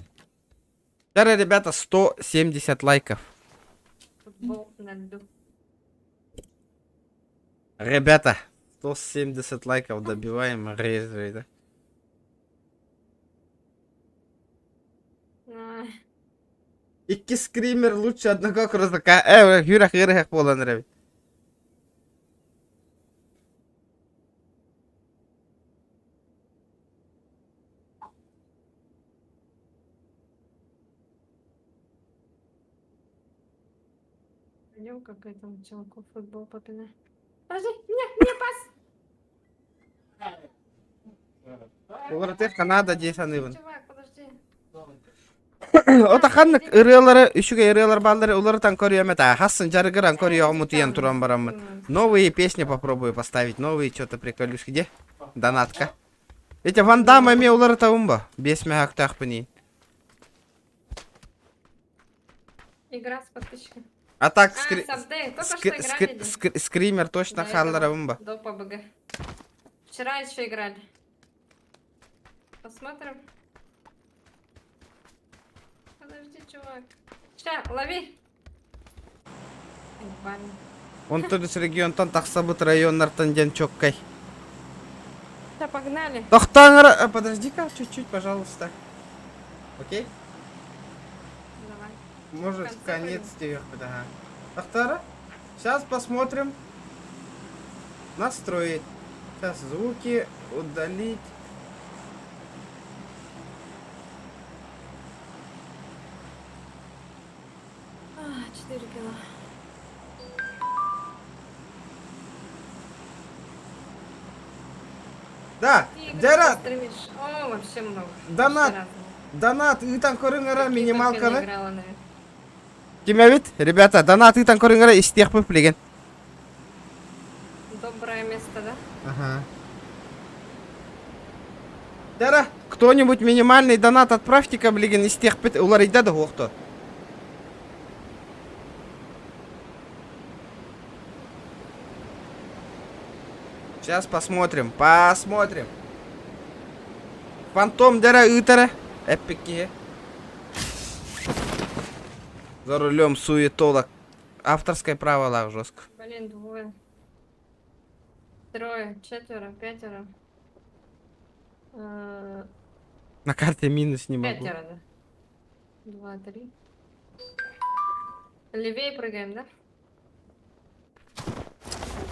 Дары, ребята, 170 лайков. Футбол на льду. Ребята, 170 лайков добиваем, резали, да? Икки скример лучше одного крузака. Юрах ирых болан, ребят. Пойдем, какой там челку футбол попинай. Подожди, мне пас! Олар тек Канада дейсан ивын. Чувак, подожди. Ота ханнык ырылары, үшіге ырылар балдары уларытан көрüyorum это. Хасын жарыгыран көрüyorum мутиян туран барамын. Новые песни попробую поставить, новые что-то приколюшки. Где? Донатка. Эти Ван Дамма ме уларыта умба. Бесме хактах пни. Игра с подписчиком. А так Сабдей, только что играли. скример точно До халлара этого, умба. До ПБГ. Вчера еще играли. Посмотрим. Подожди, чувак. Ща, лови. Ебаный. Он тут с регионтан тахсабыт районнартан ден чоккай. Ща, погнали. Тохтаңыра, подожди-ка чуть-чуть, пожалуйста. Окей? Давай. Может, В конце конец пойдем. тебе, да. Тохтара, сейчас посмотрим. Настроить. Сейчас звуки удалить. А, 4 кило. Да, Какие игры Дерат, ты стримишь? О, вообще много. Донат. Вообще разные. донат, итан көріңірі Какие минималканы. только не играла, наверное. Кемевит, ребята, донат итан көріңірі истех пөплеген. Доброе место, да? Ага. Дара, кто-нибудь минимальный донат отправьте-ка, блин, из тех пыт... Улар ида да хохто. Сейчас посмотрим, посмотрим. Фантом дара итара. Эпики. За рулем суетолог. Авторское право лаг жестко. Блин, двое. Трое, четверо, пятеро. На карте минус не могу. Пятеро, да. 2, 3. Левее прыгаем, да?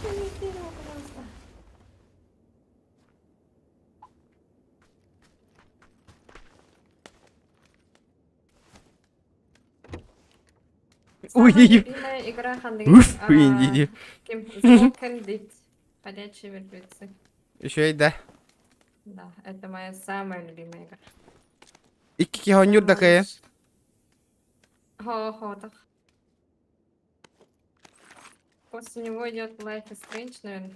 Не дерево, пожалуйста. Ой, Самая любимая игра Ханды. Уф, иди. Звук Кэндит. Ходячие мертвецы. Еще и да. Да, это моя самая любимая игра. Икки хонюр такая. Хо-хо, так. После него идет Life is Strange, наверное.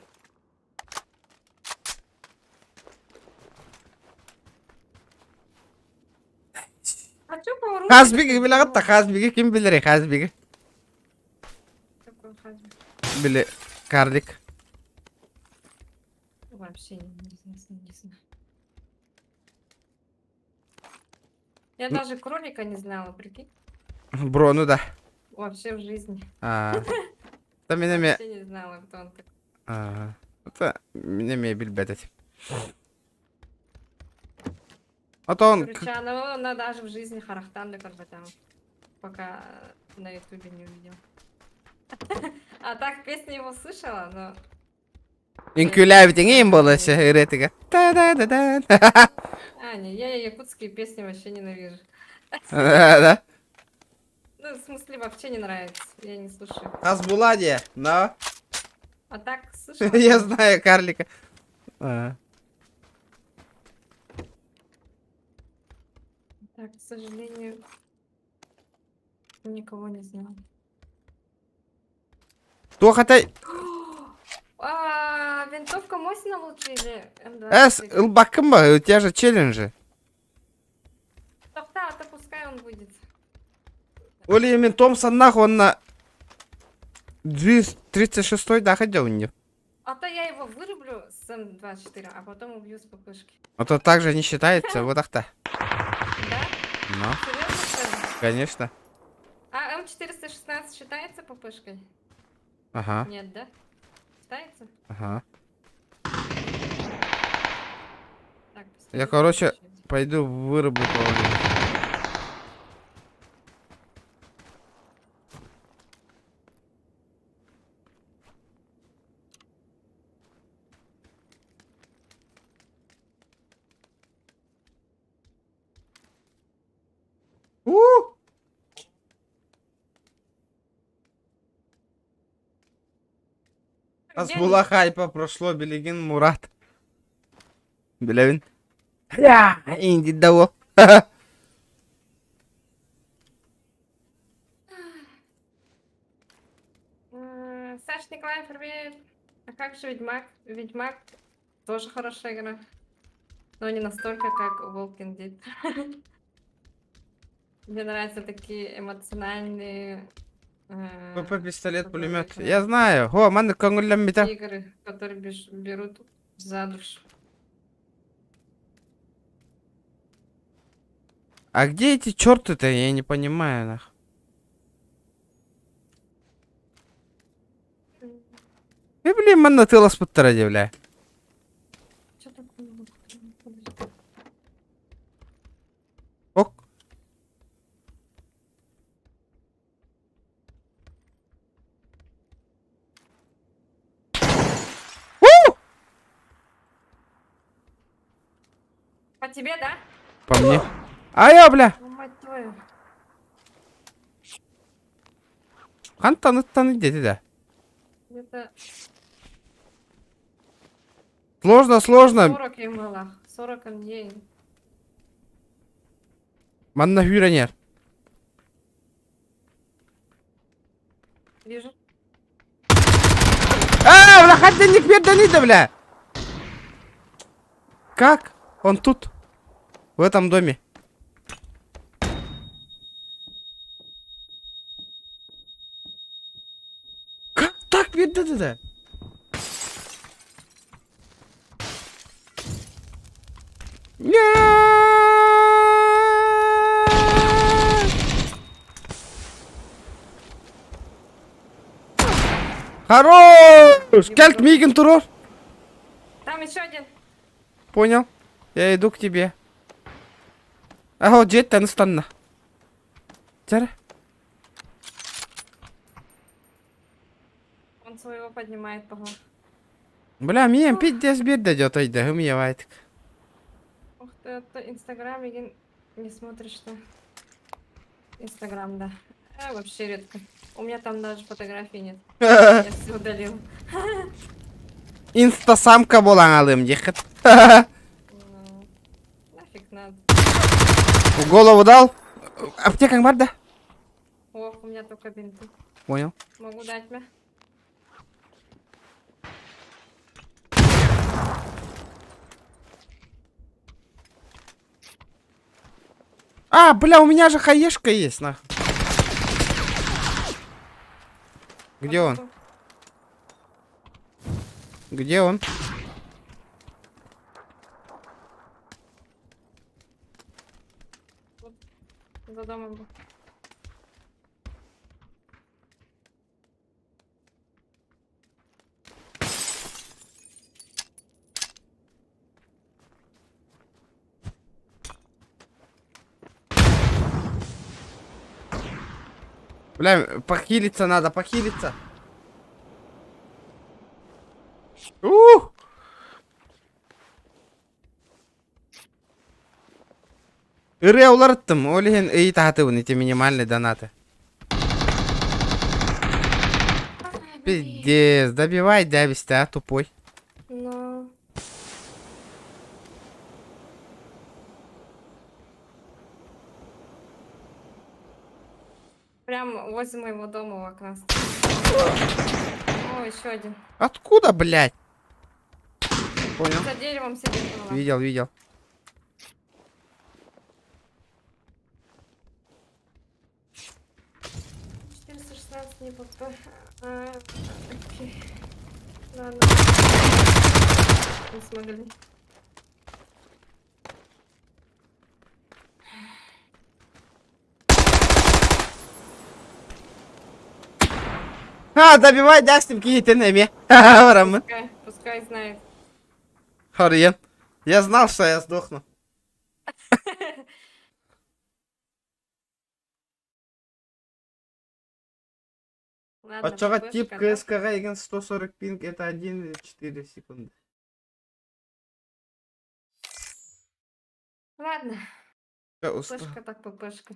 А чё по-русски? Хазбиги билагатта, Хазбиги ким билери, Хазбиги. Какой Хазбик? Биле, карлик. Ой, Вообще не знаю. Я даже кролика не знала, прикинь. Бро, ну да. Вообще в жизни. Та мене ме... Вообще не знала, кто он такой. Ага. Та мене ме билбетать. А то он... Короче, она даже в жизни харахтан там, пока на ютубе не увидел. А так песню его слышала, но... Инкюлявите геймболася, еретика. Та-да-да-да. А, не, я якутские песни вообще ненавижу. Да? Ну, в смысле, вообще не нравится. Я не слушаю. Хасбуладия, но... А так слышала? Я знаю карлика. Ага. Так, к сожалению, никого не знаю. Кто хотя... А, винтовка Мосина лучше или М2? Лбакымба, у тебя же челленджи. Да, то пускай он выйдет. Оли Эмин Томпсон, нахуй, он на... 36-й, да, ходил у нее. А то я его вырублю с М24, а потом убью с ППшки. А то также не считается, вот так-то. Да? Ну, Серьезно, что ли? конечно. А М416 считается ППшкой? Ага, Нет, да? Считается? ага. Так, Я, короче, пойду вырублю кого-нибудь. Асбула хайпа прошло, Белегин Мурат. Белевин. Я, инди дало. Саш Николаев, привет. А как же Ведьмак? Ведьмак тоже хорошая игра. Но не настолько, как Walking Dead. Мне нравятся такие эмоциональные ПП, пистолет, пулемет. Я знаю. О, маны конгулям мета. игры, которые берут за душу. А где эти черты-то? Я не понимаю, нах. И, блин, мана тыла спуттера, бля. Что такое? Ок. По тебе, да? По мне. А я, бля. Ну, мать твою. Хантаны, где ты, Где-то Сложно, сложно. 40 им было. 40 дней. Манна хюранер. Вижу. Бля, ходник перданида, бля. Как? Он тут. В этом доме. Как так перданида? Хорош! Кельт Миген Турор. Там еще один. Понял. Я иду к тебе. Ага, джет Танстанна. Тера. Он своего поднимает, по-моему. Бля, мне пиздец бед дойдет, айда, умевает. Ух ты, это Инстаграм, не смотришь, что? Инстаграм, да. Вообще редко. У меня там даже фотографий нет. Я все удалил. Инстасамка боланалым, ехать. Ну, нафиг надо. В голову дал. Аптека бар, да? Ох, у меня только бинты. Понял. Могу дать мне. А, бля, у меня же хаешка есть, нахуй. Где он? Где он? за домом был. Бля, похилиться надо, похилиться. Ух! Ире уларттым, олеген эй тахатыбын, эти минимальные донаты. Пиздец, добивай дябисти, а, тупой. Но... Прям возле моего дома у окна. О, еще один. Откуда, блядь? Понял. За деревом сидит. была. Видел, видел. Не попал. Окей. Ладно. Не смогли. А, добивай дякстим кигитенеми. Ха-ха, Пускай знает. Хариен. Я знал, что я сдохну. Ладно, А чего ППшка, тип да? КСК Рейген 140 пинг, это 1,4 секунды. Ладно. Я устал. ППшка так ППшка.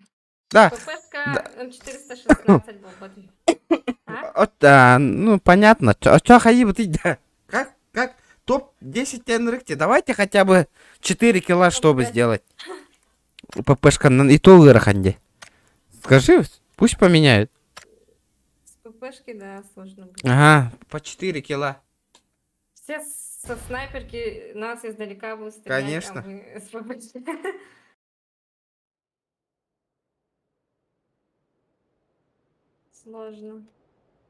Да. ППшка М416 был боты. Да, ну понятно. А чё хаибы ты? Да. Как? Топ-10 Энрикти. Давайте хотя бы 4 килла, чтобы сделать. ППшка и то выраханди. Скажи, пусть поменяют. С ППшки, да, сложно будет. Ага, по 4 килла. Все со снайперки нас издалека будут стрелять, Конечно. а мы с ППшки. Сложно.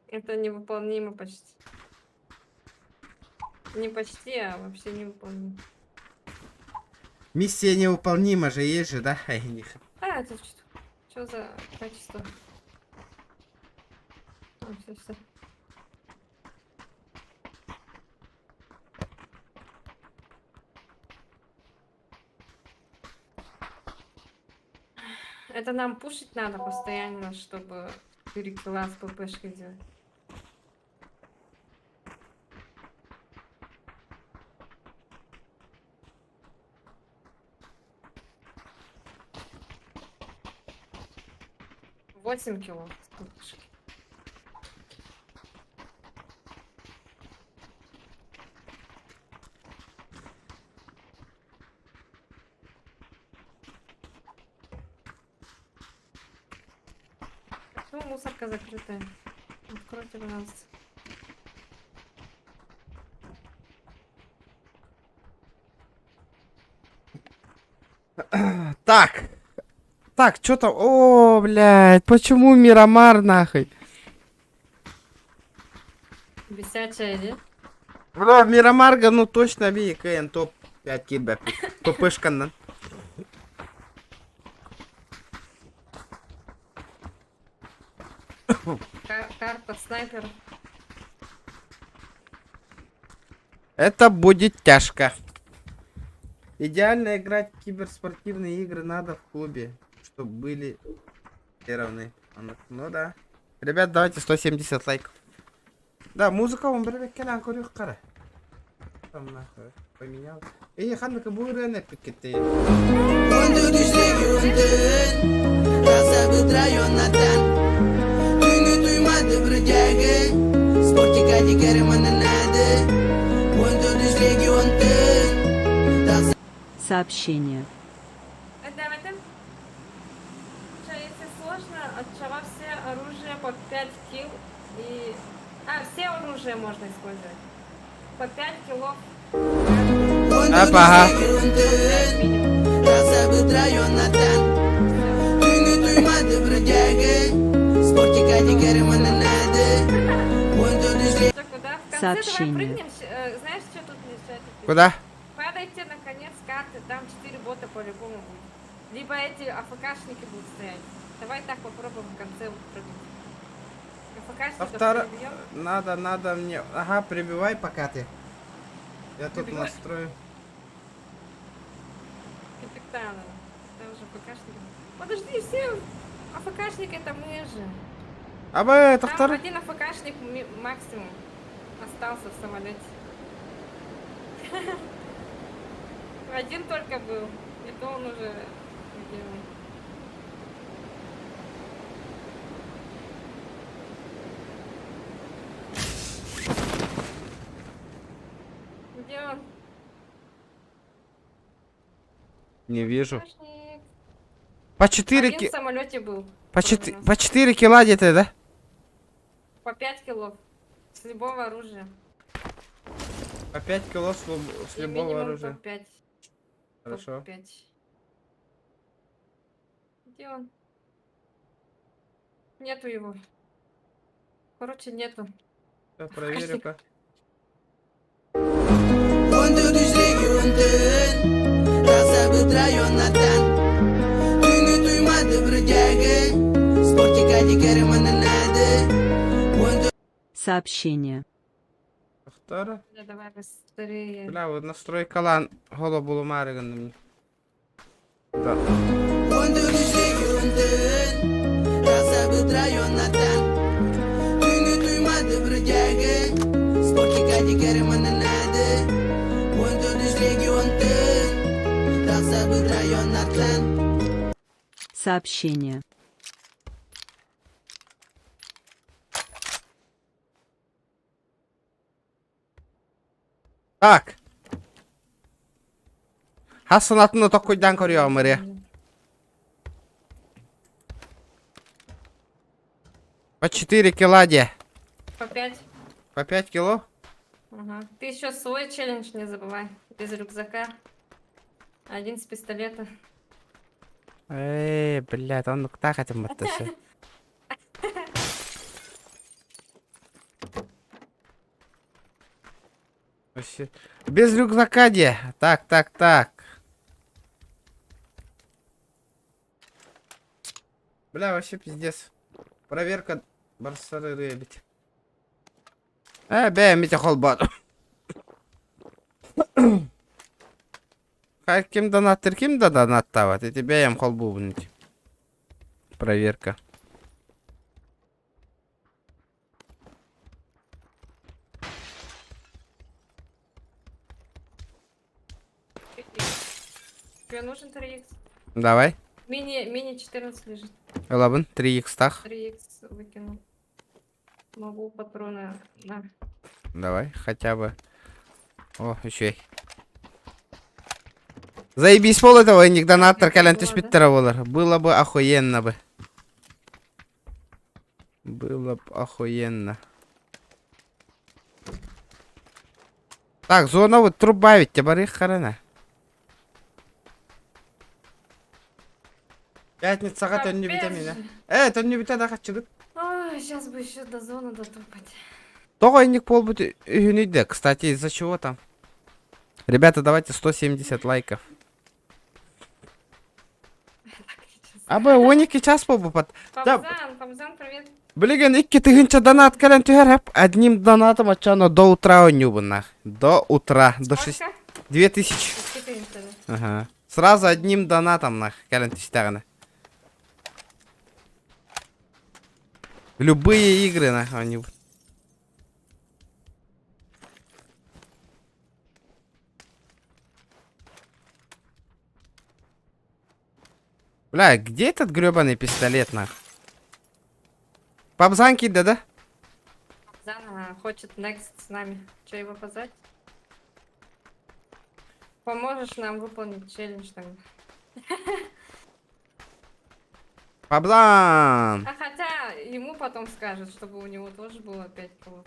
Это невыполнимо почти. Не почти, а вообще невыполнимо. Миссия невыполнима же, есть же, да? А, это что за качество? Все. Это нам пушить надо постоянно, чтобы 4 килла с ППшкой делать. Восемь кило с ППшки. Ну, мусорка закрытая. Откройте, пожалуйста. Так, что там? О, блядь, почему Мирамар нахуй? Висячая, да? Бля, Мирамарга, ну точно бей, КН топ 5 кидбэп. ППшканнан. Карта снайпер. Это будет тяжко. Идеально играть в киберспортивные игры надо в клубе, чтобы были все равны. Ну да. Ребят, давайте 170 лайков. Да, музыка он берет кенан корюх кара. Там нахуй поменял. Эй, ханка буйрена пикетей. Сообщение. Если сложно, от чего все оружие по 5 килл и... все оружие можно использовать. По 5 киллов. Ага. Сообщение. Знаешь, что тут лежит? Куда? Падайте на конец карты, там 4 бота по-любому будет. Либо эти АФКшники будут стоять. Давай так попробуем в конце прыгнуть. АФКшников перебьем. Надо мне... Ага, прибивай пока ты. Я тут Прибивай. настрою. Капитана. Там уже АФКшники. Подожди, все АФКшники это мы же. А бы это Там второй... один АФКшник максимум остался в самолете. Один только был. И то он уже... где он? Где он? Не вижу. АФКшник. По 4 Один в самолете был. По кроме нас. 4 кило где-то, да? По 5 кило. С любого оружия. По 5 кило с И любого минимум оружия. по 5. Хорошо. 5. Где он? Нету его. Короче, нету. Я проверю-ка. Untuk düşteki untun Rasa betrayonatan Tünü duymadı brıcagı Sportika dikerim ananadı Сообщение. Вторая. Давай быстрее. Бля, вот настрой калан. Голову ломариган мне. Да. Untuk düşteki untun Rasa betrayonatan Tünü duymadı brıcagı Sportika dikerim ananadı Untuk düşteki untun Rasa betrayonatan Сообщение. Так. Hassanatını da koydan koruyor Amiri. По 4 кило где? По 5. По 5 кило? Ага. Ты еще свой челлендж не забывай. Без рюкзака. Один с пистолета. Эй, блядь, он так этим оттащил. Вообще. Без рюкзака где? Так. Бля, вообще пиздец. Проверка барсары ребят. Бе, Митя холбат. Ким донаттер, ким да донаттават? И тебя ям холбу внуть. Проверка. Тебе нужен 3х? Давай. Мини 14 лежит. Лабын, 3х тах. 3х выкинул. Могу патроны. Да. Давай, хотя бы. О, еще. Заебись пол этого, ник донаттер калянты спиттеровалар. Было бы охуенно бы. Было бы охуенно. Так, зона вот труба ведь, тебя барих харана. Пятница, то не бita меня. То не бita да хачыдык. Ой, сейчас бы еще до зоны дотопать. Тогойник пол будет юниде. Кстати, из-за чего там? Ребята, давайте 170 лайков. Абы 12 час побу под. Памзан, привет. Блин, 2 тыгынча донат кален тюреп. Одним донатом отчано до утра нюбанах. До утра. До 6. 2000. Ага. Сразу одним донатом нах кален тюстягана. Любые игры нах они. Бля, где этот гребаный пистолет нах? Пабзанки, да? Памзан хочет next с нами. Че его позвать? Поможешь нам выполнить челлендж там. Пабзан! А хотя ему потом скажут, чтобы у него тоже было 5 кило.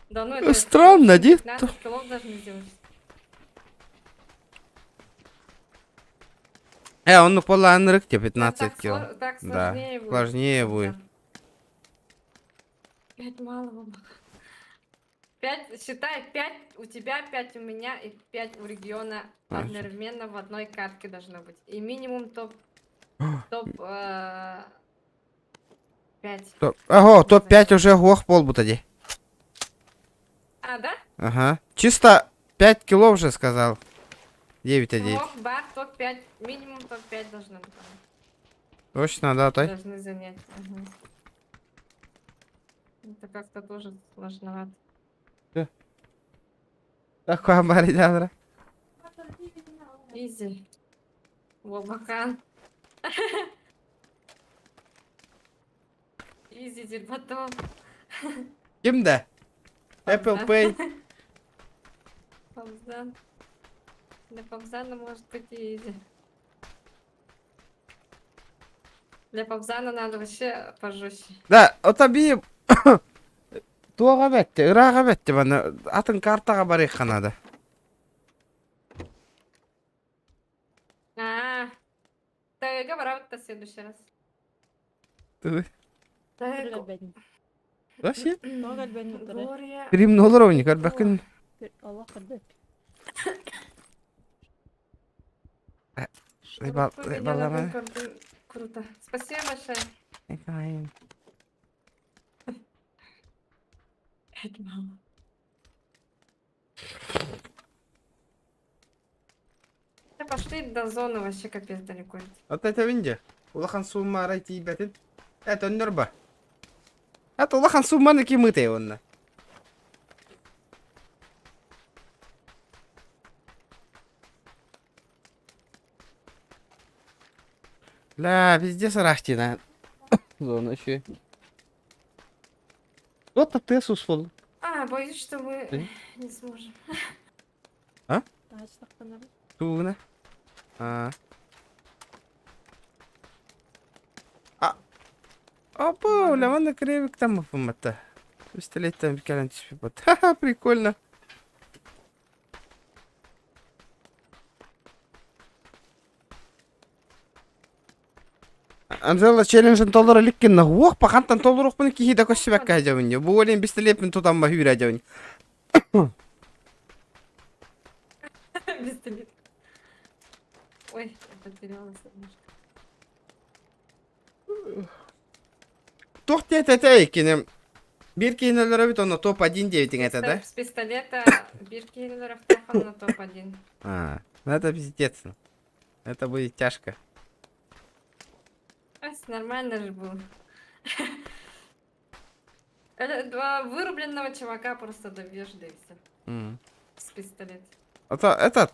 Да ну это... Странно, да? 15 килов должны сделать. Он ну пола анрыкте 15 кило. Так Да, сложнее будет. сложнее будет. 5 мало вам. 5, считай, 5 у тебя, 5 у меня и 5 у региона одновременно в одной катке должно быть. И минимум топ 5. Ого, топ-5 уже глох полбу тоді. А, да? Ага. Чисто 5 кило уже сказал. 9-1. Ох, бар, топ-5. Минимум топ-5 должно быть. Точно, да, той? Должны занять. Ага. Это как-то тоже сложновато. Такое баридядра. Изи. Вобахан. Изи, дерьмотом. Кимде? Apple Pay. Павзан. Для Павзана может быть и изи. Для Павзана надо вообще пожестче. Да, о тобі туаға бәтті, ұраға бәтті бана. Атын картаға барайық қанады. Ты говори в следующий раз. Ты? Ты Вообще? Глория. Крим ноларовник, арбакын. Круто. Спасибо большое. Это мало. Да пошли до зоны вообще капец далеко. Вот это винде. Улахан сумма райти бәтін. Это он нерба. Это улахан сумманы кимытай онна. Ля, везде сарахтина. Зона еще. Вот-то ты сусфол. Боюсь, что мы не сможем. А? Тугна. Опа, ля кривик там помата. Пистолет там калянтис пипот. Ха-ха, прикольно. Анжела челленджен толдора ликкенна. Ох, пахантан толдорох паны кихи да косибак кайдавынне. Бу олен пистолет мен тутам махюр адявынне. Пистолет. Ой, я потерялась немножко. Тохте это кинем. Бирки инолеровит он на топ-1 9 это, да? С пистолета Биркинлеров тохан на топ-1. Ну это пиздец. Это будет тяжко. Нормально же было. Два вырубленного чувака просто добьешь, да и все. С пистолета. Это этот.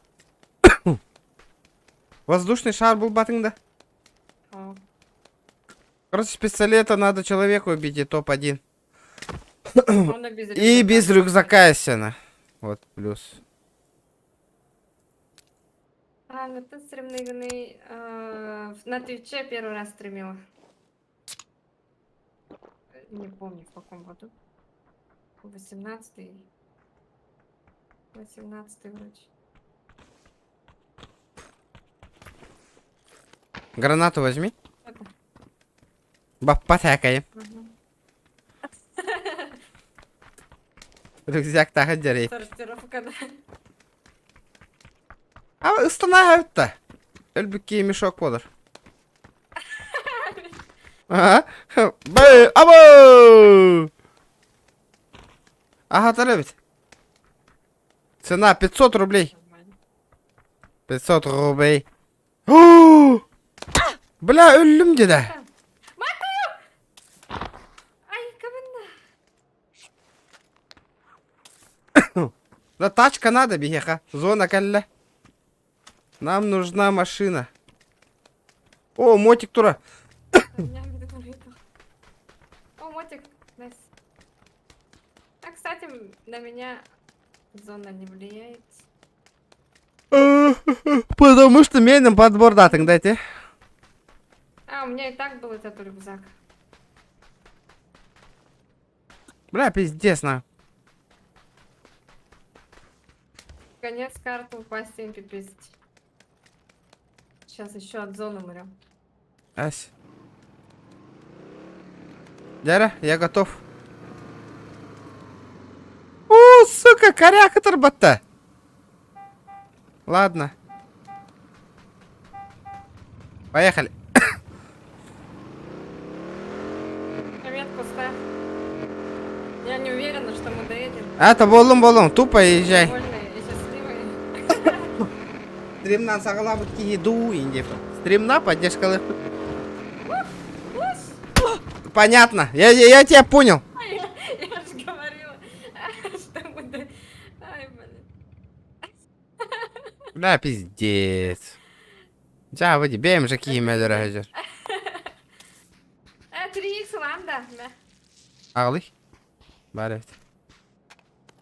Воздушный шар был батында. Короче, с пистолета надо человека убить и топ-1. И без рюкзака, естественно. Вот, плюс. Ну ты стримный на Твиче первый раз стримила. Не помню в каком году. 18-й. 18-й вроде. Гранату возьми. Потякаем. Рюкзак так отдерей. Сортировка, да. А устанавливать-то. Эльбики мешок подор. Ага. Або! Ага, тарабит. Цена 500 рублей. 500 рублей. О! Бля, ölüm dedi. Да тачка надо, бегеха. Зона калля. Нам нужна машина. О, мотик тура. О, мотик. Найс. А, кстати, на меня зона не влияет. Потому что менем подбор датинг дайте. У меня и так был этот рюкзак. Бля, пиздец, на. Конец карты упасть им пиписить. Сейчас еще от зоны умрем. Ась. Дяра, я готов. О, сука, коряка торбата. Ладно. Поехали. Метку ставь. Я не уверена, что мы доедем. Это болом, тупо езжай. Довольные и счастливые. Стримнан сағалап еду инде. Стримна поддержка. Понятно. Я тебя понял. Я же говорила, что мы до... Ай, блин. Да, пиздец. Ja, выйди, беем же киемелер әжер. 3х ладно. Ağlay. Bari.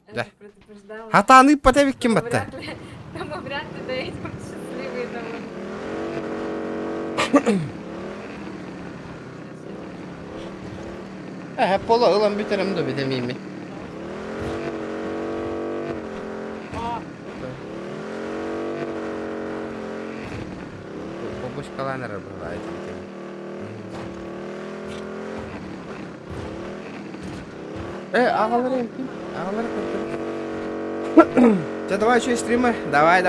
Я Да. же предупреждала. Hatаны потевик ким батта. Мы вряд ли доедем счастливые домой. Hep pola ulan biterim de bidemeyim mi? Boş kalan araba ait. Ağaları yapayım. Ağaları kurtarım. Все, давай еще и стримы. Давай.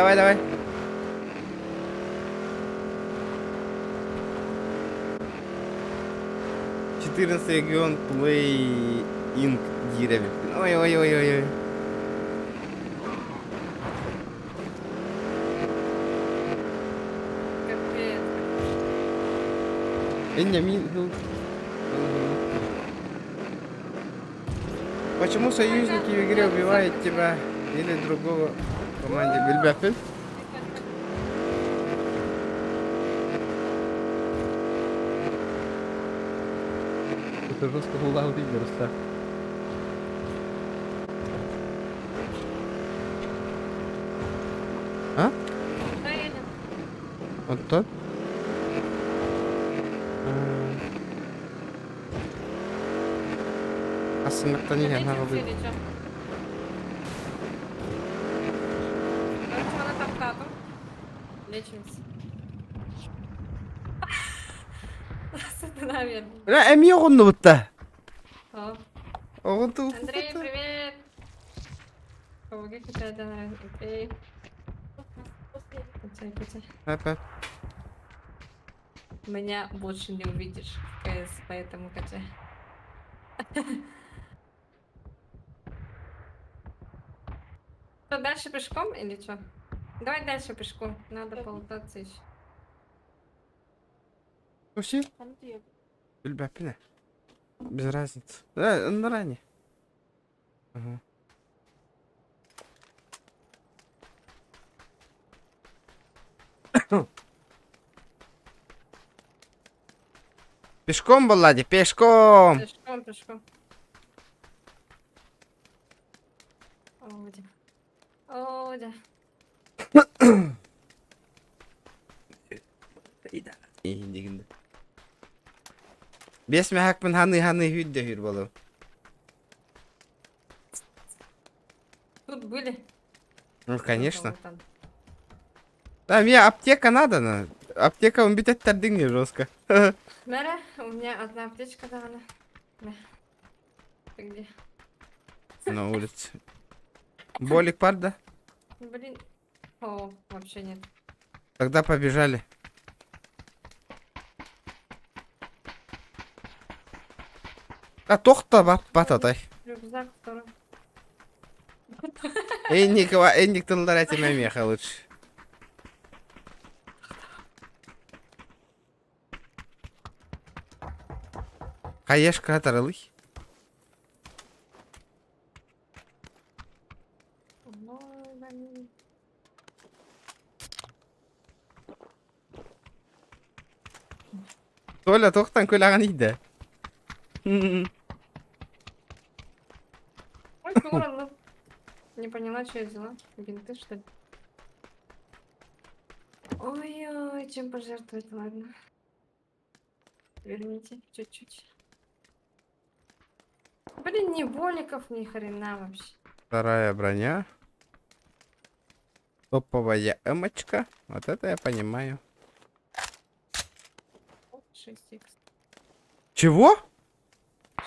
14 регион Play Inc. Диреве. Ой. Капец. Почему союзники в игре убивают тебя или другого в команде? Бильбяпель? Это жестко лаудый верста. А? Доедем. Вот тот? Асымдыктан екен Лечимся ағы или чё? Короче, она там тату. Лечимся. Наверное. Әмі оғынды бұтта. О. Оғынды Андрей, привет! Помоги качать, да, окей. Качай. Әп. Меня больше не увидишь в КС, поэтому качай. Что, дальше пешком или что? Давай дальше пешком, надо полутаться еще. Вообще? Бильбяпель. Без разницы. Да, на ранее. Ага. Пешком, Баллади, пешком! Пешком. Одя. İyi. Besme hakmin hаны hüdde hür balım. Тут были? Ну, конечно. Вот там. Да, мне аптека надо, но аптека он бить это не жестко. Мэра, у меня одна аптечка дана. Да. Ты где? На улице. Болик пар, да? Блин. О, вообще нет. Тогда побежали. А тохта бататай. Рюкзак второй. Энник тылдар меха лучше. Хаешка атарылый. Толя тоқтан көлаған иді. Ой, ну. Не поняла, что я взяла. Бинты, что ли? Ой-ой, чем пожертвовать, ладно. Верните чуть-чуть. Блин, ни боликов, ни хрена вообще. Вторая броня. Топовая эмочка. Вот это я понимаю. 6х. Чего?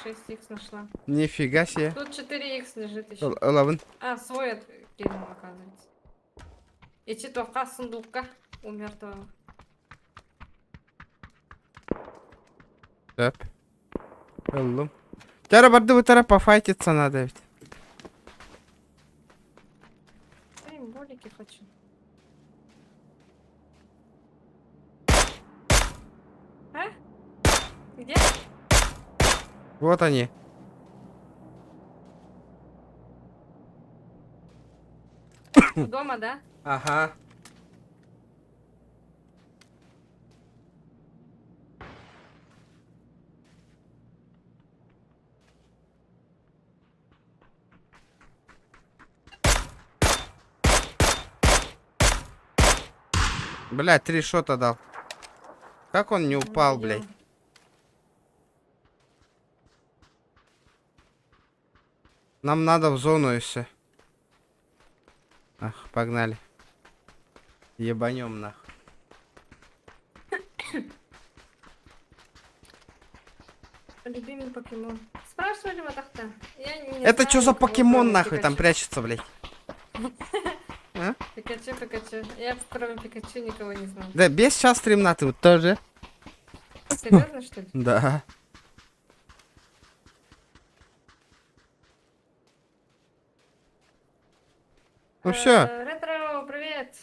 6х нашла. Нифига себе. Тут 4х лежит еще. Лавын. А, свой откинул, оказывается. И четверка сундука у мертвого. Так. Алло. Тяра барды вытара пофайтиться надо ведь. Я им болики хочу. А? Где? Вот они. Дома, да? Ага. Блядь, 3 шота дал. Как он не упал, блядь? Нам надо в зону и все. Ах, погнали. Ебанем нахуй. Любимый покемон. Спрашивали вот так-то. Это что за покемон нахуй там прячется, блядь? А? Пикачу, Пикачу. Я кроме Пикачу никого не знаю. Да, без сейчас стримна ты вот тоже. Серьезно, что ли? Да. Ну все. Ретро, привет.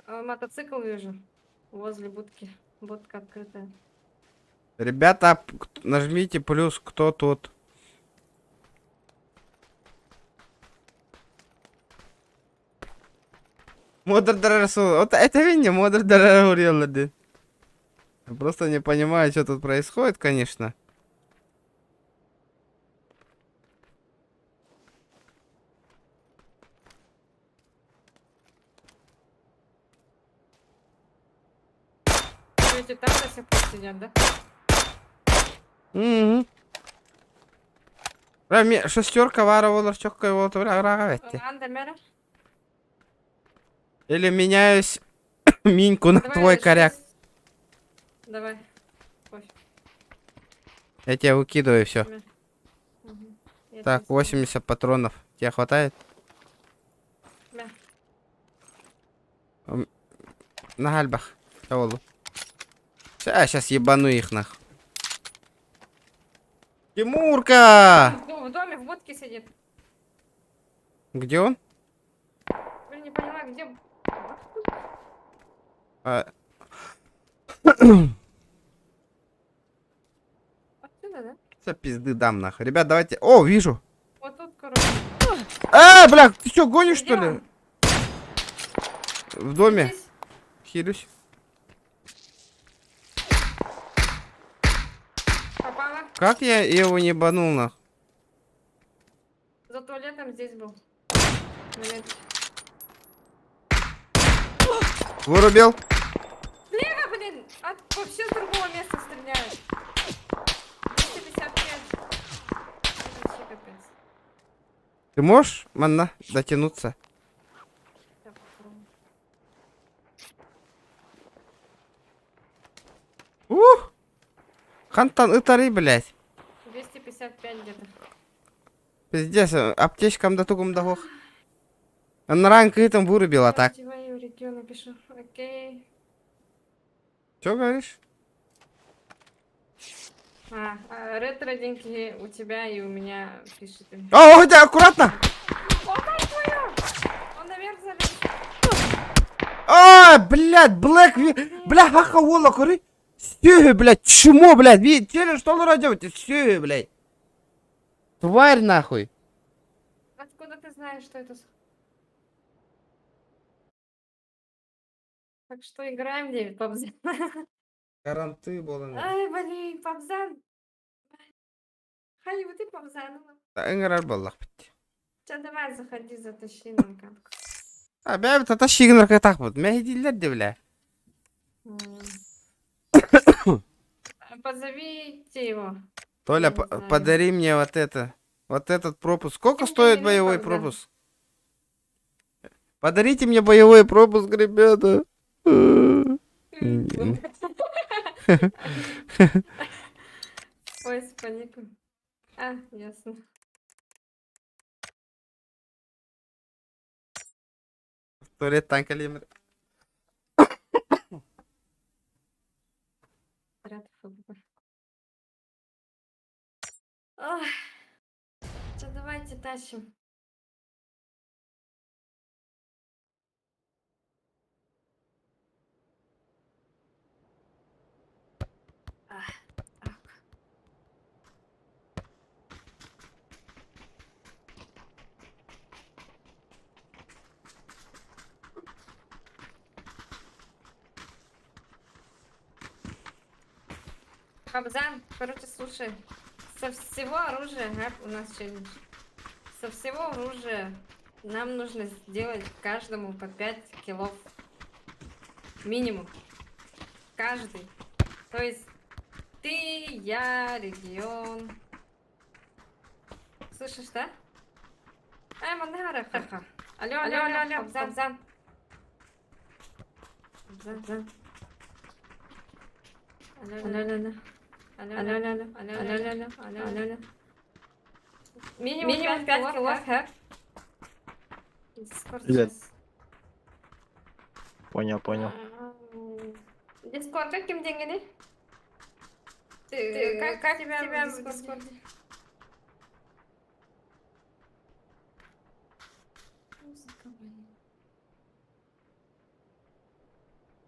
Мотоцикл вижу. Возле будки. Будка открытая. Ребята, нажмите плюс, кто тут. Модер Дарасу. Вот это видно, Модер Дарасу. Я просто не понимаю, что тут происходит, конечно. Эти там до сих пор сидят, да? Угу. Шестерка вара волорчокка его ветти. Андамера? Или меняюсь Миньку на твой коряк. Давай. Пофиг. Я тебя выкидываю, все. Угу. Так, 80 патронов. Тебе хватает? Да. На гальбах. Таволу. Сейчас ебану их нах. Тимурка! В доме, в будке сидит. Где он? Блин, не поняла, где... Отсюда, да? Все пизды дам нахуй. Ребят, давайте... О, вижу. Вот тут, короче. Бля, ты что, гонишь, Где что ли? он? В доме. Здесь? Хилюсь. Попала. Как я его не банул нах? За туалетом здесь был. Момент. Вырубил. Слева, блин! Вообще с другого места стреляют. 255. Вообще капец. Ты можешь, манна, дотянуться? Я попробую. Хантан ытары, блядь. 255 где-то. Пиздец, аптечкам да тугум дохох. На ранг там вырубила так. Одеваю регион, напишу. Окей. Что говоришь? Ретро деньги у тебя и у меня пишет. О, хотя аккуратно! О, мать твою! Он наверх залез. Блядь, Блэк, бля, хаха, вола, кори. Все, блядь, чмо, блядь, видите, что он радиоте, все, блядь. Тварь, нахуй. Откуда ты знаешь, что это? Так что играем 9 пабзан. Гаранты было. Ай, блин, пабзан. Хай, вот и пабзан. Энграр баллах. Сейчас давай заходи, затащи нам катку. Бәбі таташи гынырка так вот. Мәхидиллер де, бля. Позовите его. Толя, Я не знаю. подари мне вот это. Вот этот пропуск. Сколько стоит боевой пропуск? Подарите мне боевой пропуск, ребята. Поиск по нику. А, ясно. Туалеттан келемін. Ряд ФБ. Ой. Что, давайте тащим. Хабзан, короче, слушай. Со всего оружия, у нас челлендж. Со всего оружия нам нужно сделать каждому по 5 килов. Минимум. Каждый. То есть ты, я, регион. Слышишь, да? Ай, Мандара, ха-ха. Алло, Хабзан, Хабзан. Хабзан. Алло. Алло. Минимум 5 килов, хэп. Привет. Понял. Дискорд, каким деньгами? Ты, как тебя в Дискорде?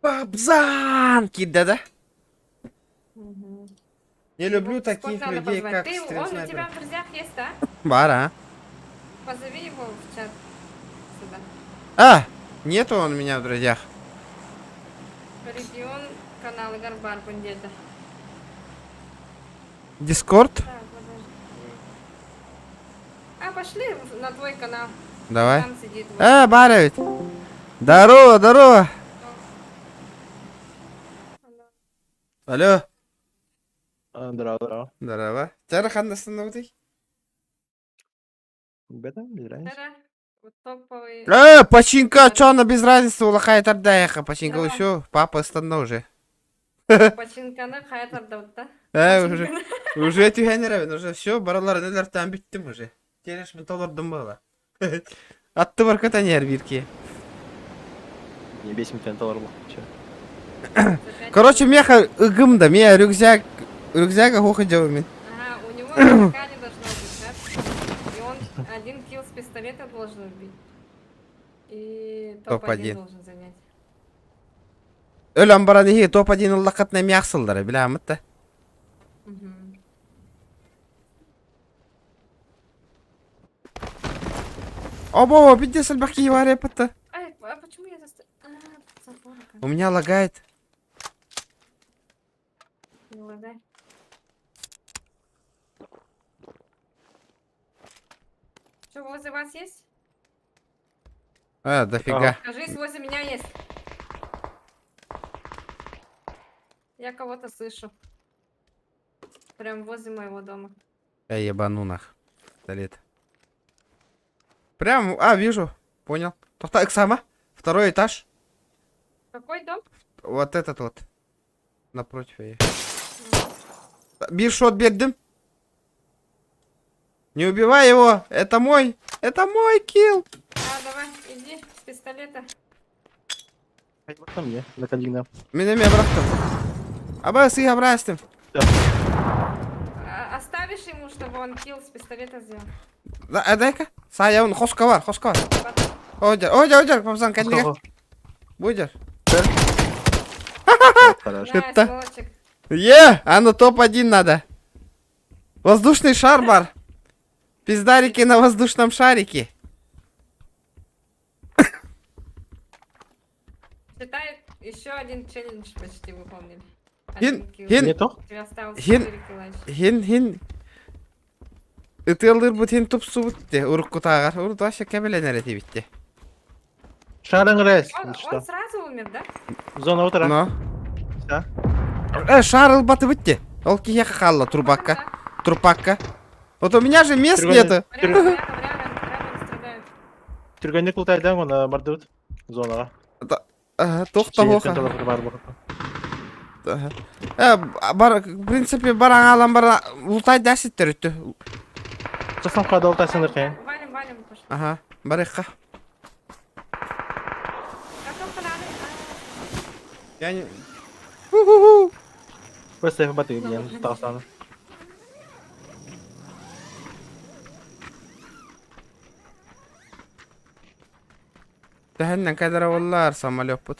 Бабзан! Кидда, да? Угу. Не люблю Дискорд таких надо людей, позвать. как Ты, стрим он у тебя в друзьях есть, да? Бара. Позови его в чат сюда. А! Нету он у меня в друзьях. Регион, канал Гарбар Бундета. Дискорд? Так, подожди. А, пошли на твой канал. Давай. Там сидит. вот. Бара ведь. Здорово. Алло. Здорово. Здорово. Тәрі қандасың өтей? Без разницы. Это вот топовый. Починка, чё она без разницы, улахай тардаеха. Починка Давай. все, папа станда уже. Починканы хаятарда вот, да? Уже тюхенеровин, уже все, баралар нелер там биттим уже. Тереш мен толордым бала. Атты барката нер бирки. Не бейся, меня толорло. Короче, меха ыгымда, меня рюкзяка хоходил мен. Ага, у него рюкзака не должно быть, да? И он 1 килл с пистолета должен убить. И топ-1 Топ-1. должен занять. Ölüm barani hi topa din laqatna miyaxsıldır, bilamit da. Мгм. Оба, бидес албаки var yapıttı. Ай, а почему я застрял? Забор. У меня лагает. Не лагай. Что, возле вас есть? Дофига. Кажись, возле меня есть. Я кого-то слышу. Прям возле моего дома. Я ебану нах. Далит. Прям, вижу. Понял. Так само. Второй этаж. Какой дом? Вот этот вот. Напротив я. Bir шот бердим. Не убивай его. Это мой килл. Давай, иди с пистолета. Ко мне, на колено. Менеме бıraktım. Аба сыйга бырастым. Оставишь ему, чтобы он килл с пистолета сделал? Дай-ка. Сая он хоска var. Ойдер, папсан kendine. Будешь. Хорошо. Это- сволочек. на топ-1 надо. Воздушный шар бар. Пиздарики на воздушном шарике. Считай, еще один челлендж почти выполнили. Хин- Один килл. хин- Не то? У тебя осталось хин- 4 килла еще. Хин. Итылдыр бут хин тупсу бутте. Урукку тагар. Урут вообще кабеленер биtti. Шарың рейс. Он сразу умер, да? Зона утра. Но. Да. Шар ылбаты бутте. Ол кие халла трубакка. Трупакка. Вот у меня же мест Трюгани- нету. Рядом страдают. Түргенде култайдан оны барды бут. Зонаға. Тохта хоха. Бар бар. В принципе, баран алам бара лутай дәсеттер үтті. Часам када ултасың дыркай. Валим, валим, пошли. Ага, барыққа. Я не... Просто баты блин, тастаны. Тәһәннән кәдәрі олар самолет бұд.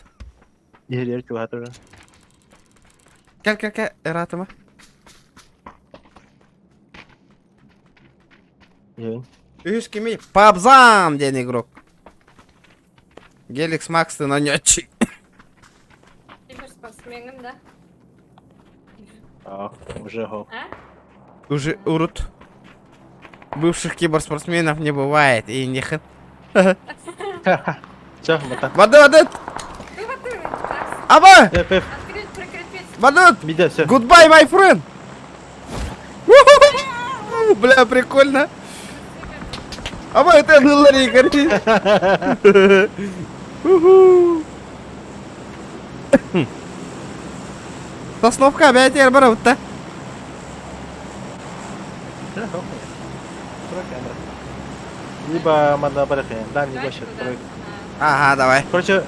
Yer чугатыр. Кәл, эратыма. Ей. Үйіз кемей, пабзам, ден игрок. Геликс Макс ты нанетчик. Киберспортсменом, да? А, уже го. А? Уже урут. Бывших киберспортсменов не бывает, и не хэн. Чё, бата? Бадут! Ты вот ты, так, Аба! Открыть, прикрепить. Бадут! Бида, всё. Goodbye, my friend! Бля, прикольно. Аба, это Лари, горит. Сосновка опять я барут-то. Либо манда барахе, да, не больше. Ага, давай. Короче,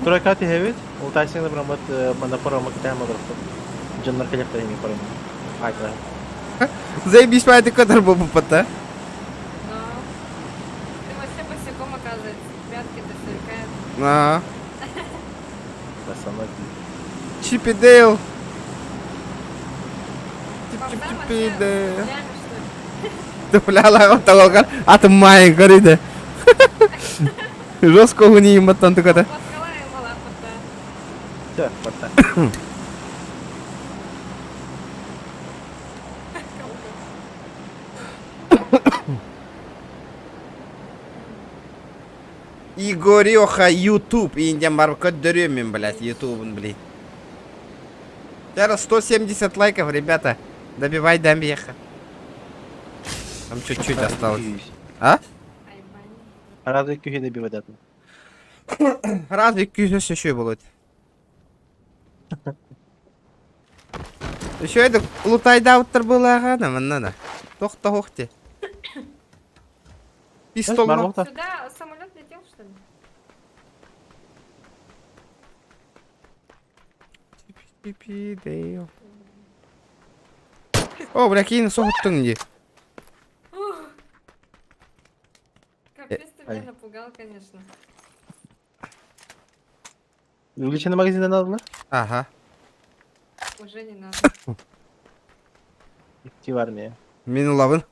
тройка ты хевит, ултасың да прям вот манда пора мактай мадыр. Джоннар келекта не пора. Айта. Заебись, моя ты кадр был попадта. Но ты вообще босиком, оказывается. Пятки ты сверкает. На. Пацаны. Чипи Дейл. Папа, Чипи Дейл. Реально, что ли? Да бля, вот того, атом май гориде. Жестко у нее матан такая. Подкала и мала, пота. Всё, пота. Игореха YouTube. Индиан барбка дырёмин, блядь, YouTube, блядь. Сейчас 170 лайков, ребята. Добивай Дамбеха. Там чуть-чуть осталось. А? Разве кюхи добивать это? Разве кюзес еще было? Еще это лутай дауттер было, ага, нам надо. Тохта хохте. Пистол. Сюда самолет летел, что ли? Пипи, Дейл. О, бля, кинь сохоттың не. Капец, ты меня напугал, конечно. Увеличенный магазин надо, да? Ага. Уже не надо. Идти в армию. Минулавын.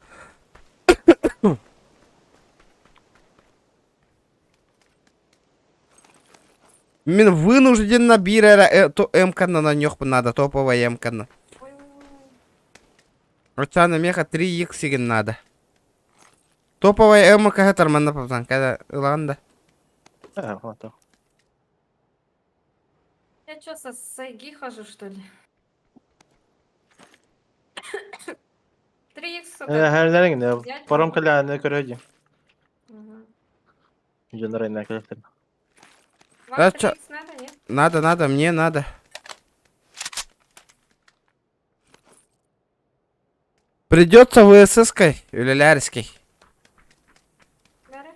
Мен вынужден набирать М-кана на нёхпу надо, топовая М-кана. Оцана меха 3х сиген надо. Топовая М-ка хатарман на павзан, когда Иланда. А, вот так. Я чё, со сайги хожу, что ли? 3х, сука. Her nereye param kala ne körücü. Ага. Джоннар не келектер. Вам А чё? 3х надо, нет? Надо, мне надо. Придется ВСС-кой или Лярской. Бери.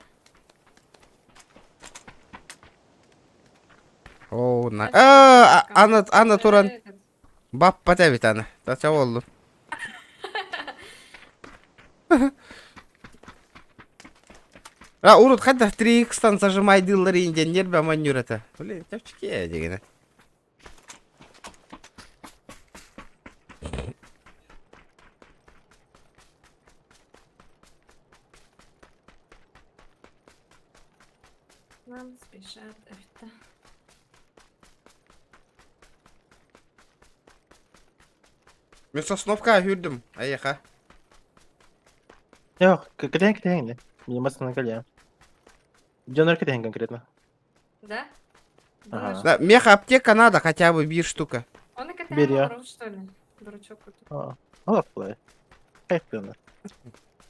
О, на. А Анна Туран. Этот. Баб потявит она. Тача олду. Урут, хотя 3х зажимай дилдер инден нербе манюрата. Блин, тявчики я дегене. Нам спешат это. Мен сосновка хүрдім, аяқа. Yok, кетейін де. Мне масына каля. Джоннар кетейін конкретно. Да? Ага. Думаешь, Да, меха аптека надо, хотя бы бир штука. он и КТМ Бери, а. ворот, что ли? Дурачок вот. А, ну плay. Как пёна.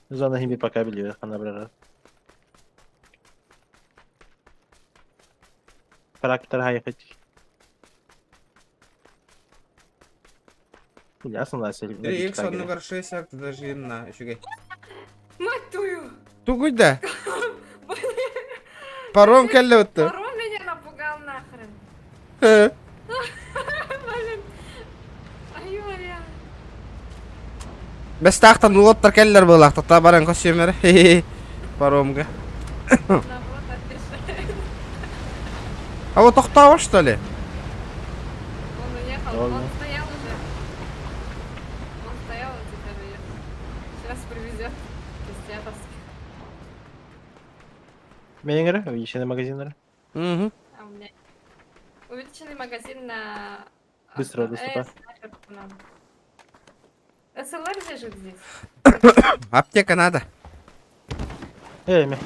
Зона хими пока били, она брара. Характер хаехать. Ясно, да, если... 3х1,60 даже на еще. Мать твою! Тугуйда. Паром келли өтті. Паром меня напугал нахрен. Э. Блин. Ай-ой-ой. Біз тақтан ұлоттар келлер болақ. Тақта баран костюмері. Паромға. Наоборот, отвечает. А вот тоқтауы, что ли? Он уехал, Ладно. он стоял уже. Он стоял, он теперь уехал. Сейчас привезет Кистятовский. Менің әрі, увеличенный магазин әрі. Угу. А у меня увеличенный магазин на... Быстрого доступа. снайперку надо. СЛР лежит здесь. Аптека надо. Ме.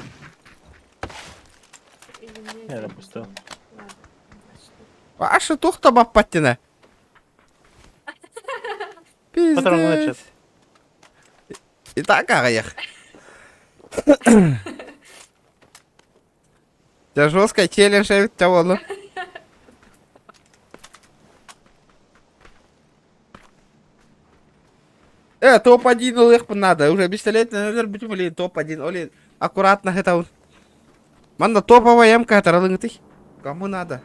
Или мне Я здесь допустил. надо? Значит, Ашы тоқта баппаттина. Патрон Пиздец. начат. Итак, ағайық. Жесткая челлендж әвітті оны. Топ-1 улық надо. Уже пистолет, наверное, бітім олейін топ-1. Олейін аккуратно это он. Манда топовая эмка это ралыңты. Кому надо?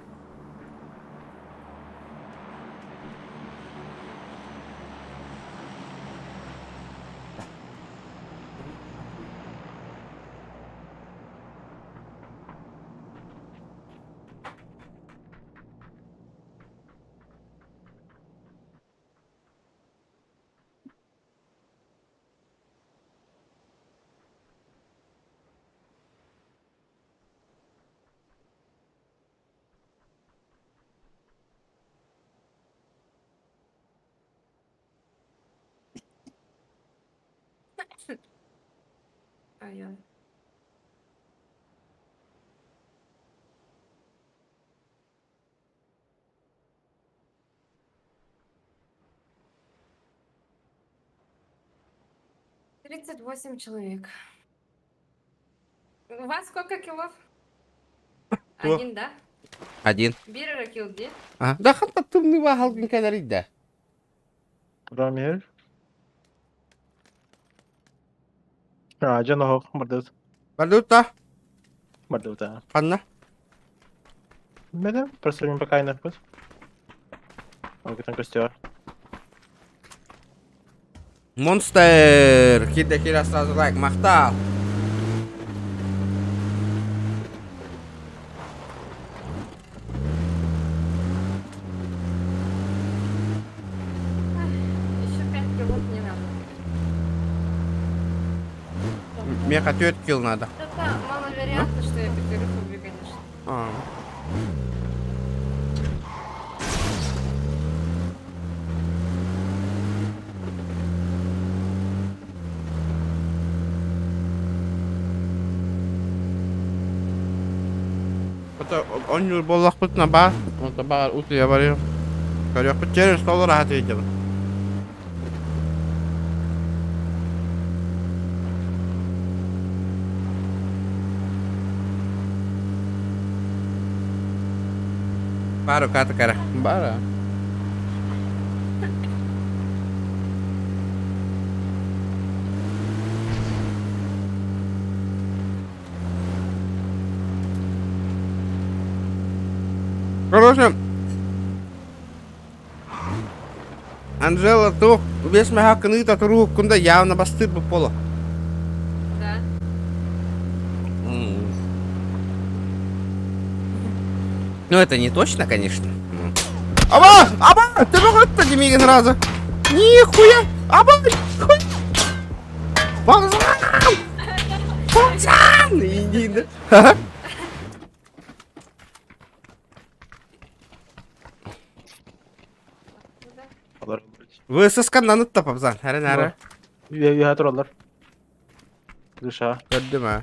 Ай-ой. Тридцать 38 человек. У вас сколько киллов? Кто? Один, да? Один. Бирера килл где? А, да хатта тымны ва халгын кәдәридә. Рамир. Жана хоқ, бардыз. Бардута, Бардыз, ханна. Бәді, просто не пока инак бұд. Ол кетен костер. Монстер. Кидде кира сразу лайк, мақтал. Еще 5 киллов не надо. Меха 4 килл надо. Это маловероятно, что я 5 убью, конечно. А. Это он не был лохпут на бар. Он то бар утре я говорил. Говорю, потерян стол рад видел. Бару ката кара. Бара. Короче, Анжела, то весь мой хаканы, то рух, куда явно бастыт бы пола. Да. Ну это не точно, конечно. Аба! Аба! Ты могу-то Демиган сразу? Нихуя! Аба! Хуй! Бонзан! Бонзан! Иди, да. Алар. Вы соскандан ұттап, абзан. Әрі. Үйе тұралар. Дыша. Көрдім, а.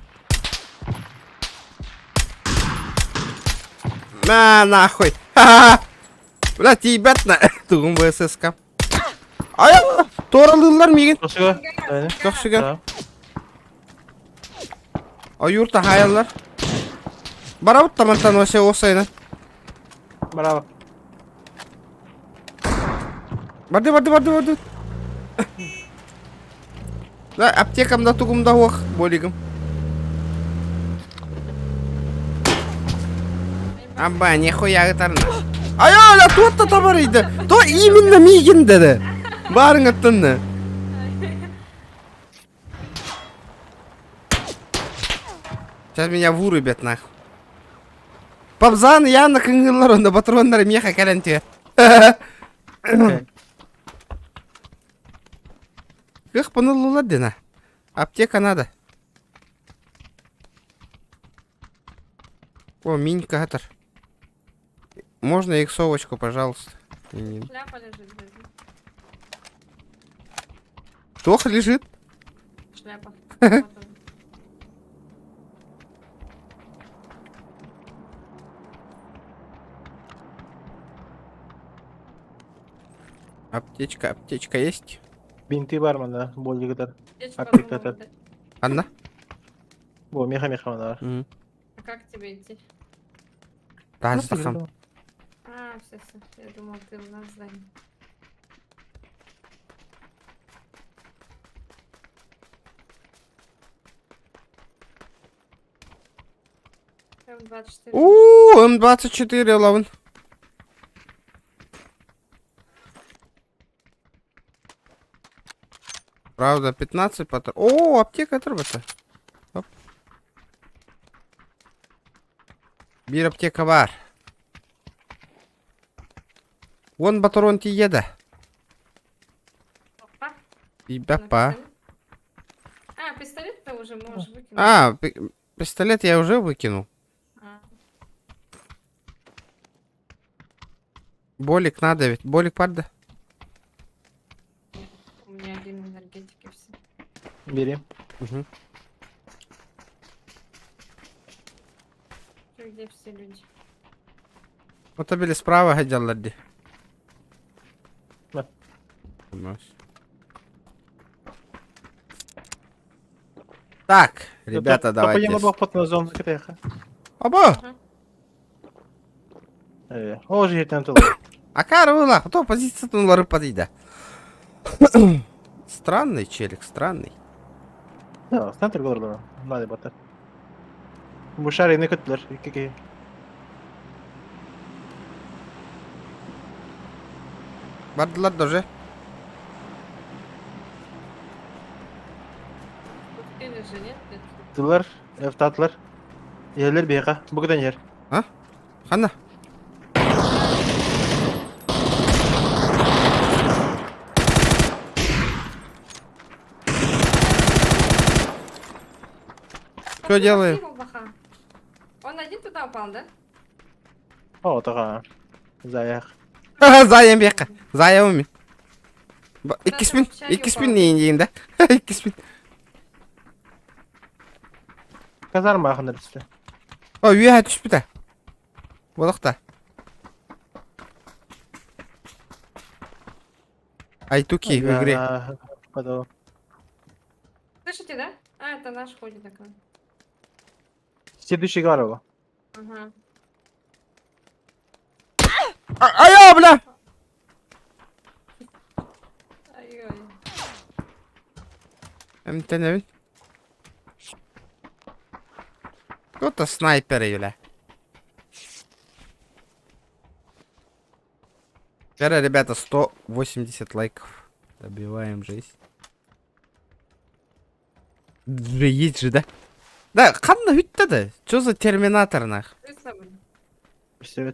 На, нахуй. Ха-ха. Блядь, ебятна. Туғын ВСС-ка. Ай, торалылар меген. Тоқшыға. Тоқшыға. Ай, юрта хаялар. Барабыт тамантан осе осайна. Браво. Барды. Да, аптекамда тугумда ох, болигім. Аба, нихуя гитарна. Аяла, тут-то табарыйды. То именно мигин деді. Барың аттынны. Сейчас меня вырубят, нахуй. Пабзан, явно кынгырлар, онда патронлары меха кәләнте. Кых пынылылар дена. Аптека надо. О, минька гатар. Можно иксовочку, пожалуйста? Шляпа лежит. Тох лежит? Шляпа. Вот он. Аптечка есть? Бинты бар мында, болды гитар. Аптечка Аптека по-моему, тат. да. Анна? Во, меха мында. А как тебе идти? Таздахам. А, все. Я думал, ты у нас занят. М24. М24 лавын. Правда, 15 патрон. О, аптека тұрбысы. Оп. Bir аптека бар. 10 патрон тиеді. Опа. И бапа. А, пистолет-то уже можешь выкинуть. А, пистолет я уже выкинул. А. Болик надо ведь. Болик падда. У меня один энергетик и все. Бери. Угу. Где все люди? Вот табили справа гадяллади. Да. Так, ребята, давайте. Попадем обох под зону закрыха. Оба! О, жетен тылы. Акарыла, кто позиция тунлары подойда. Странный челик, странный. Да, центр города. Надо бата. Bu şarayı ne kötüler? İki. Бардылар даже. Или же нет? Tılar, eftatlar. Yerler bir yaka. Bu kadar yer. А? Хана. Что делаем? Он один туда упал, да? О, така. Заяк. Зая бека. Зая уми. İkismin neyin diyeyim de. İkismin. Kazarma akındır işte. O üye düşüp bir de. Balıkta. Айтуки в игре. Слышите, да? А, это наш ходит такой. Следующий гарова. Ага. Ай, бля! Ай-ой. Эмтеневин. Кто-то снайпер, Юля. Вчера, ребята, 180 лайков. Добиваем жизнь. Уже есть же, да? Да, қанна үттеді. Что за терминатор, нах? Все.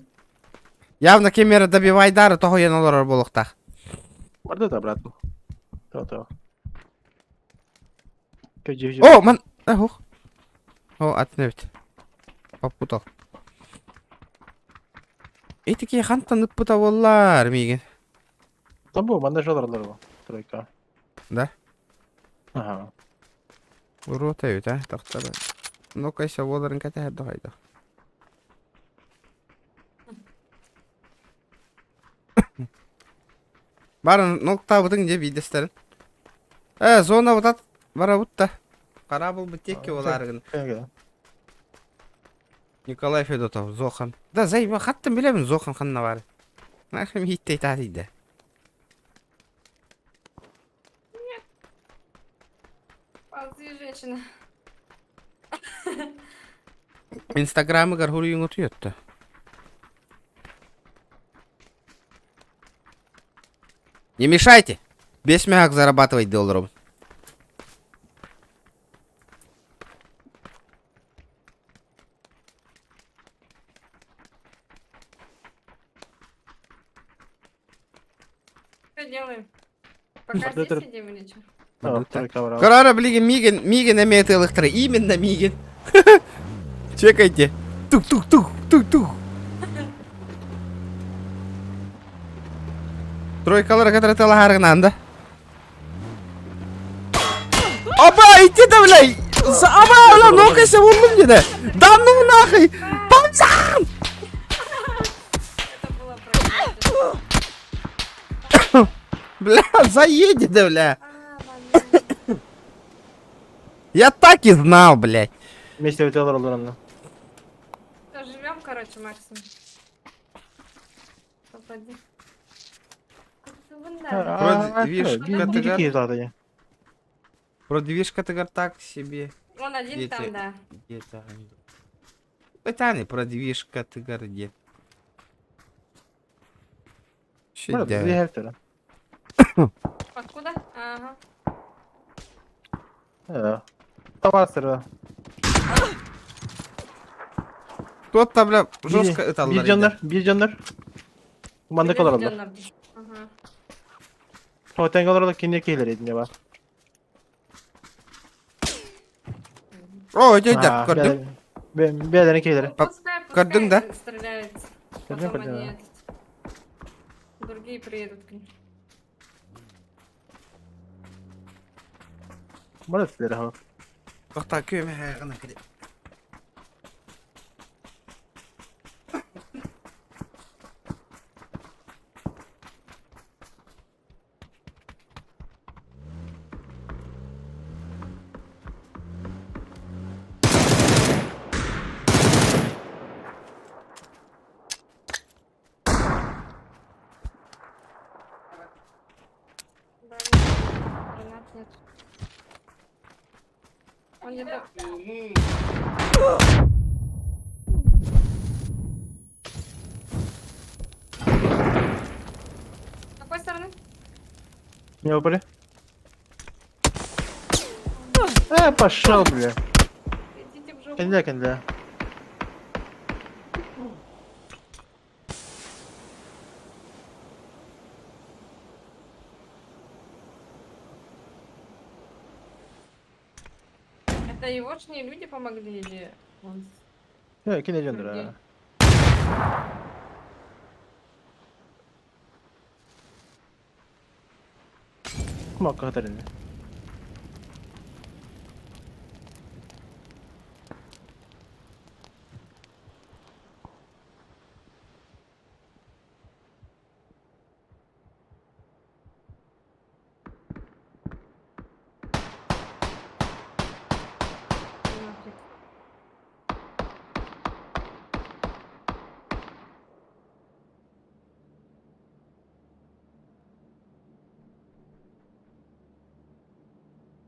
Явно кемері добивайдары, того еналар болықтақ. Барды да, братку. То. О, ман... Ох. О, атневит. Попутал. Этики хантанып пыта боллар, миген. Там был, манда жоларлар был. Тройка. Да? Ага. Урот әйт, а, тақтары. Ну, кайса боларын кәті әбді қайды. Барын, нокта бұдың де видестерін. Зона бұдат, бара бұдта. Қара бұл бұттекке оларығын. Николай Федотов, Зохан. Да, зайба, қаттым білемін Зохан қанна бары. Нақым хиттей татиді. Молодцы, женщина. Инстаграмы горгулью unutuyor. Не мешайте! Без мягок зарабатывать долларов. Что делаем? Пока здесь сидим или что? Карара, блин, Миген имеет электро. Именно Миген. Чекайте. Тук-тук-тук. Тройкалар, который ты лагарнанда. Оба, иди давай! Оба, уlan нокайся, vurdum yine. Да ну нахуй! Памзан! Бля, заедет, да, бля. Я так и знал, блядь. Вместе у тебя роллером. Что, живем, короче, максимум. Попади. Продвижка ты так себе. Он один там, да. Где-то. Это не продвижка ты где. Откуда? Ага. Товар. Кто-то, бля, жестко это Bir Kumanda kalırlar. Ага. O tengalarla kendi keyler ne var? О, дядя, gördüm. B'lerin keyleri. Gördün de. Стреляется. Gördün Потом mü? они другие приедут к ним. Bana sizlere ha. Hatta köyüme hayranı gidip. Гранат нет. Он не так. С какой стороны? Не упали? Пошел, бля. Идите в жопу. Кенде. Это егошние люди помогли или он? Kine candır Людей? ha. Kuma Katarina. Нафиг.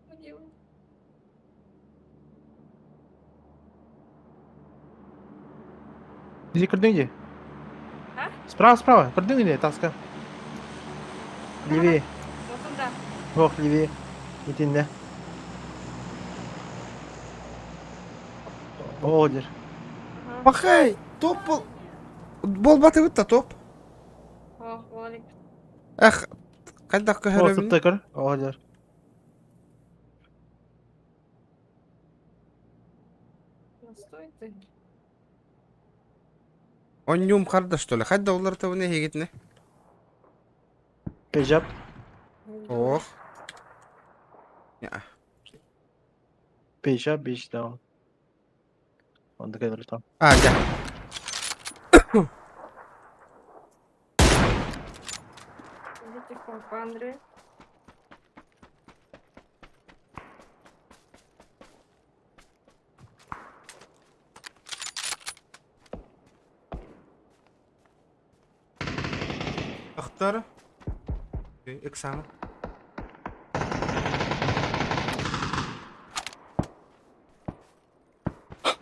Что делать? Иди кырдың иди. А? Справа. Кырдың иди, таска. Левее. Вот туда. Ох, левее. Итинде. Олдер. Махай! Топ бол... Болбаты вытта топ. О, Валик. Эх, кайдак О, көһөрөмүн. сыптыкыр. Олдер. Ну стой ты. Оннюм карда, что ли? Хайда олар табыны хегетне. Пейджап. Ох. Я. Пейджап, бич даун. Он такой там. А, я. Идите в Андрей. Ахтар. Эксана.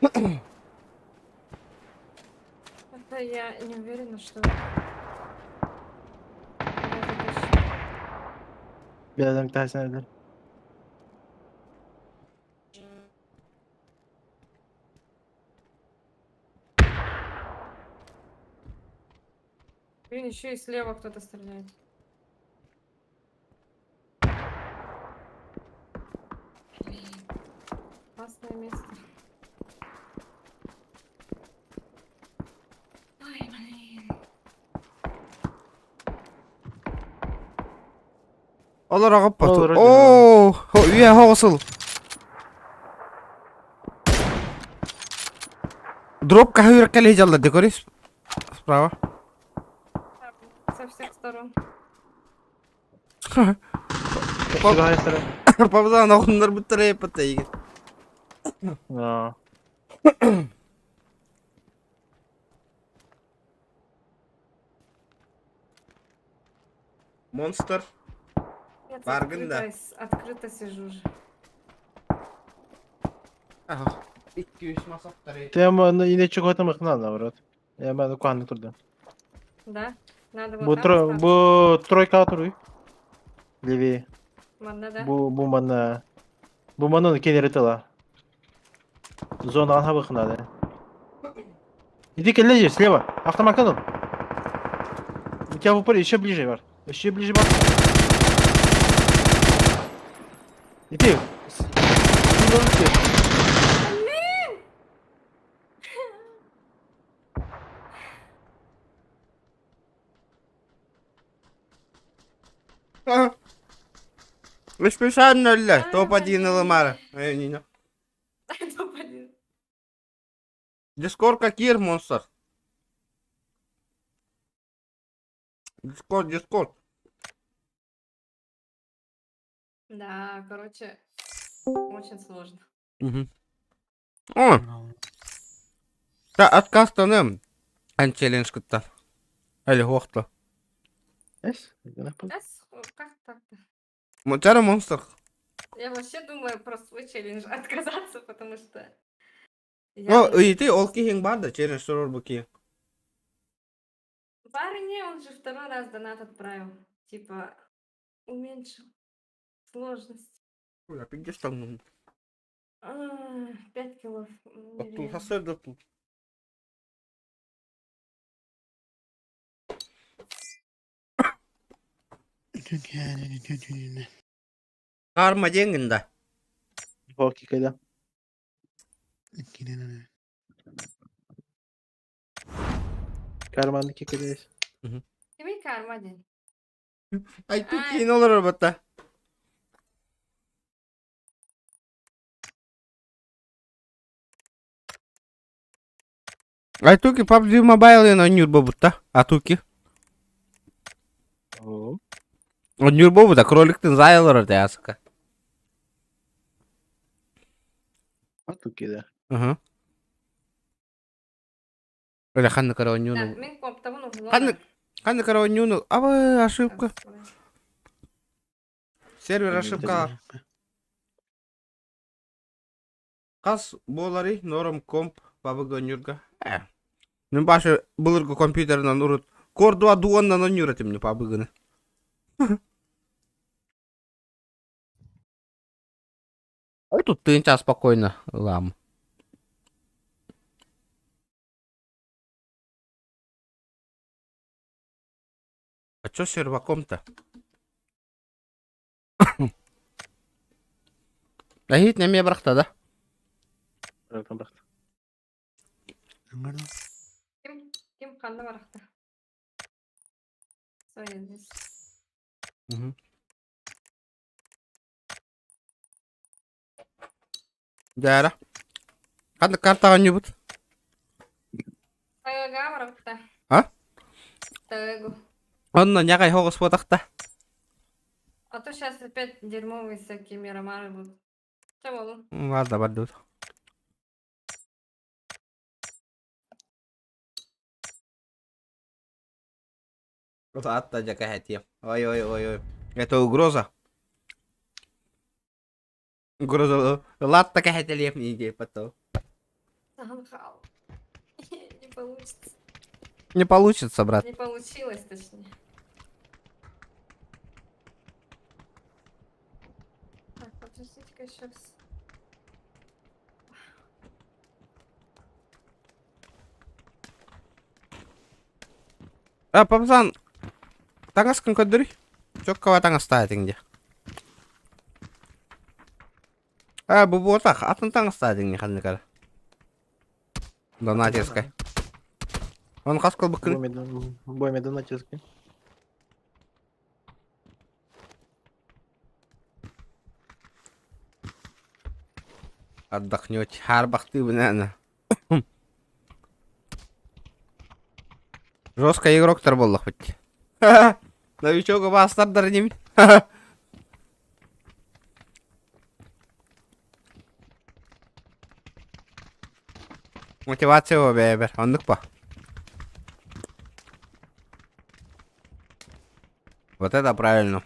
Это я не уверена, что... Bir adam bir tanesini öldür. Блин, еще и слева кто-то стреляет. Блин, опасное место. Ой, блин. Olur ağap batı. Olur, hadi. Oo, üye hoğusıl. Дроп kahve kale hicalı dekoris. Справа. Со всех сторон. Другая сторона. Павза нахундар бутырaya patayı. Да. Monster. Нет, Барган, да. открыто сижу же. Ага. 200 masaftarı. Тема yine çikolata mıknalı navrot. Ya ben de kuandı turdu. Да? Надо вот Bu там tro остаться. bu тройка turuy. Levi. Ладно, да? Bu mana. Bu mana onu kenara tala. Zona alha bakınadı. Иди к лезе, слева. Автомат он. У тебя в упоре еще ближе, Вар. Еще ближе, Вар. Иди. Веспешан нолля. Топ-1 ламара. Не. Топ-1. Дискорд как Кир монстр. Дискорд. Да, короче, очень сложно. О. Та откастаным. Ан-челлендж кытта. Әлі уақытта. Как так-то? Мочара монстр. Я вообще думаю про свой челлендж отказаться, потому что... О, ты ол кейің бар да, челлендж сұрор бұл кейің. Парень, он же второй раз донат отправил. Типа, уменьшил сложность. Ой, опять где стал? 5 килов. Тут хасыр да тут. Karma denginde. Hoki kayda. Karmandaki kayda. Kimin karma değil? Ay тут кейін olur arabada. Ay tuki PUBG Mobile на нюрбо будта. А туки? O nюрбо будта кроликтің зайлары дәсіка. А туки да. Ага. Öyle kanı kara Да, oynuyor. мен коптабын Kanı kara oynuyor. Aba ошибка. Сервер ошибка. Кас болары норм комп PUBG ойнырга. Мен башы былыргы компьютернан урут. Кордуа дуоннан ойнырат эмне PUBG-ны. Ой, тут тынча спокойно, лам. А чё с серваком-то? Ахит не мне брахта, да? Брахта. Ким қанды барақты. Союз. Дара. Kanı kartağa не будет? Тайга барақты. А? Тайгу. Онна някай хоғыс бодақта. А то сейчас опять дерьмовые всякие миромары будут. Че болу? Ладно, бадут. Вот атта джака хатья. Ой. Это угроза. Угроза. Латта кахатя лев не идея потом. Таунхал. Не получится. Не получится, брат. Не получилось, точнее. Так, подождите-ка еще раз. Папсан, таңасқын көдірі? Чөккава таңастайды де. Бұл ботақ, атын таңастайды не қанды кәрі. Донатескай. Он қас қыл бүкін? Бойме донатески. Отдохнете. Харбахты вы, наверное. Жестко игрок-тар болды хоть. Новичок бастардар неме. Мотивация о бәбір. Ондық па? Вот это правильно.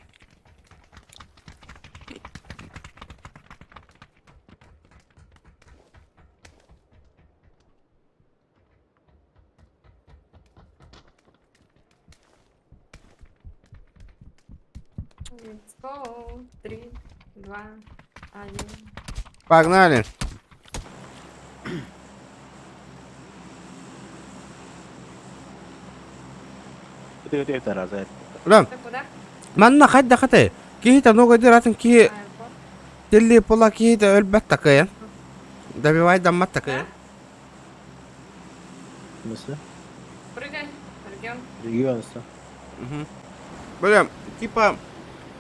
Let's go. 3, 2, 1. Погнали. Ты разает. Блин, Ты куда? манна қайда қатай. Кейта много диратын ки телли пола кейта өлбәт такая. Добивай даммат такая. Мысли? Прыгай. Регион. Регионство. Блин, типа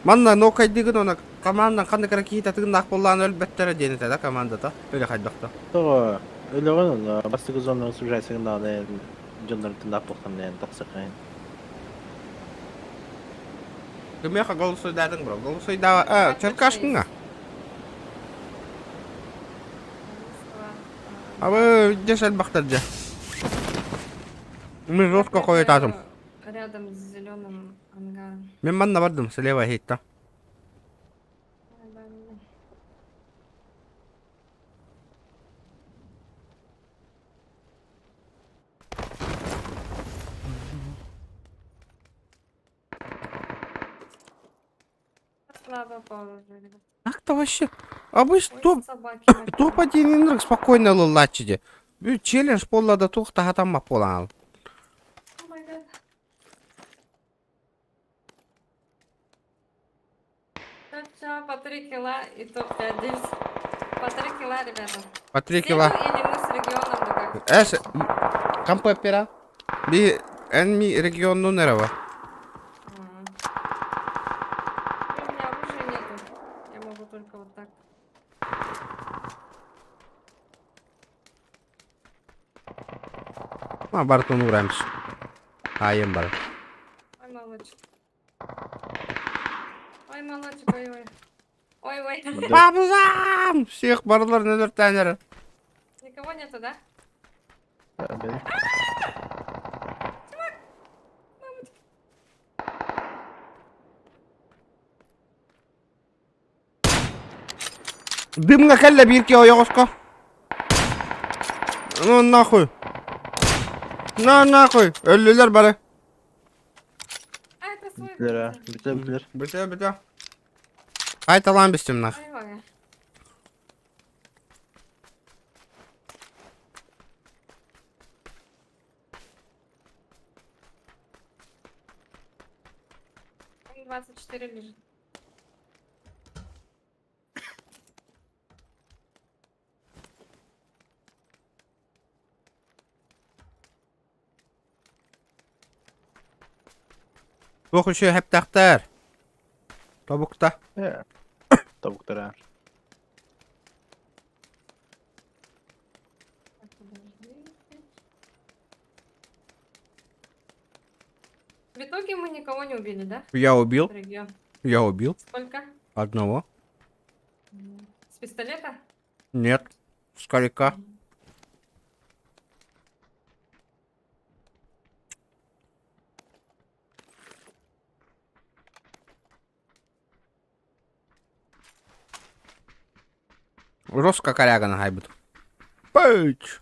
манна но кайдыгын она командан қандай кара кейта тыгнақ боллан өлбәттері денеті да командада. Өлі қайдақта. Тоғы, өліғын ол, бастығы зонның сужайсығында да жонларын тыңдап болған дән тақсықайын. Кімеқа голосойдадың, бро? Голосойда... Черкашкың ға? Абы, деш әлбақтар жа. Мен жестко қойет атым. Рядом с зеленым ангаром. Мен манна бардым, слева хейтта. Слабо положили. Ақ-то вообще. Абы, Собаки. топ-1 инрік спокойно лылачыде. Челлендж боллада тоқта хатаммақ болан ал. О май гад. Все, по 3 кило и топ-5 здесь. По 3 кило, ребята. По 3 Все кила. мы или мы с регионом, да как? Эс, кампы пера. Би, энми регионну нерева. У меня оружия нету. Я могу только вот так. Бартон урамш. Айым бар. Ой, молодчик. Ой, молодчик, ой-ой. Ой-ой. Бабзам! Всех барлар нелер тәнері. Никого нету, да? Дымға кәлі бірке ойығысқа. Ну нахуй. На нахуй. Өлілер бары. А, это свой. Бітлер. Біте. Қайталан бістім нах. Ой-ой. Там 24 лежит. Жоқ үші хептақтар. Тобықта. Табуктара. Так, подожди. В итоге мы никого не убили, да? Я убил. Регион. Я убил. Сколько? Одного. С пистолета? Нет. С калика. Жестко коряга на хайбит. Пэйч.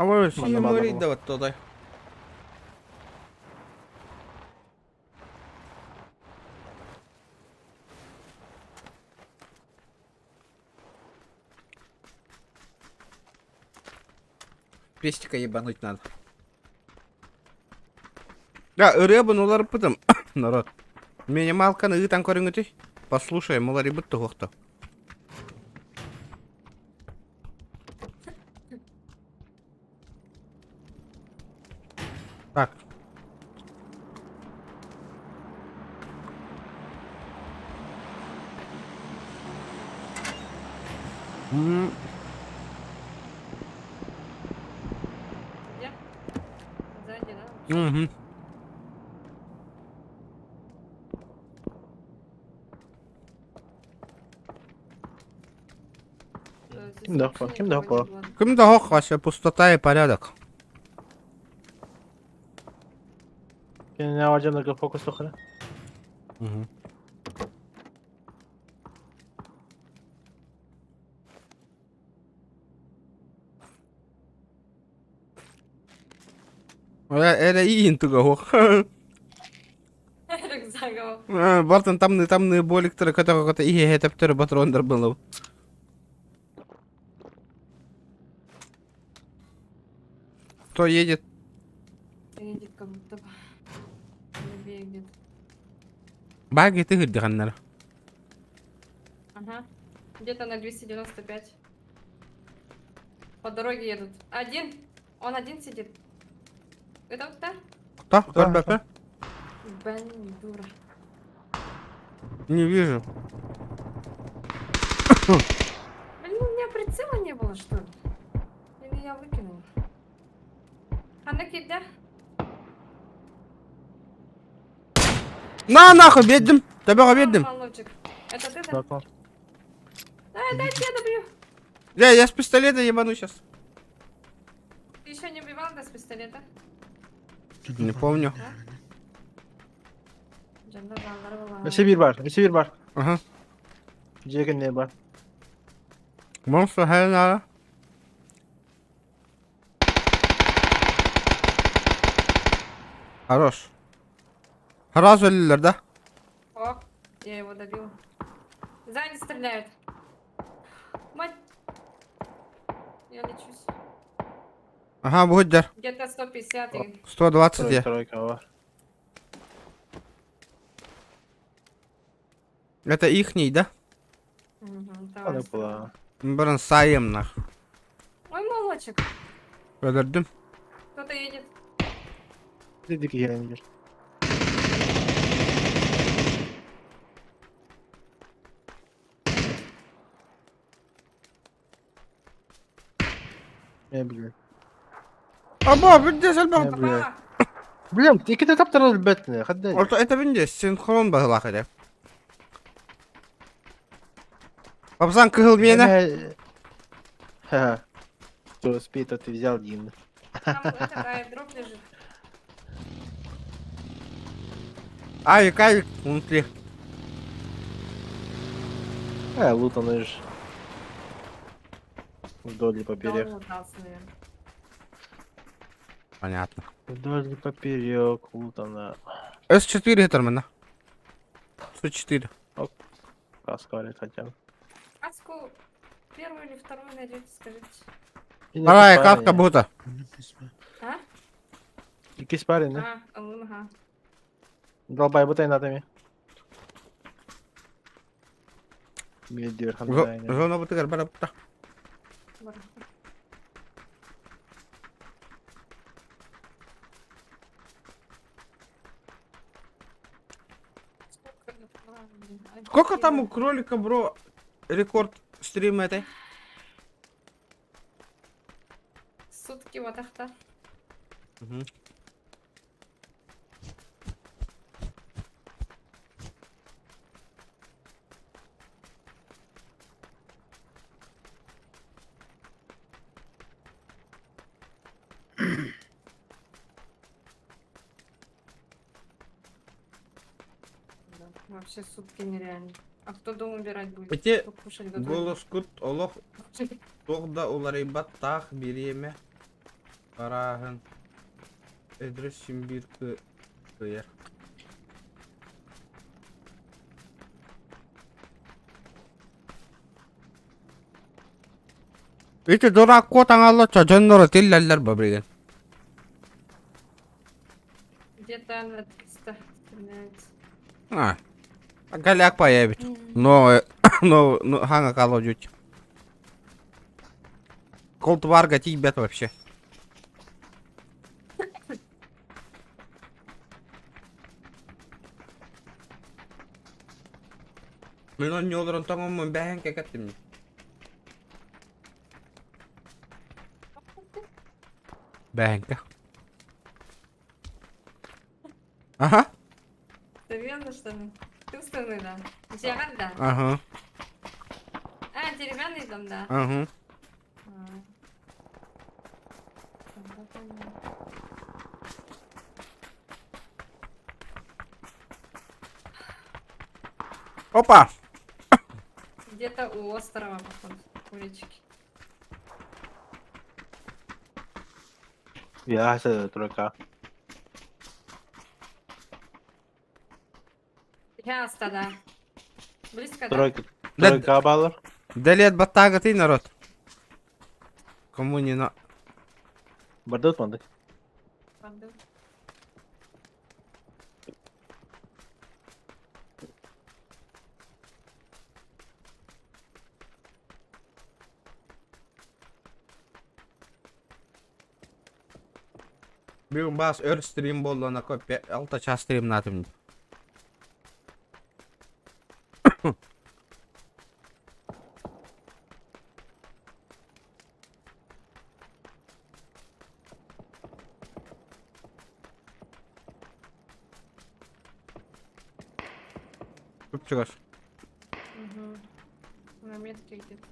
Ama şey Bana memori bana. da вот туда. Пестика ебануть надо. Да, рыбу, ну лар пытам. Народ. Минималка на там коренути. Послушай, мол, рыбы то хохто. Так. Где? Сзади, да? Угу. Здесь Ким да вообще хопа, ким да никого не хопа. было. Кем да вообще пустота и порядок. Kendine avcındaki fokus okura. Угу. Это и интуга. Рюкзак. Бартон там не болик, который и это птер батрондер был. Кто едет? Едет как будто бы. Левее где-то. Баги ты где ганнер? Ага. Где-то на 295. По дороге едут. Один. Он один сидит. Это вот та? Кто? РБП? Блин, дура. Не вижу. Блин, у меня прицела не было, что ли? Или я выкинула? А накид, да? На нахуй, бедным. Тебя бедным. Молодчик. Это ты, да? Bakma. Дайте я добью. Я с пистолета ебану сейчас. Ты еще не убивал, да, с пистолета? Не помню. Öse bir var, öse bir var. Ага. Jack'in ne var? Монстр хрена. Хорош. Сразу лилер, да? О, я его добил. Сзади стреляют. Мать. Я лечусь. Ага, будет. Где-то 150 и... 120 я. Тройка var. Это ихний, да? Мгм, Hadi давай. kulağa. Бран саем нах. Ой, молодчик. Öldürdüm. Кто-то едет. Dedik yenilir. Ne bileyim. Аба, бенде сальбам. Ne bileyim. Biliyorum, iki de taptara elbette. Hadi. Это бенде, синхрон была хотя. Папсан кыгыл меня. Ха. Что, спит, а ты взял Дин. Там это, дроп лежит. Ай, кайк, внутри. Лутаный ж. Вдоль и Да, поперек. он лутался, наверное. Понятно. Вдоль и поперек, лутана. С4 Геттермана. С4. Каскарит хотя бы. Аску первую или вторую найдете, скажите. Вторая катка будто. А? İkisi var ne? А, ага. Долбай бутay надами. Медиар хандайна. Зона бутыгар бара бута. Сколько там у кролика, бро, рекорд стрима этой? Сутки вот ахта. Вообще сутки нереально. А кто дом убирать будет? Эти Кто кушать готовит? голос кут олох тогда улары баттах биреме парагын эдресим бир кыер. Эти дурак кот аңалла чожоннору тиллерлер бабриген. Где-то на 300 стреляется. Галяк появит. Но ханга колодють. Колтварга тибет вообще. Мен он yolların tamamı beğen kekettim. Beğenke. Ага. Ты верно, что ли? Чувственный, да? У тебя как, да? Ага. А, деревянный дом, да? Ага. Тогда понятно. Опа! Где-то у острова, походу, у речки. Я тройка. Ясно, да. Близко, да? Тройка баллар. Далет баттага ты народ. Кому не на... Бардат мандык. Пойду. Bir bas ör stream bolana kopya alta ças stream natım. Тут çıkar. Угу. На метке где-то.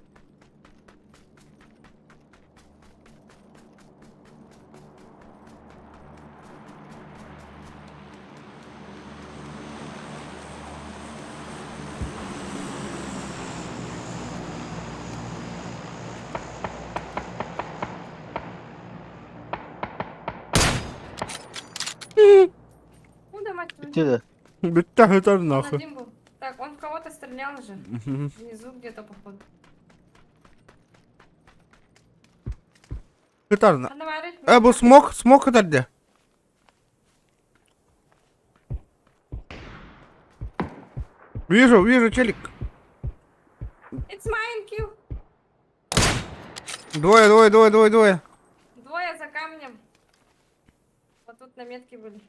Куда, мать твою? Где? Bitti hıtar Он nahı. один был. Так, он в кого-то стрелял же. Внизу где-то, походу. Hıtar na. А давай, Рысь, Bu smoke hıtar de. Вижу, челик. It's mine, kill. Двое. Двое за камнем. Вот тут на метке были.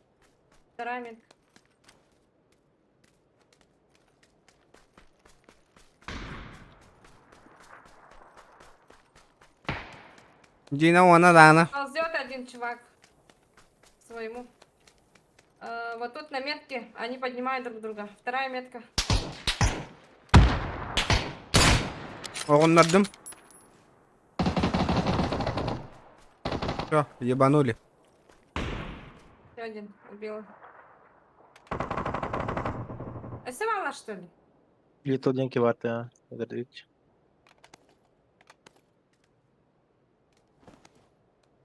Вторая метка. Дина она дана. Ползет один чувак к своему. Вот тут на метке они поднимают друг друга. Вторая метка. Оғынлардым. Все, ебанули. Еще один убил. А снимала, что ли? Little деньги vardı ya. Ödedik.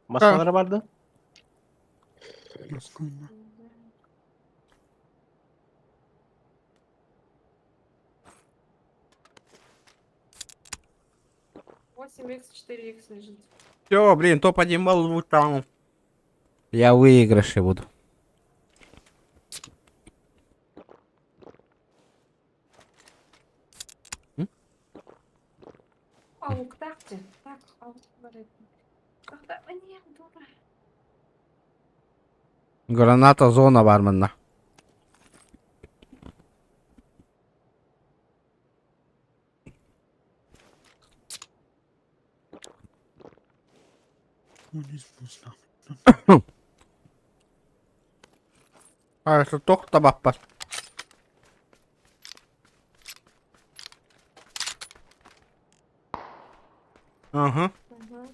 Maskalara vardı. Восемь х 4х лежит. Все, блин, топ-1 балл в там. Я в выигрыше буду. Паук, так ты? Так, паук, говорит. Когда... Нет, дура. Granata zona var bunda. Arkadaşlar çok da bak. Ага. Угу.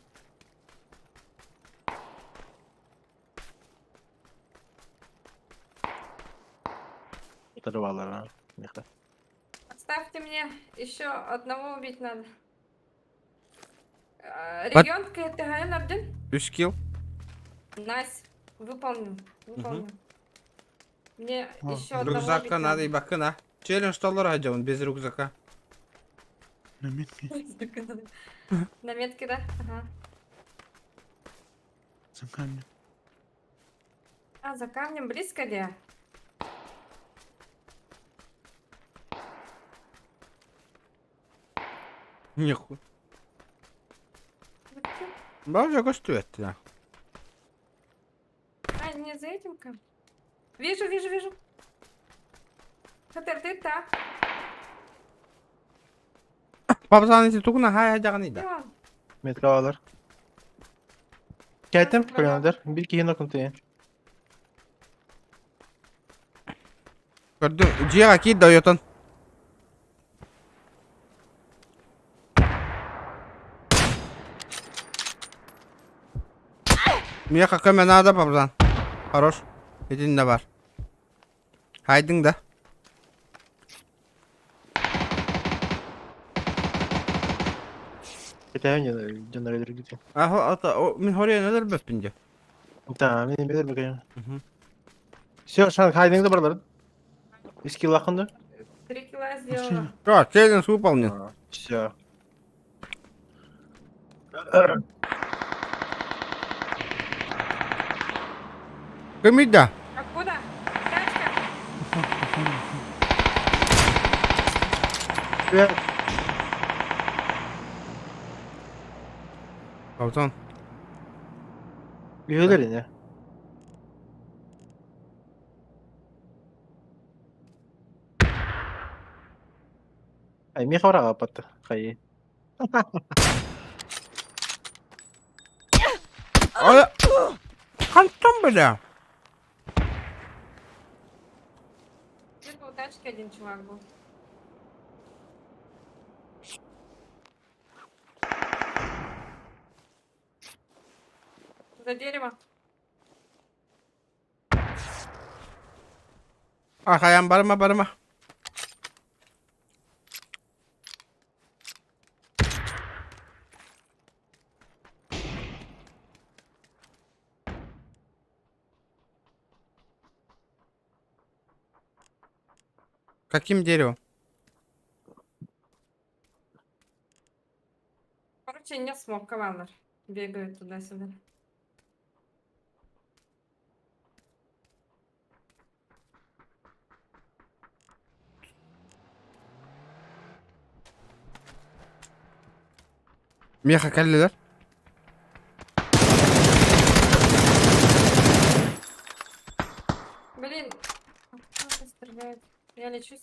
Oturvalar ha. них-то. Оставьте мне еще одного убить надо. Регион КТГ Нардин. 3 килл. Найс. Выполнил. Выполнил. Мне еще одного убить Рюкзакка надо и бакына. Челлендж доллара идем без рюкзака. На метке, да? Ага. За камнем. А, за камнем близко ли? Нихуй. Боже, что это? А, не за этим кам. Вижу, вижу, вижу. Хатер, ты так. Babzanı tukuna hayacağını da. Metro alır. Geldim. Kullanılır. Bir iki yine kutuya. Gördüm. Ciğer ki dayıtın. Мне какая мне надо, Павзан. Хорош. Иди не var. Haydın da. Geçen generator gidiyor. Aho ata o min oraya neler böpünce. Tamam, benim bilir bakayım. Все, şu an kaydınızda buraların. Skill hakkında. 3 кило сделала. Все, челлендж выполнен. Все. Комида. Откуда? Тачка. Evet. Pavzan. Üyeler yine. Ay, mi khawra kapattı. Kayı. Ay. Kantam bile. Где-то у тачки один чувак был. За дерево. Arkaya barıma. Каким деревом? Короче, не смог, ковалар. Бегают туда-сюда. Меха келдилер. Блин. Кто-то стреляет. Я лечусь.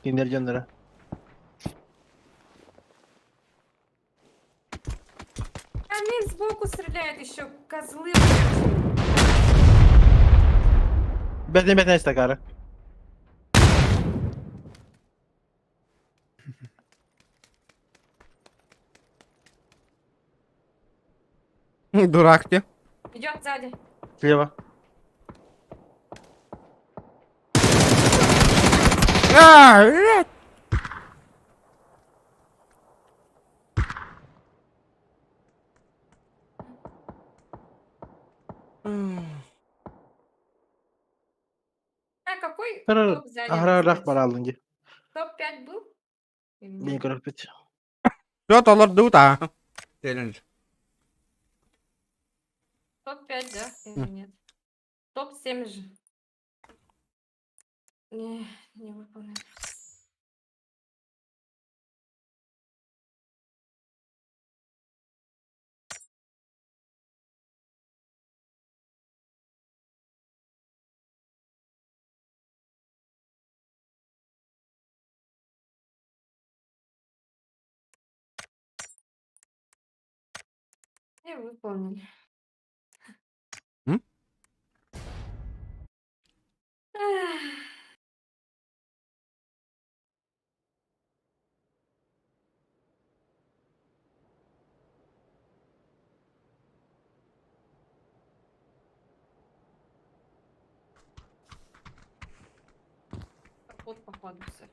Kinder canları. Они сбоку стреляют еще, козлы. Bedene istakarı. Дурак ты. Идет сзади. Слева. блядь. А какой Kırır. топ сзади? Ahra кстати? rahbar aldın ki. Топ-5 был? Или нет? Beni kırık bit. Что то лорд дута? Челлендж. Топ-5, да? Или нет? Топ-7 же. Не выполнил. Не выполнили. М? Ах. Тут походу все.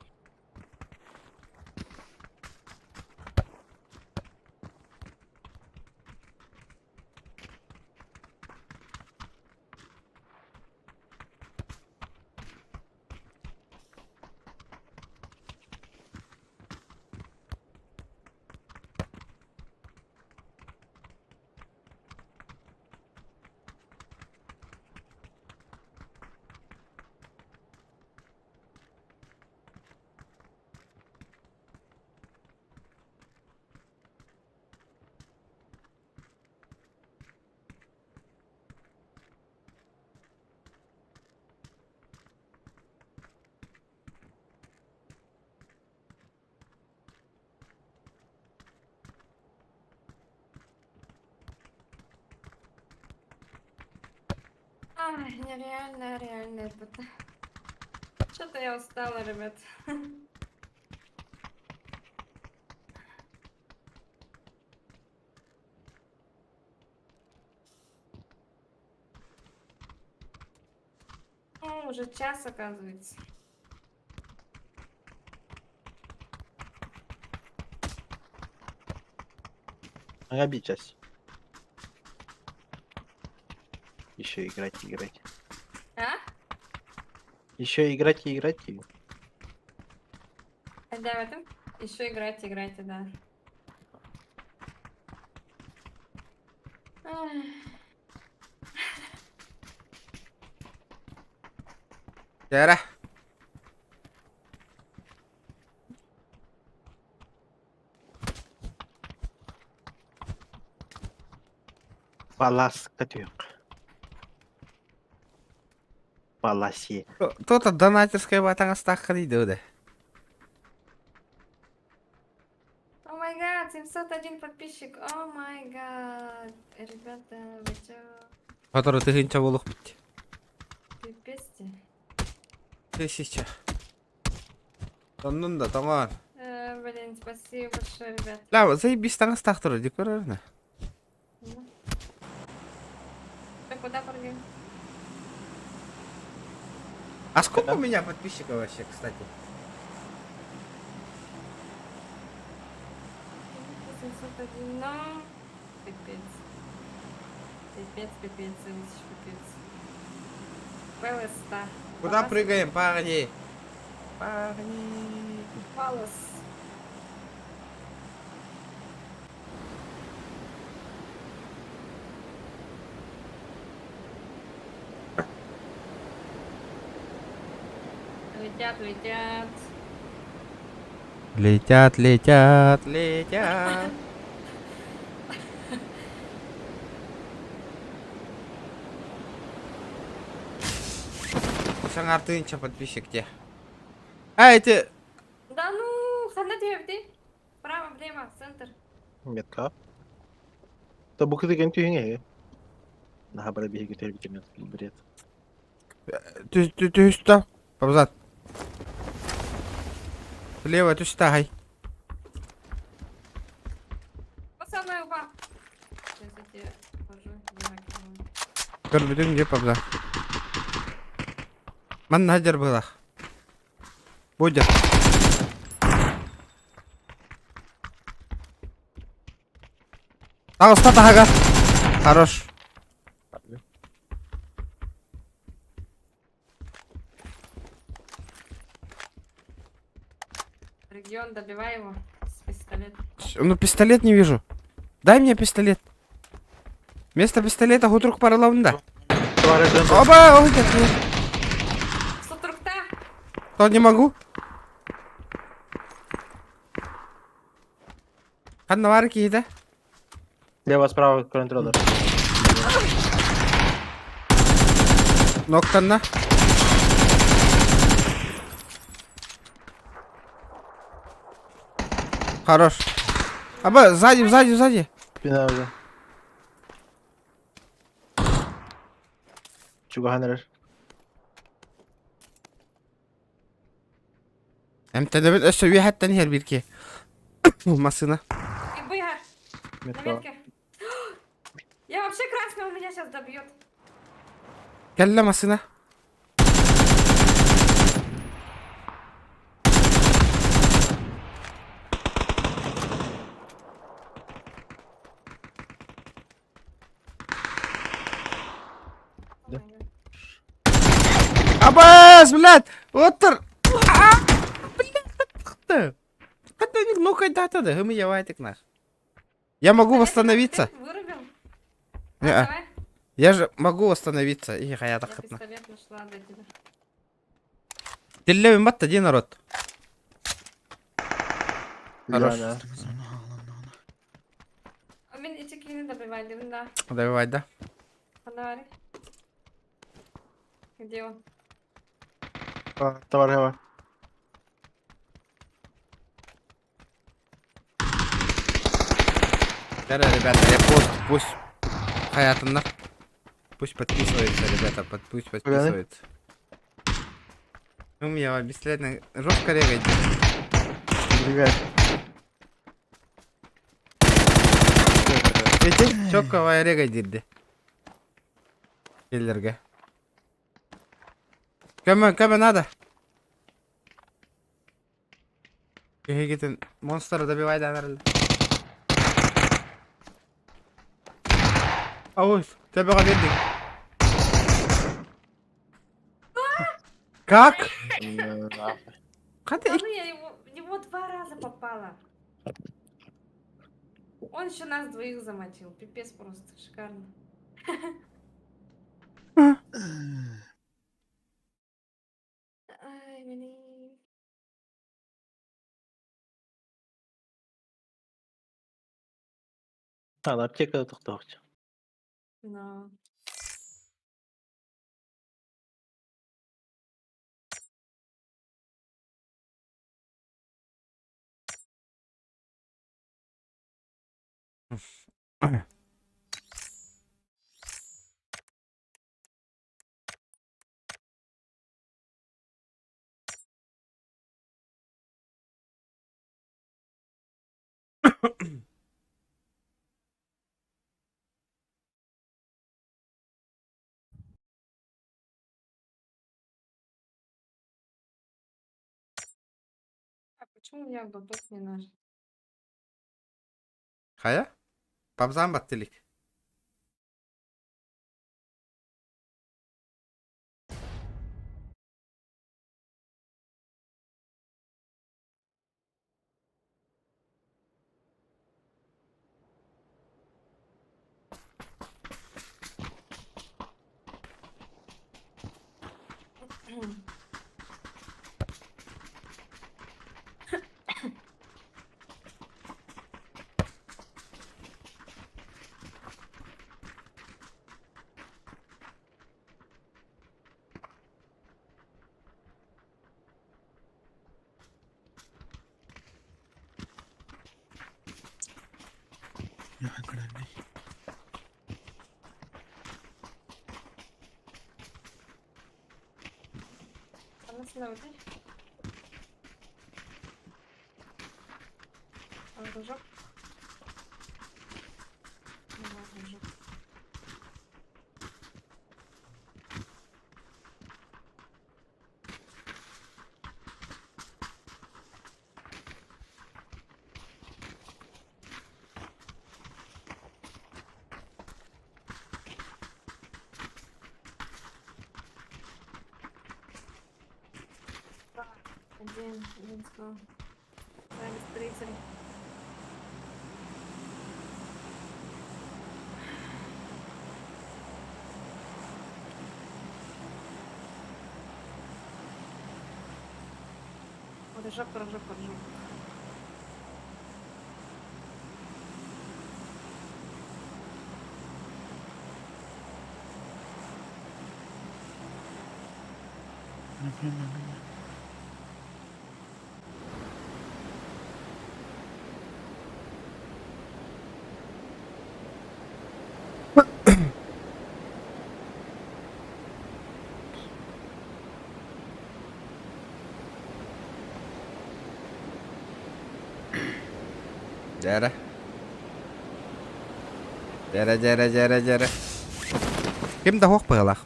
Ай, реально это. Что-то я устала, ребят. Ну, уже час, оказывается. Ага, час. Еще играть. А? Еще играть. Да, в этом? Еще играйте, да. Ай. Яра. Палас катюк. Паласи. Кто-то донатерская батanga стака дейді да. О май гад, 701 подписчик. О май гад. Ребята, вы чё? Который ты гинча болох бит. Пипесте? 1000. Сонун да таман. Блин, спасибо большое, ребят. Ла, заебись таңыз тақтыры деп көреріне. Ты куда прыгаем? А сколько у меня подписчиков вообще, кстати? 701, но... Пипец. Пипец, Илюсич, пипец. Пэлэс 100. Куда прыгаем, парни? Парни. Палас. Летят. Летят. Саң артынша подписчик те. А, эти... Да ну, хана тебе где? Право, влево, центр. Метка. Да буквы деген түйіңе. Наға бара бейге көтеріп бред. Түста. Побзат. Слева түста, хай. Вот со мной упал. Сейчас я тебе покажу. Көрбүдүм деп побзат. Мен хажар былах. Будет. Тағыста тағаға. Хорош. Регион, добивай его с пистолета. Ну, пистолет не вижу. Дай мне пистолет. Вместо пистолета хутрук паралауында. Оба, ой, как. Сутрукта. То не могу. Ханнавары киді. Лево, справа, контроллер. Ноктанна. Хорош. Аба, сзади. Спина уже. Чугаганер. Эмтедебет өсөбүй хаттан хер бирке. Масына. И выгар. На ветке. Я вообще красный, он меня сейчас добьет. Келла масына. Да. Абас, блядь! Отыр! Блядь! Котовник, ну кайда туда, гымы явайтик нах. Я могу восстановиться. Вырубил? Не-а. Давай. Я же могу восстановиться. И я Я так хотна. пистолет нашла для тебя. Тиллеви мат один народ. Хорош. Ляна. А мен итекini добивай, да. Давай, да. Фонари. Где он? Товар гава. Да, ребята, пусть Хаятанна. Пусть подписывается, ребята, пусть подписывается. У меня бесследно жестко регает. Ребят. Видите, чоковая рега дирди. Киллерга. Кому надо? Гитин монстра добивай, да, наверное. Ой, тебя видно. Как? Как ты? Да ну я его 2 раза попала. Он еще нас двоих замочил. Пипец просто. Шикарно. Ай, блин. Аптекада тоқтаушы. Но. А почему у меня глоток не наш? Хая? Пабзам баттелик. Anasını öldür. Orujak. Orujak. Один, Минска. Строитель. Порожок. Jara. Jara. Kim dah hok pelak?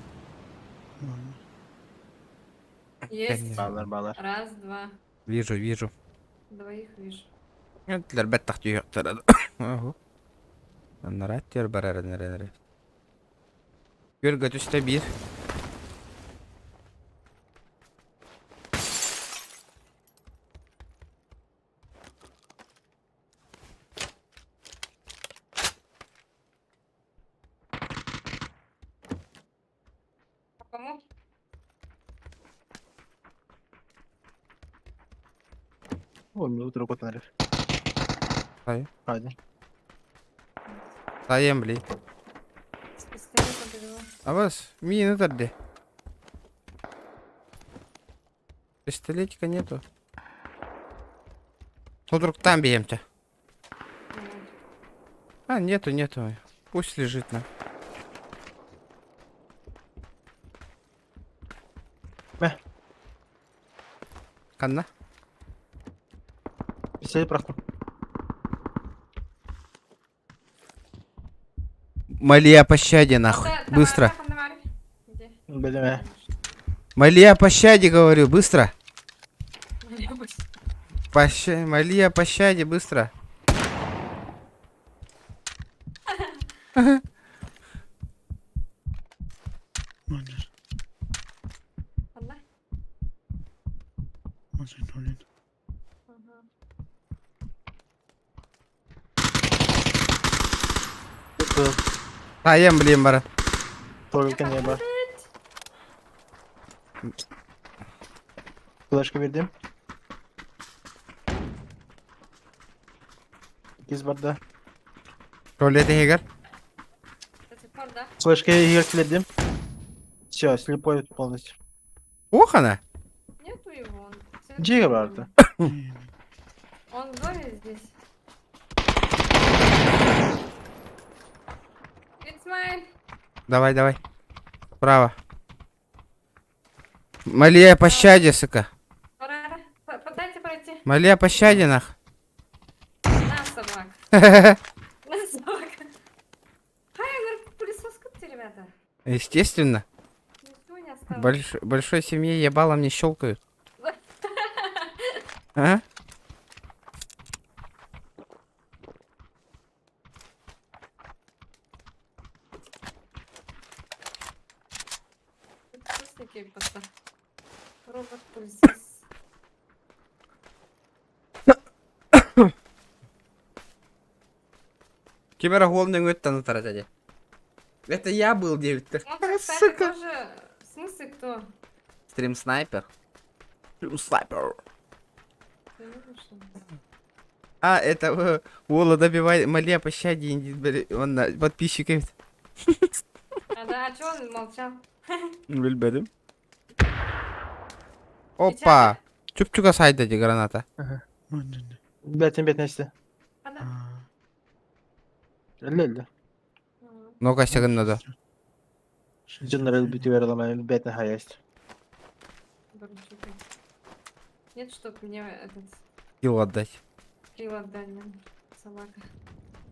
Есть. Балар. Раз, два. Вижу. Двоих вижу. Тилер бет тахт юктар. Ого. Нараттер барар. Gör götüste bir. Кому? Olmuyor dur okutun herif. Hayır. Hadi. Sayem блин. С пистолетом перевел. А вас мины тогда. Пистолетика нету. Ну вдруг там бьем-то. А, нету. Пусть лежит на. Канна. Пистолет бıraktım. Моли о пощаде, нахуй. Быстро. Где? Belime. Моли о пощаде, говорю, быстро. Моли о пощаде, быстро. Allah. Tuttu. Sayem блин, бара. Tuvaletken niye var? Flaşka verdim. 8 barda. Туалеты Хегар. До сих пор, да? Флешкой геркелеdim. Все, слепой полностью. Ох она. Нету его. Он Джига vardı. Он в доме здесь. It's mine. Давай. Право. Моли о пощаде, сука. Пора. Дайте пройти. Моли о пощаде, нах. На, собака. На, собака. Пылесос купите, ребята. Естественно. Ничего не осталось. Большой семье ебалом не щелкают. А? Вкусненький просто. Робот-пылесос. Кибера голден өтті дяде. Это я был 9. Он, кстати, тоже... В смысле, кто? Стрим снайпер. Стрим снайпер. Ты видишь, что ли? А, это Вола добивай, моли о пощаде, он подписчиков. А да, а чё он молчал? Bilmedim. Опа. Чуп-чука сайда граната. Бетин işte. Ада. 50. Ну-ка, сегодня надо. Canları bitiyor adamın betin hayast. Нет, чтоб мне этот Килл отдать. килл отдали нам, собака.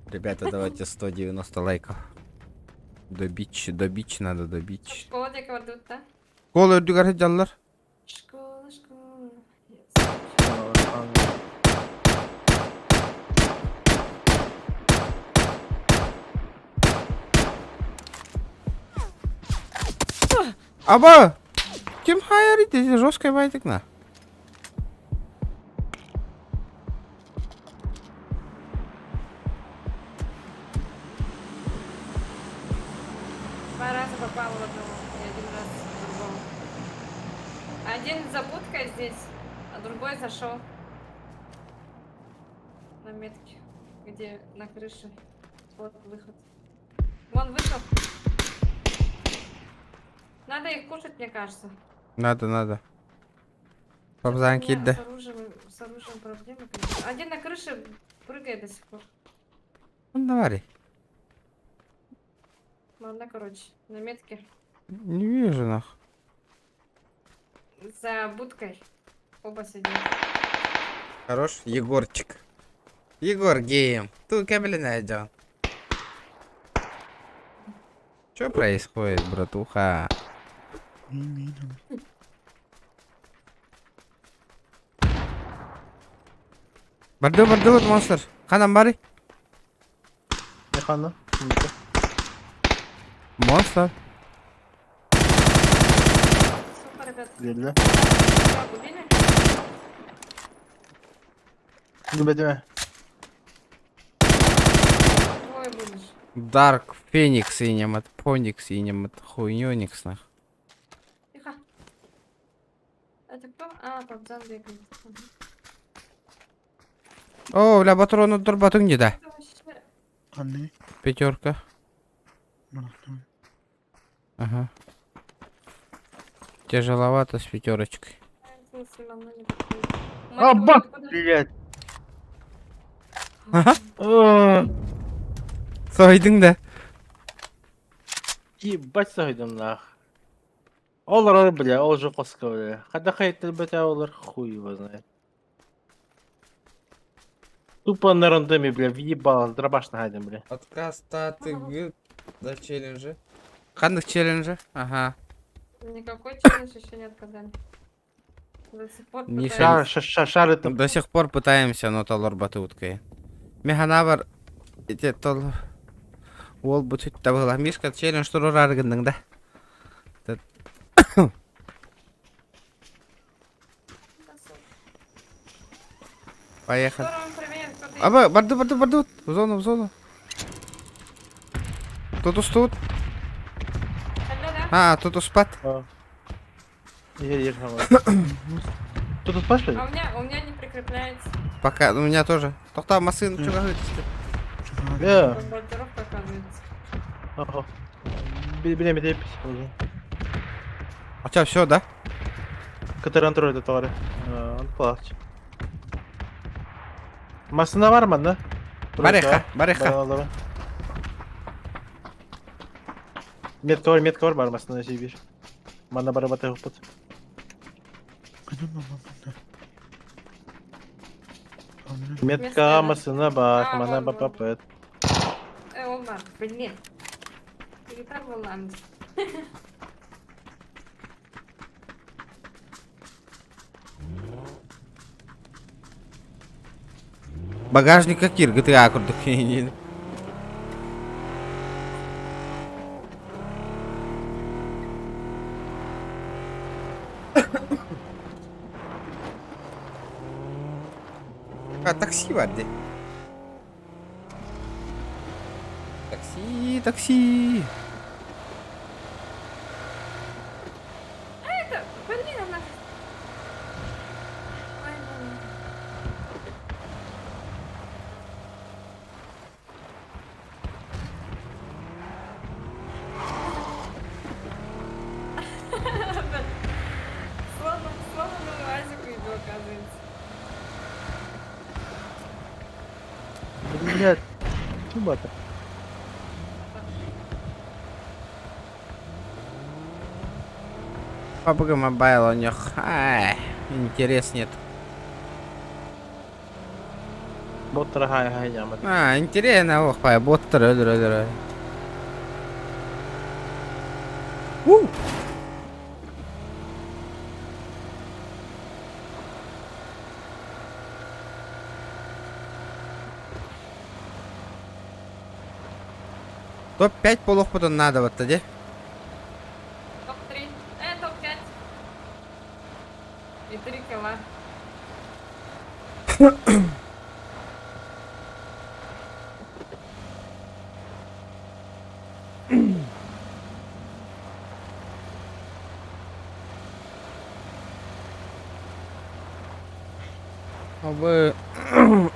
Ребята, давайте 190 лайков. Добить надо, добить. Школа дека бардут, да? Кол ördük arkadaşlar. Школа. Аба! Kim hayal etti? Жесткая байтик на. Два раза попала в одного, и один раз в другого. Один за будкой здесь, а другой зашел на метке, где на крыше. Вот выход. Вон вышел. Надо их кушать, мне кажется. Надо. Папзан кидді. С оружием проблемы, конечно. Один на крыше прыгает до сих пор. Ну давай. Ладно, короче, на метке. Не вижу нах. За будкой. Оба сидят. Хорош, Егорчик. Егор гейм. Тут кабели найдем. Что происходит, братуха? Bardı monster. Kanan bari. Efendim? Monster. ребят. Geldi. Так, убили? Gülmedi. Двое будешь. Дарк Феникс инемет, Поникс инемет, хуйнёникс нах. Тихо. Это кто? А, Пабзан бегает. Ага. О, бля, патроны дурбатың не да? Это вообще... Anne. Пятерка. Baktım. Ага. Тяжеловато с пятерочкой. Смысл равно не подходит. А, Мать, бак! куда? Блядь. Ага. Aa, Сойдың да. Ебать сойдым нах. Олар, бля, ол же коска, бля. Когда хайты, бля, олар хуй его знает. Тупо на рандоме, бля, въебал, дробаш нагадим, бля. Отказ статы за челленджи. Қандық челленджи? Ага. Никакой челлендж еще не отказали. До сих пор Не пытаюсь. Шары там. До сих пор пытаемся, но талар батуткой. Механавр... Эти тол... Ол бутут табыла. Мишка челлендж туру раргындың да. Поехали. Здорово, привет, кто ты? Аба, барды. В зону. Тут. Алло, да? А, тут спад. Едешь, нормально. Ты тут спать, что ли? А у меня не прикрепляется. Пока, у меня тоже. Тоқта, масын, что говорите? Бомбардировка, оказывается. Ага. Билем bir de А что, все, да? Katarın trollü tavara. Anlaş. Masında var mı da? Бареха. Метка var masında şey bir. Bana bara batı hoput. Метка masına bak, bana bapapet. Олмар, блин. Перетар волнами. Багажник кир, GTA курдuk. А, такси var de. Такси. Это, блин, она... Ой, блин. Сломанную Азику иду, оказывается. Блядь. Чубата. PUBG Mobile у них. Интерес нет. Bottara hay yağmadı. Интересно, ох, боттар öldür. Топ-5 полуопытан надо вот тоді. Топ-3. Топ-5. И 3 килла. Абы... Здорово.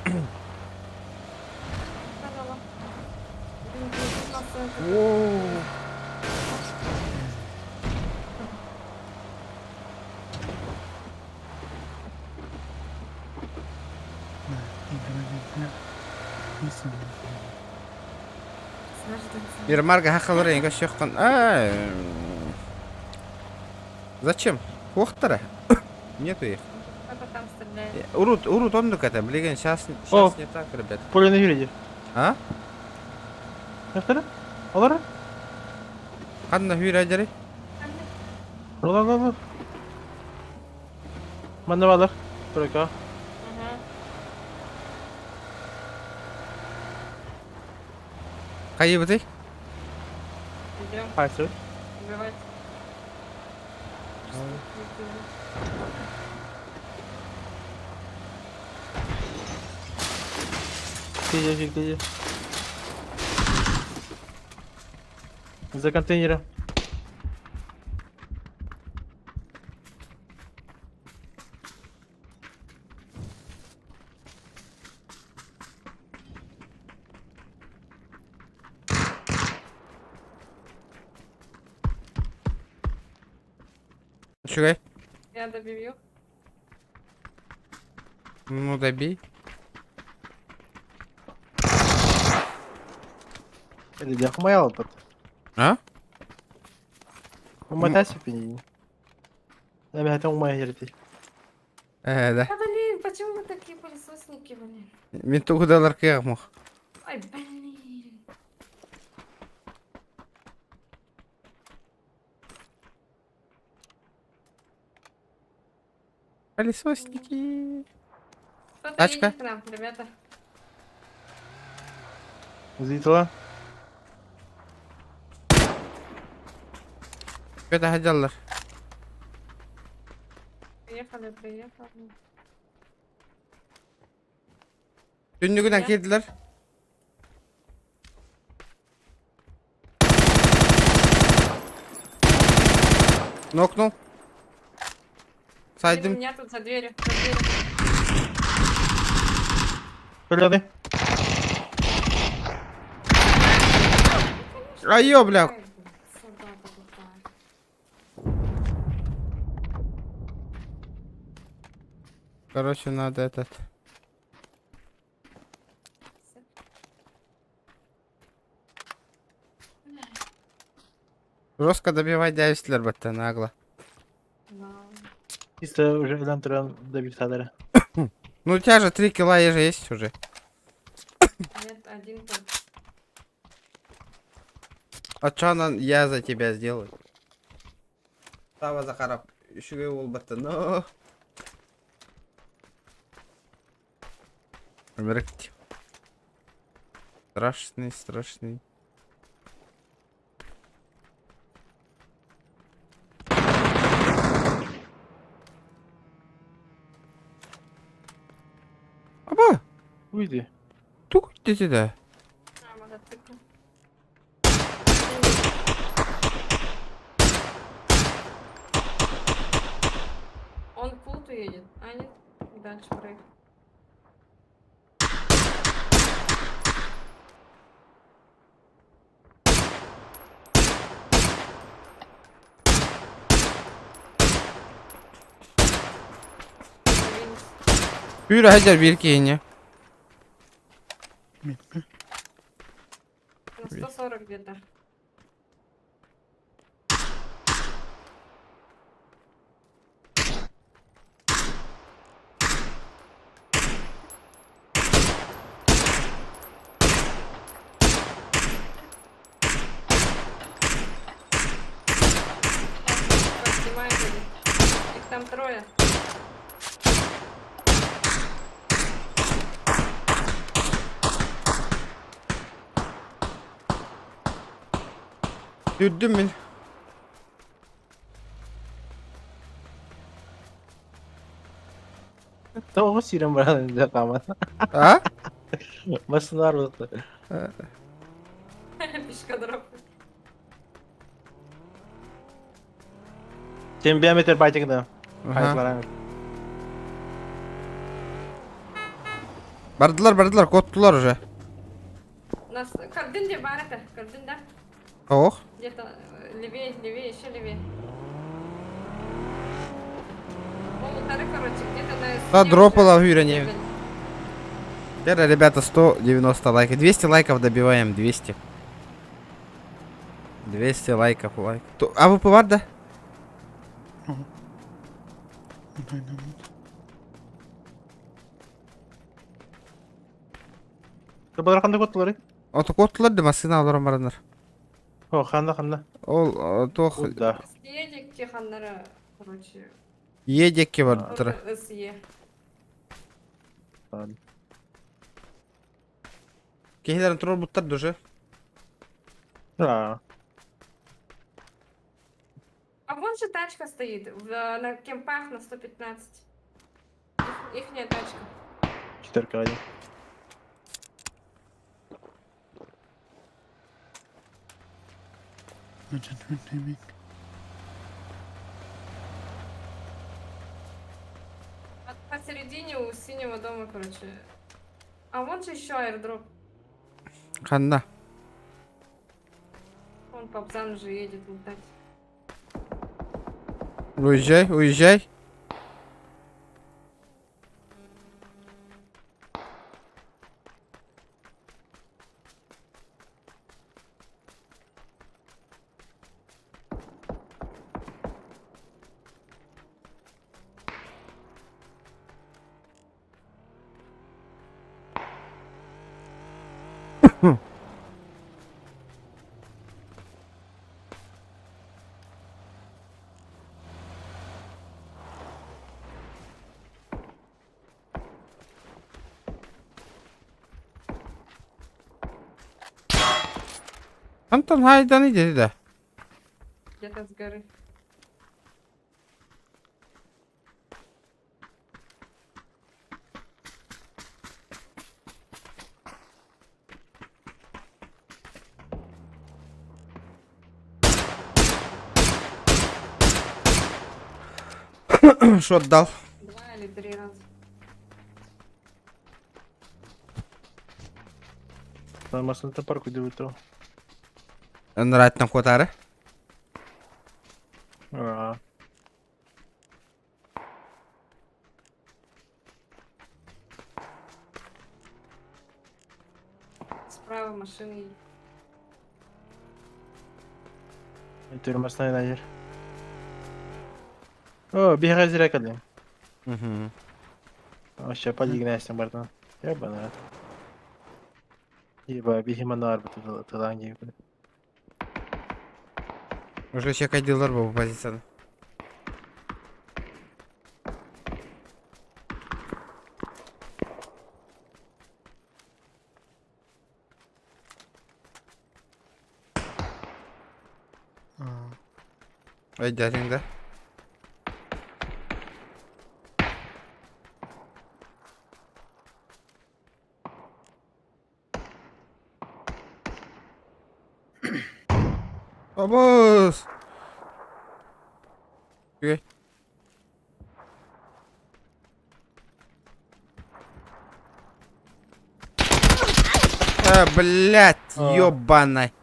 Бирмарга хақылыр енгі шеққан. Зачем? Қоқтары? Нету их. Кто-то там стреляет. Урут ондук это, блин, сейчас О. не так, ребят. Polene yürüyecek. А? Yaptırı? Olara? Қанда хүйір әдері? Olar. Bana bağlar. Bırak ha. Ага. Қайы бұтай? Идем Hayır. убивать. Где? За контейнером. Чекай. Я добью. Ну, добей. Или хумаял тут. А? Хуматаси пини. Я бы хотел умаять идти. Да. Да блин, почему вы такие пылесосники, блин? Мен тугудалар кыягмах. Ой, блин. Пылесосники. Кто-то Тачка. едет к нам, ребята. Зитла. Kötü hacallar. Приехали. Dündüğünden geldiler. Нокнул. Они у Saydım. меня тут за дверью. За дверью. Пулеты. Айо, бля. Ай, собака тупая. Короче, надо этот. Жестко добивать дявистler бітті, нагло. Да. Чисто уже лантрон добить садера. Ну у тебя же 3 килла же есть уже. Нет, один только. А чё я за тебя сделаю? Сава Захаров. Üşüge ol бітті, но... Өмірікті. Страшный. Аба! Уйди. Тук дети да. А, мотоцикл. Он к пулту едет. А, нет. Дальше проехал. Yürü Hacer bir yenge. На 140 где-то. Снимаю люди. Их там трое. Dürdüm mü? Tamam sirem bana da kamat. А? Basınlar oldu. Пешкодроп. Sen bir metre baytıkda. Ага. Hayatlar. Бардылар, коттулар уже. У нас Кардин где бар-то? Кардин, да? Ох. Где-то левее, еще левее. Полутора, короче, где-то на... Да, стене дропала уже в Юре, не. бегали. Теперь, ребята, 190 лайков. 200 лайков добиваем, 200. 200 лайков. А вы var da? Bunlar kanda kotları. Ото коттулар да машина алар марандар. О, ханда. Ол тох Да. Съедик Тиханнара, короче. едекке бар тұр. тоже СЕ. Кейлерін тұрар бұттарды уже. Да. А вон же тачка стоит на кемпах на 115. Ихняя тачка. 4К. Посередине у синего дома, короче. А вон же еще аирдроп. Ханна. Вон Папзан уже едет лутать. Уезжай, уезжай. Антон, haydan иди да. Где-то с горы. Що дав? 2 или 3 раза. Там машина на парку дивиться. Нрать нам котари. А. Справа машины едет. Тюрмасына найдер. О, бега зря кадым. Угу. Вообще подигнайся, братан. Ебаный. Еба, беги манар, тылан gibi. Уже ще кайдылар bu позицияны. Ай, дяденька. Vamos. Окей. Блять, ёбаный.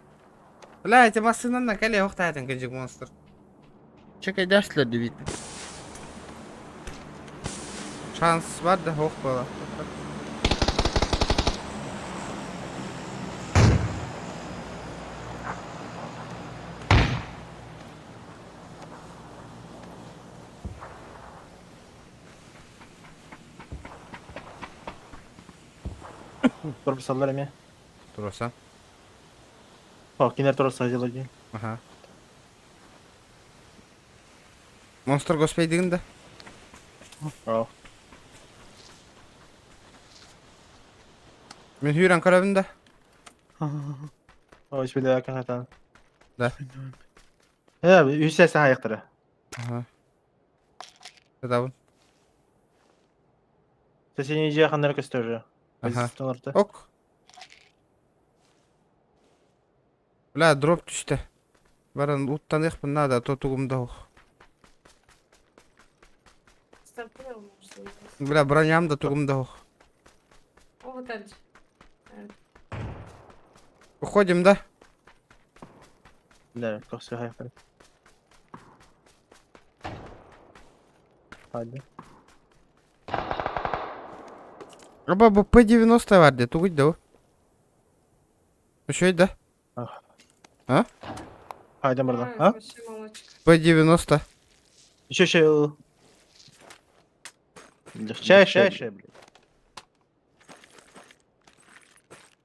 Блять, машина на коле охтайтын кенжек монстр. Чекай дашлар дебит. Шанс бар да ох бала. Торпсалар эме. Туросан. О, кинер торпса делаги. Ага. Монстр госпей деген да. Ау. Мен хүйран карабын да. О, испеде акатан. Да. Үсәсен аяқтыры. Ага. Кадабын. Соседний жақандар көстер же. Ага. Ок. Бля, дроп düştü. Баран уттан екпін надо, а то тугумда ох. Стартовал, может, не знаю. Бля, броням да тугумда ох. О, вот дальше. Уходим, да? Да, көстер аяқтыры. Hadi. Аба, bu P90 var diye, tuğuş da o. Şöyle de. А? Haydi buradan. Ha? Вообще молочек. P90. Еще şey. Легчайшее, блядь.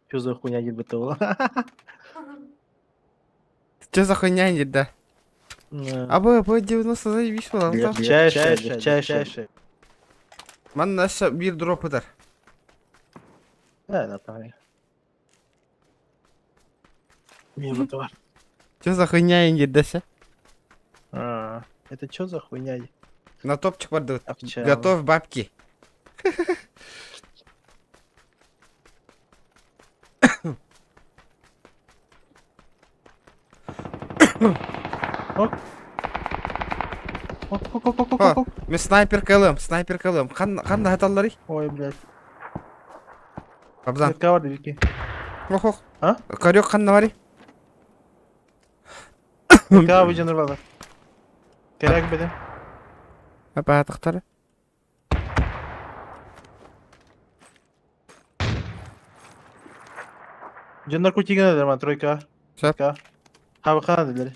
Что за хуйня ебанула? Что за хуйня не да? Аба, P90 заебись falan. Легчайшее. Bana nasıl bir drop eder. Да, правильно. Ебанула. Что за хуйня не десе? Это что за хуйня? На топчик барды. Акча. Готовь бабки. О, мен снайпер кылым. Кандай аталар? Ой, блядь. Абзан. Метка бар Вики. Ох. А? Корёк кандай бар? Метка вы жанр балар. Керек беде. Апа атактары. Жанр кутигene dedim ben trojka. Söp. Abi kana dediler.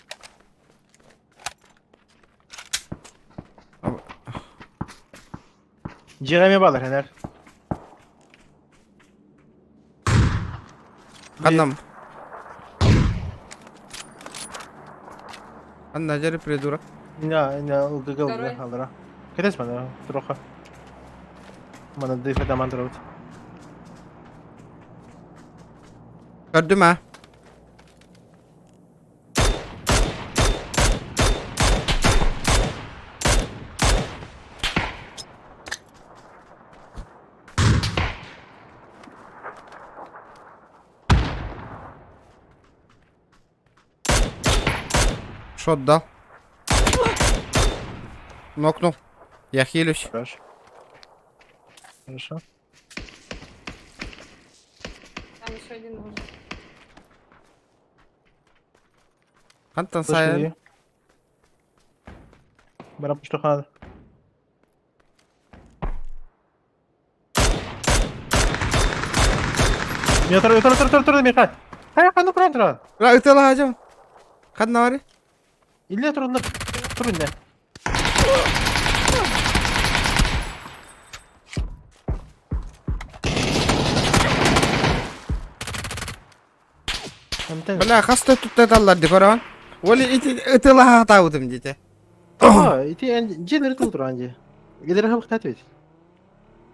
Jeremy bağlar hener. Каннам. Канна жери придурок. Не, угагал алара. Кетес бана троха. Бана дефе даман травut. Gördüm ha. Шот дал. Нокнул. Я хилюсь. Хорошо. Там еще один нужен. Кантан сайын. Бара пуштухана. Тұр, Михай. Қаны құран тұран. Үтел хажым. Қанна бары? Илле тұрынды. Тұр инде. Бля, қасты тұтты талларды көріған. Олі үтел хатаудым дейді. Ити жен ритл тұран же. Гедер хабық тәтвет.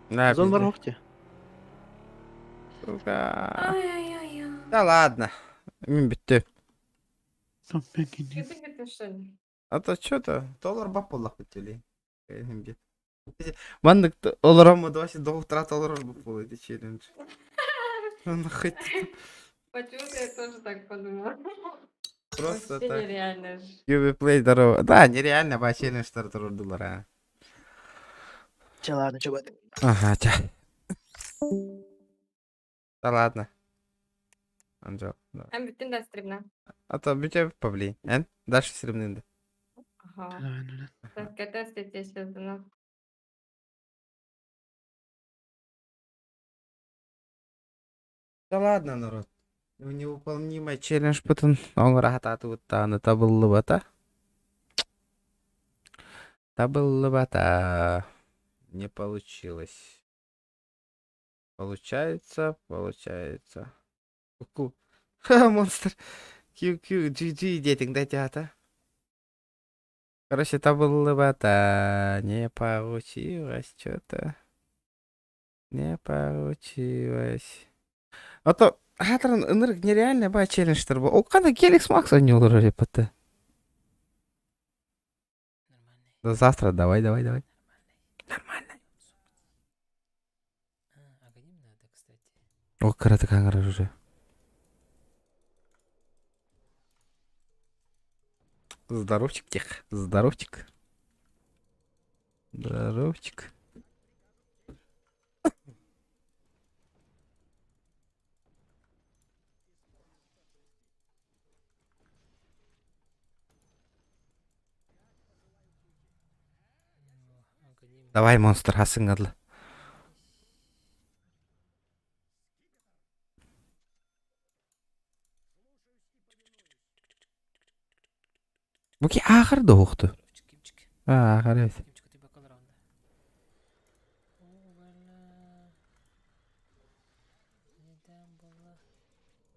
Зонлар хоқте. Ай-яй-яй. Да ладно. Мен бітті. Ты что ли? А то что-то доллар баппаллах бітелей. Мандык оларамы 29 долларов баппал эти челлендж. Ну хоть Почему-то я тоже так подумала. просто Вообще так. нереально же. Юбиплей здорово. Да, нереально, ба челлендж стартер доллара. Че ладно, че бат. Ага, тя. Да ладно. Анжел, да. Hem bütün derslerimden. А то бюджет повлий. Эн? Дальше сребнынды. Ага. Какая статья связана? Да ладно, народ. Невыполнимый челлендж потом он рахататы вот та на табыллыбата. Табыллыбата. Не получилось. Получается. Ку-ку. Ха, монстр. Q, GG, детик, дайте ата. Короче, табыллыбата. Не получилось что-то. Не получилось. А то хатран ынырык нереально ба челленджтер бу. О кандай Геликс Макс не olur репоты. Да завтра давай. Нормально. О, карате кангара уже. Здоровчик тех. Здоровчик. Давай, монстр, асыңадылы. Буки ақырды оқты. Ақыр evet.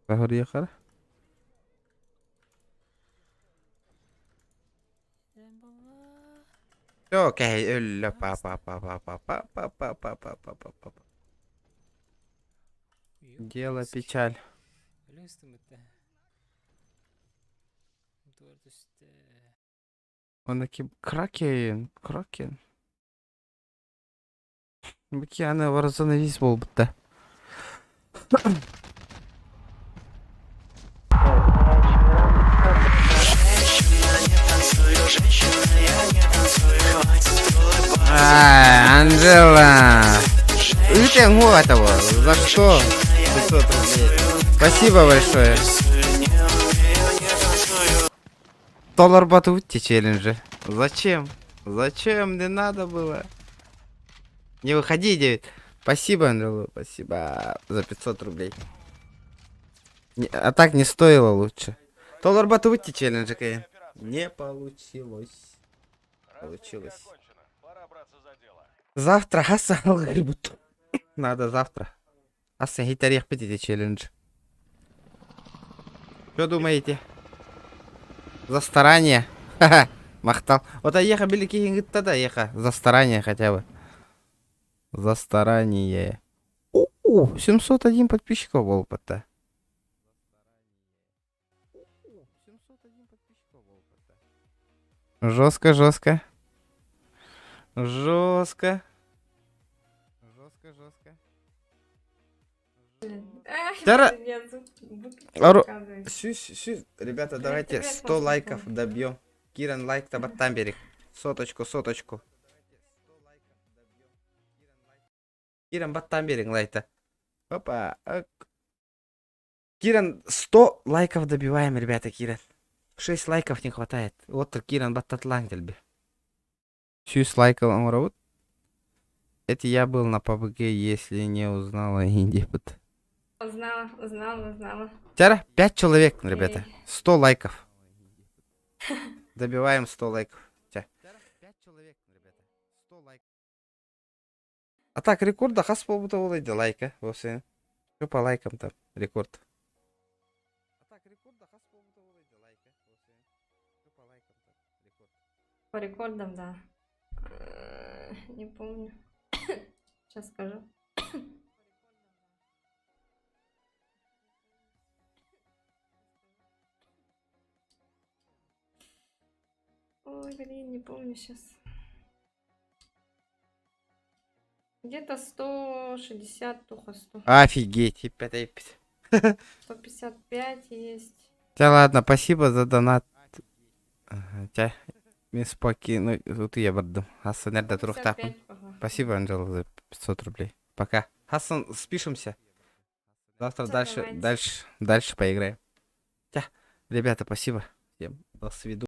Bahar yakar. Okey, öyle pa. Дело печаль. Он такие кракен. Аны варзанавис бол бітті. Анжела. Витя этого. За что? 500 рублей. Спасибо большое. $1 батути челленджи. Зачем? Зачем? Не надо было. Не выходи, 9. Спасибо, Анжела. Спасибо за 500 рублей. А так не стоило лучше. $1 батути челленджи, Каин. Не получилось. Получилось. Завтра Хасан грибут. Надо завтра. Хасан хитарех эти челлендж. Что думаете? За старание? Ха-ха. Махтал. Вот еха белики тогда еха. За старание хотя бы. За старание. О, 701 подписчиков был пота. Жестко. Жестко. Ребята, давайте 100 лайков добьем. Киран лайк табаттамберик. Соточку. Киран баттамберик лайта. Опа. Киран 100 лайков добиваем, ребята, Киран. 6 лайков не хватает. Вот Киран баттатлангельби. 6 лайков амуравут. Это я был на PUBG, если не узнала Индипот. Узнала. Тяра, 5 человек, ребята. 100 лайков. Добиваем 100 лайков. 5 человек, ребята. 100 лайков. А так, рекорда хас полбута олайды лайка. Восе. Что по лайкам там? Рекорд. По рекордам, да. Не помню. Сейчас скажу. Ой, блин, не помню сейчас. Где-то 160, туха 100. Офигеть, и 5. 155 есть. Да ладно, спасибо за донат. Тя, споки, ну тут я бардым. Хасан, нерда турухтапым. Спасибо, Анжела, за 500 рублей. Пока. Хасан, спишемся. Завтра дальше поиграем. Ребята, спасибо. Всем до свидания.